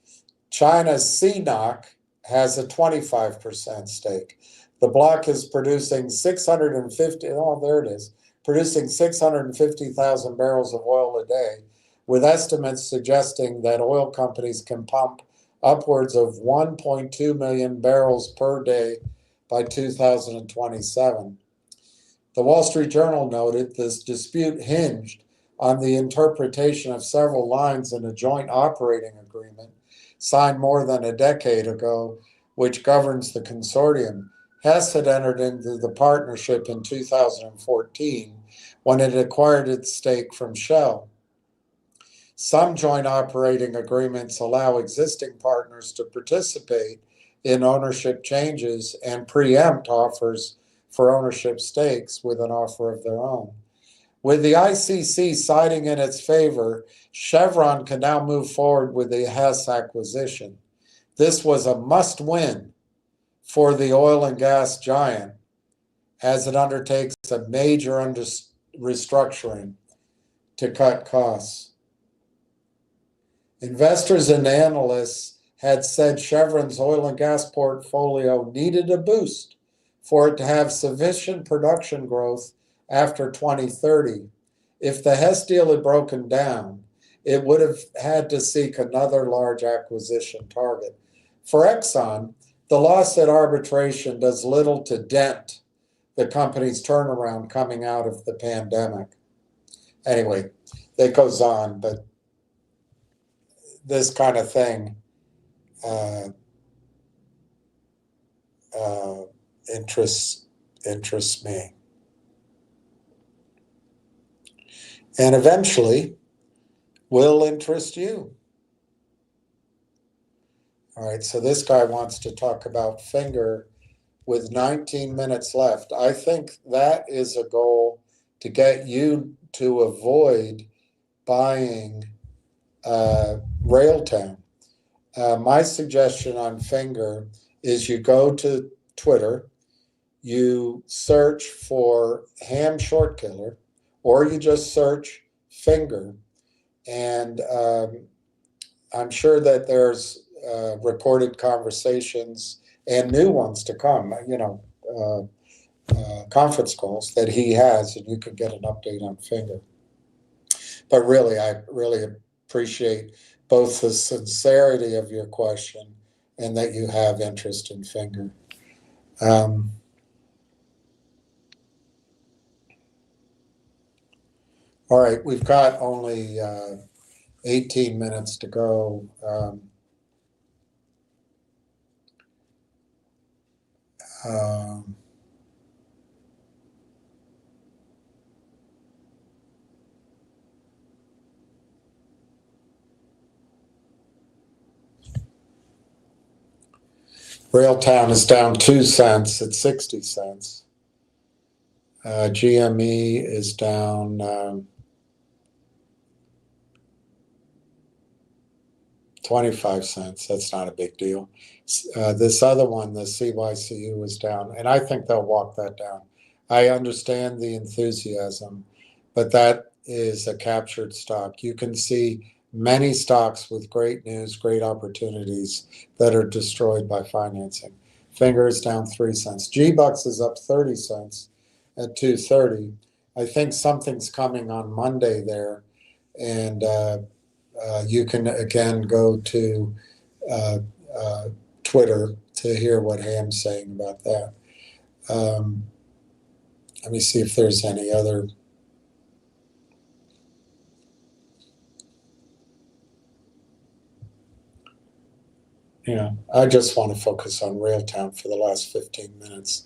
China's CNOOC has a 25% stake. The block is producing 650,000 barrels of oil a day, with estimates suggesting that oil companies can pump upwards of 1.2 million barrels per day by 2027. The Wall Street Journal noted this dispute hinged on the interpretation of several lines in a joint operating agreement signed more than a decade ago, which governs the consortium. Hess had entered into the partnership in 2014 when it acquired its stake from Shell. Some joint operating agreements allow existing partners to participate in ownership changes and preempt offers for ownership stakes with an offer of their own. With the ICC siding in its favor, Chevron can now move forward with the Hess acquisition. This was a must-win for the oil and gas giant as it undertakes a major restructuring to cut costs. Investors and analysts had said Chevron's oil and gas portfolio needed a boost for it to have sufficient production growth after 2030. If the Hess deal had broken down, it would have had to seek another large acquisition target. For Exxon, the loss at arbitration does little to dent the company's turnaround coming out of the pandemic. Anyway, that goes on, but this kind of thing interests me. And eventually will interest you. All right, so this guy wants to talk about Finger with 19 minutes left. I think that is a goal to get you to avoid buying Railtown. My suggestion on Finger is you go to Twitter, you search for Ham Short Killer, or you just search Finger, and I'm sure that there's recorded conversations and new ones to come, conference calls that he has, and you can get an update on Finger. But really, I really appreciate both the sincerity of your question and that you have interest in Finger. All right, we've got only 18 minutes to go. Railtown is down 2 cents at 60 cents. GME is down 25 cents. That's not a big deal. This other one, the CYCU, is down, and I think they'll walk that down. I understand the enthusiasm, but that is a captured stock. You can see many stocks with great news, great opportunities that are destroyed by financing. Finger is down 3 cents. G-Bucks is up 30 cents at 230. I think something's coming on Monday there And you can, again, go to Twitter to hear what Ham's saying about that. Let me see if there's any other. Yeah, I just want to focus on Railtown for the last 15 minutes.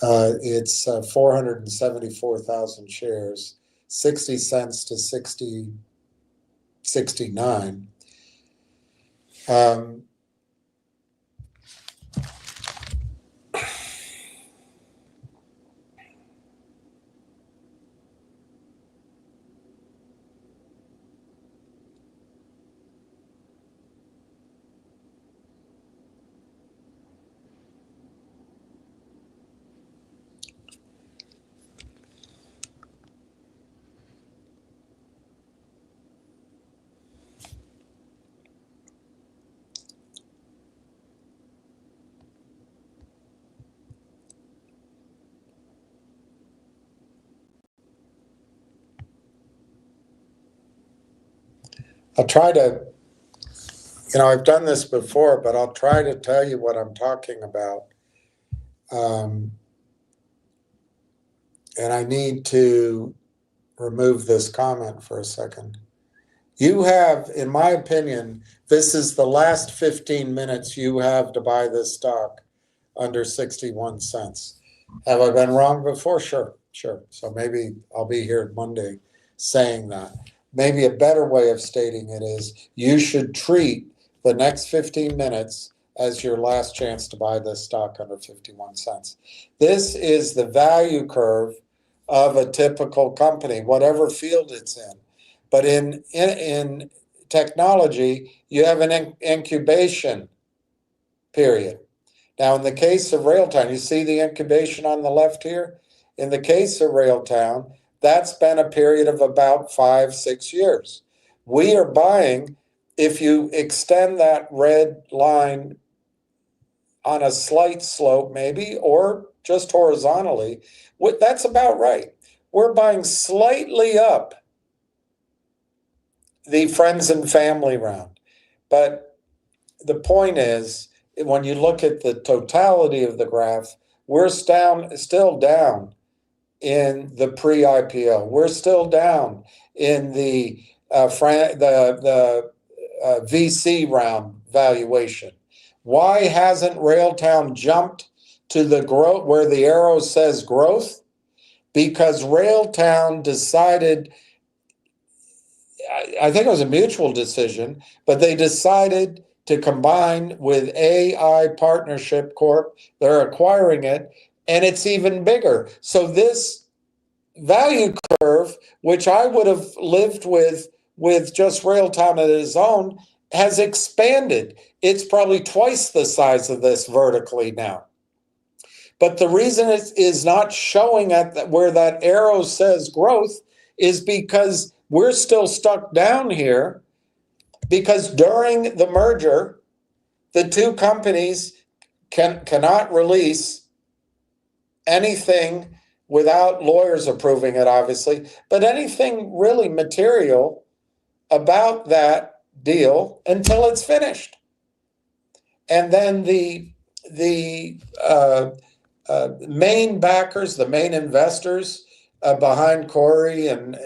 It's 474,000 shares, 60 cents to 60.69. I'll try to, I've done this before, but I'll try to tell you what I'm talking about. And I need to remove this comment for a second. You have, in my opinion, this is the last 15 minutes you have to buy this stock under 61 cents. Have I been wrong before? Sure. So maybe I'll be here Monday saying that. Maybe a better way of stating it is you should treat the next 15 minutes as your last chance to buy this stock under 51 cents. This is the value curve of a typical company, whatever field it's in. But in technology, you have an incubation period. Now, in the case of Railtown, you see the incubation on the left here? In the case of Railtown, that's been a period of about 5-6 years. We are buying, if you extend that red line on a slight slope maybe, or just horizontally, that's about right. We're buying slightly up the friends and family round. But the point is, when you look at the totality of the graph, we're still down in the pre-IPO. We're still down in the VC round valuation. Why hasn't Railtown jumped to the growth where the arrow says growth? Because Railtown decided, I think it was a mutual decision, but they decided to combine with AI Partnership Corp. They're acquiring it, and it's even bigger. So this value curve, which I would have lived with just Railtown at its own, has expanded. It's probably twice the size of this vertically now. But the reason it is not showing at where that arrow says growth is because we're still stuck down here, because during the merger, the two companies cannot release anything without lawyers approving it, obviously, but anything really material about that deal until it's finished. And then the main backers, the main investors behind Corey and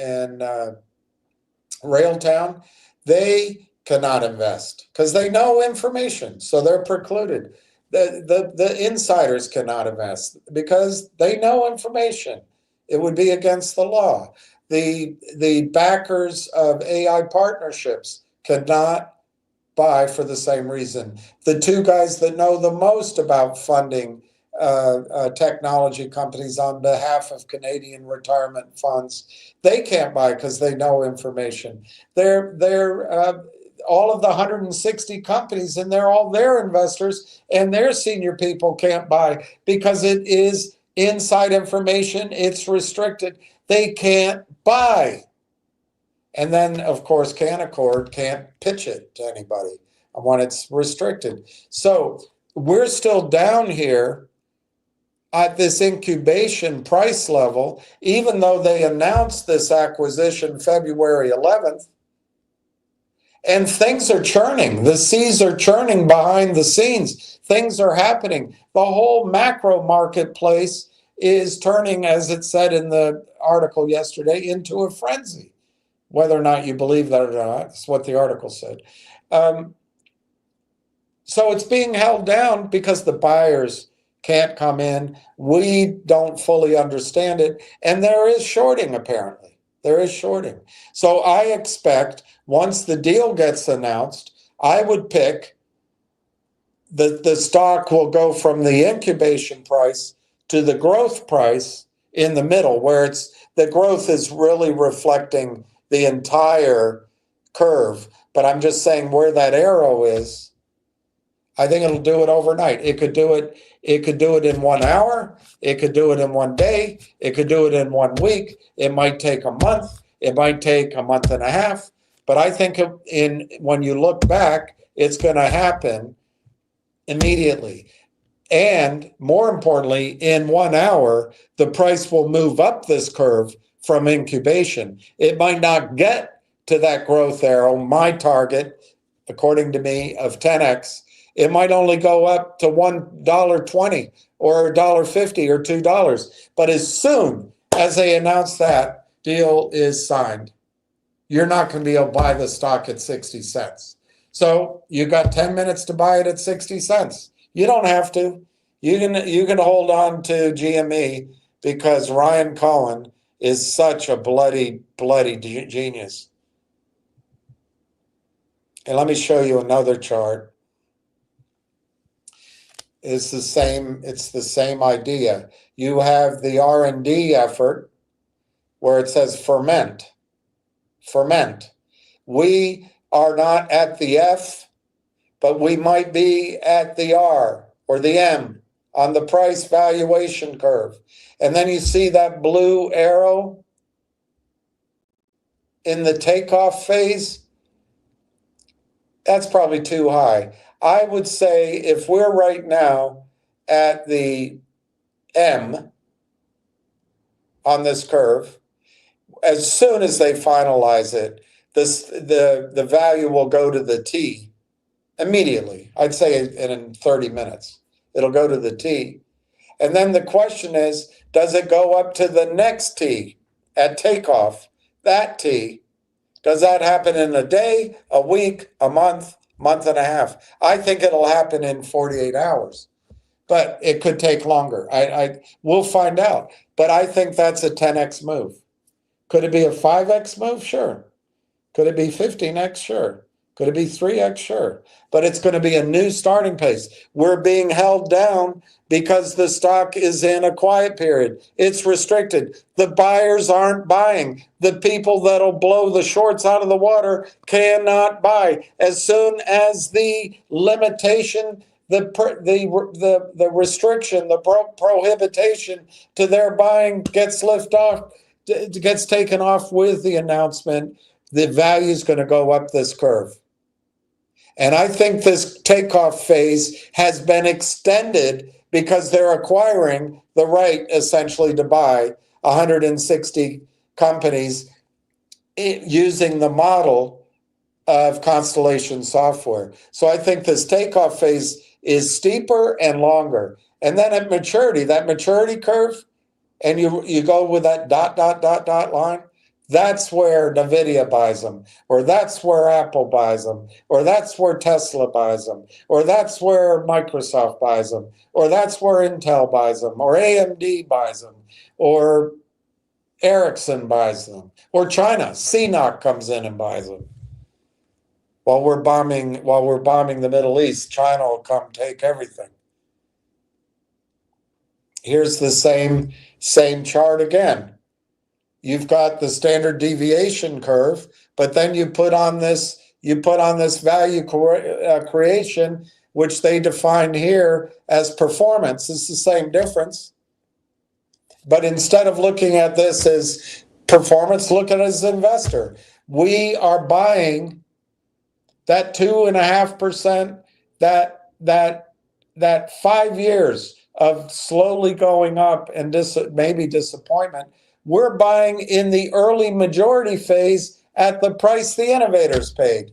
Railtown, they cannot invest because they know information, so they're precluded. The insiders cannot invest because they know information. It would be against the law. The backers of AI partnerships cannot buy for the same reason. The two guys that know the most about funding technology companies on behalf of Canadian retirement funds, they can't buy because they know information. They're all of the 160 companies, and they're all their investors, and their senior people can't buy because it is inside information. It's restricted. They can't buy. And then, of course, Canaccord can't pitch it to anybody when it's restricted. So we're still down here at this incubation price level, even though they announced this acquisition February 11th, and things are churning. The seas are churning behind the scenes. Things are happening. The whole macro marketplace is turning, as it said in the article yesterday, into a frenzy. Whether or not you believe that or not, that's what the article said. So it's being held down because the buyers can't come in. We don't fully understand it. And there is shorting, apparently. There is shorting. So I expect once the deal gets announced, I would pick the stock will go from the incubation price to the growth price in the middle, where the growth is really reflecting the entire curve. But I'm just saying where that arrow is, I think it'll do it overnight. It could do it in 1 hour. It could do it in 1 day. It could do it in 1 week. It might take a month. It might take a month and a half. But I think when you look back, it's going to happen immediately. And more importantly, in 1 hour, the price will move up this curve from incubation. It might not get to that growth arrow, my target, according to me, of 10x. It might only go up to $1.20 or $1.50 or $2. But as soon as they announce that deal is signed, you're not going to be able to buy the stock at 60 cents. So you got 10 minutes to buy it at 60 cents. You don't have to. You can hold on to GME because Ryan Cohen is such a bloody genius. And let me show you another chart. It's the same idea. You have the R&D effort where it says ferment. We are not at the F, but we might be at the R or the M on the price valuation curve. And then you see that blue arrow in the takeoff phase. That's probably too high. I would say if we're right now at the M on this curve, as soon as they finalize it, the value will go to the T immediately. I'd say in 30 minutes, it'll go to the T. And then the question is, does it go up to the next T at takeoff? That T, does that happen in a day, a week, a month, month and a half? I think it'll happen in 48 hours, but it could take longer. We'll find out. But I think that's a 10x move. Could it be a 5x move? Sure. Could it be 15x? Sure. Could it be 3x? Sure. But it's going to be a new starting pace. We're being held down because the stock is in a quiet period. It's restricted. The buyers aren't buying. The people that'll blow the shorts out of the water cannot buy. As soon as the limitation, the restriction, the prohibition to their buying gets lifted off, gets taken off with the announcement, the value is going to go up this curve. And I think this takeoff phase has been extended because they're acquiring the right, essentially, to buy 160 companies using the model of Constellation Software. So I think this takeoff phase is steeper and longer. And then at maturity, that maturity curve, and you go with that dot line, that's where NVIDIA buys them, or that's where Apple buys them, or that's where Tesla buys them, or that's where Microsoft buys them, or that's where Intel buys them, or AMD buys them, or Ericsson buys them, or China, CNOC comes in and buys them. While we're bombing the Middle East, China will come take everything. Here's the same chart again. You've got the standard deviation curve, but then you put on this value creation, which they define here as performance. It's the same difference. But instead of looking at this as performance, look at it as an investor. We are buying that 2.5%, that 5 years, of slowly going up and maybe disappointment. We're buying in the early majority phase at the price the innovators paid.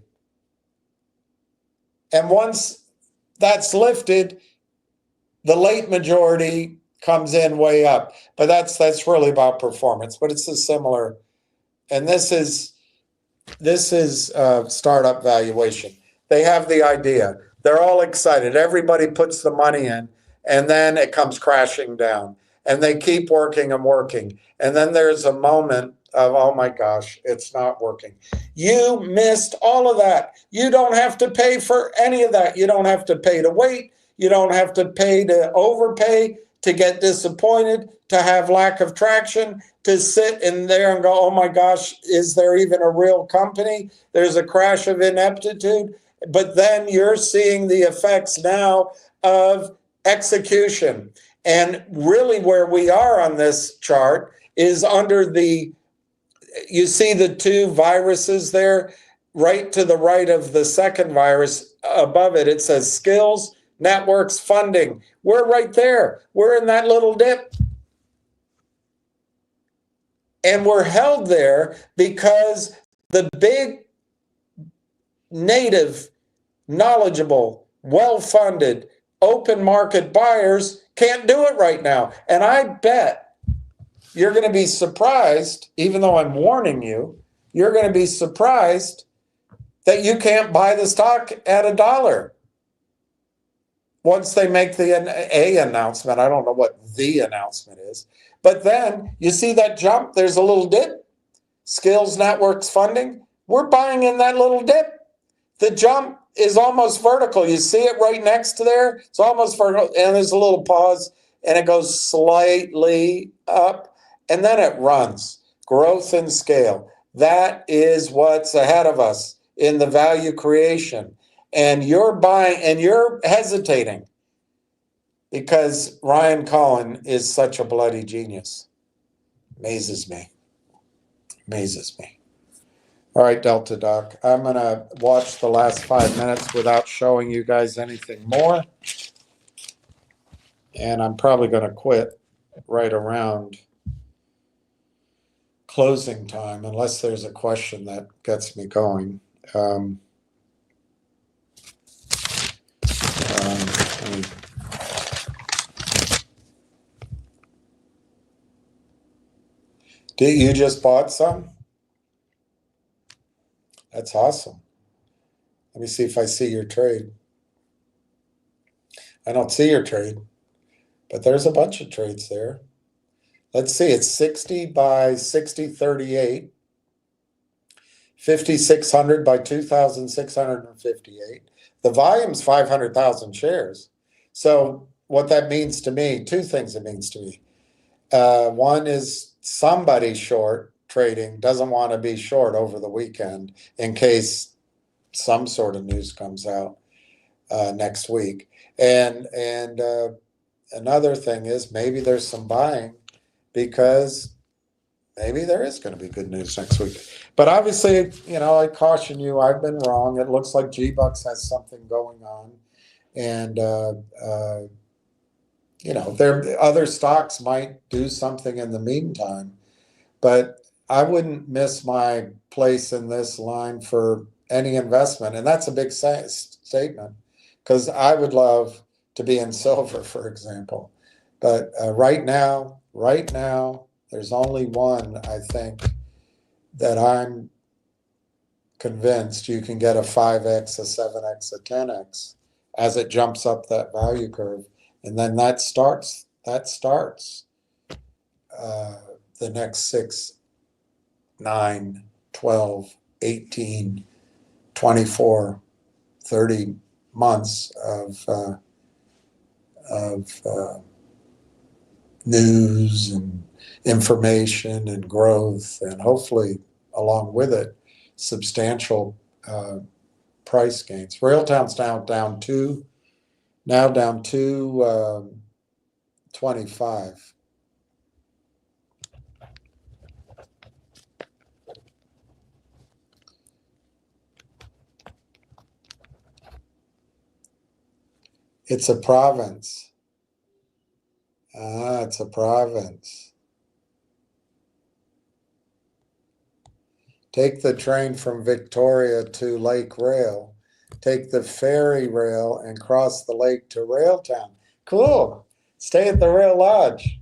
And once that's lifted, the late majority comes in way up. But that's really about performance. But it's a similar, and this is startup valuation. They have the idea. They're all excited. Everybody puts the money in, and then it comes crashing down. And they keep working and working. And then there's a moment of, oh my gosh, it's not working. You missed all of that. You don't have to pay for any of that. You don't have to pay to wait. You don't have to pay to overpay, to get disappointed, to have lack of traction, to sit in there and go, oh my gosh, is there even a real company? There's a crash of ineptitude. But then you're seeing the effects now of execution. And really where we are on this chart is under the, you see the two viruses there, right to the right of the second virus. Above it, it says skills, networks, funding. We're right there. We're in that little dip. And we're held there because the big, native, knowledgeable, well-funded, open market buyers can't do it right now. And I bet you're going to be surprised, even though I'm warning you, you're going to be surprised that you can't buy the stock at $1 once they make the A announcement. I don't know what the announcement is. But then you see that jump, there's a little dip. Skills, networks, funding, we're buying in that little dip. The jump is almost vertical. You see it right next to there? It's almost vertical, and there's a little pause, and it goes slightly up, and then it runs. Growth and scale. That is what's ahead of us in the value creation. And you're buying, and you're hesitating because Ryan Cohen is such a bloody genius. Amazes me. Amazes me. All right, Delta Doc, I'm going to watch the last 5 minutes without showing you guys anything more. And I'm probably going to quit right around closing time, unless there's a question that gets me going. Did you just bought some? That's awesome. Let me see if I see your trade. I don't see your trade, but there's a bunch of trades there. Let's see, it's 60 by 6038, 5,600 by 2,658. The volume's 500,000 shares. So what that means to me, two things it means to me. One is somebody short trading doesn't want to be short over the weekend in case some sort of news comes out next week. And another thing is maybe there's some buying because maybe there is going to be good news next week. But obviously, I caution you, I've been wrong. It looks like G-Bucks has something going on. And, there other stocks might do something in the meantime. But I wouldn't miss my place in this line for any investment. And that's a big statement because I would love to be in silver, for example. But right now, there's only one, I think, that I'm convinced you can get a 5x, a 7x, a 10x as it jumps up that value curve. And then that starts the next 6, 9, 12, 18, 24, 30 months of news and information and growth, and hopefully along with it substantial price gains. Railtown's now down 225. It's a province. it's a province. Take the train from Victoria to Lake Rail. Take the ferry rail and cross the lake to Railtown. Cool. Stay at the Rail Lodge.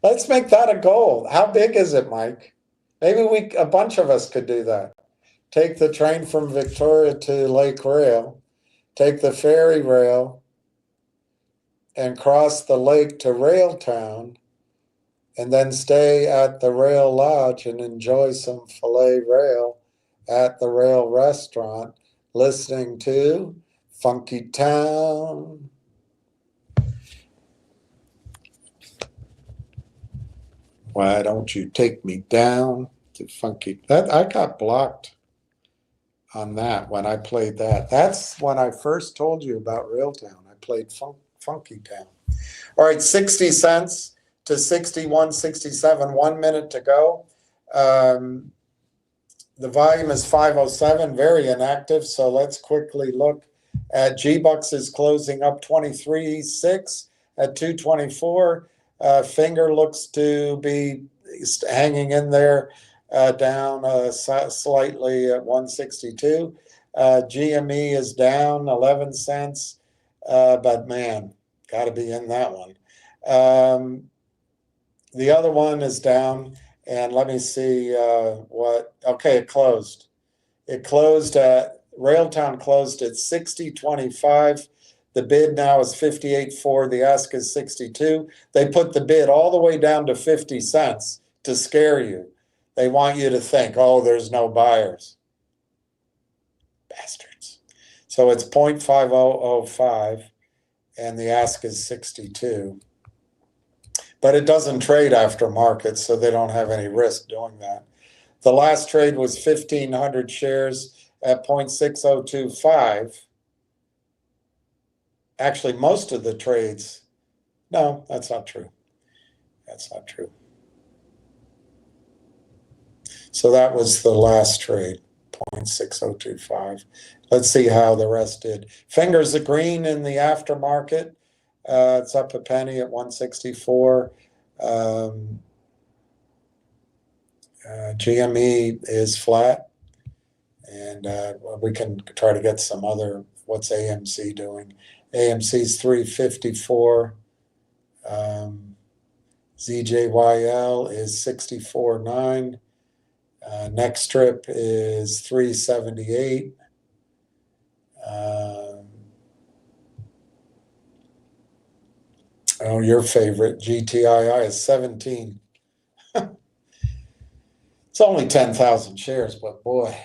Let's make that a goal. How big is it, Mike? Maybe a bunch of us could do that. Take the train from Victoria to Lake Rail. Take the ferry rail and cross the lake to Railtown, and then stay at the Rail Lodge and enjoy some filet rail at the Rail Restaurant, listening to Funky Town. Why don't you take me down to Funky? That I got blocked on that when I played that. That's when I first told you about Railtown. I played Funky Town. All right, 60 cents to 61.67, 1 minute to go. The volume is 507, very inactive. So let's quickly look at G-Bucks is closing up 23.6 at 224. Finger looks to be hanging in there, down slightly at 162. GME is down 11 cents, but man, got to be in that one. The other one is down, and let me see okay, it closed. It closed at, Railtown closed at 60.25. The bid now is 58.4. The ask is 62. They put the bid all the way down to 50 cents to scare you. They want you to think, oh, there's no buyers. Bastards. So it's 0.5005, and the ask is 62. But it doesn't trade after market, so they don't have any risk doing that. The last trade was 1,500 shares at 0.6025. Actually, most of the trades, no, that's not true. That's not true. So that was the last trade, 0.6025. Let's see how the rest did. Fingers of green in the aftermarket. It's up a penny at 164. GME is flat. And we can try to get some other, what's AMC doing? AMC's 354. ZJYL is 64.9. Next Strip is 378. Oh, your favorite, GTII is 17. It's only 10,000 shares, but boy,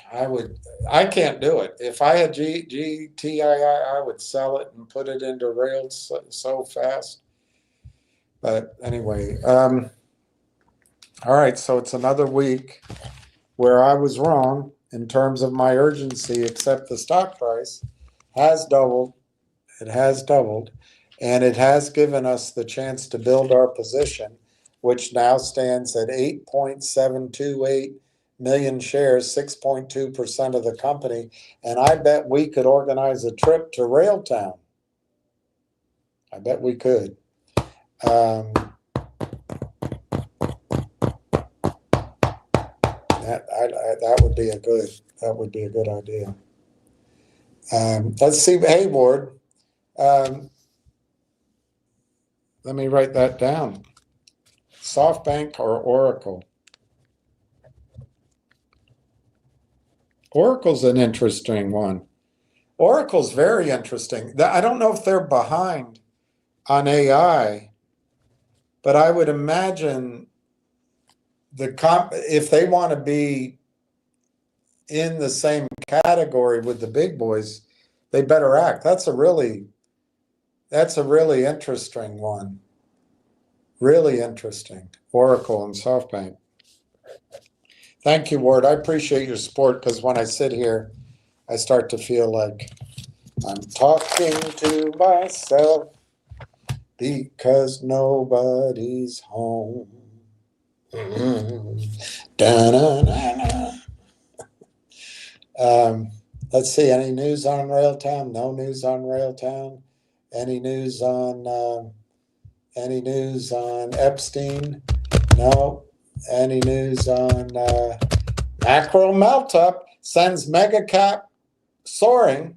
I can't do it. If I had GTII, I would sell it and put it into rails so fast. But anyway, all right, so it's another week where I was wrong in terms of my urgency, except the stock price has doubled. It has doubled, and it has given us the chance to build our position, which now stands at 8.728 million shares, 6.2% of the company. And I bet we could organize a trip to Railtown. I bet we could. That would be a good idea. Let's see. Hey, Ward. Let me write that down. SoftBank or Oracle? Oracle's an interesting one. Oracle's very interesting. I don't know if they're behind on AI, but I would imagine if they want to be in the same category with the big boys, they better act. That's a really interesting one. Really interesting. Oracle and SoftBank. Thank you, Ward. I appreciate your support, because when I sit here, I start to feel like I'm talking to myself because nobody's home. Let's see, any news on Railtown? No news on Railtown. Any news on Any news on Epstein? No. Any news on macro melt-up sends mega cap soaring?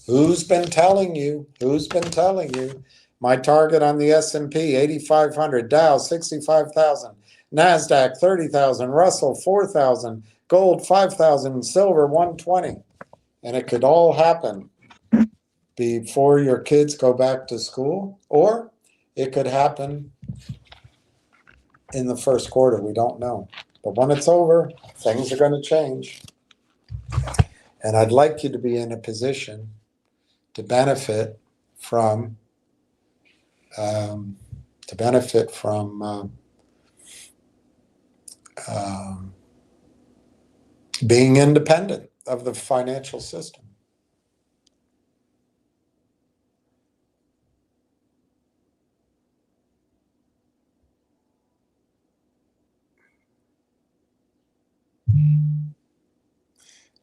Who's been telling you? Who's been telling you? My target on the S&P, 8,500. Dow, 65,000. NASDAQ, 30,000. Russell, 4,000. Gold, 5,000. Silver, 120. And it could all happen before your kids go back to school, or it could happen in the first quarter. We don't know. But when it's over, things are going to change. And I'd like you to be in a position to benefit from being independent of the financial system.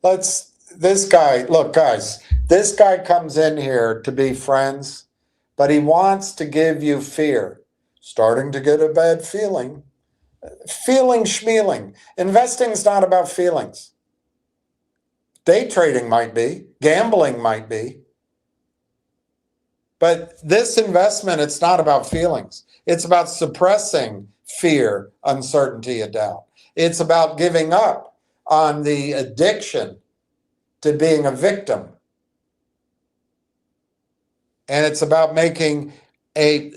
This guy, look, guys, this guy comes in here to be friends, but he wants to give you fear. Starting to get a bad feeling. Feeling schmealing. Investing's not about feelings. Day trading might be. Gambling might be. But this investment, it's not about feelings. It's about suppressing fear, uncertainty, and doubt. It's about giving up on the addiction to being a victim. And it's about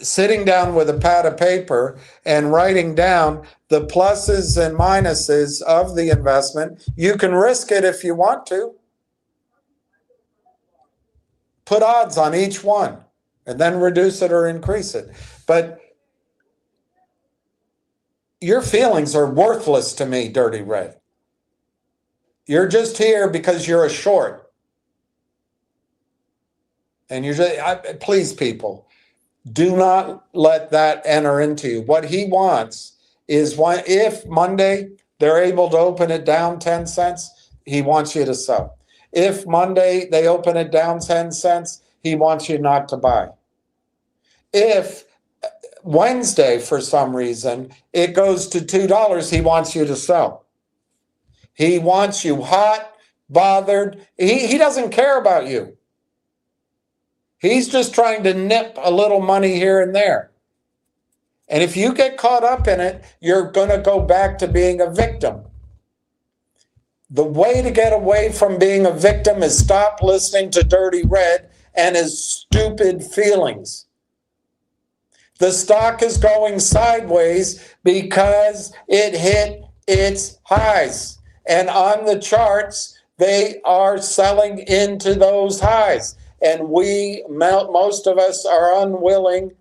sitting down with a pad of paper and writing down the pluses and minuses of the investment. You can risk it if you want to. Put odds on each one and then reduce it or increase it. But your feelings are worthless to me, Dirty Red. You're just here because you're a short. And you're just, please, people, do not let that enter into you. What he wants is if Monday they're able to open it down 10 cents, he wants you to sell. If Monday they open it down 10 cents, he wants you not to buy. If Wednesday, for some reason, it goes to $2, he wants you to sell. He wants you hot, bothered. He doesn't care about you. He's just trying to nip a little money here and there. And if you get caught up in it, you're going to go back to being a victim. The way to get away from being a victim is stop listening to Dirty Red and his stupid feelings. The stock is going sideways because it hit its highs. And on the charts, they are selling into those highs. And most of us are unwilling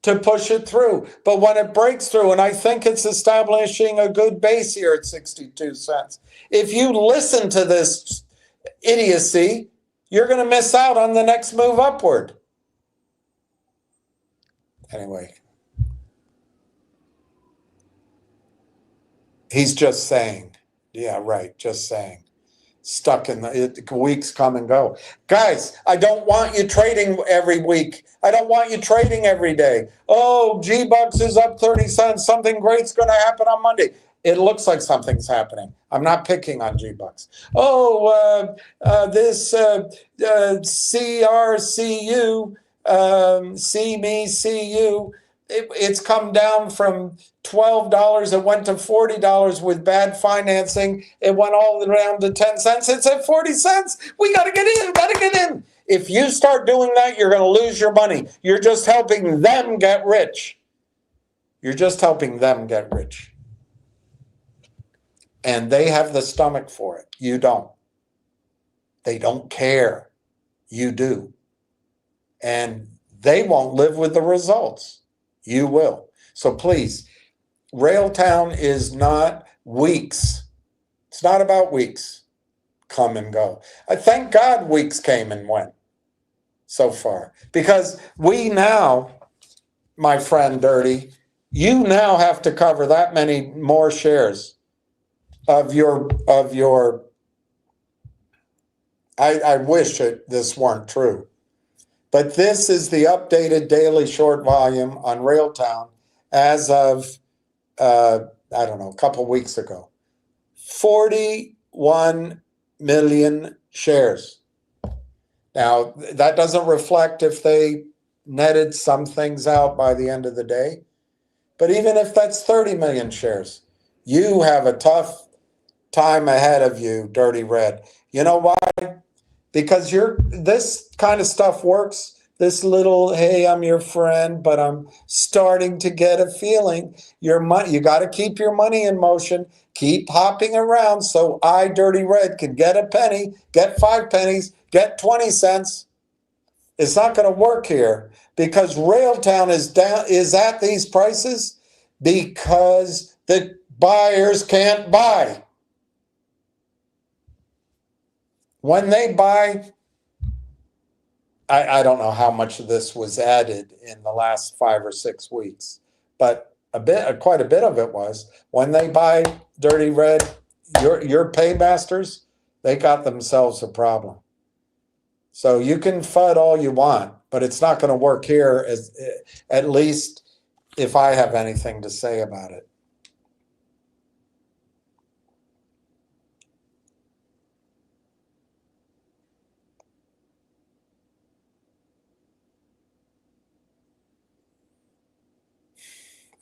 to push it through. But when it breaks through, and I think it's establishing a good base here at 62 cents, if you listen to this idiocy, you're going to miss out on the next move upward. Anyway, he's just saying, yeah, right, just saying. Stuck in the weeks come and go. Guys, I don't want you trading every week. I don't want you trading every day. Oh, G-Bucks is up 30 cents. Something great's going to happen on Monday. It looks like something's happening. I'm not picking on G-Bucks. Oh, this CRCU, see me, see you. It's come down from $12. It went to $40 with bad financing. It went all the way down to 10 cents. It's at 40 cents. We got to get in. Got to get in. If you start doing that, you're going to lose your money. You're just helping them get rich. You're just helping them get rich. And they have the stomach for it. You don't. They don't care. You do. And they won't live with the results. You will. So please, Railtown is not weeks. It's not about weeks. Come and go. I thank God weeks came and went so far. Because we now, my friend Dirty, you now have to cover that many more shares of your I wish this weren't true. But this is the updated daily short volume on Railtown as of, I don't know, a couple weeks ago. 41 million shares. Now, that doesn't reflect if they netted some things out by the end of the day. But even if that's 30 million shares, you have a tough time ahead of you, Dirty Red. You know why? Because this kind of stuff works. This little, hey, I'm your friend, but I'm starting to get a feeling. Your money, you got to keep your money in motion. Keep hopping around so I, Dirty Red, can get a penny, get 5 pennies, get 20 cents. It's not going to work here because Railtown is at these prices because the buyers can't buy. When they buy, I don't know how much of this was added in the last 5 or 6 weeks, but quite a bit of it was. When they buy, Dirty Red, your paymasters, they got themselves a problem. So you can FUD all you want, but it's not going to work here, at least if I have anything to say about it.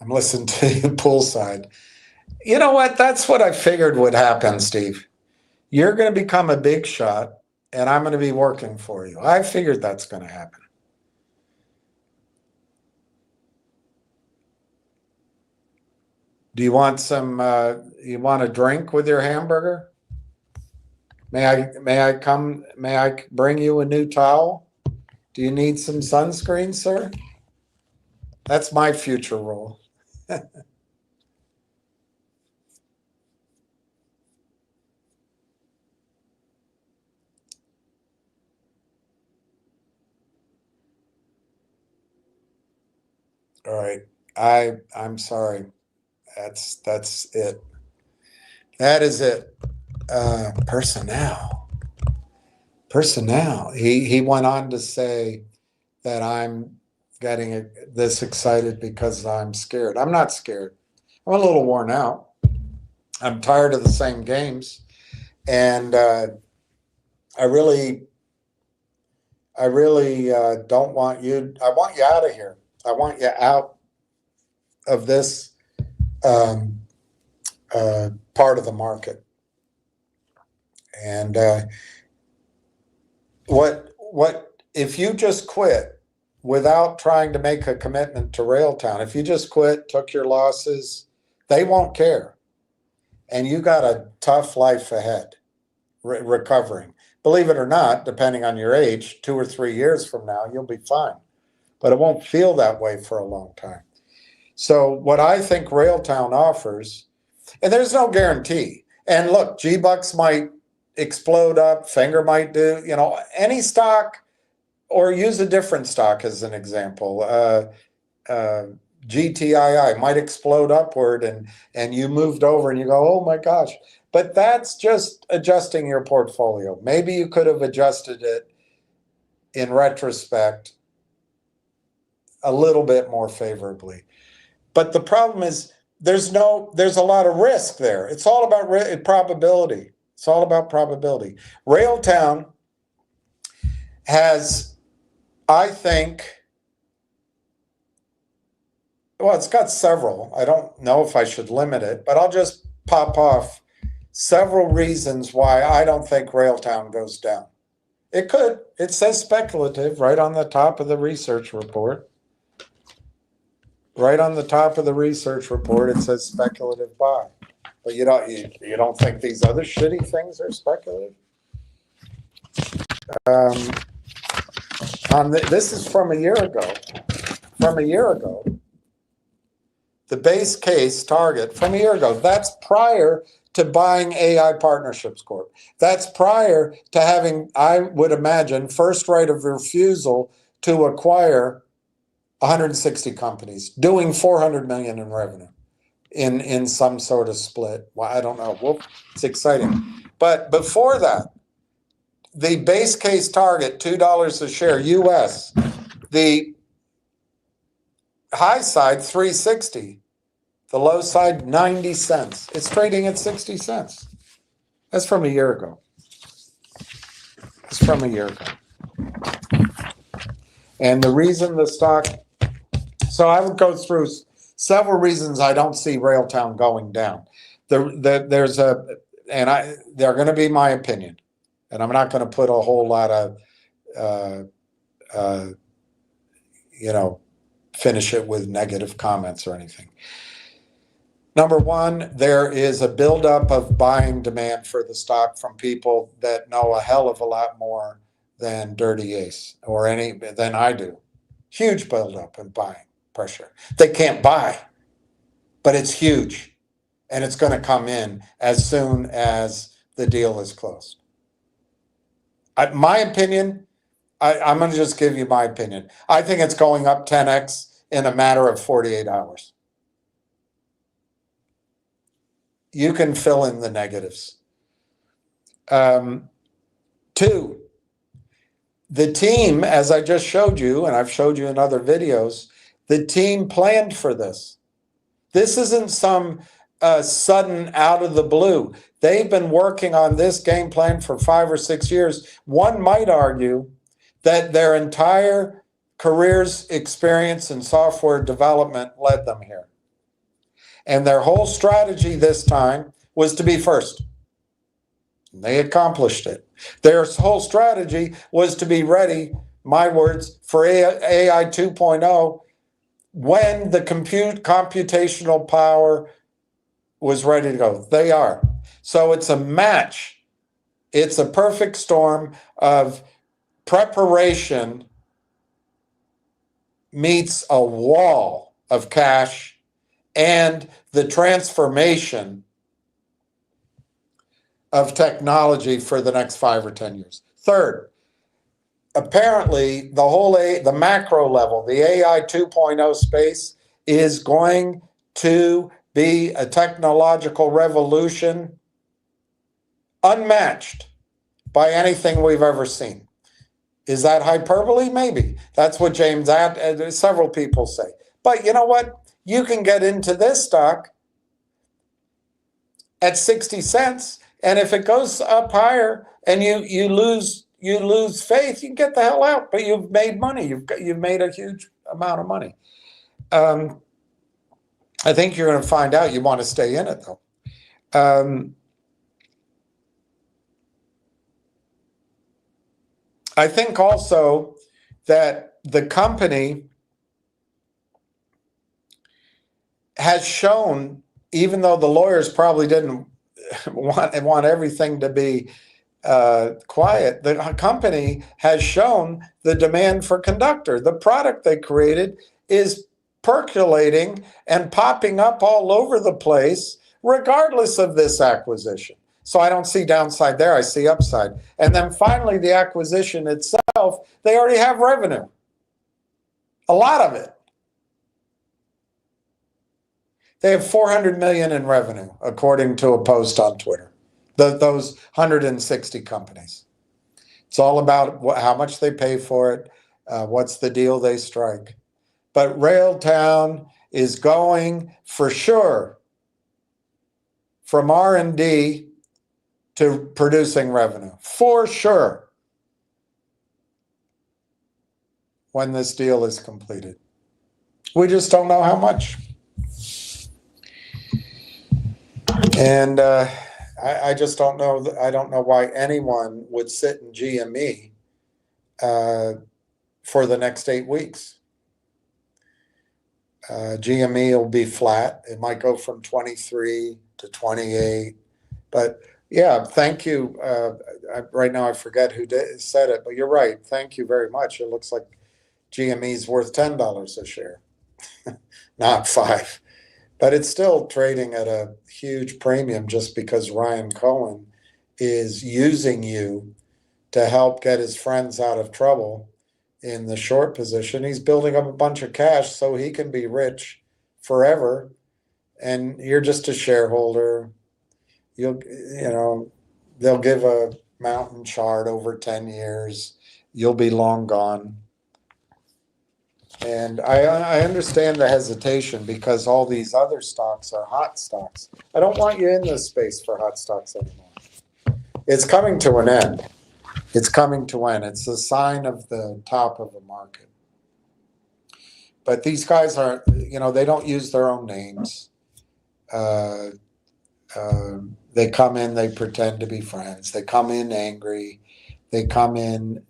I'm listening to you poolside. You know what? That's what I figured would happen, Steve. You're going to become a big shot, and I'm going to be working for you. I figured that's going to happen. Do you want some? You want a drink with your hamburger? May I come? May I bring you a new towel? Do you need some sunscreen, sir? That's my future role. All right. I'm sorry. That's it. That is it. Personnel. He went on to say that I'm getting this excited because I'm scared. I'm not scared. I'm a little worn out. I'm tired of the same games, and I really don't want you. I want you out of here. I want you out of this part of the market. And what if you just quit without trying to make a commitment to Railtown? If you just quit, took your losses, they won't care, and you got a tough life ahead, recovering. Believe it or not, depending on your age, 2 or 3 years from now, you'll be fine. But it won't feel that way for a long time. So what I think Railtown offers, and there's no guarantee. And look, G-Bucks might explode up, Finger might do, any stock, or use a different stock as an example. GTII might explode upward and you moved over and you go, oh my gosh. But that's just adjusting your portfolio. Maybe you could have adjusted it in retrospect a little bit more favorably. But the problem is there's a lot of risk there. It's all about probability. It's all about probability. Railtown has, I think, well, it's got several. I don't know if I should limit it, but I'll just pop off several reasons why I don't think Railtown goes down. It could. It says speculative right on the top of the research report. Right on the top of the research report, it says speculative buy. But you don't think these other shitty things are speculative? This is from a year ago. From a year ago. The base case target from a year ago. That's prior to buying AI Partnerships Corp. That's prior to having, I would imagine, first right of refusal to acquire 160 companies, doing 400 million in revenue in some sort of split. Well, I don't know. Well, it's exciting. But before that, the base case target, $2 a share US, the high side, 360, the low side, 90 cents. It's trading at 60 cents. That's from a year ago. It's from a year ago. And the reason the stock, so I would go through several reasons I don't see Railtown going down. They're going to be my opinion, and I'm not going to put a whole lot of, finish it with negative comments or anything. Number one, there is a buildup of buying demand for the stock from people that know a hell of a lot more than Dirty Ace than I do. Huge buildup in buying pressure. They can't buy, but it's huge, and it's going to come in as soon as the deal is closed. My opinion, I'm going to just give you my opinion. I think it's going up 10x in a matter of 48 hours. You can fill in the negatives. Two, the team, as I just showed you, and I've showed you in other videos, the team planned for this. This isn't some sudden out of the blue. They've been working on this game plan for 5 or 6 years. One might argue that their entire career's experience in software development led them here. And their whole strategy this time was to be first. And they accomplished it. Their whole strategy was to be ready, my words, for AI 2.0 when the computational power was ready to go. They are. So it's a match. It's a perfect storm of preparation meets a wall of cash and the transformation of technology for the next 5 or 10 years. Third, apparently the macro level, the AI 2.0 space is going to be a technological revolution unmatched by anything we've ever seen. Is that hyperbole? Maybe. That's what several people say. But you know what? You can get into this stock at 60 cents, and if it goes up higher and you lose faith, you can get the hell out. But you've made money. You've made a huge amount of money. I think you're going to find out you want to stay in it, though. I think also that the company has shown, even though the lawyers probably didn't want everything to be quiet, the company has shown the demand for Conductor. The product they created is percolating and popping up all over the place, regardless of this acquisition. So I don't see downside there. I see upside. And then finally, the acquisition itself, they already have revenue. A lot of it. They have 400 million in revenue, according to a post on Twitter. Those 160 companies. It's all about how much they pay for it, what's the deal they strike. But Railtown is going for sure from R&D to producing revenue, for sure, when this deal is completed. We just don't know how much. And I just don't know. I don't know why anyone would sit in GME for the next 8 weeks. GME will be flat. It might go from 23 to 28. But yeah, thank you. Right now I forget who said it, but you're right. Thank you very much. It looks like GME's worth $10 a share, not 5. But it's still trading at a huge premium just because Ryan Cohen is using you to help get his friends out of trouble in the short position. He's building up a bunch of cash so he can be rich forever. And you're just a shareholder. They'll give a mountain chart over 10 years, you'll be long gone. And I understand the hesitation because all these other stocks are hot stocks. I don't want you in this space for hot stocks anymore. It's coming to an end. It's coming to an end. It's a sign of the top of the market. But these guys are, they don't use their own names. They come in, they pretend to be friends. They come in angry. They come in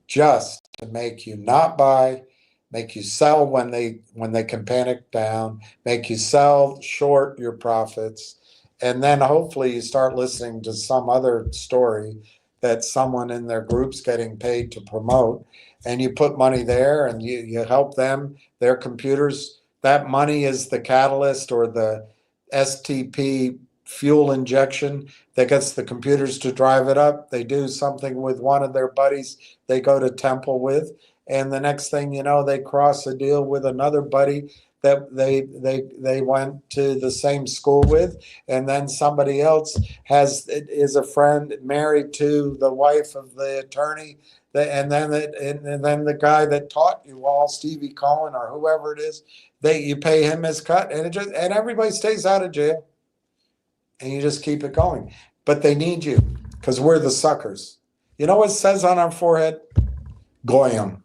just to make you not buy, make you sell when they can panic down, make you sell short your profits, and then hopefully you start listening to some other story that someone in their group's getting paid to promote, and you put money there and you help them, their computers. That money is the catalyst or the STP fuel injection that gets the computers to drive it up. They do something with one of their buddies they go to temple with, and the next thing you know, they cross a deal with another buddy that they went to the same school with, and then somebody else is a friend married to the wife of the attorney, and then the guy that taught you all, Stevie Cohen or whoever it is, you pay him his cut, and everybody stays out of jail. And you just keep it going. But they need you because we're the suckers. You know what it says on our forehead? Goyim.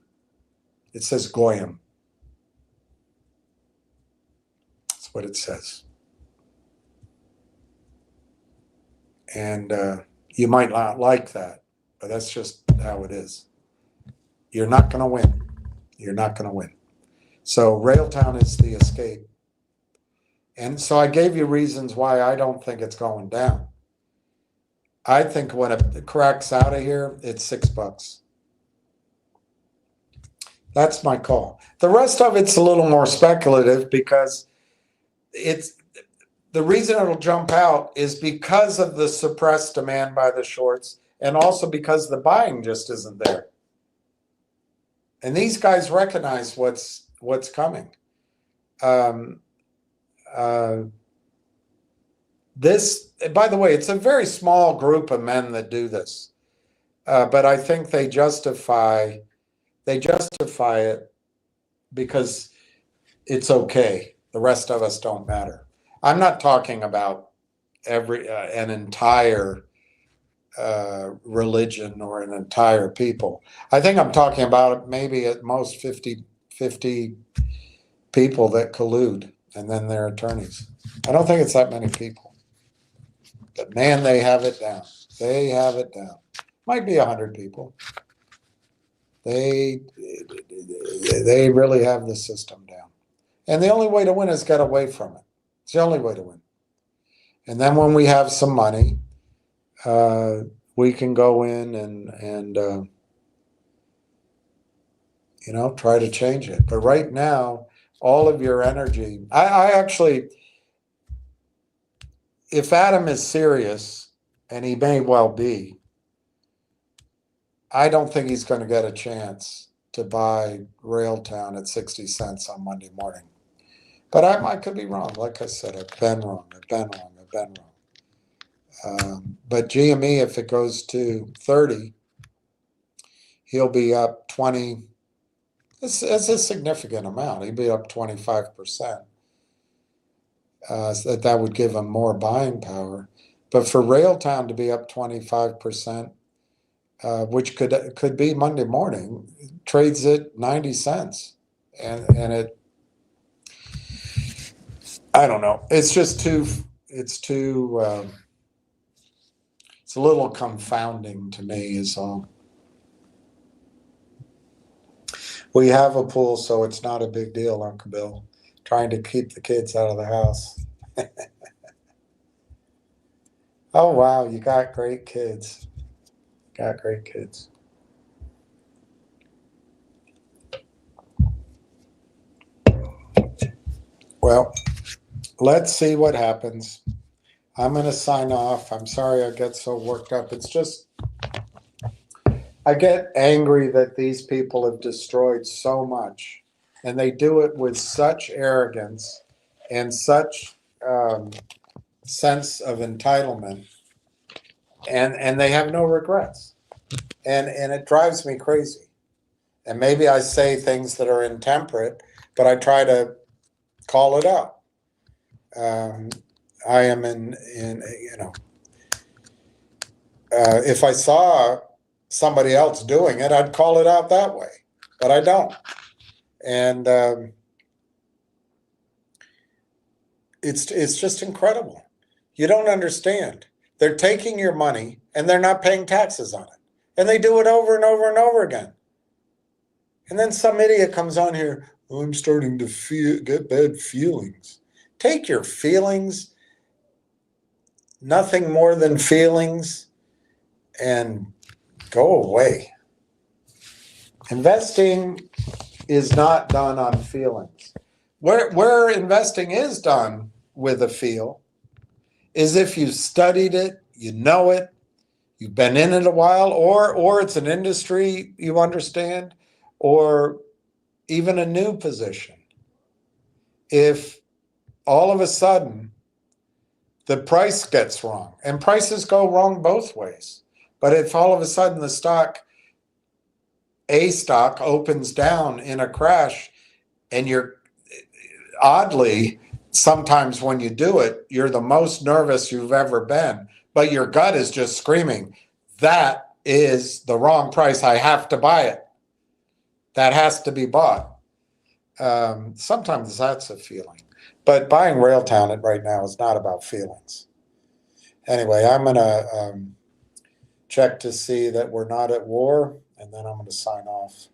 It says Goyim. That's what it says. And you might not like that, but that's just how it is. You're not going to win. You're not going to win. So Railtown is the escape. And so I gave you reasons why I don't think it's going down. I think when it cracks out of here, it's $6. That's my call. The rest of it's a little more speculative because the reason it'll jump out is because of the suppressed demand by the shorts, and also because the buying just isn't there. And these guys recognize what's coming. This, by the way, it's a very small group of men that do this, but I think they justify it because it's okay. The rest of us don't matter. I'm not talking about an entire religion or an entire people. I think I'm talking about maybe at most 50 people that collude, and then their attorneys. I don't think it's that many people. But man, they have it down. They have it down. Might be 100 people. They really have the system down. And the only way to win is get away from it. It's the only way to win. And then when we have some money, we can go in and try to change it. But right now, all of your energy, I actually, if Adam is serious, and he may well be, I don't think he's going to get a chance to buy Railtown at 60 cents on Monday morning. But I could be wrong. Like I said, I've been wrong. But GME, if it goes to 30, he'll be up 20. It's a significant amount. He'll be up 25%. That would give him more buying power. But for Railtown to be up 25%, which could be Monday morning, trades at 90 cents, and it, I don't know. It's just it's a little confounding to me is all. We have a pool, so it's not a big deal, Uncle Bill. Trying to keep the kids out of the house. Oh, wow, you got great kids. Got great kids. Well, let's see what happens. I'm going to sign off. I'm sorry I get so worked up. It's just, I get angry that these people have destroyed so much, and they do it with such arrogance and such sense of entitlement and they have no regrets. And it drives me crazy. And maybe I say things that are intemperate, but I try to call it out. I am in if I saw somebody else doing it, I'd call it out that way, but I don't. And it's just incredible. You don't understand. They're taking your money and they're not paying taxes on it. And they do it over and over and over again. And then some idiot comes on here, oh, I'm starting to get bad feelings. Take your feelings, nothing more than feelings, and go away. Investing is not done on feelings. Where investing is done with a feel is if you studied it, you know it, you've been in it a while, or it's an industry you understand, or even a new position. If all of a sudden the price gets wrong, and prices go wrong both ways, but if all of a sudden a stock opens down in a crash, and you're oddly, sometimes when you do it, you're the most nervous you've ever been, but your gut is just screaming, that is the wrong price. I have to buy it. That has to be bought. Sometimes that's a feeling, but buying Railtown right now is not about feelings. Anyway, I'm going to check to see that we're not at war, and then I'm going to sign off.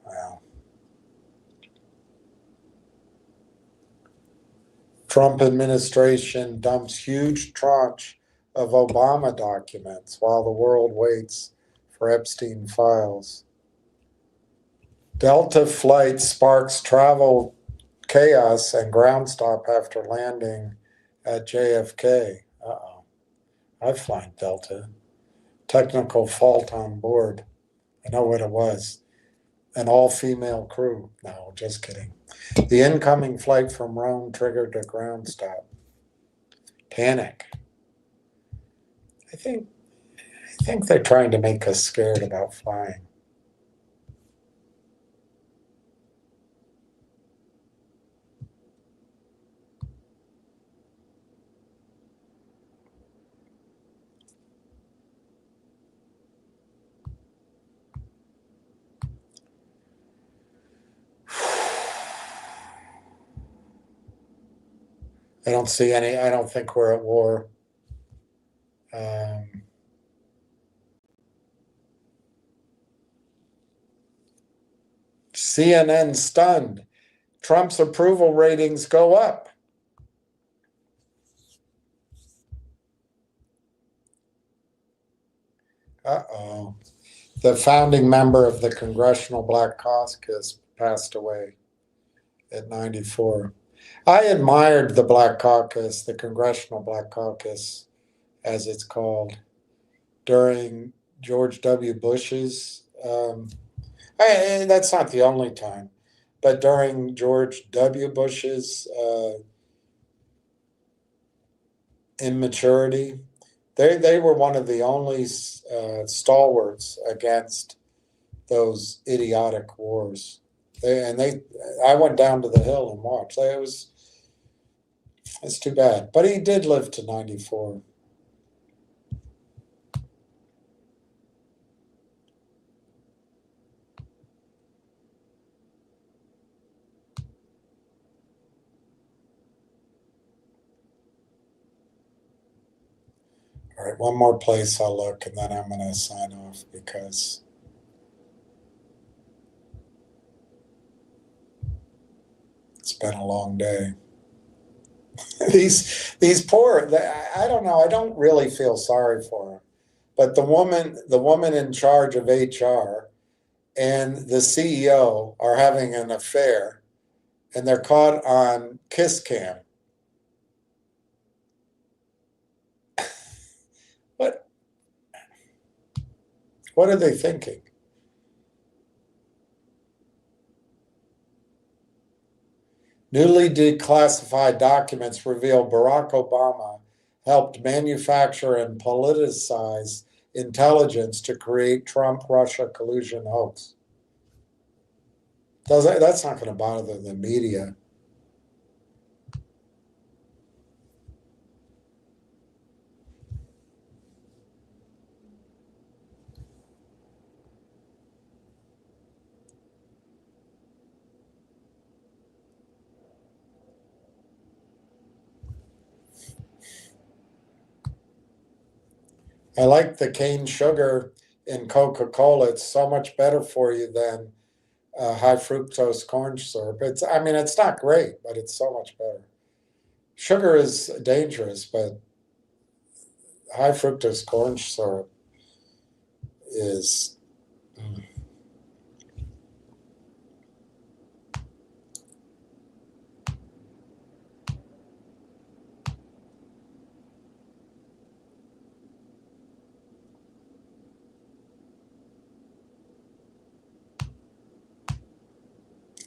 Wow. Trump administration dumps huge tranche of Obama documents while the world waits for Epstein files. Delta flight sparks travel chaos and ground stop after landing at JFK. Uh-oh. I fly Delta. Technical fault on board. I know what it was. An all-female crew. No, just kidding. The incoming flight from Rome triggered a ground stop. Panic. I think they're trying to make us scared about flying. I don't see any. I don't think we're at war. CNN stunned. Trump's approval ratings go up. Uh-oh. The founding member of the Congressional Black Caucus passed away at 94. I admired the Black Caucus, the Congressional Black Caucus, as it's called, during George W. Bush's, that's not the only time, but during George W. Bush's immaturity, they were one of the only stalwarts against those idiotic wars. I went down to the Hill and watched. It's too bad, but he did live to 94. All right, one more place I'll look, and then I'm going to sign off because it's been a long day. these poor, I don't know, I don't really feel sorry for them. But the woman in charge of HR and the CEO are having an affair, and they're caught on kiss cam. What are they thinking? Newly declassified documents reveal Barack Obama helped manufacture and politicize intelligence to create Trump-Russia collusion hoax. That's not going to bother the media. I like the cane sugar in Coca-Cola. It's so much better for you than high fructose corn syrup. It's not great, but it's so much better. Sugar is dangerous, but high fructose corn syrup is.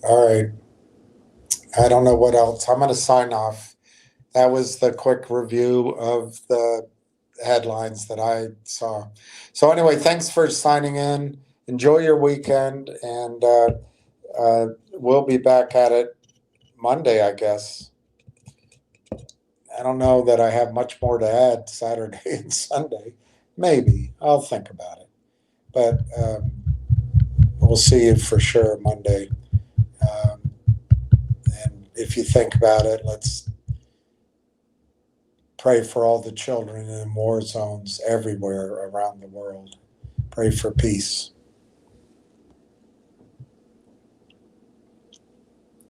All right. I don't know what else. I'm going to sign off. That was the quick review of the headlines that I saw. So anyway, thanks for signing in. Enjoy your weekend, and we'll be back at it Monday, I guess. I don't know that I have much more to add Saturday and Sunday. Maybe. I'll think about it. But we'll see you for sure Monday. And if you think about it, let's pray for all the children in war zones everywhere around the world. Pray for peace.